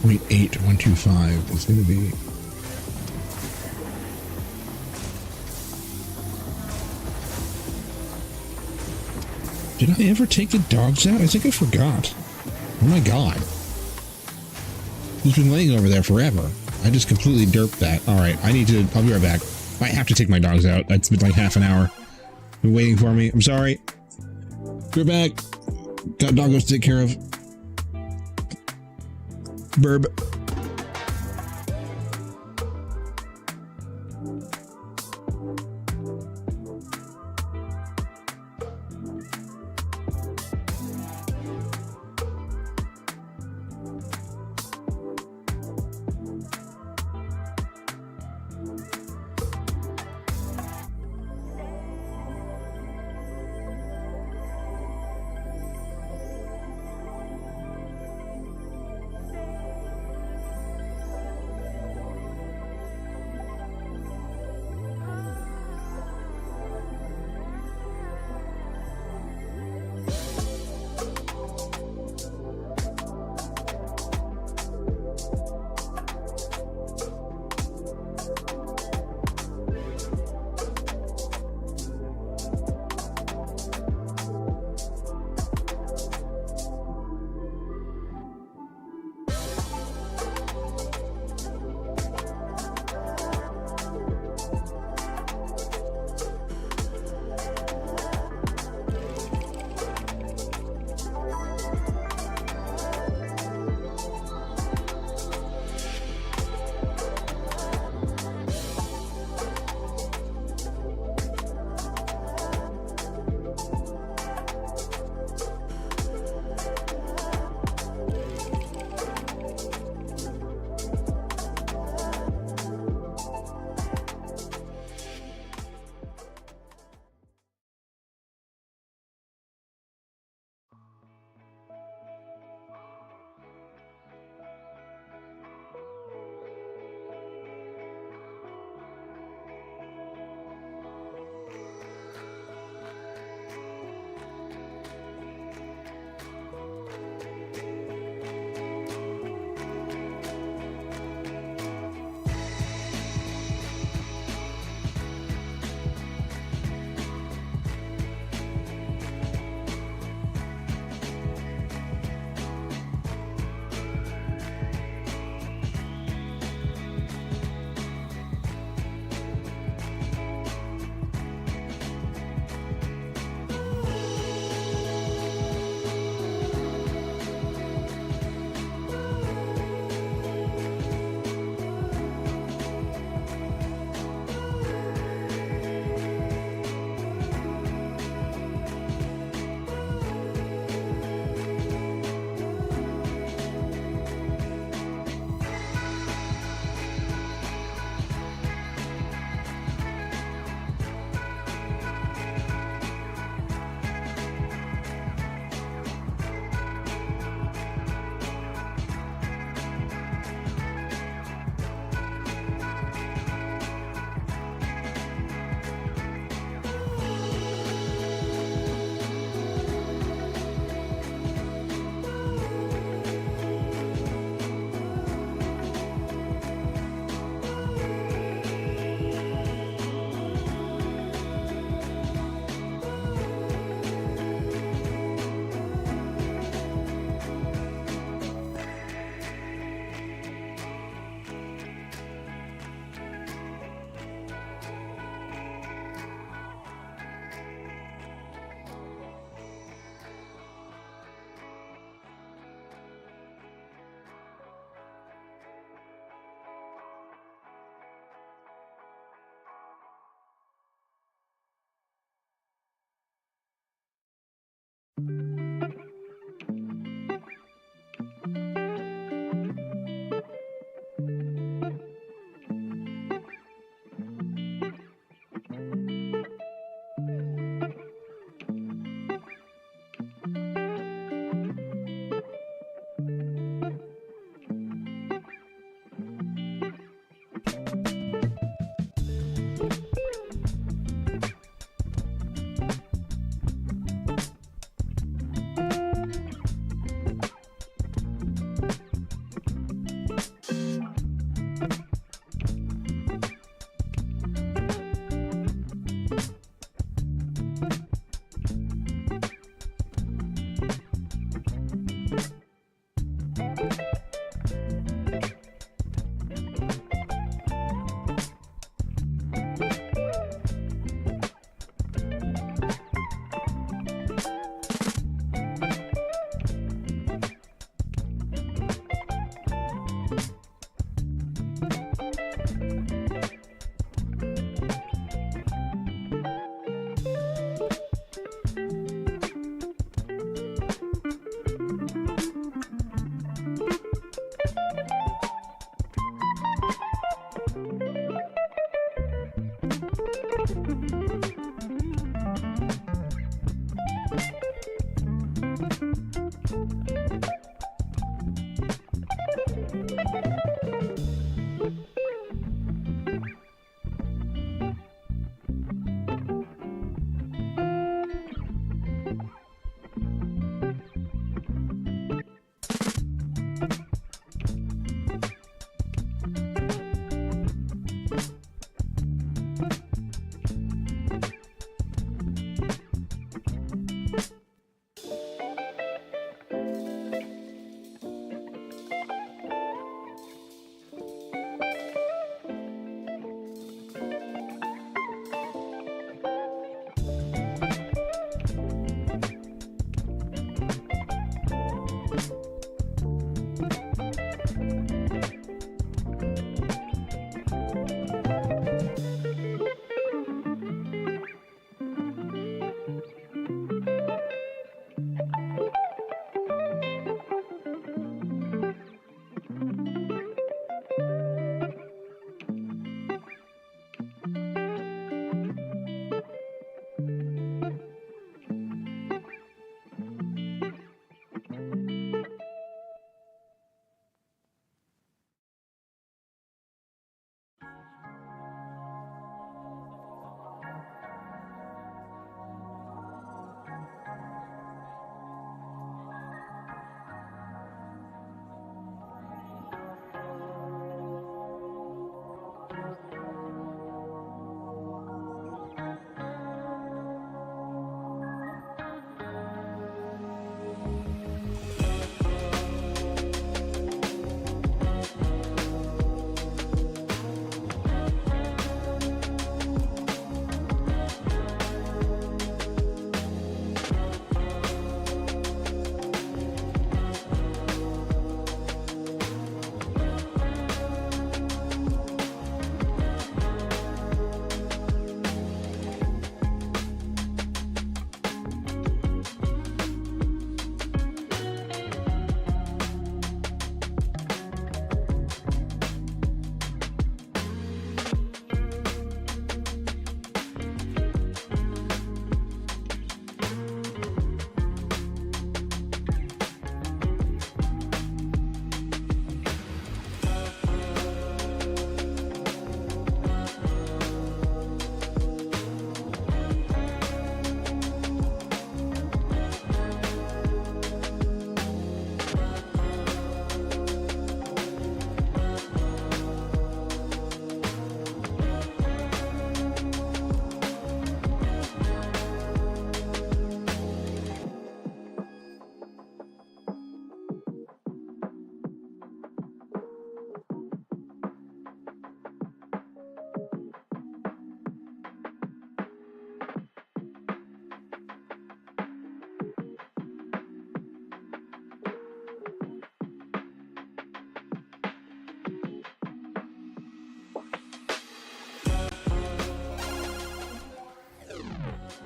Point 8125 is going to be. Did I ever take the dogs out? I think I forgot. Oh my god. He's been laying over there forever. I just completely derped that. Alright, I'll be right back. I have to take my dogs out. It's been like half an hour. Been waiting for me. I'm sorry. We're back. Got doggos to take care of. Burb.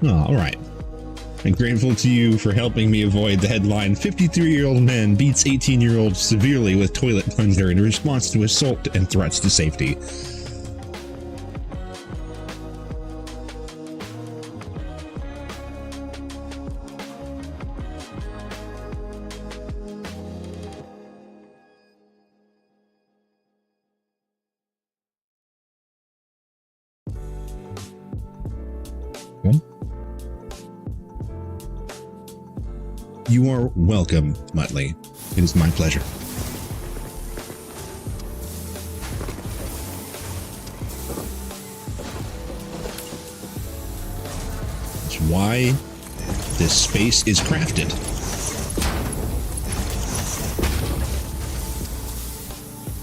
Oh, all right. I'm grateful to you for helping me avoid the headline 53-year-old man beats 18-year-old severely with toilet plunger in response to assault and threats to safety. You are welcome, Muttley. It is my pleasure. That's why this space is crafted.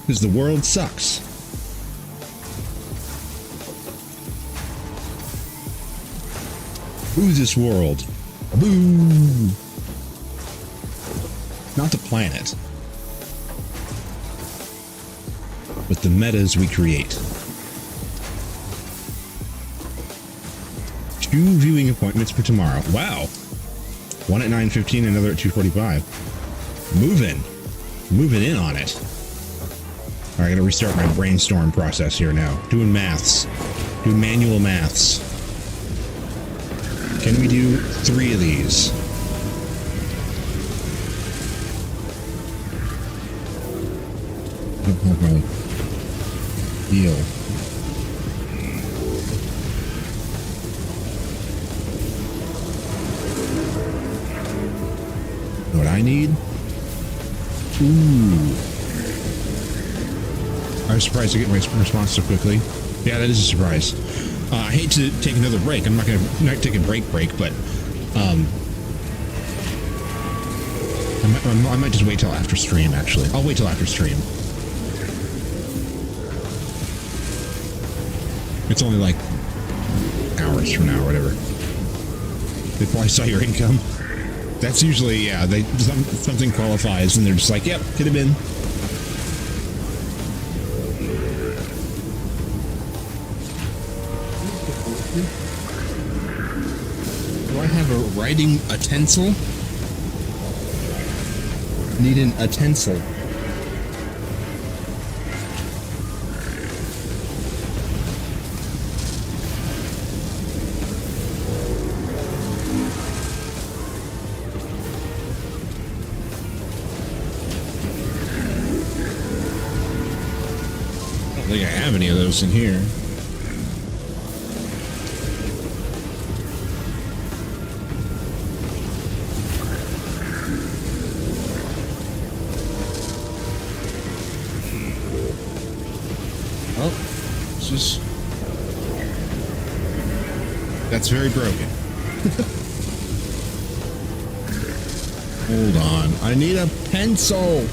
Because the world sucks. Boo this world. Boo! Not the planet, but the metas we create. 2 viewing appointments for tomorrow. Wow. One at 9:15, another at 2:45. Moving in on it. All right, I gotta restart my brainstorm process here now. Doing maths. Doing manual maths. Can we do 3 of these? I don't have my deal. What I need? Ooh. I was surprised to get my response so quickly. Yeah, that is a surprise. I hate to take another break. I'm not going to take a break, but I might just wait till after stream, actually. I'll wait till after stream. It's only like hours from now or whatever. They probably saw your income. That's usually, yeah, something qualifies and they're just like, yep, could have been. Do I have a writing utensil? Need an utensil. I don't think I have any of those in here. Oh, this is... That's very broken. Hold on. I need a pencil.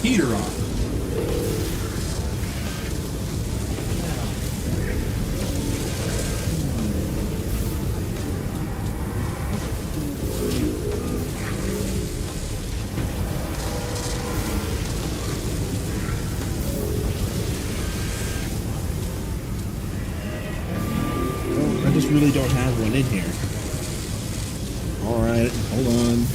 Heater on. I just really don't have one in here. All right, hold on.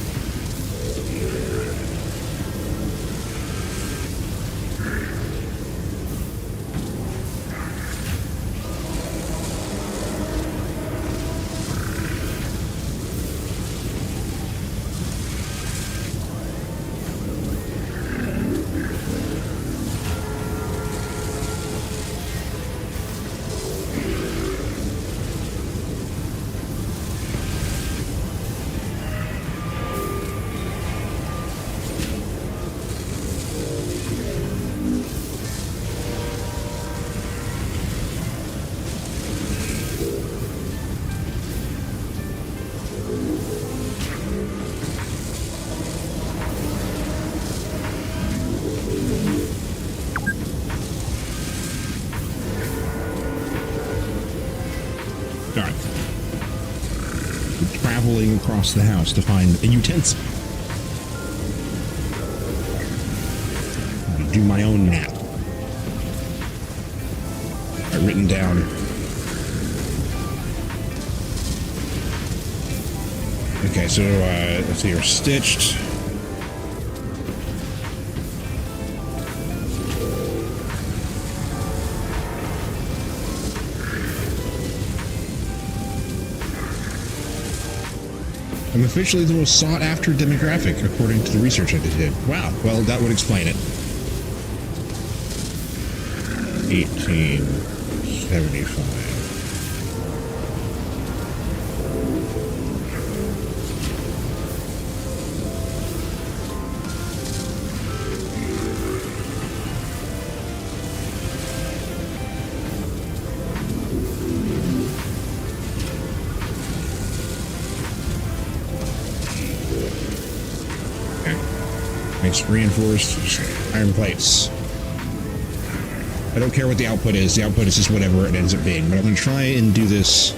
Traveling across the house to find a utensil. Do my own map. one down. Okay, so let's see, we're stitched. I'm officially the most sought after demographic, according to the research I just did. Wow, well, that would explain it. 1875. Reinforced iron plates. I don't care what the output is. The output is just whatever it ends up being. But I'm going to try and do this.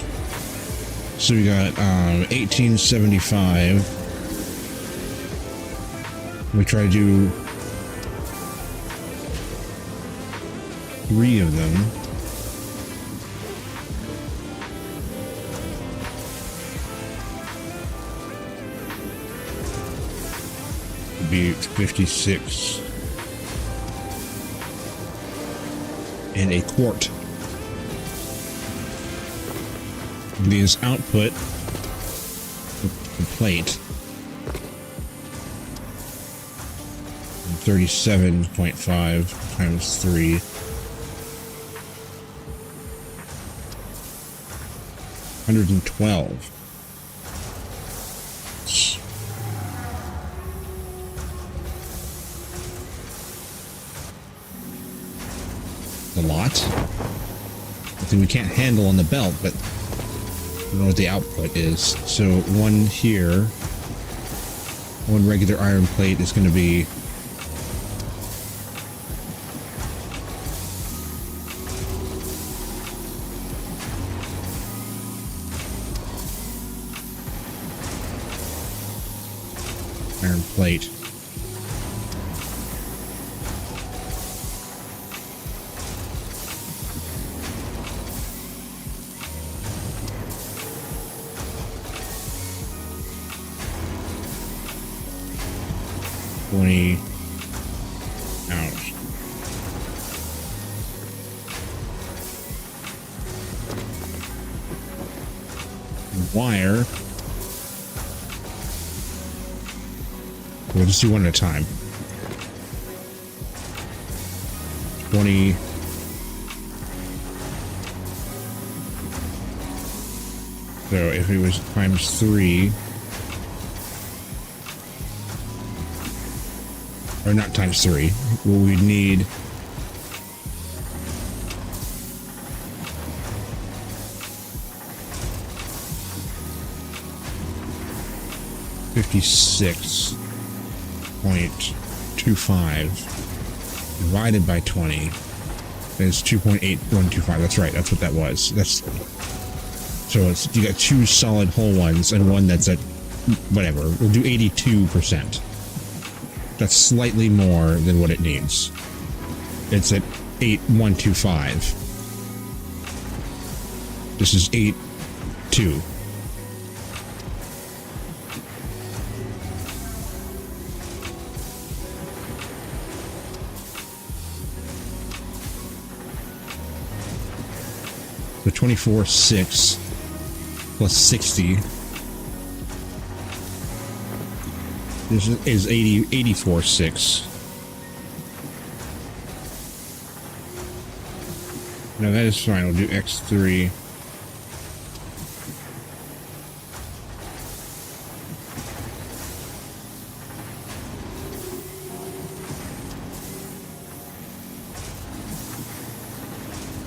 So we got 1875. We try to do 3 of them. Be 56 and a quart. This output, the plate, 37.5 times 3. $112. A lot. Something we can't handle on the belt, but I don't know what the output is. So one here, one regular iron plate is going to be iron plate. Out. Wire. We'll just do one at a time. 20. So if it was times 3. Or not times 3. Well, we'd need 56.25 divided by 20 is 2.8125. That's right. That's what that was. That's so it's you got 2 solid whole ones and one that's at whatever. We'll do 82%. That's slightly more than what it needs. It's at 8.125. This is 8.2. So 24.6 plus 60 this is 84.6. No, that is fine. We'll do X3.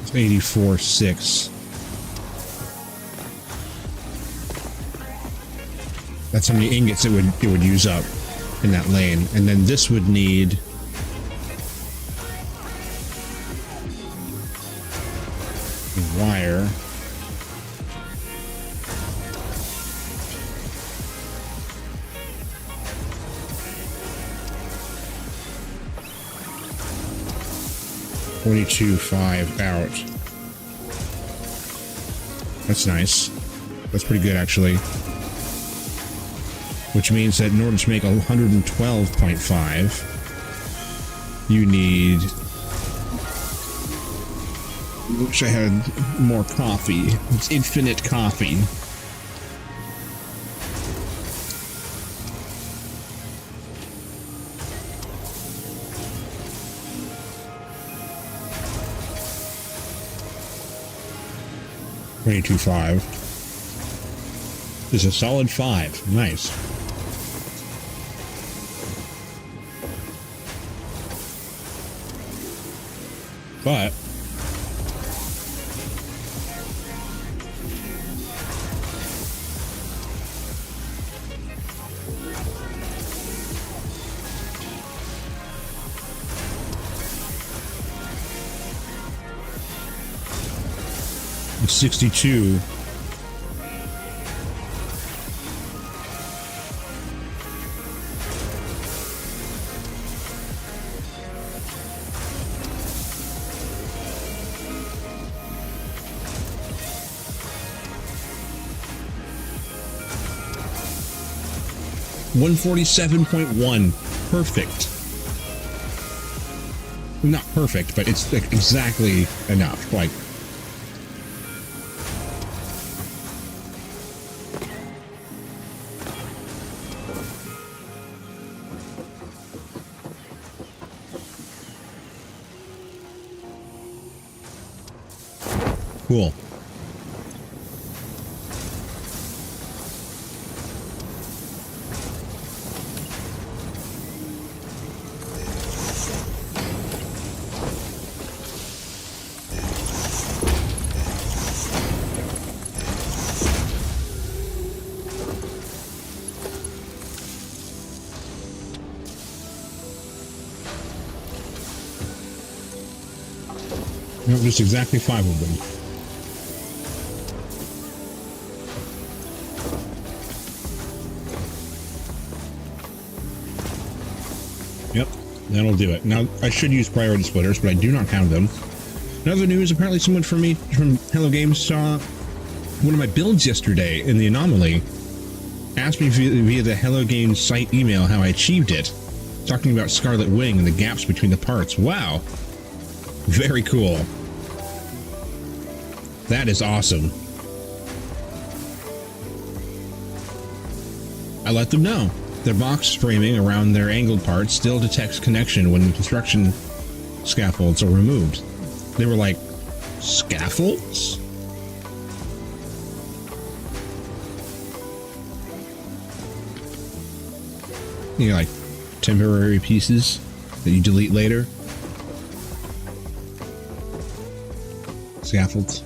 It's 84.6. That's how many ingots it would use up in that lane, and then this would need wire. $22.5 out. That's nice. That's pretty good, actually. Which means that in order to make 112.5, you need... Wish I had more coffee. It's infinite coffee. $22.5 is a solid 5. Nice. But it's 62. $147.1. Perfect. Not perfect, but it's like exactly enough. Like, cool. No, just exactly 5 of them. Yep, that'll do it. Now, I should use priority splitters, but I do not have them. In other news, apparently someone from Hello Games saw one of my builds yesterday in the anomaly. Asked me via the Hello Games site email how I achieved it. Talking about Scarlet Wing and the gaps between the parts. Wow. Very cool. That is awesome. I let them know. Their box framing around their angled parts still detects connection when the construction scaffolds are removed. They were like, scaffolds? You know, like temporary pieces that you delete later. Scaffolds.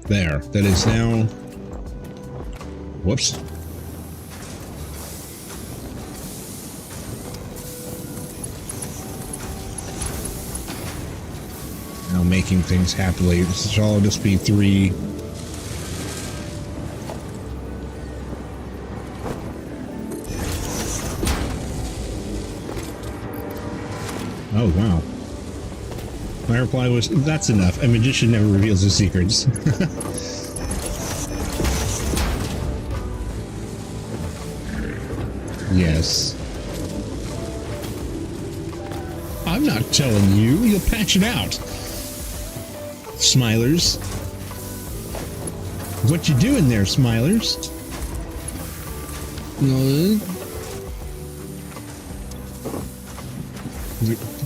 There. That is now... Whoops. Now making things happily. This should all just be 3... Oh, wow. My reply was, that's enough. A magician never reveals his secrets. Yes. I'm not telling you. You'll patch it out. Smilers. What you doing there, Smilers?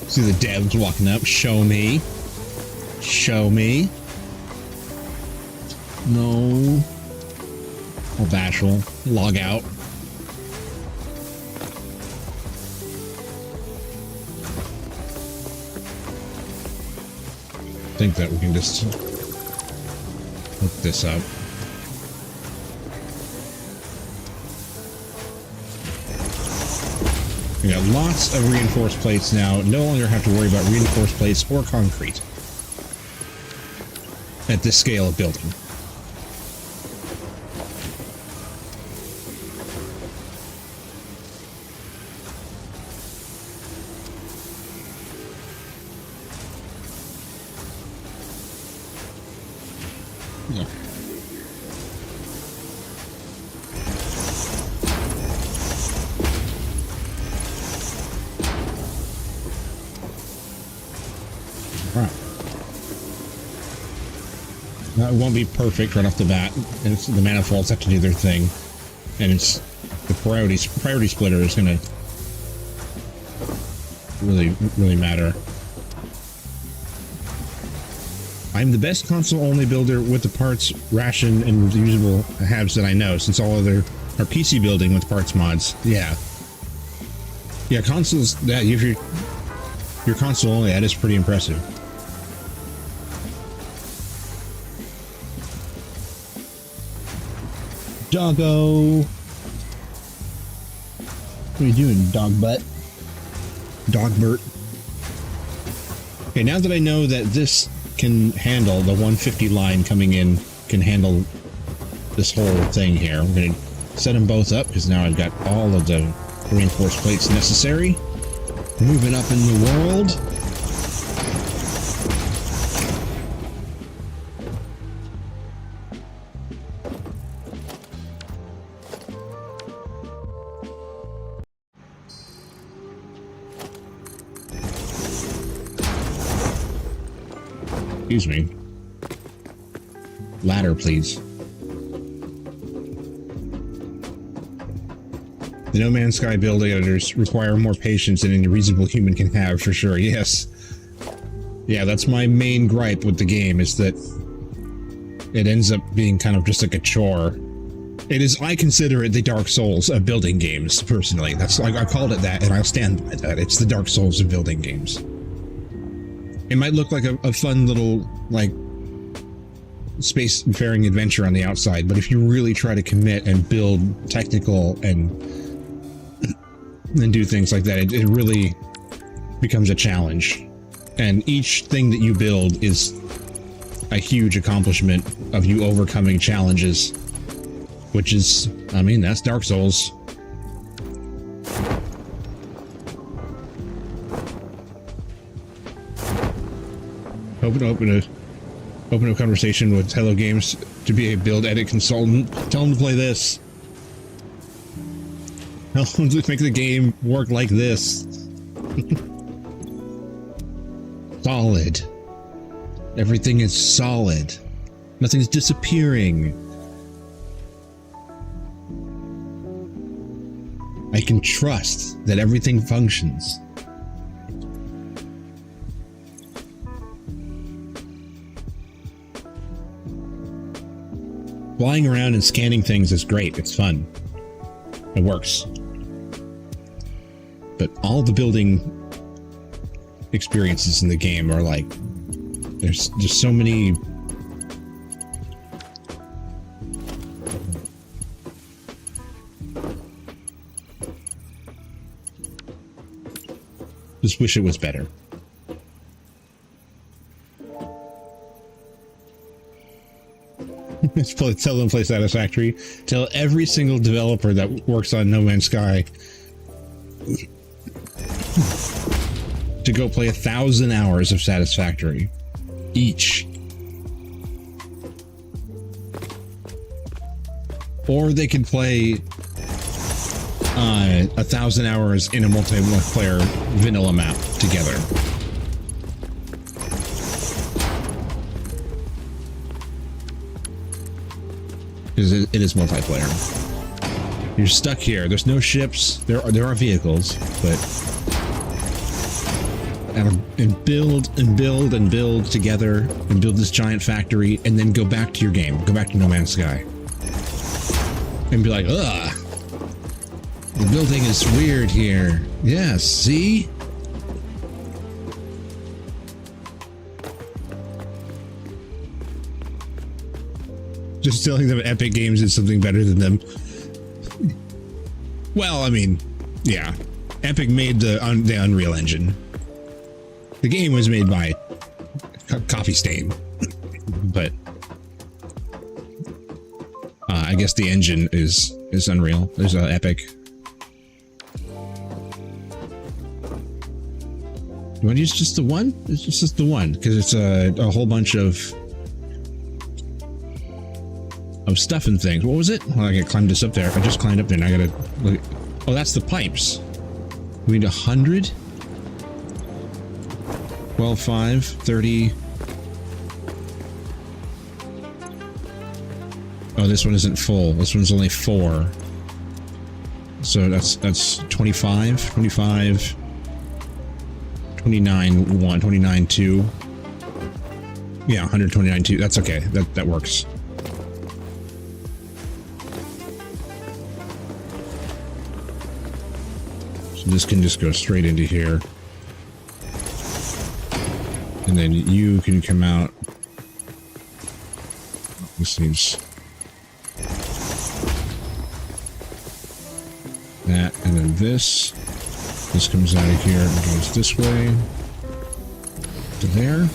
See the devs walking up. Show me. Show me. No. All bashful. Log out. I think that we can just hook this up. We got lots of reinforced plates now. No longer have to worry about reinforced plates or concrete at this scale of building. it won't be perfect right off the bat. And the manifolds have to do their thing, and it's the priority splitter is going to really matter. I'm the best console-only builder with the parts ration and reusable halves that I know, since all other are PC building with parts mods. Yeah, consoles. That if your console only, that is pretty impressive. Doggo, what are you doing, dog butt? Dogbert. Okay, now that I know that this can handle the 150 line coming in, can handle this whole thing here, I'm going to set them both up because now I've got all of the reinforced plates necessary. Moving up in the world. Excuse me. Ladder, please. The No Man's Sky build editors require more patience than any reasonable human can have, for sure. Yes. Yeah, that's my main gripe with the game, is that it ends up being kind of just like a chore. It is, I consider it the Dark Souls of building games, personally. That's like, I called it that, and I'll stand by that. It's the Dark Souls of building games. It might look like a fun little, like, spacefaring adventure on the outside, but if you really try to commit and build technical and do things like that, it really becomes a challenge. And each thing that you build is a huge accomplishment of you overcoming challenges, which is, I mean, that's Dark Souls. Open a conversation with Hello Games to be a build edit consultant. Tell them to play this. Tell them to make the game work like this. Solid. Everything is solid. Nothing's disappearing. I can trust that everything functions. Flying around and scanning things is great. It's fun. It works. But all the building experiences in the game are like, there's just so many. Just wish it was better. Tell them to play Satisfactory. Tell every single developer that works on No Man's Sky to go play 1,000 hours of Satisfactory each. Or they could play 1,000 hours in a multiplayer vanilla map together. Because it is multiplayer. You're stuck here. There's no ships. There are vehicles, but and build and build and build together and build this giant factory, and then go back to your game. Go back to No Man's Sky, and be like, ugh, the building is weird here. Yeah, see. Just telling them Epic Games is something better than them. Well, I mean, yeah. Epic made the Unreal Engine. The game was made by Coffee Stain. But I guess the engine is Unreal. There's Epic. You want to use just the one? It's just the one, because it's a whole bunch of stuff and things. What was it? Well, I gotta climb this up there. I just climbed up there and I gotta look. Oh, that's the pipes. We need 100. 12, 5, 30. Oh, this one isn't full. This one's only 4. So that's 25, 29, 1, 29, 2. Yeah, 129, 2. That's okay. That works. So this can just go straight into here. And then you can come out. This needs that, and then this. This comes out of here and goes this way to there.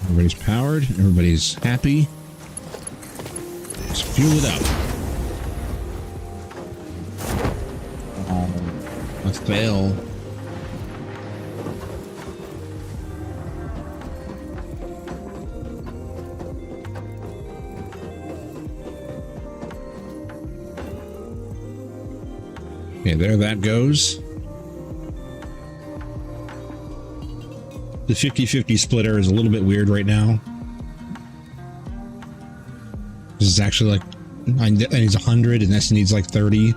Everybody's powered. Everybody's happy. Let's fuel it up. A fail. Okay, there that goes. The 50-50 splitter is a little bit weird right now. This is actually like, it needs 100 and this needs like 30.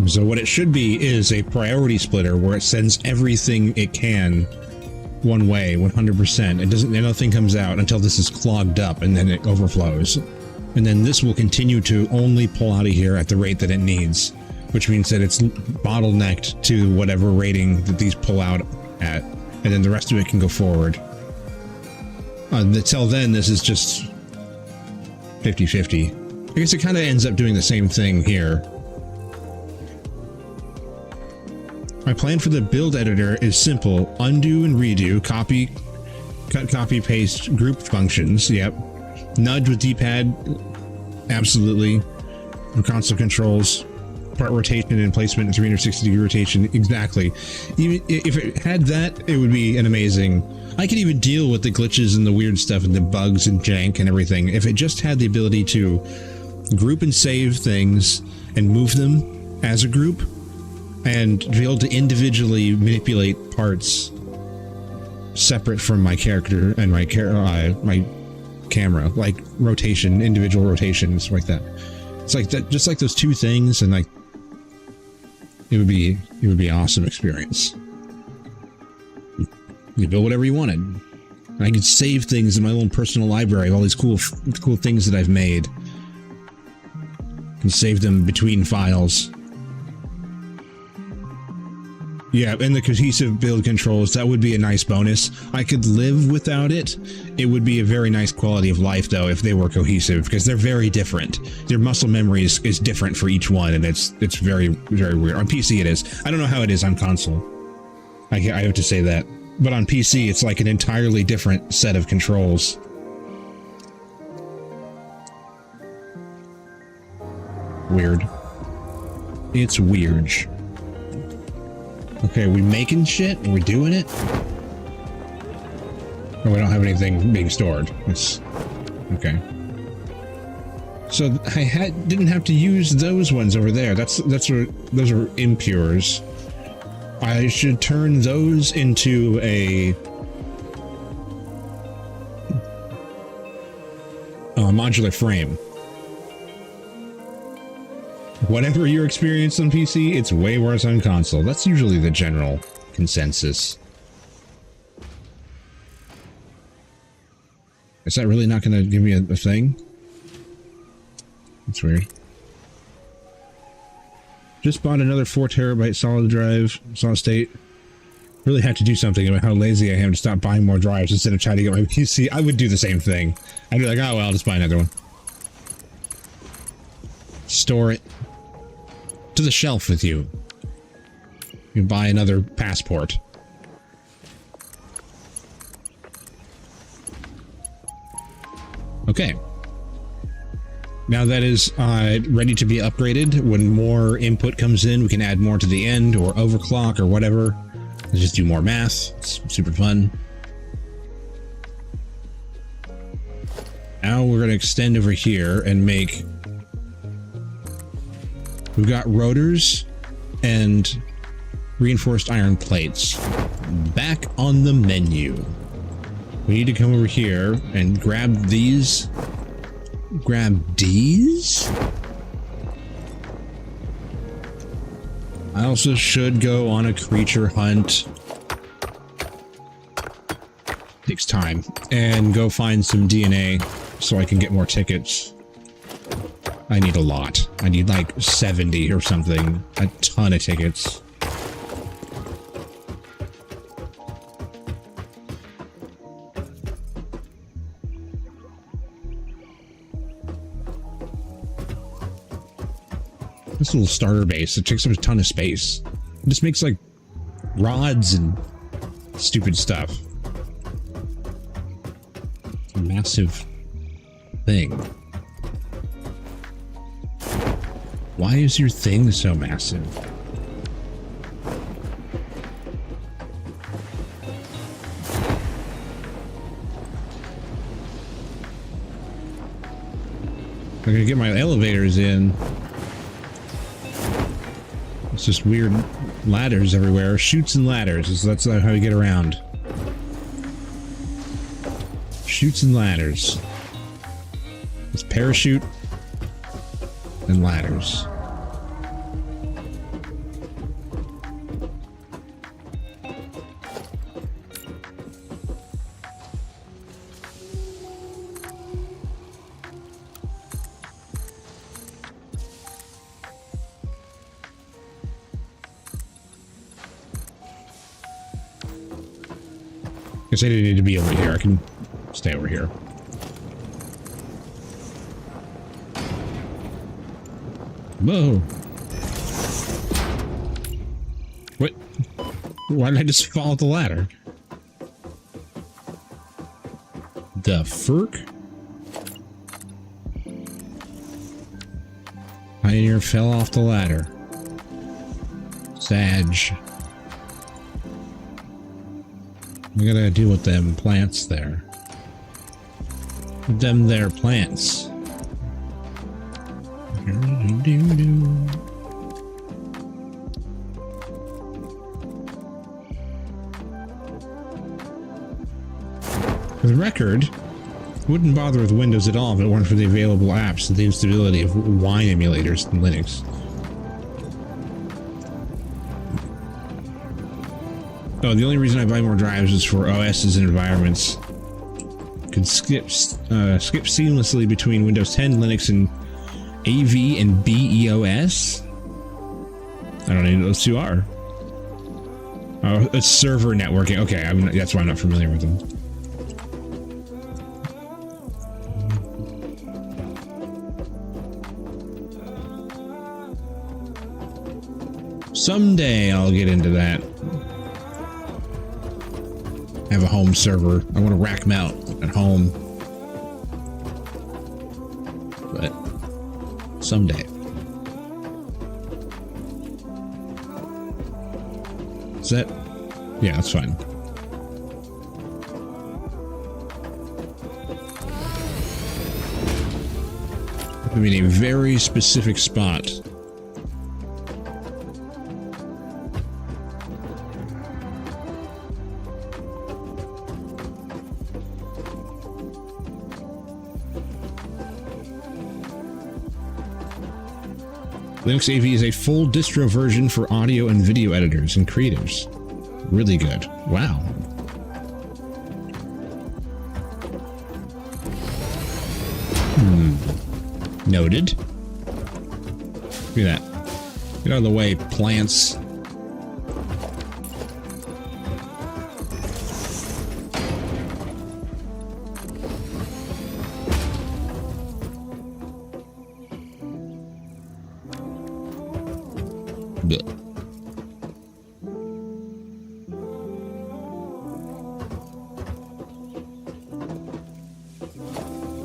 So what it should be is a priority splitter where it sends everything it can one way, 100%. It doesn't, nothing comes out until this is clogged up and then it overflows. And then this will continue to only pull out of here at the rate that it needs, which means that it's bottlenecked to whatever rating that these pull out at, and then the rest of it can go forward. Until then, this is just 50-50. I guess it kind of ends up doing the same thing here. My plan for the build editor is simple. Undo and redo, copy, cut, copy, paste, group functions, yep. Nudge with D-pad, absolutely. Console controls, part rotation and placement and 360-degree rotation, exactly. Even if it had that, it would be an amazing. I could even deal with the glitches and the weird stuff and the bugs and jank and everything. If it just had the ability to group and save things and move them as a group, and be able to individually manipulate parts separate from my character and my camera, like rotation, individual rotations like that. It's like that, just like those two things, and like it would be an awesome experience. You build whatever you wanted. I could save things in my own personal library of all these cool things that I've made. I can save them between files. Yeah, and the cohesive build controls, that would be a nice bonus. I could live without it. It would be a very nice quality of life, though, if they were cohesive, because they're very different. Their muscle memory is different for each one, and it's very, very weird. On PC it is. I don't know how it is on console. I have to say that. But on PC, it's like an entirely different set of controls. Weird. It's weird. Okay, are we making shit? Are we doing it? Oh, we don't have anything being stored. It's okay. So I didn't have to use those ones over there. Those are impures. I should turn those into a modular frame. Whatever your experience on PC, it's way worse on console. That's usually the general consensus. Is that really not going to give me a thing? That's weird. Just bought another 4 terabyte solid drive, solid state. Really had to do something about how lazy I am to stop buying more drives instead of trying to get my PC. I would do the same thing. I'd be like, oh well, I'll just buy another one. Store it to the shelf with you. You buy another passport. Okay. Now that is ready to be upgraded. When more input comes in, we can add more to the end or overclock or whatever. Let's just do more math. It's super fun. now we're going to extend over here and make... We've got rotors and reinforced iron plates. Back on the menu. We need to come over here and grab these. Grab these? I also should go on a creature hunt. Takes time. And go find some DNA so I can get more tickets. I need a lot. I need like 70 or something. A ton of tickets. This little starter base, it takes up a ton of space. It just makes like rods and stupid stuff. It's a massive thing. Why is your thing so massive? I'm gonna get my elevators in. It's just weird ladders everywhere. Chutes and ladders. That's how you get around. Chutes and ladders. It's parachute and ladders. Guess I didn't need to be over here. I can stay over here. Whoa. What? Why did I just fall off the ladder? The furk? Pioneer fell off the ladder. Sag. We gotta deal with them plants there. Them there plants. For the record, wouldn't bother with Windows at all if it weren't for the available apps and the instability of wine emulators in Linux. Oh, the only reason I buy more drives is for OSs and environments. Can skip seamlessly between Windows 10, Linux, and AV and BEOS. I don't know what those two are. Oh, it's server networking. Okay, that's why I'm not familiar with them. Someday I'll get into that. Have a home server. I want to rack mount at home. But someday. Is that? Yeah, that's fine. I mean, a very specific spot. Linux AV is a full distro version for audio and video editors and creatives. Really good. Wow. Noted. Look at that. Get out of the way, plants.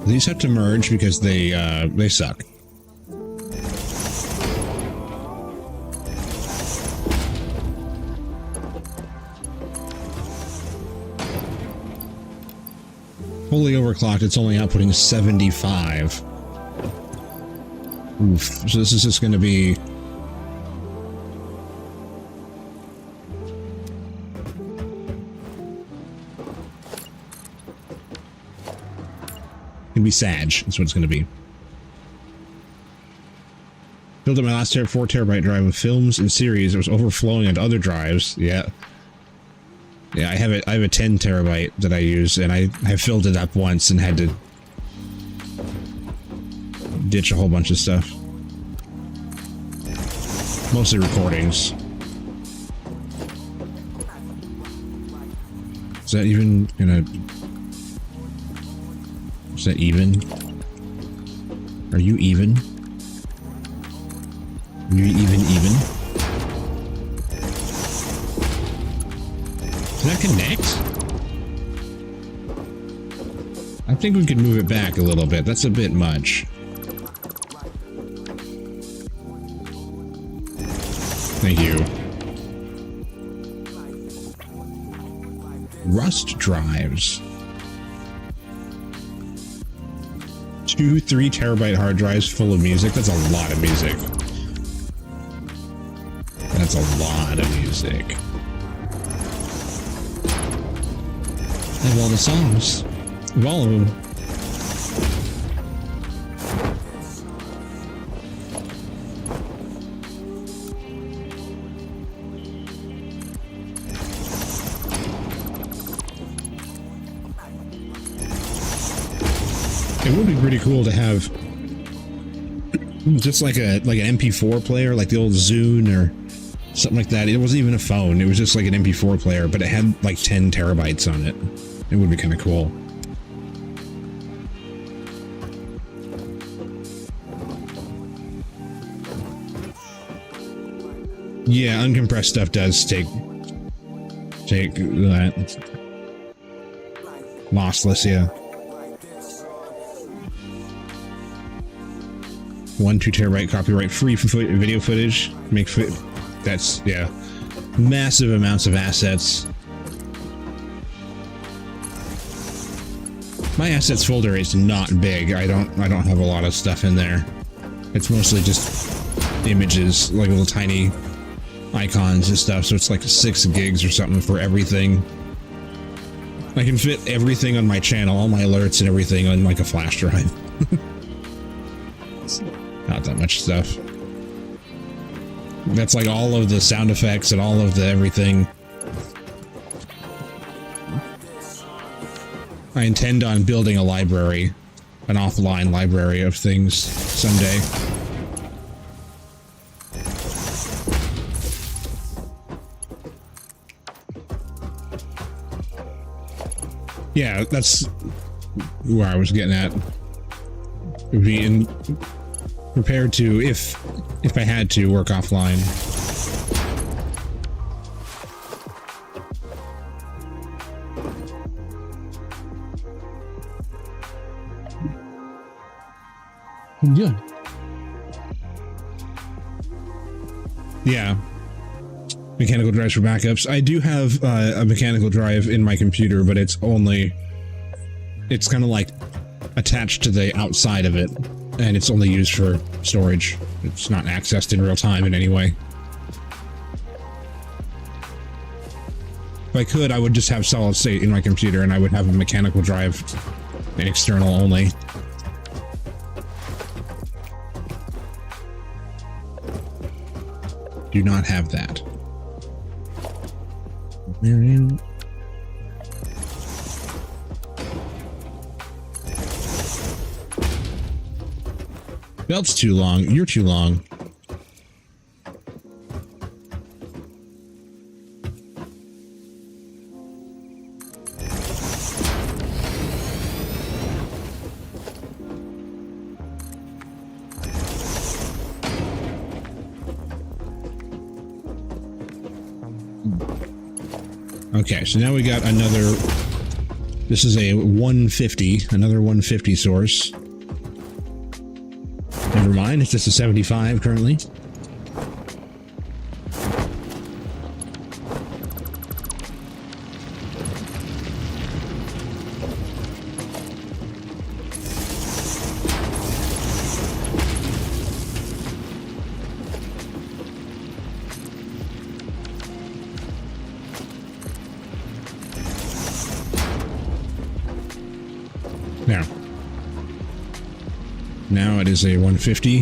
These have to merge because they suck. fully overclocked, it's only outputting 75. Oof. So this is just going to be... Gonna be Sag. That's what it's going to be. Filled up my last 4 terabyte drive with films and series. It was overflowing onto other drives. Yeah. Yeah, I have a 10 terabyte that I use, and I filled it up once and had to ditch a whole bunch of stuff. Mostly recordings. Is that even gonna... Is that even? Are you even? Are you even? Does that connect? I think we could move it back a little bit. That's a bit much. Thank you. Rust drives. 2 3 terabyte hard drives full of music. That's a lot of music. That's a lot of music. I have all the songs. I have all of them. It would be pretty cool to have just like an MP4 player, like the old Zune or something like that. It wasn't even a phone. It was just like an MP4 player, but it had like 10 terabytes on it. It would be kind of cool. Yeah, uncompressed stuff does take that. Lossless, yeah. 1 2 terabyte copyright free video footage. That's, yeah, massive amounts of assets. My assets folder is not big. I don't have a lot of stuff in there. It's mostly just images, like little tiny icons and stuff. So it's like 6 gigs or something for everything. I can fit everything on my channel, all my alerts and everything on like a flash drive. Not that much stuff. That's like all of the sound effects and all of the everything. I intend on building a library, an offline library of things someday. Yeah, that's where I was getting at. Being prepared to, if I had to, work offline. Yeah. Yeah. Mechanical drives for backups. I do have a mechanical drive in my computer, but it's kind of like attached to the outside of it, and it's only used for storage. It's not accessed in real time in any way. If I could, I would just have solid state in my computer, and I would have a mechanical drive, an external only. Do not have that. Belt's too long. You're too long. Okay, so now we got another, this is a 150, another 150 source. Never mind, it's just a 75 currently. Now it is a 150.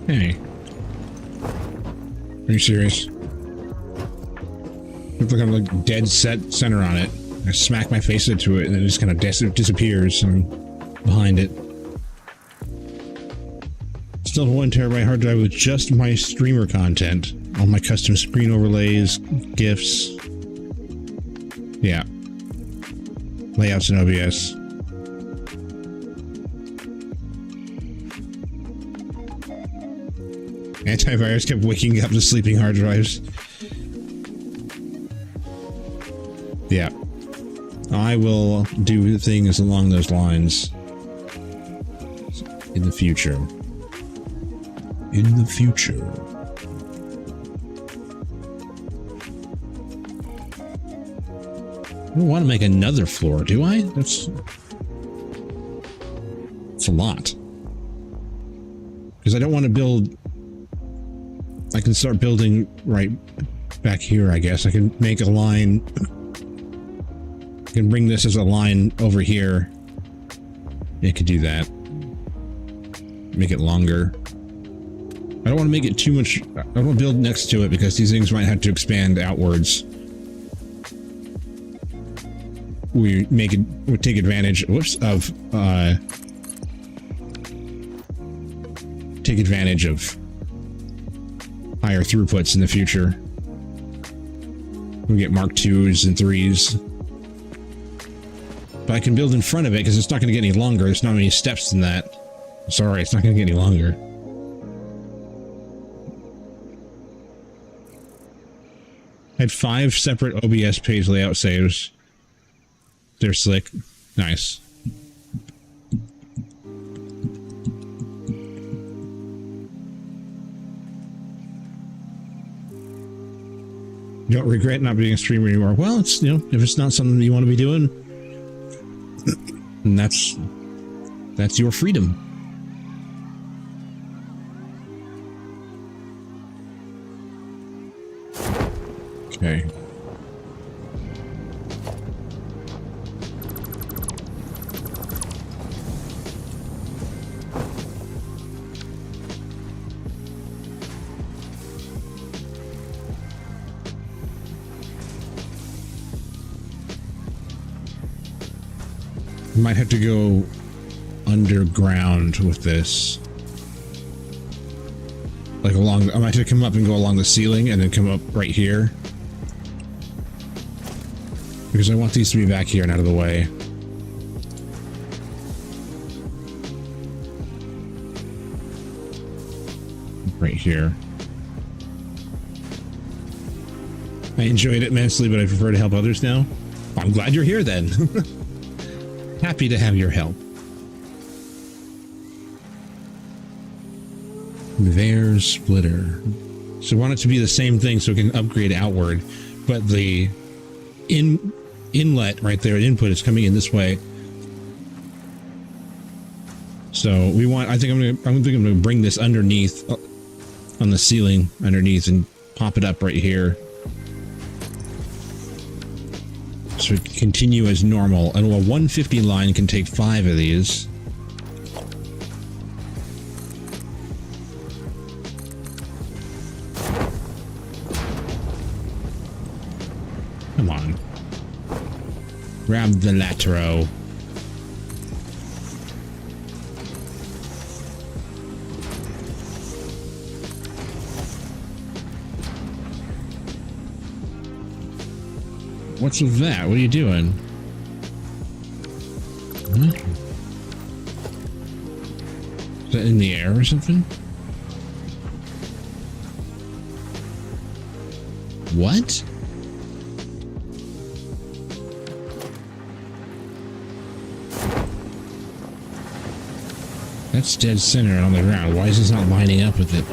Hey. Are you serious? Looks like I'm like dead set center on it. I smack my face into it and it just kind of disappears behind it. Still have a 1 terabyte hard drive with just my streamer content. All my custom screen overlays, GIFs. Yeah. Layouts in OBS. Antivirus kept waking up the sleeping hard drives. Yeah. I will do things along those lines in the future. In the future. I don't want to make another floor, do I? That's a lot. Because I don't want to build... I can start building right back here, I guess. I can make a line. I can bring this as a line over here. It could do that. Make it longer. I don't want to make it too much. I don't want to build next to it because these things might have to expand outwards. We take advantage, of, take advantage of higher throughputs in the future. We get Mark 2s and 3s. But I can build in front of it because it's not going to get any longer. There's not many steps in that. Sorry, it's not going to get any longer. I had 5 separate OBS page layout saves. They're slick. Nice. You don't regret not being a streamer anymore. Well, it's, you know, if it's not something that you want to be doing, then that's your freedom. Okay. Might have to go underground with this. Like along, I might have to come up and go along the ceiling and then come up right here. Because I want these to be back here and out of the way. Right here. I enjoyed it immensely, but I prefer to help others now. I'm glad you're here then. Happy to have your help. There's splitter. So I want it to be the same thing so it can upgrade outward, but the inlet right there, input, is coming in this way. So we want, I think I'm gonna bring this underneath on the ceiling underneath and pop it up right here. So continue as normal, and a 150 line can take 5 of these. Come on. Grab the latero. What's with that? What are you doing? Huh? Is that in the air or something? What? That's dead center on the ground. Why is this not lining up with it?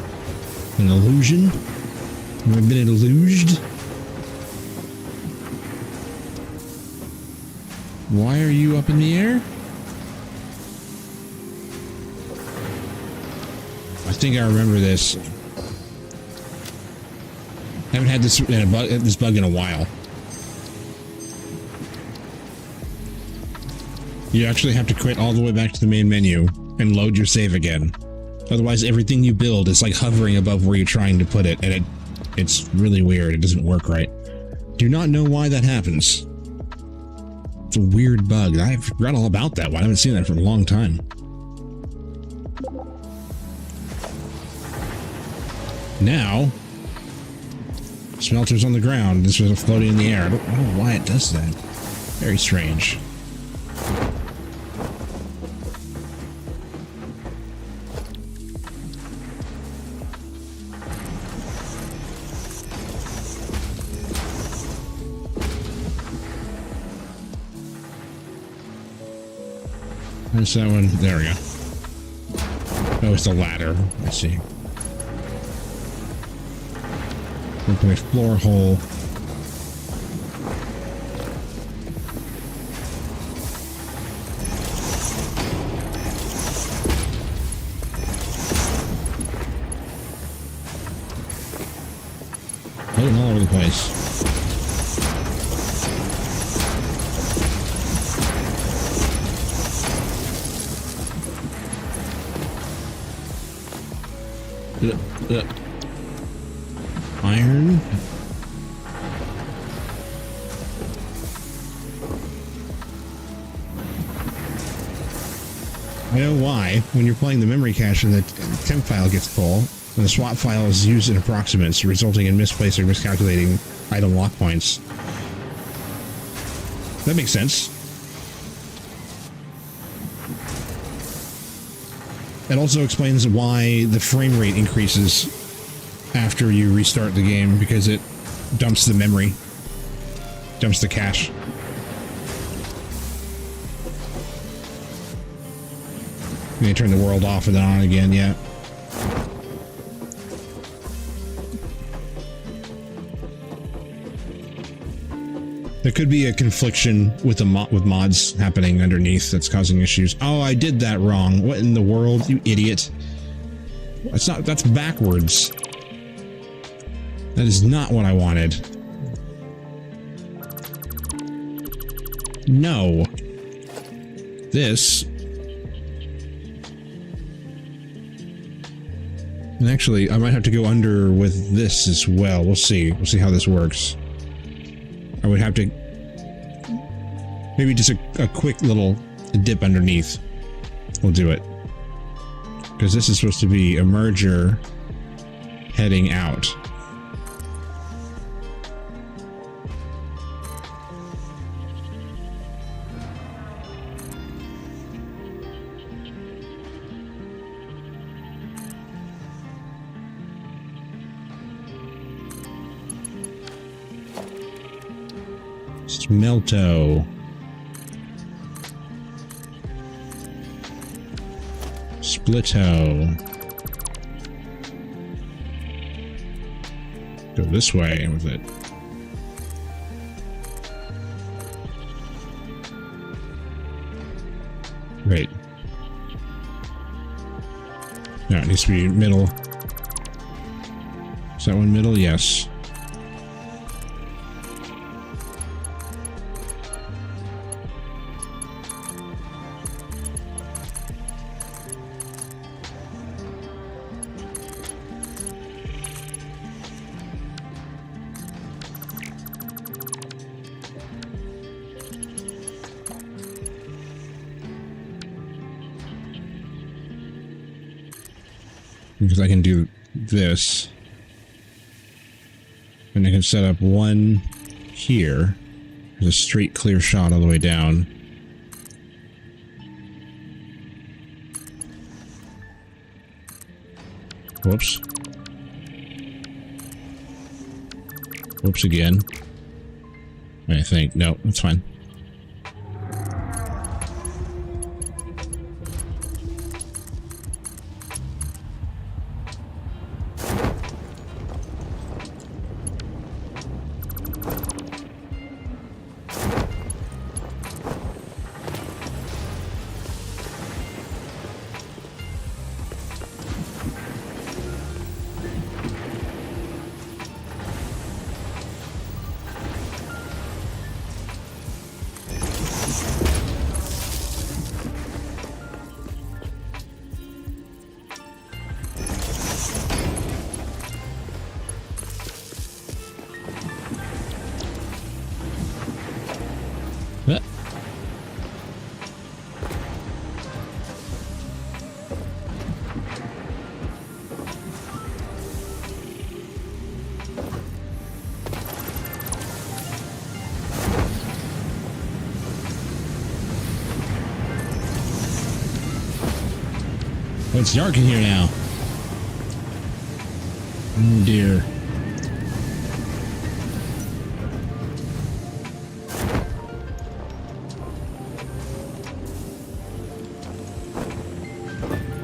An illusion? Have I been illuged? Why are you up in the air? I think I remember this. Haven't had this bug in a while. You actually have to quit all the way back to the main menu and load your save again. Otherwise, everything you build is like hovering above where you're trying to put it, and it's really weird. It doesn't work right. Do not know why that happens. It's a weird bug. I forgot all about that one. I haven't seen that for a long time. Now, smelter's on the ground. This was floating in the air. I don't know why it does that. Very strange. Where's that one? There we go. Oh, it's the ladder. I see. Open a floor hole. Floating all over the place. Iron. I know why. When you're playing the memory cache and the temp file gets full, and the swap file is used in approximates, resulting in misplaced or miscalculating item lock points. That makes sense. It also explains why the frame rate increases after you restart the game, because it dumps the memory, dumps the cache. You turn the world off and then on again, yeah. There could be a confliction with the with mods happening underneath that's causing issues. Oh, I did that wrong. What in the world, you idiot? That's not, that's backwards. That is not what I wanted. No. This. And actually, I might have to go under with this as well. We'll see. We'll see how this works. I would have to... Maybe just a quick little dip underneath. We'll do it. Because this is supposed to be a merger heading out. Smelto. Splito. Go this way with it. Great. No, it needs to be middle. Is that one middle? Yes. Because I can do this, and I can set up one here. There's a straight clear shot all the way down. Whoops. Whoops again. I think. No, that's fine. it's dark in here now. Oh dear.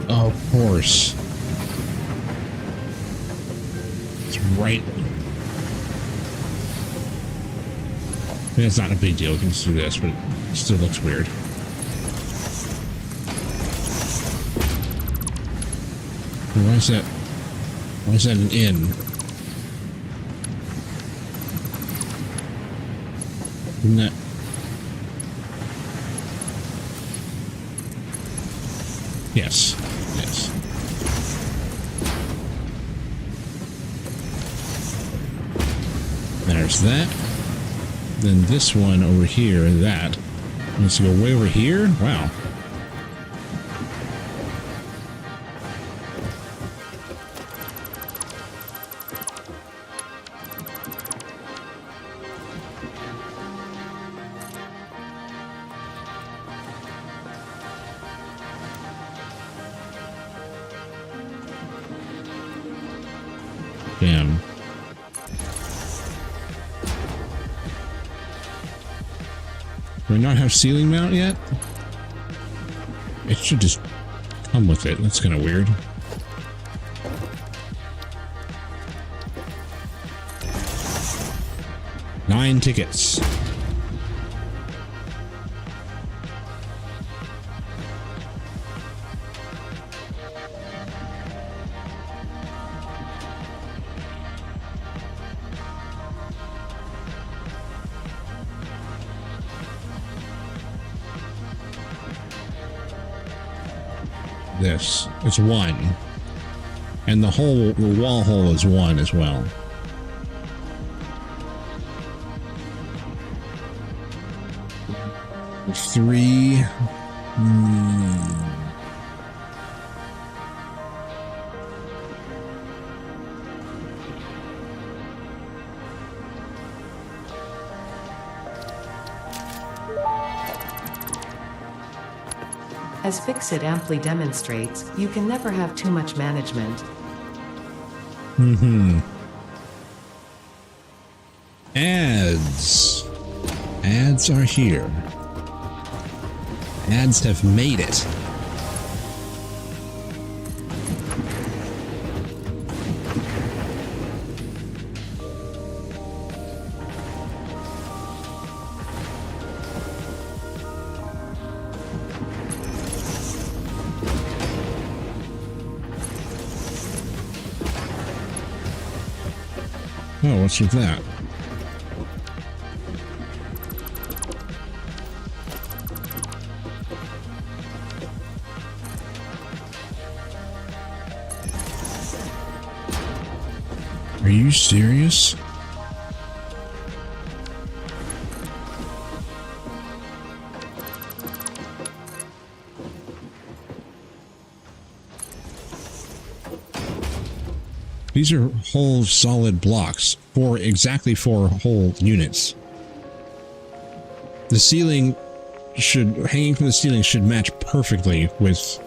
Of course. It's right. I mean, it's not a big deal. We can just do this, but it still looks weird. Why is that? Why is that an inn? Isn't that? Yes. Yes. There's that. Then this one over here, that. Needs to go way over here? Wow. Damn. Do we not have ceiling mount yet? It should just come with it. That's kind of weird. Nine tickets. This. It's one. And the wall hole is one as well. Three. As Fixit amply demonstrates, you can never have too much management. Ads. Ads are here. Ads have made it. Oh, what's with that? Are you serious? These are whole solid blocks for exactly 4 whole units. The ceiling should, hanging from the ceiling should match perfectly with.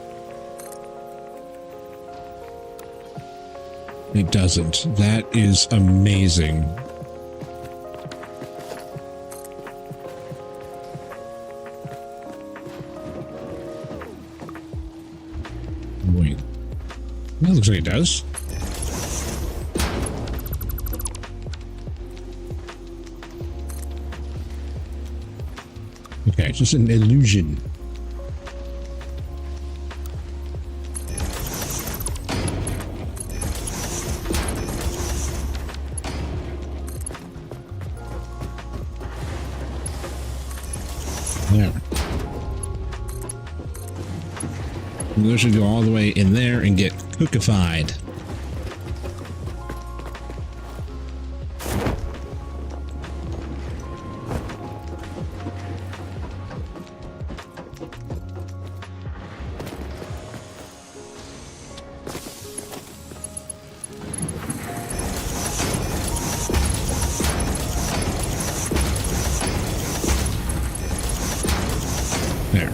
It doesn't. That is amazing. Wait. That looks like it does. Okay, it's just an illusion. There. And those should go all the way in there and get cookified. There.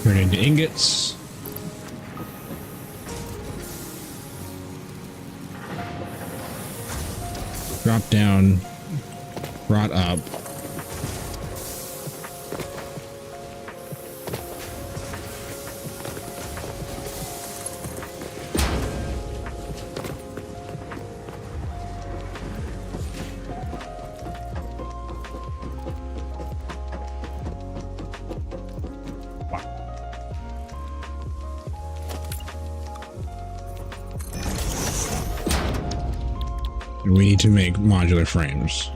Turn into ingots. Drop down. Brought up. We need to make modular frames.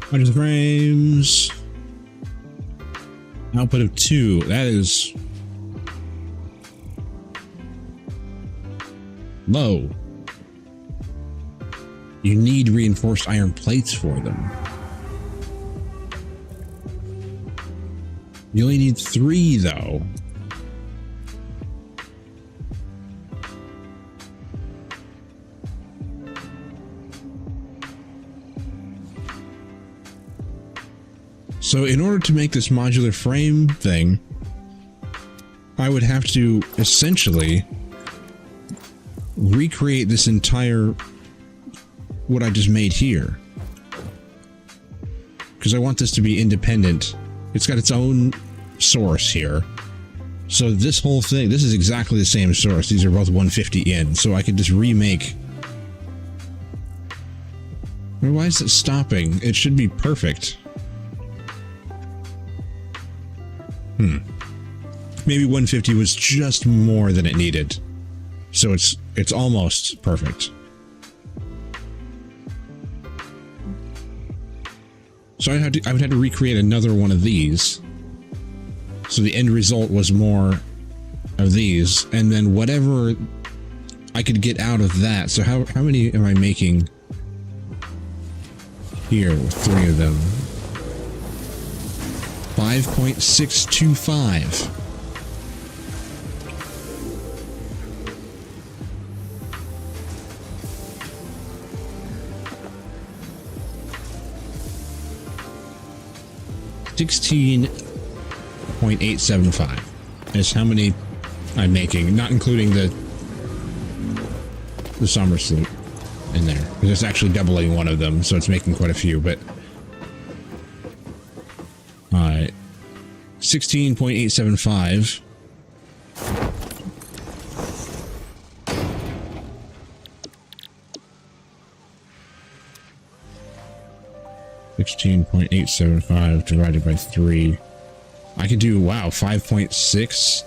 Modular frames. Output of 2. That is low. You need reinforced iron plates for them. You only need 3, though. So in order to make this modular frame thing, I would have to essentially recreate this entire what I just made here, because I want this to be independent. It's got its own source here, so this whole thing, this is exactly the same source. These are both 150 in, so I could just remake. Why is it stopping? It should be perfect. Maybe 150 was just more than it needed, so it's almost perfect. So I would have to recreate another one of these. So the end result was more of these, and then whatever I could get out of that. So how many am I making here with 3 of them? 5.625. $16.875 is how many I'm making, not including the summer sleep in there. It's actually doubling one of them, so it's making quite a few, but 16.875 16.875 divided by 3. I could do, wow, 5.6.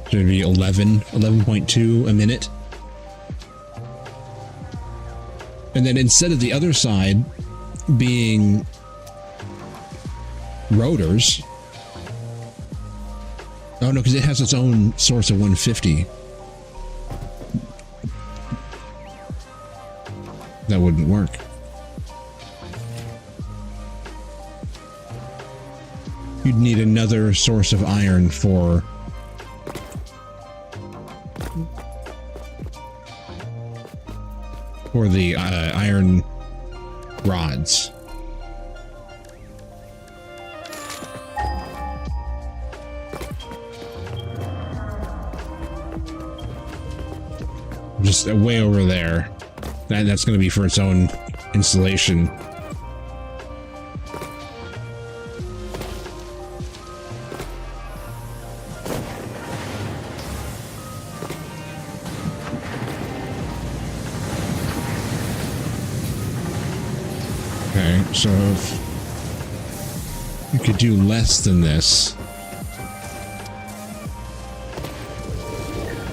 So it'd be 11.2 a minute. And then instead of the other side being rotors. Oh no, because it has its own source of 150. That wouldn't work. You'd need another source of iron for the iron rods. Just way over there. That's going to be for its own installation. Okay, so if you could do less than this,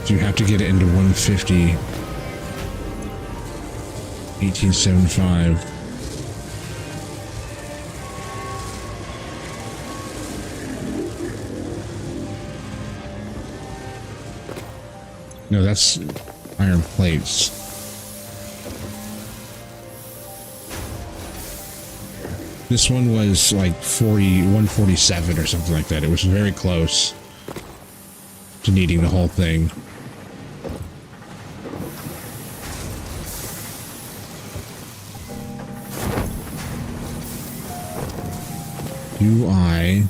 you have to get it into 150. 1875. No, that's iron plates. This one was like 147 or something like that. It was very close. to needing the whole thing. Do I...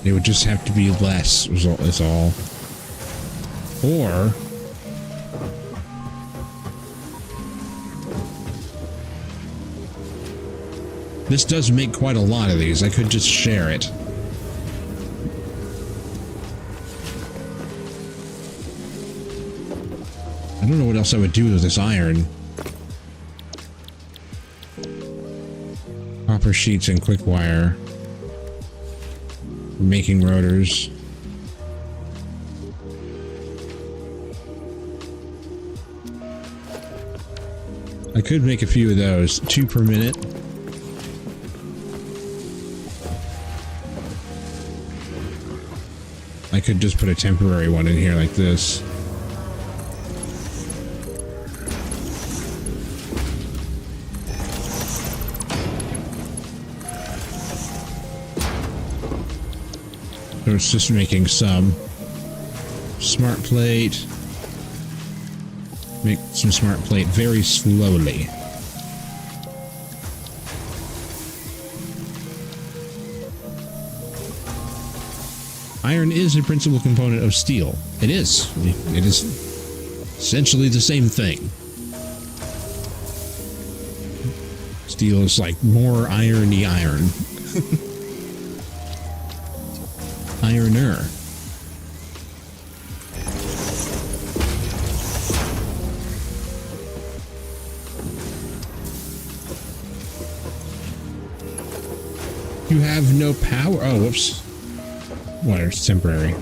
It would just have to be less, is all. Or... This does make quite a lot of these. I could just share it. I don't know what else I would do with this iron. Copper sheets and quick wire. Making rotors. I could make a few of those. 2 per minute. I could just put a temporary one in here like this. So it's just making some smart plate. Make some smart plate very slowly. Iron is a principal component of steel. It is. It is essentially the same thing. Steel is like more irony iron. Ironer. You have no power. Oh, whoops. Water's temporary.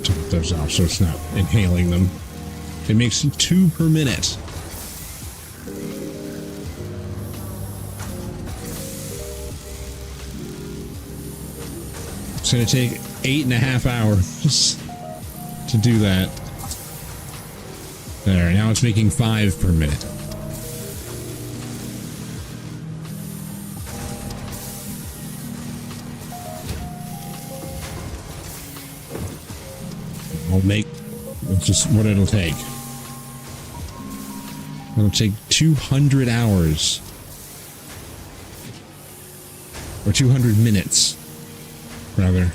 Take those off so it's not inhaling them. It makes 2 per minute. It's going to take 8.5 hours to do that. There, now it's making 5 per minute. I'll make, it's just what it'll take. It'll take 200 hours. Or 200 minutes. Rather.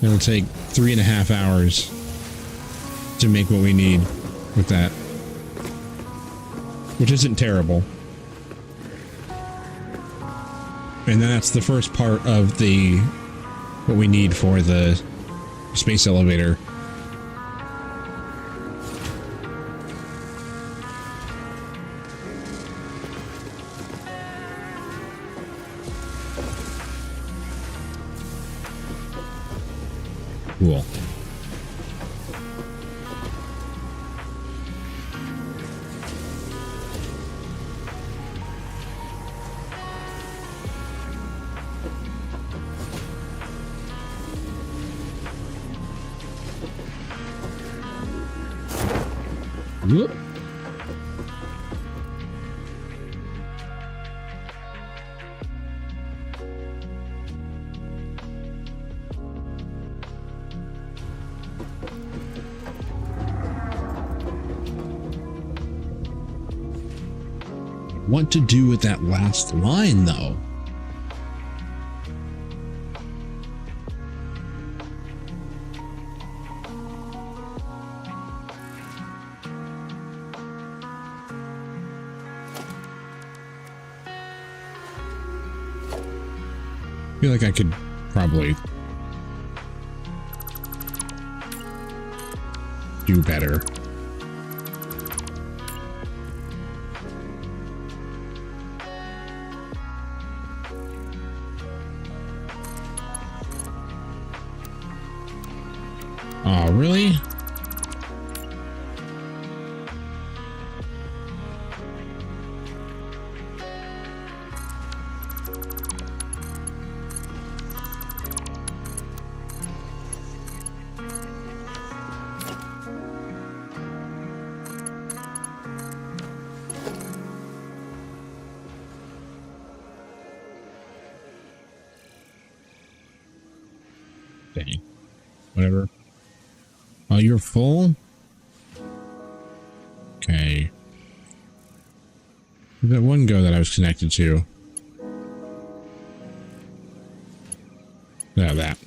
It'll take 3.5 hours to make what we need with that. Which isn't terrible. And then that's the first part of the what we need for the space elevator. Cool. Whoop. What to do with that last line, though? I feel like I could probably do better. Oh, really? Dang. Whatever. Oh, you're full? Okay. That one go that I was connected to. No, that.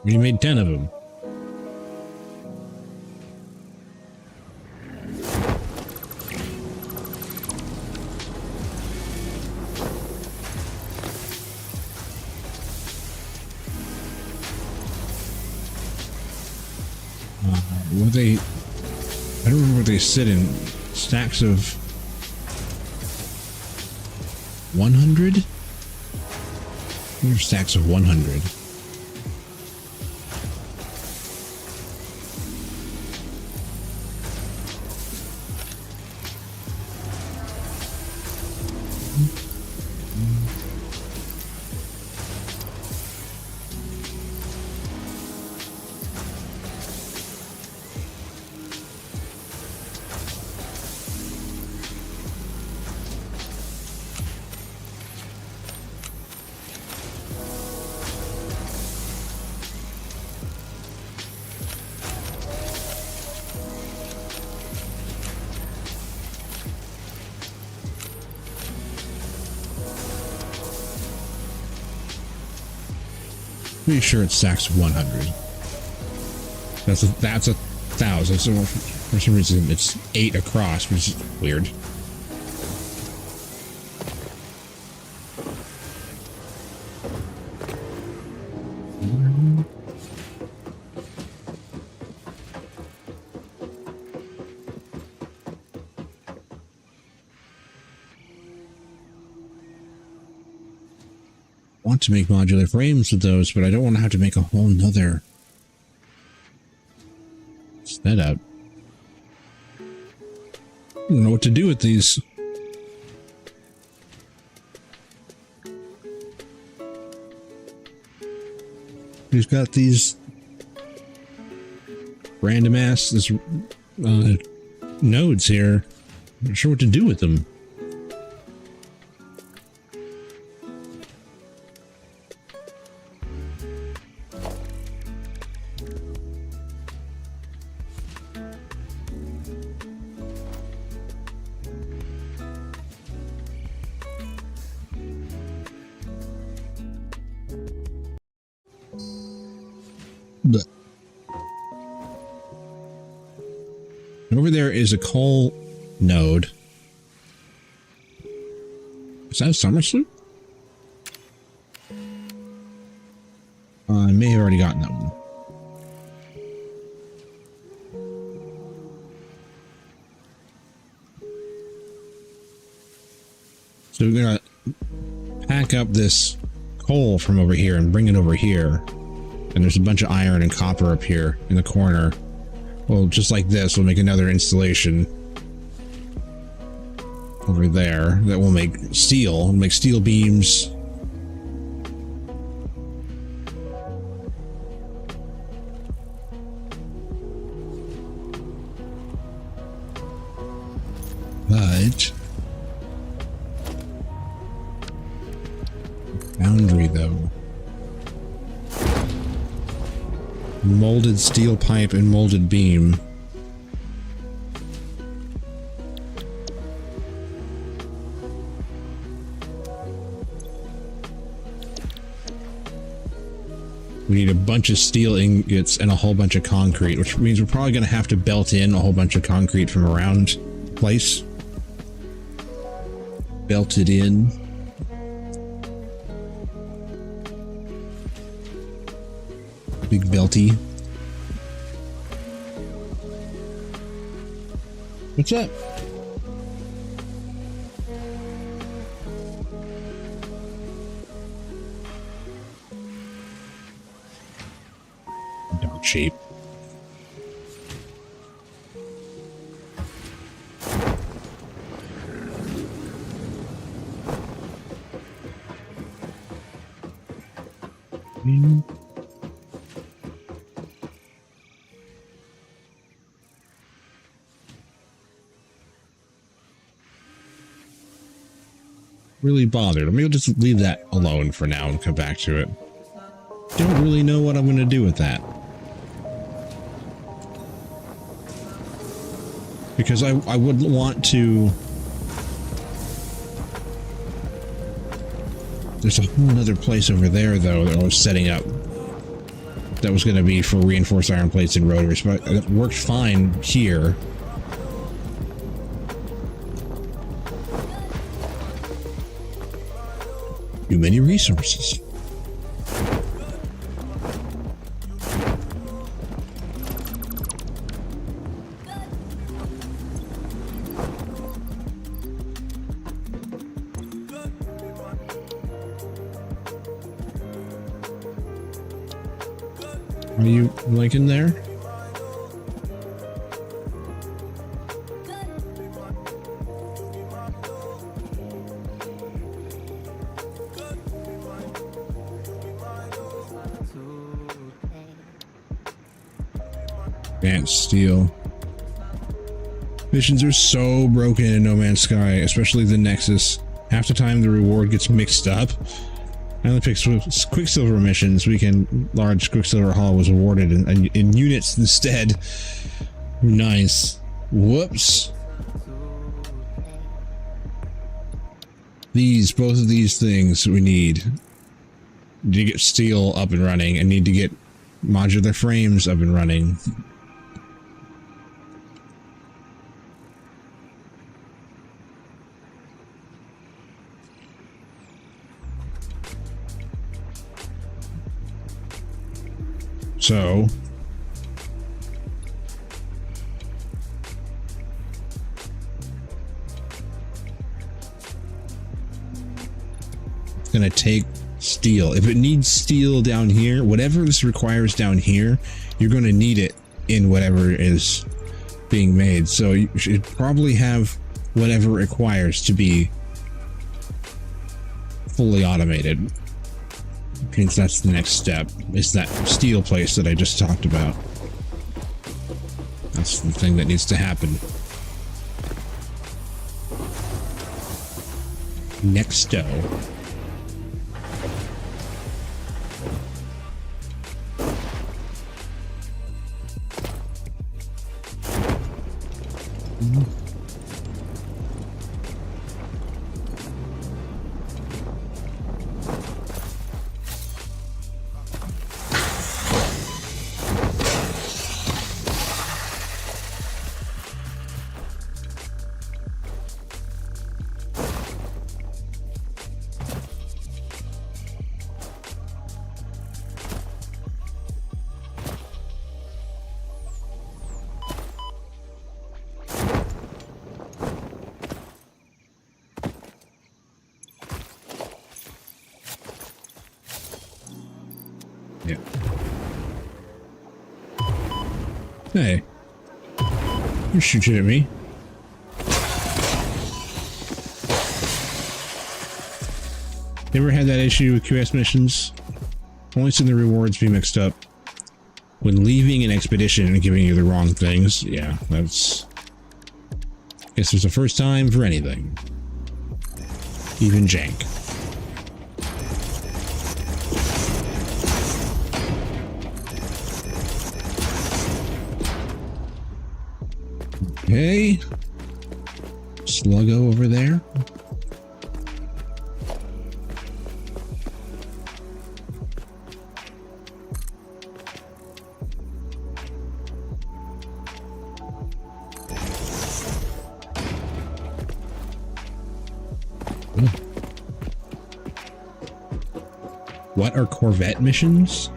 We made 10 of them. I don't remember what they sit in. Stacks of 100? Here are stacks of 100. Pretty sure it stacks 100. That's a 1,000. So for some reason it's 8 across, which is weird. Want to make modular frames with those, but I don't want to have to make a whole nother setup. I don't know what to do with these. We've got these random ass nodes here. I'm not sure what to do with them. Over there is a coal node. Is that a summer sloop? I may have already gotten that one. So we're gonna pack up this coal from over here and bring it over here. And there's a bunch of iron and copper up here in the corner. Well, just like this, we'll make another installation over there that will make steel. We'll make steel beams. But foundry, though. Molded steel pipe and molded beam. We need a bunch of steel ingots and a whole bunch of concrete, which means we're probably going to have to belt in a whole bunch of concrete from around the place. Belt it in. Big belty. What's up? Dog shape. really bothered. Maybe I'll just leave that alone for now and come back to it. Don't really know what I'm going to do with that. Because I wouldn't want to... There's a whole other place over there, though, that I was setting up. That was going to be for reinforced iron plates and rotors, but it worked fine here. Too many resources. Are you like in there? Advanced steel. Missions are so broken in No Man's Sky, especially the Nexus. Half the time the reward gets mixed up. I only picked Quicksilver missions. Large Quicksilver Hall was awarded in units instead. Nice. Whoops. Both of these things we need. Need to get steel up and running and need to get modular frames up and running. So, it's going to take steel. If it needs steel down here, whatever this requires down here, you're going to need it in whatever is being made. So you should probably have whatever it requires to be fully automated. Because that's the next step, is that steel place that I just talked about. That's the thing that needs to happen. Nexto. Yeah. Hey. You're shooting at me. Ever had that issue with QS missions? Only seen the rewards be mixed up. When leaving an expedition and giving you the wrong things, yeah, that's... Guess it's the first time for anything. Even jank. Okay. Sluggo over there. What are Corvette missions?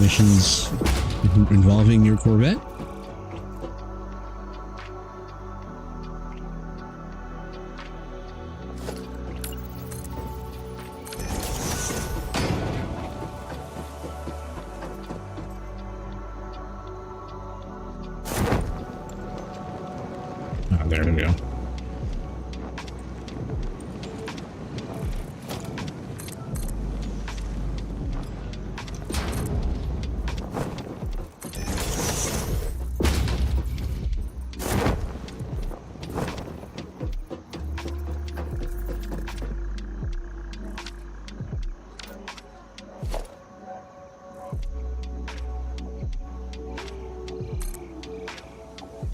Missions involving your Corvette? Ah, there we go.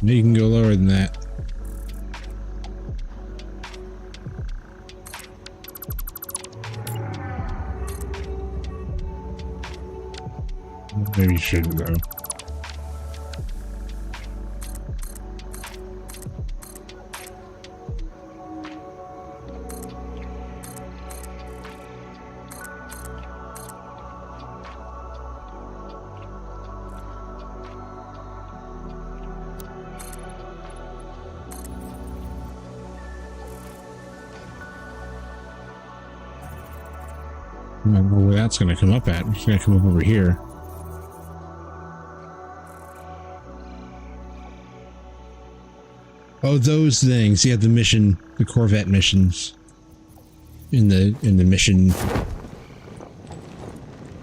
No, you can go lower than that. Maybe you shouldn't though. I don't know where that's going to come up at. It's going to come up over here. Oh, those things. Yeah, the mission, the Corvette missions. In the mission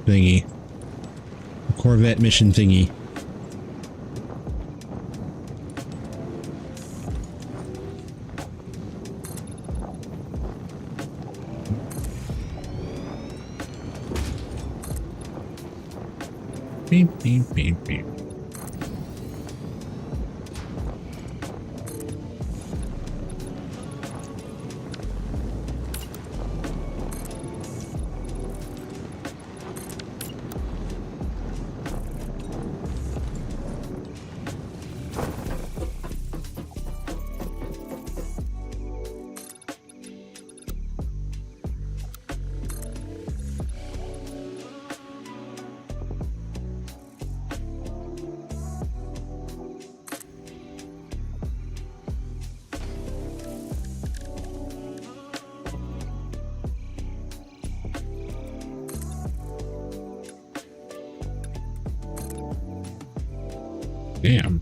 thingy. The Corvette mission thingy. Beep, beep, beep, beep. Damn.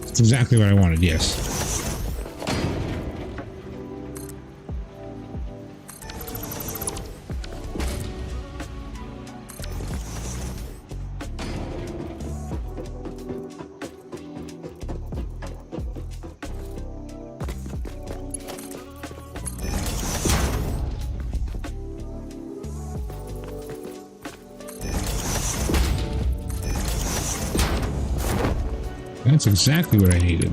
That's exactly what I wanted, yes. That's exactly what I needed.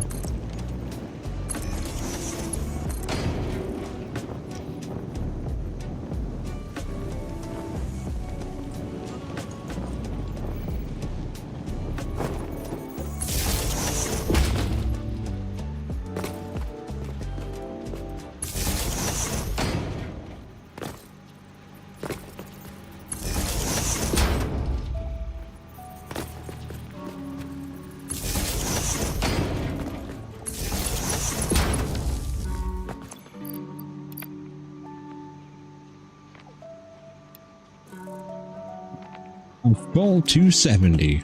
Full 270.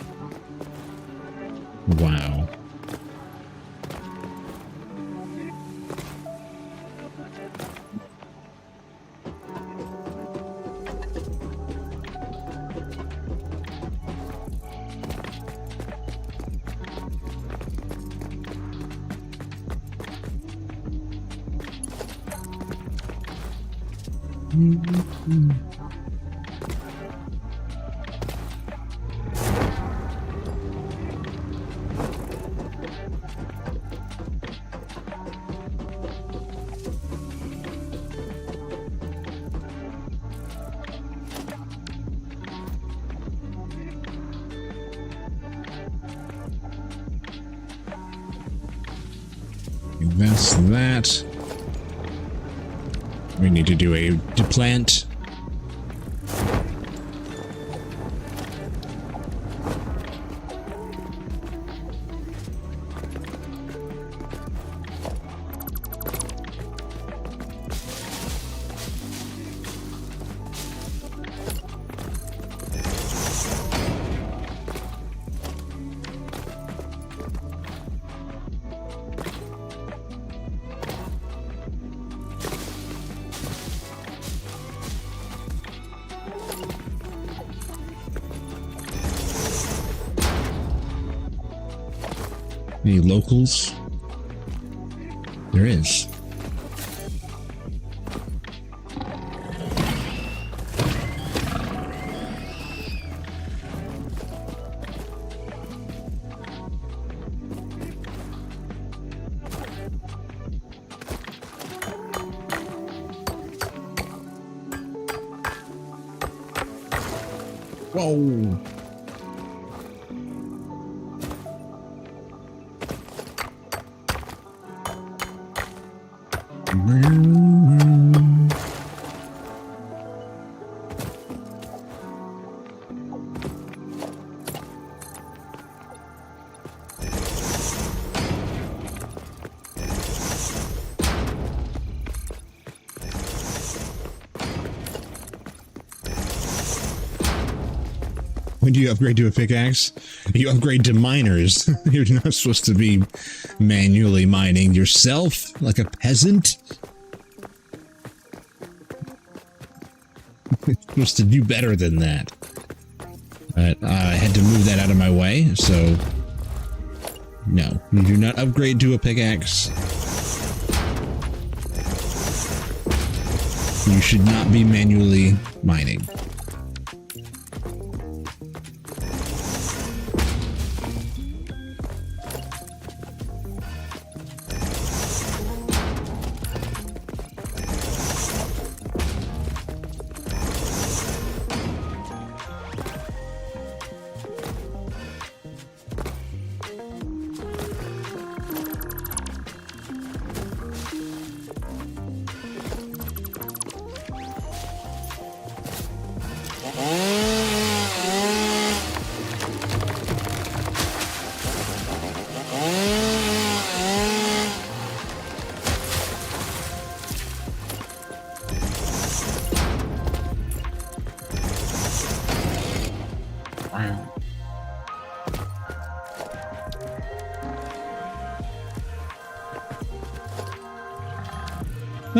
Wow. That's that. We need to do a deplant. Any locals? There is. Whoa. When do you upgrade to a pickaxe? You upgrade to miners. You're not supposed to be manually mining yourself like a peasant. You're supposed to do better than that. But I had to move that out of my way, so no, you do not upgrade to a pickaxe. You should not be manually mining.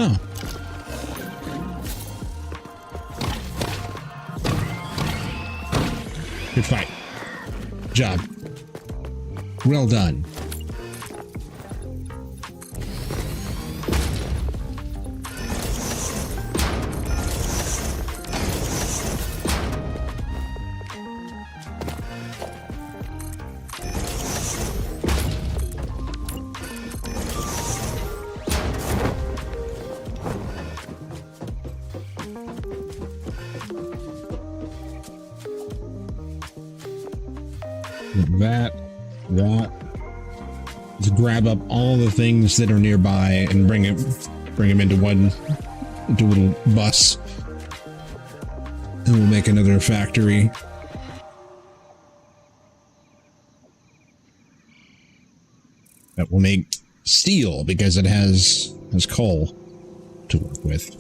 Oh. Good fight. Job. Well done. That. Let's grab up all the things that are nearby and bring them into a little bus. And we'll make another factory. That will make steel because it has coal to work with.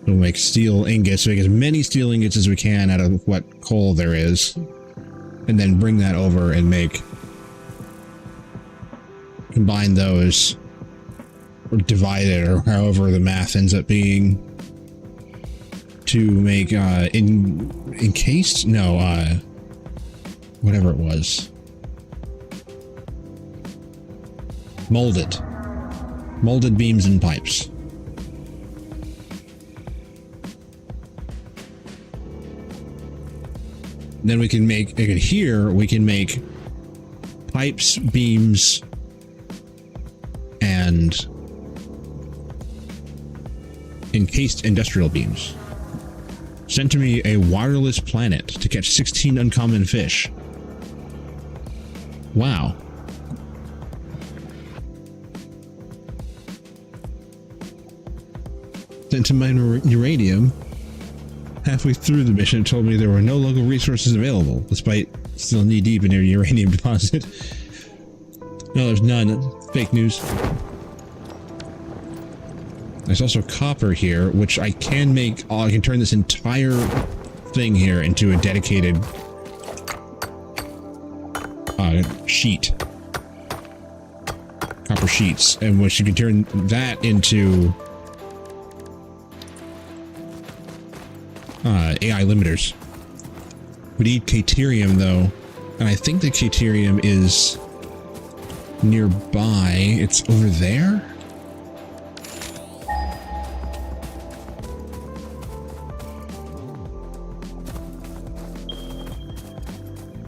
We'll make steel ingots, make as many steel ingots as we can out of what coal there is. And then bring that over and combine those, or divide it, or however the math ends up being, to make encased? No, whatever it was. Molded beams and pipes. then we can make, here we can make pipes, beams, and encased industrial beams. Sent to me a wireless planet to catch 16 uncommon fish. Wow. Sent to my uranium. Halfway through the mission, it told me there were no local resources available, despite still knee-deep in their uranium deposit. No, there's none. Fake news. There's also copper here, which I can make. Oh, I can turn this entire thing here into a dedicated sheet. Copper sheets, and which you can turn that into AI limiters. We need Caterium though, and I think the Caterium is nearby. It's over there?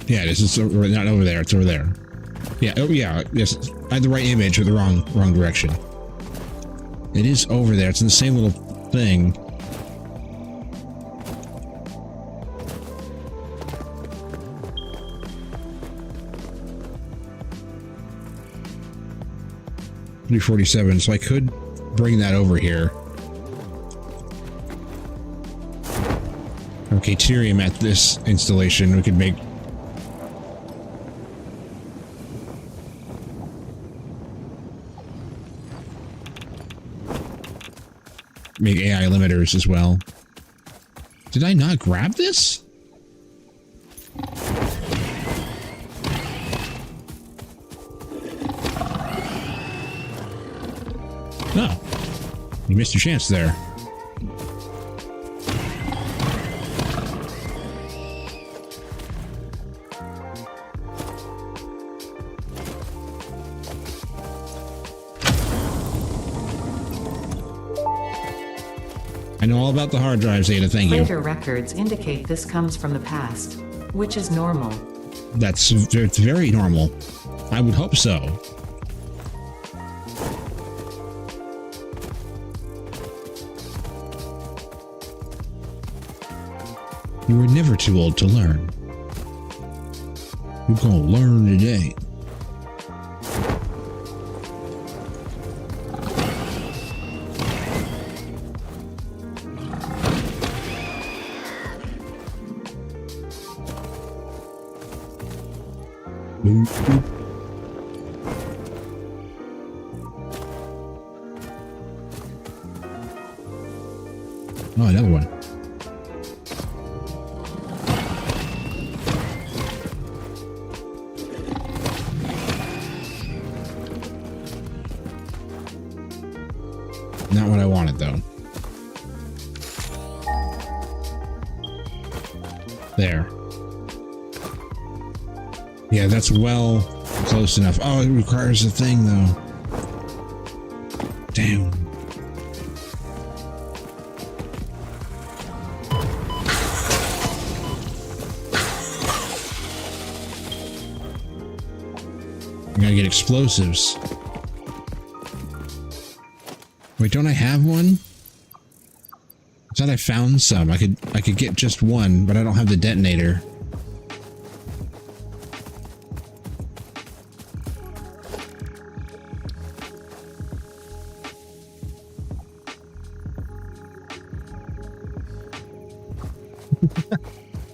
Yeah, this is not over there. It's over there. Yeah. Oh, yeah. Yes, I had the right image, or the wrong direction. It is over there. It's in the same little thing. $347. So I could bring that over here. Okay, Caterium at this installation. We could make. Make AI limiters as well. Did I not grab this? No. You missed your chance there. I know all about the hard drives, Ada. Thank you. Later records indicate this comes from the past, which is normal. It's very normal. I would hope so. You were never too old to learn. You're gonna learn today. Oh, another one. Not what I wanted, though. There. Yeah, that's well close enough. Oh, it requires a thing, though. Damn. I gotta get explosives. Wait, don't I have one? I thought I found some. I could get just one, but I don't have the detonator.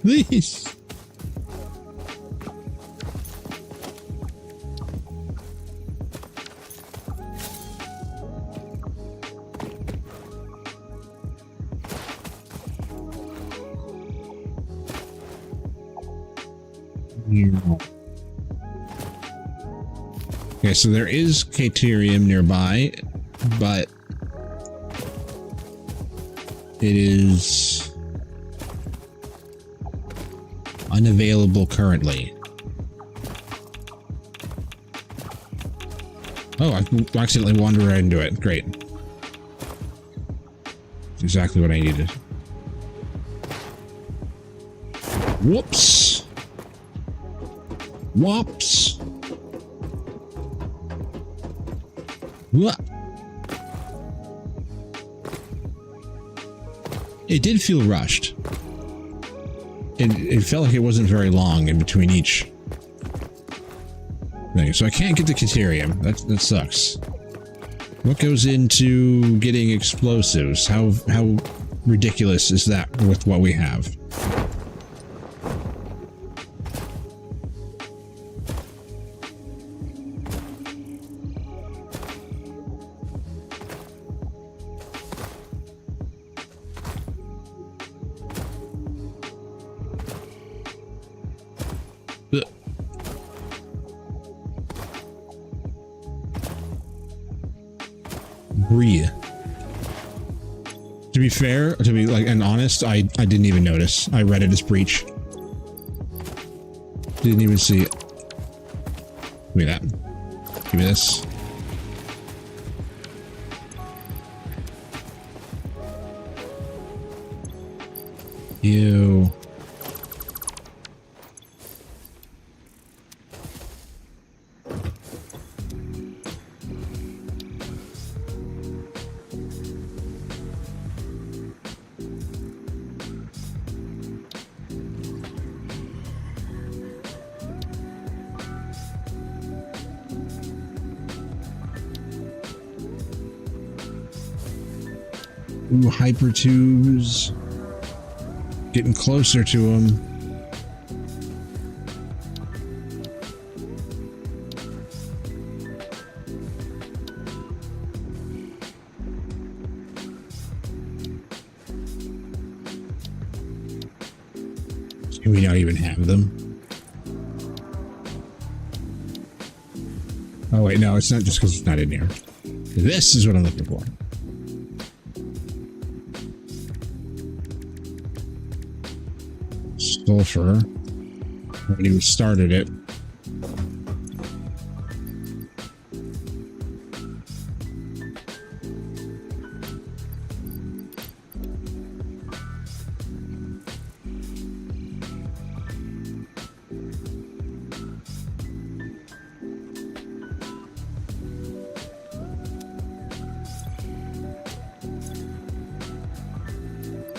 Please. Okay, so there is Caterium nearby, but it is unavailable currently. Oh, I accidentally wandered right into it. Great. That's exactly what I needed. Whoops. Whoops. What? It did feel rushed. It felt like it wasn't very long in between each thing. So I can't get the Caterium. That sucks. What goes into getting explosives? How ridiculous is that with what we have? Breathe. To be fair, to be like and honest, I didn't even notice. I read it as breach. Didn't even see it. Give me that. Give me this. Ew. Ooh, hyper tubes. Getting closer to them. Can we not even have them? Oh wait, no, it's not just because it's not in here. This is what I'm looking for. Sulfur. Already we started it.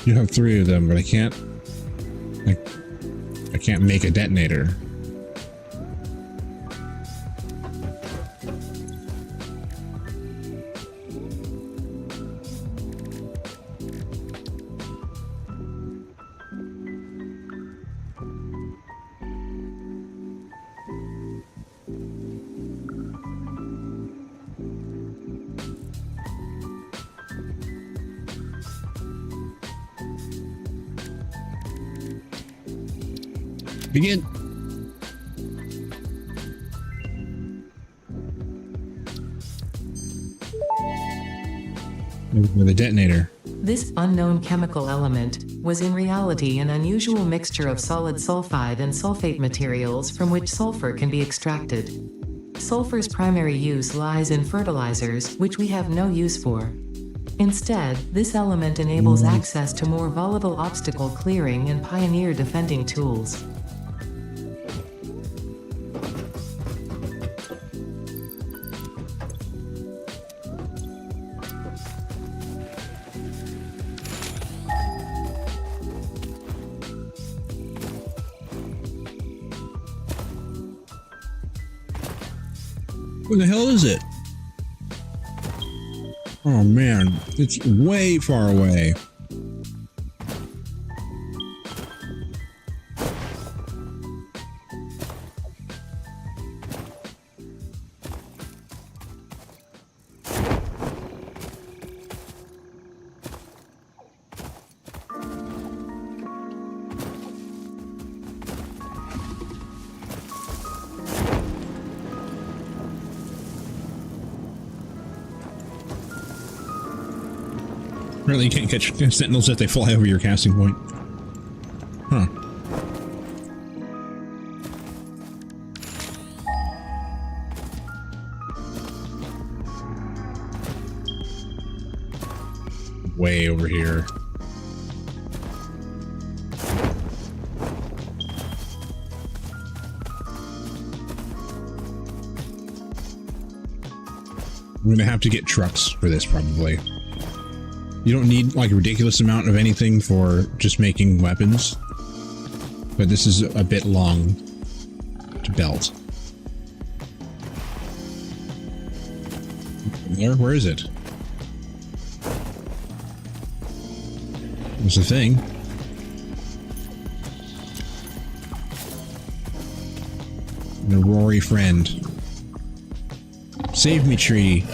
You have 3 of them, but I can't make a detonator. Begin. With a detonator. This unknown chemical element was in reality an unusual mixture of solid sulfide and sulfate materials from which sulfur can be extracted. Sulfur's primary use lies in fertilizers, which we have no use for. Instead, this element enables access to more volatile obstacle clearing and pioneer defending tools. Where the hell is it? Oh man, it's way far away. Apparently you can't catch sentinels if they fly over your casting point. Huh. Way over here. I'm gonna have to get trucks for this, probably. You don't need, like, a ridiculous amount of anything for just making weapons. But this is a bit long to belt. Where is it? What's the thing? The Rory friend. Save me, tree.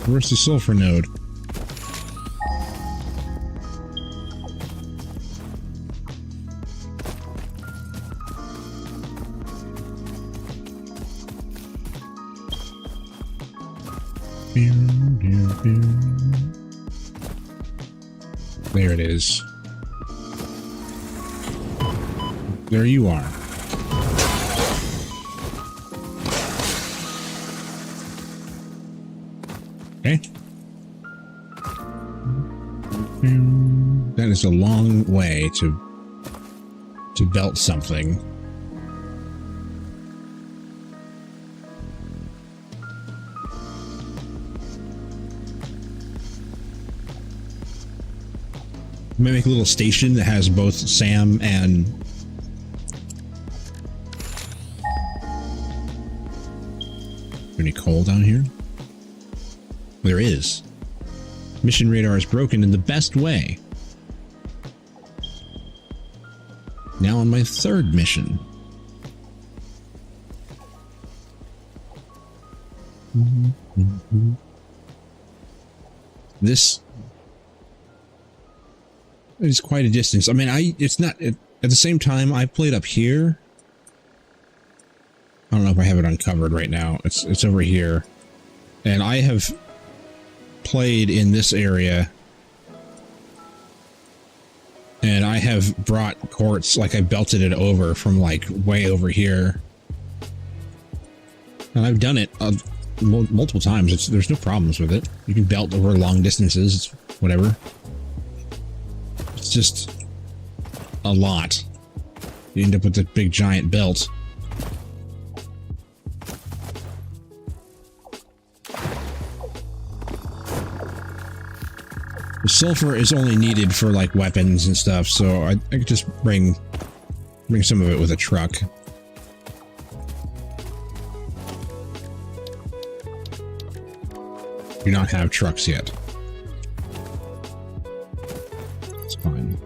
Where's the sulfur node? There it is. There you are. Okay. That is a long way to belt something. I'm gonna make a little station that has both Sam and any coal down here? There is. Mission radar is broken in the best way. Now on my third mission. This is quite a distance. I mean, it's not at the same time I played up here. I don't know if I have it uncovered right now. It's over here. And I have played in this area. And I have brought quartz, like I belted it over from like way over here. And I've done it multiple times. There's no problems with it. You can belt over long distances, whatever. It's just a lot. You end up with a big giant belt. The sulfur is only needed for like weapons and stuff, so I could just bring some of it with a truck. Do not have trucks yet. It's fine.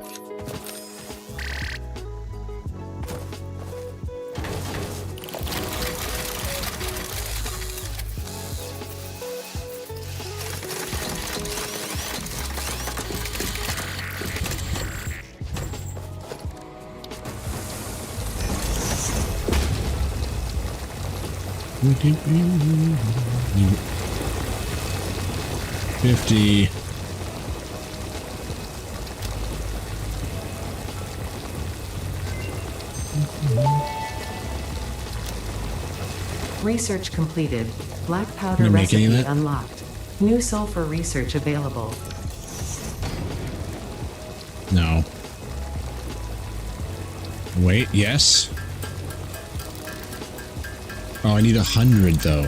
$50. Research completed. Black powder recipe unlocked. New sulfur research available. No. Wait, yes. Oh, I need 100 though.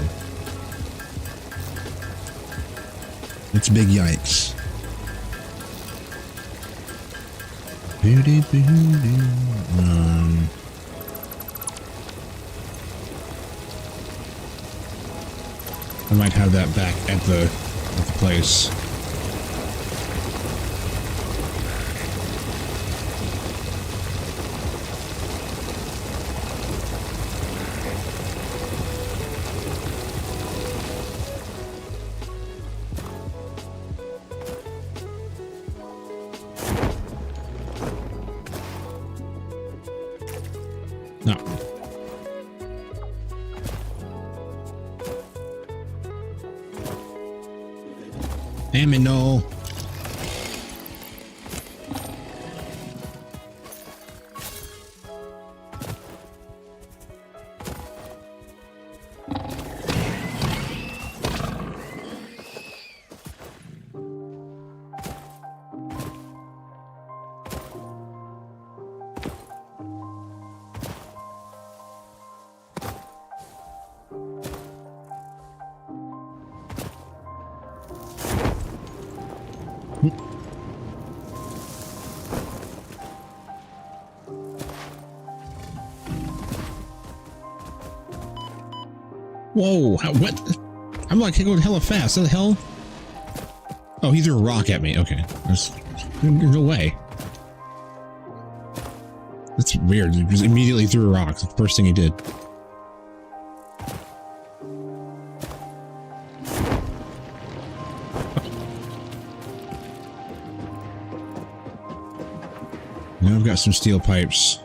It's big yikes. I might have that back at the place. No. Amino. Whoa, what? I'm like going hella fast. What the hell? Oh, he threw a rock at me. Okay. No way. That's weird. He just immediately threw a rock. That's the first thing he did. Now I've got some steel pipes.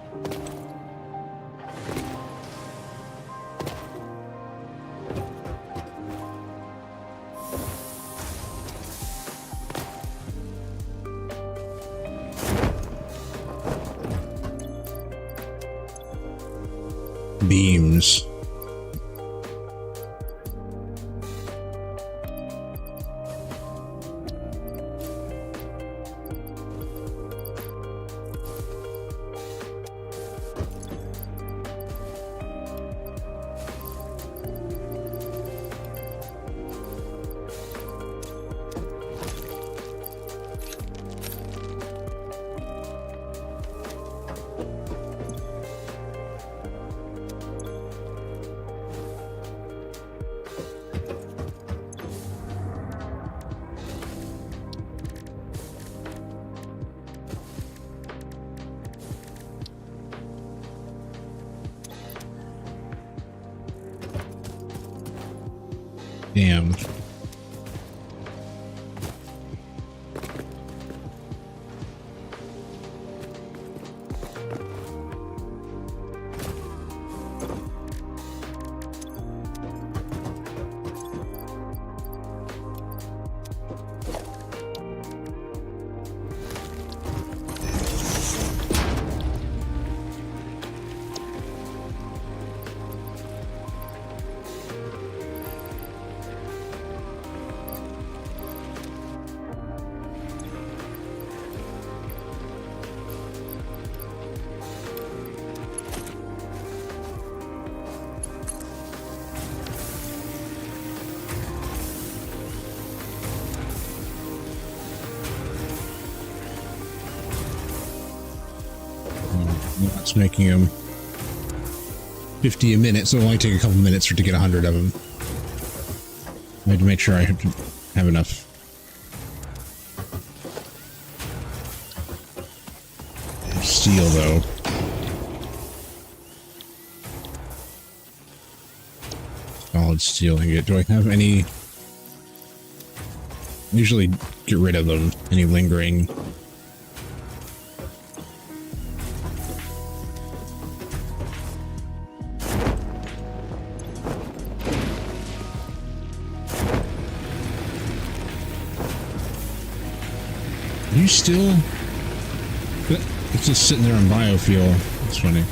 Beams. Damn. That's making them 50 a minute, so it'll only take a couple minutes to get 100 of them. I had to make sure I have enough. Steel, though. Solid steel ingot. Do I have any? Usually get rid of them. Any lingering. You still? It's just sitting there on biofuel. It's funny.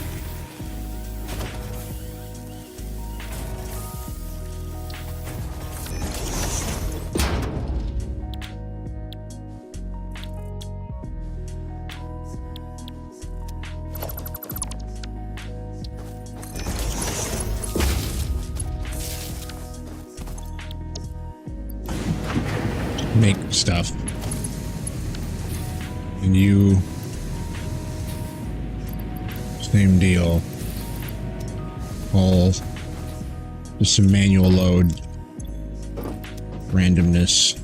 Make stuff. And you, same deal. All just some manual load, randomness.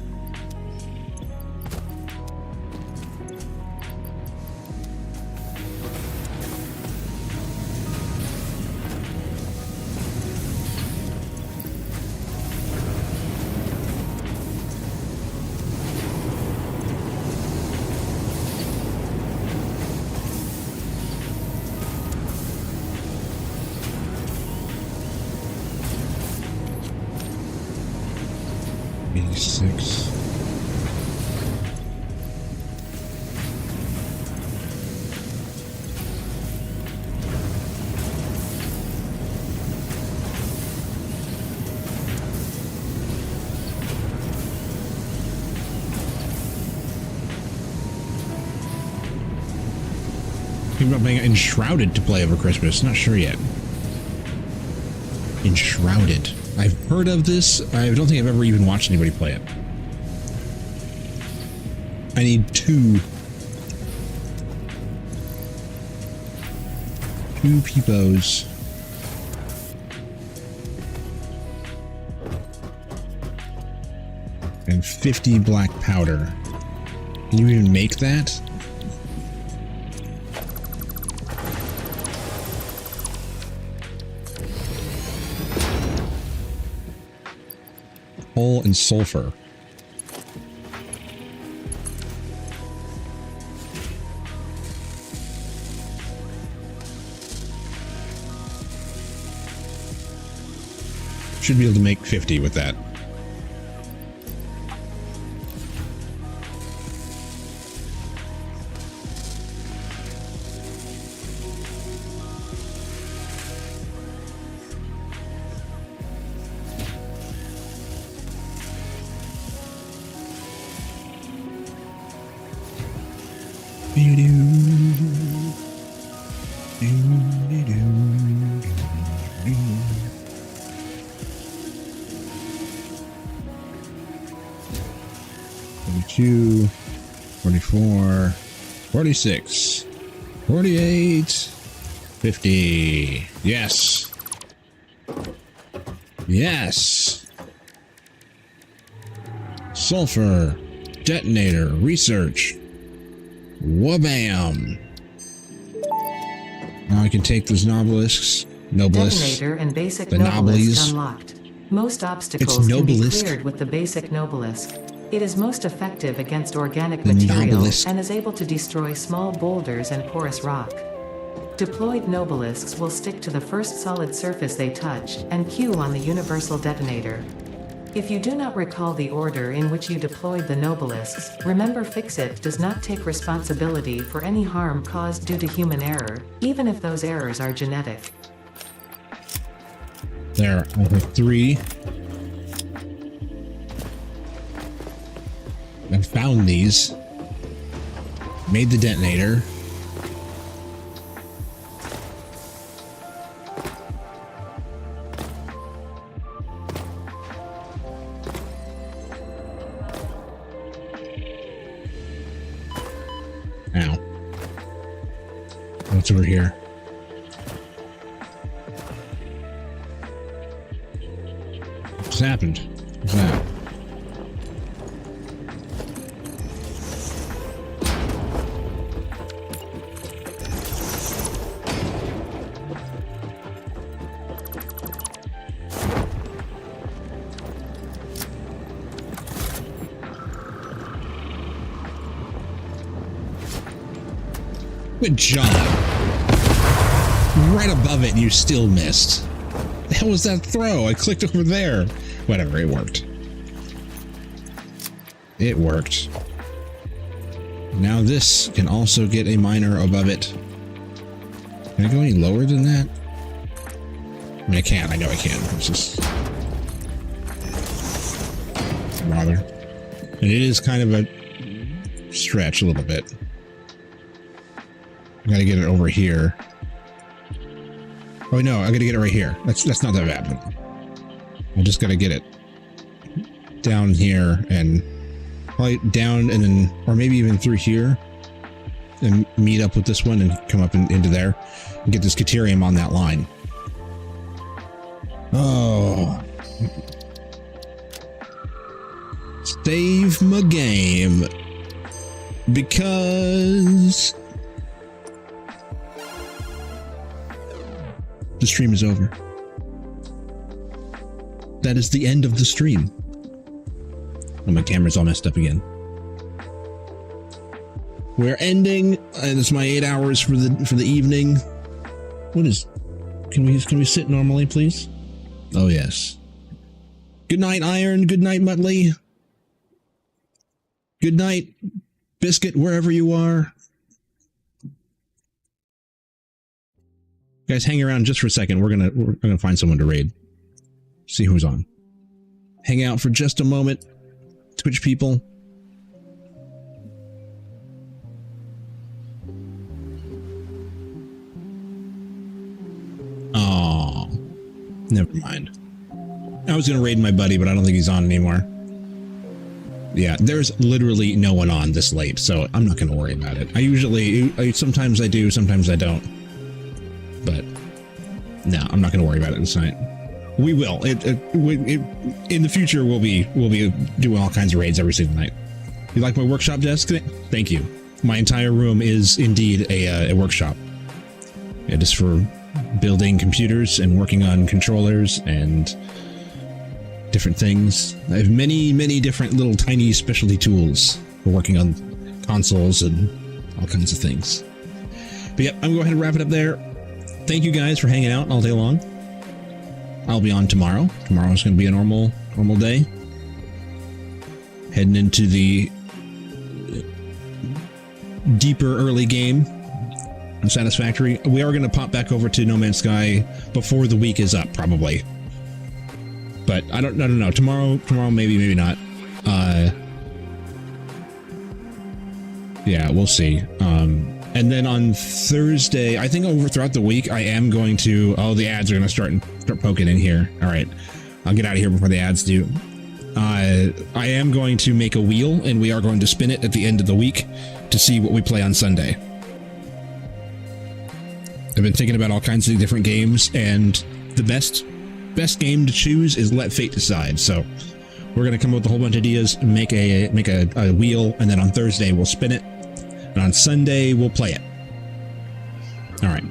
Thinking about being Enshrouded to play over Christmas. Not sure yet. Enshrouded. I've heard of this. I don't think I've ever even watched anybody play it. I need two peepos. and 50 black powder. Can you even make that? Coal and sulfur. Should be able to make 50 with that. $42, $44, $46, $48, $50. Yes. Yes. Sulfur. Detonator. Research. Wabam. Now I can take those nobelisks. Detonator and basic nobelisk unlocked. Most obstacles can be cleared with the basic nobelisk. It is most effective against organic materials and is able to destroy small boulders and porous rock. Deployed nobelisks will stick to the first solid surface they touch and queue on the universal detonator. If you do not recall the order in which you deployed the nobelisks, remember Fixit does not take responsibility for any harm caused due to human error, even if those errors are genetic. There, I have 3. I found these. Made the detonator. Ow. What's over here? What's happened? What's that? Good job. Right above it, you still missed. The hell was that throw? I clicked over there. Whatever, it worked. It worked. Now this can also get a miner above it. Can I go any lower than that? I mean, I can. I know I can. It's just... bother. And it is kind of a stretch a little bit. I gotta get it over here. Oh no, I gotta get it right here. That's not that bad. I just gotta get it down here and probably down and then, or maybe even through here and meet up with this one and come up into there and get this Caterium on that line. Oh. Save my game. Because the stream is over. That is the end of the stream. Oh, my camera's all messed up again. We're ending, and it's my 8 hours for the evening. What is? Can we sit normally, please? Oh yes. Good night, Iron. Good night, Muttley. Good night, Biscuit, wherever you are. Guys, hang around just for a second. We're gonna find someone to raid. See who's on. Hang out for just a moment, Twitch people. Oh, never mind. I was gonna raid my buddy, but I don't think he's on anymore. Yeah, there's literally no one on this late, so I'm not gonna worry about it. Sometimes I do, sometimes I don't. But no, I'm not going to worry about it this night. We will. In the future, we'll be doing all kinds of raids every single night. You like my workshop desk? Thank you. My entire room is indeed a workshop. It is for building computers and working on controllers and different things. I have many different little tiny specialty tools for working on consoles and all kinds of things. But yeah, I'm going to go ahead and wrap it up there. Thank you guys for hanging out all day long. I'll be on tomorrow. Tomorrow's going to be a normal day. Heading into the deeper early game on Satisfactory. We are going to pop back over to No Man's Sky before the week is up, probably. But I don't know. Tomorrow maybe not. Yeah, we'll see. And then on Thursday, I think throughout the week, I am going to... Oh, the ads are going to start poking in here. All right. I'll get out of here before the ads do. I am going to make a wheel, and we are going to spin it at the end of the week to see what we play on Sunday. I've been thinking about all kinds of different games, and the best game to choose is Let Fate Decide. So we're going to come up with a whole bunch of ideas, make a wheel, and then on Thursday we'll spin it. And on Sunday, we'll play it. All right.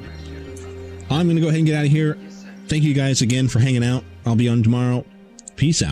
I'm going to go ahead and get out of here. Thank you guys again for hanging out. I'll be on tomorrow. Peace out.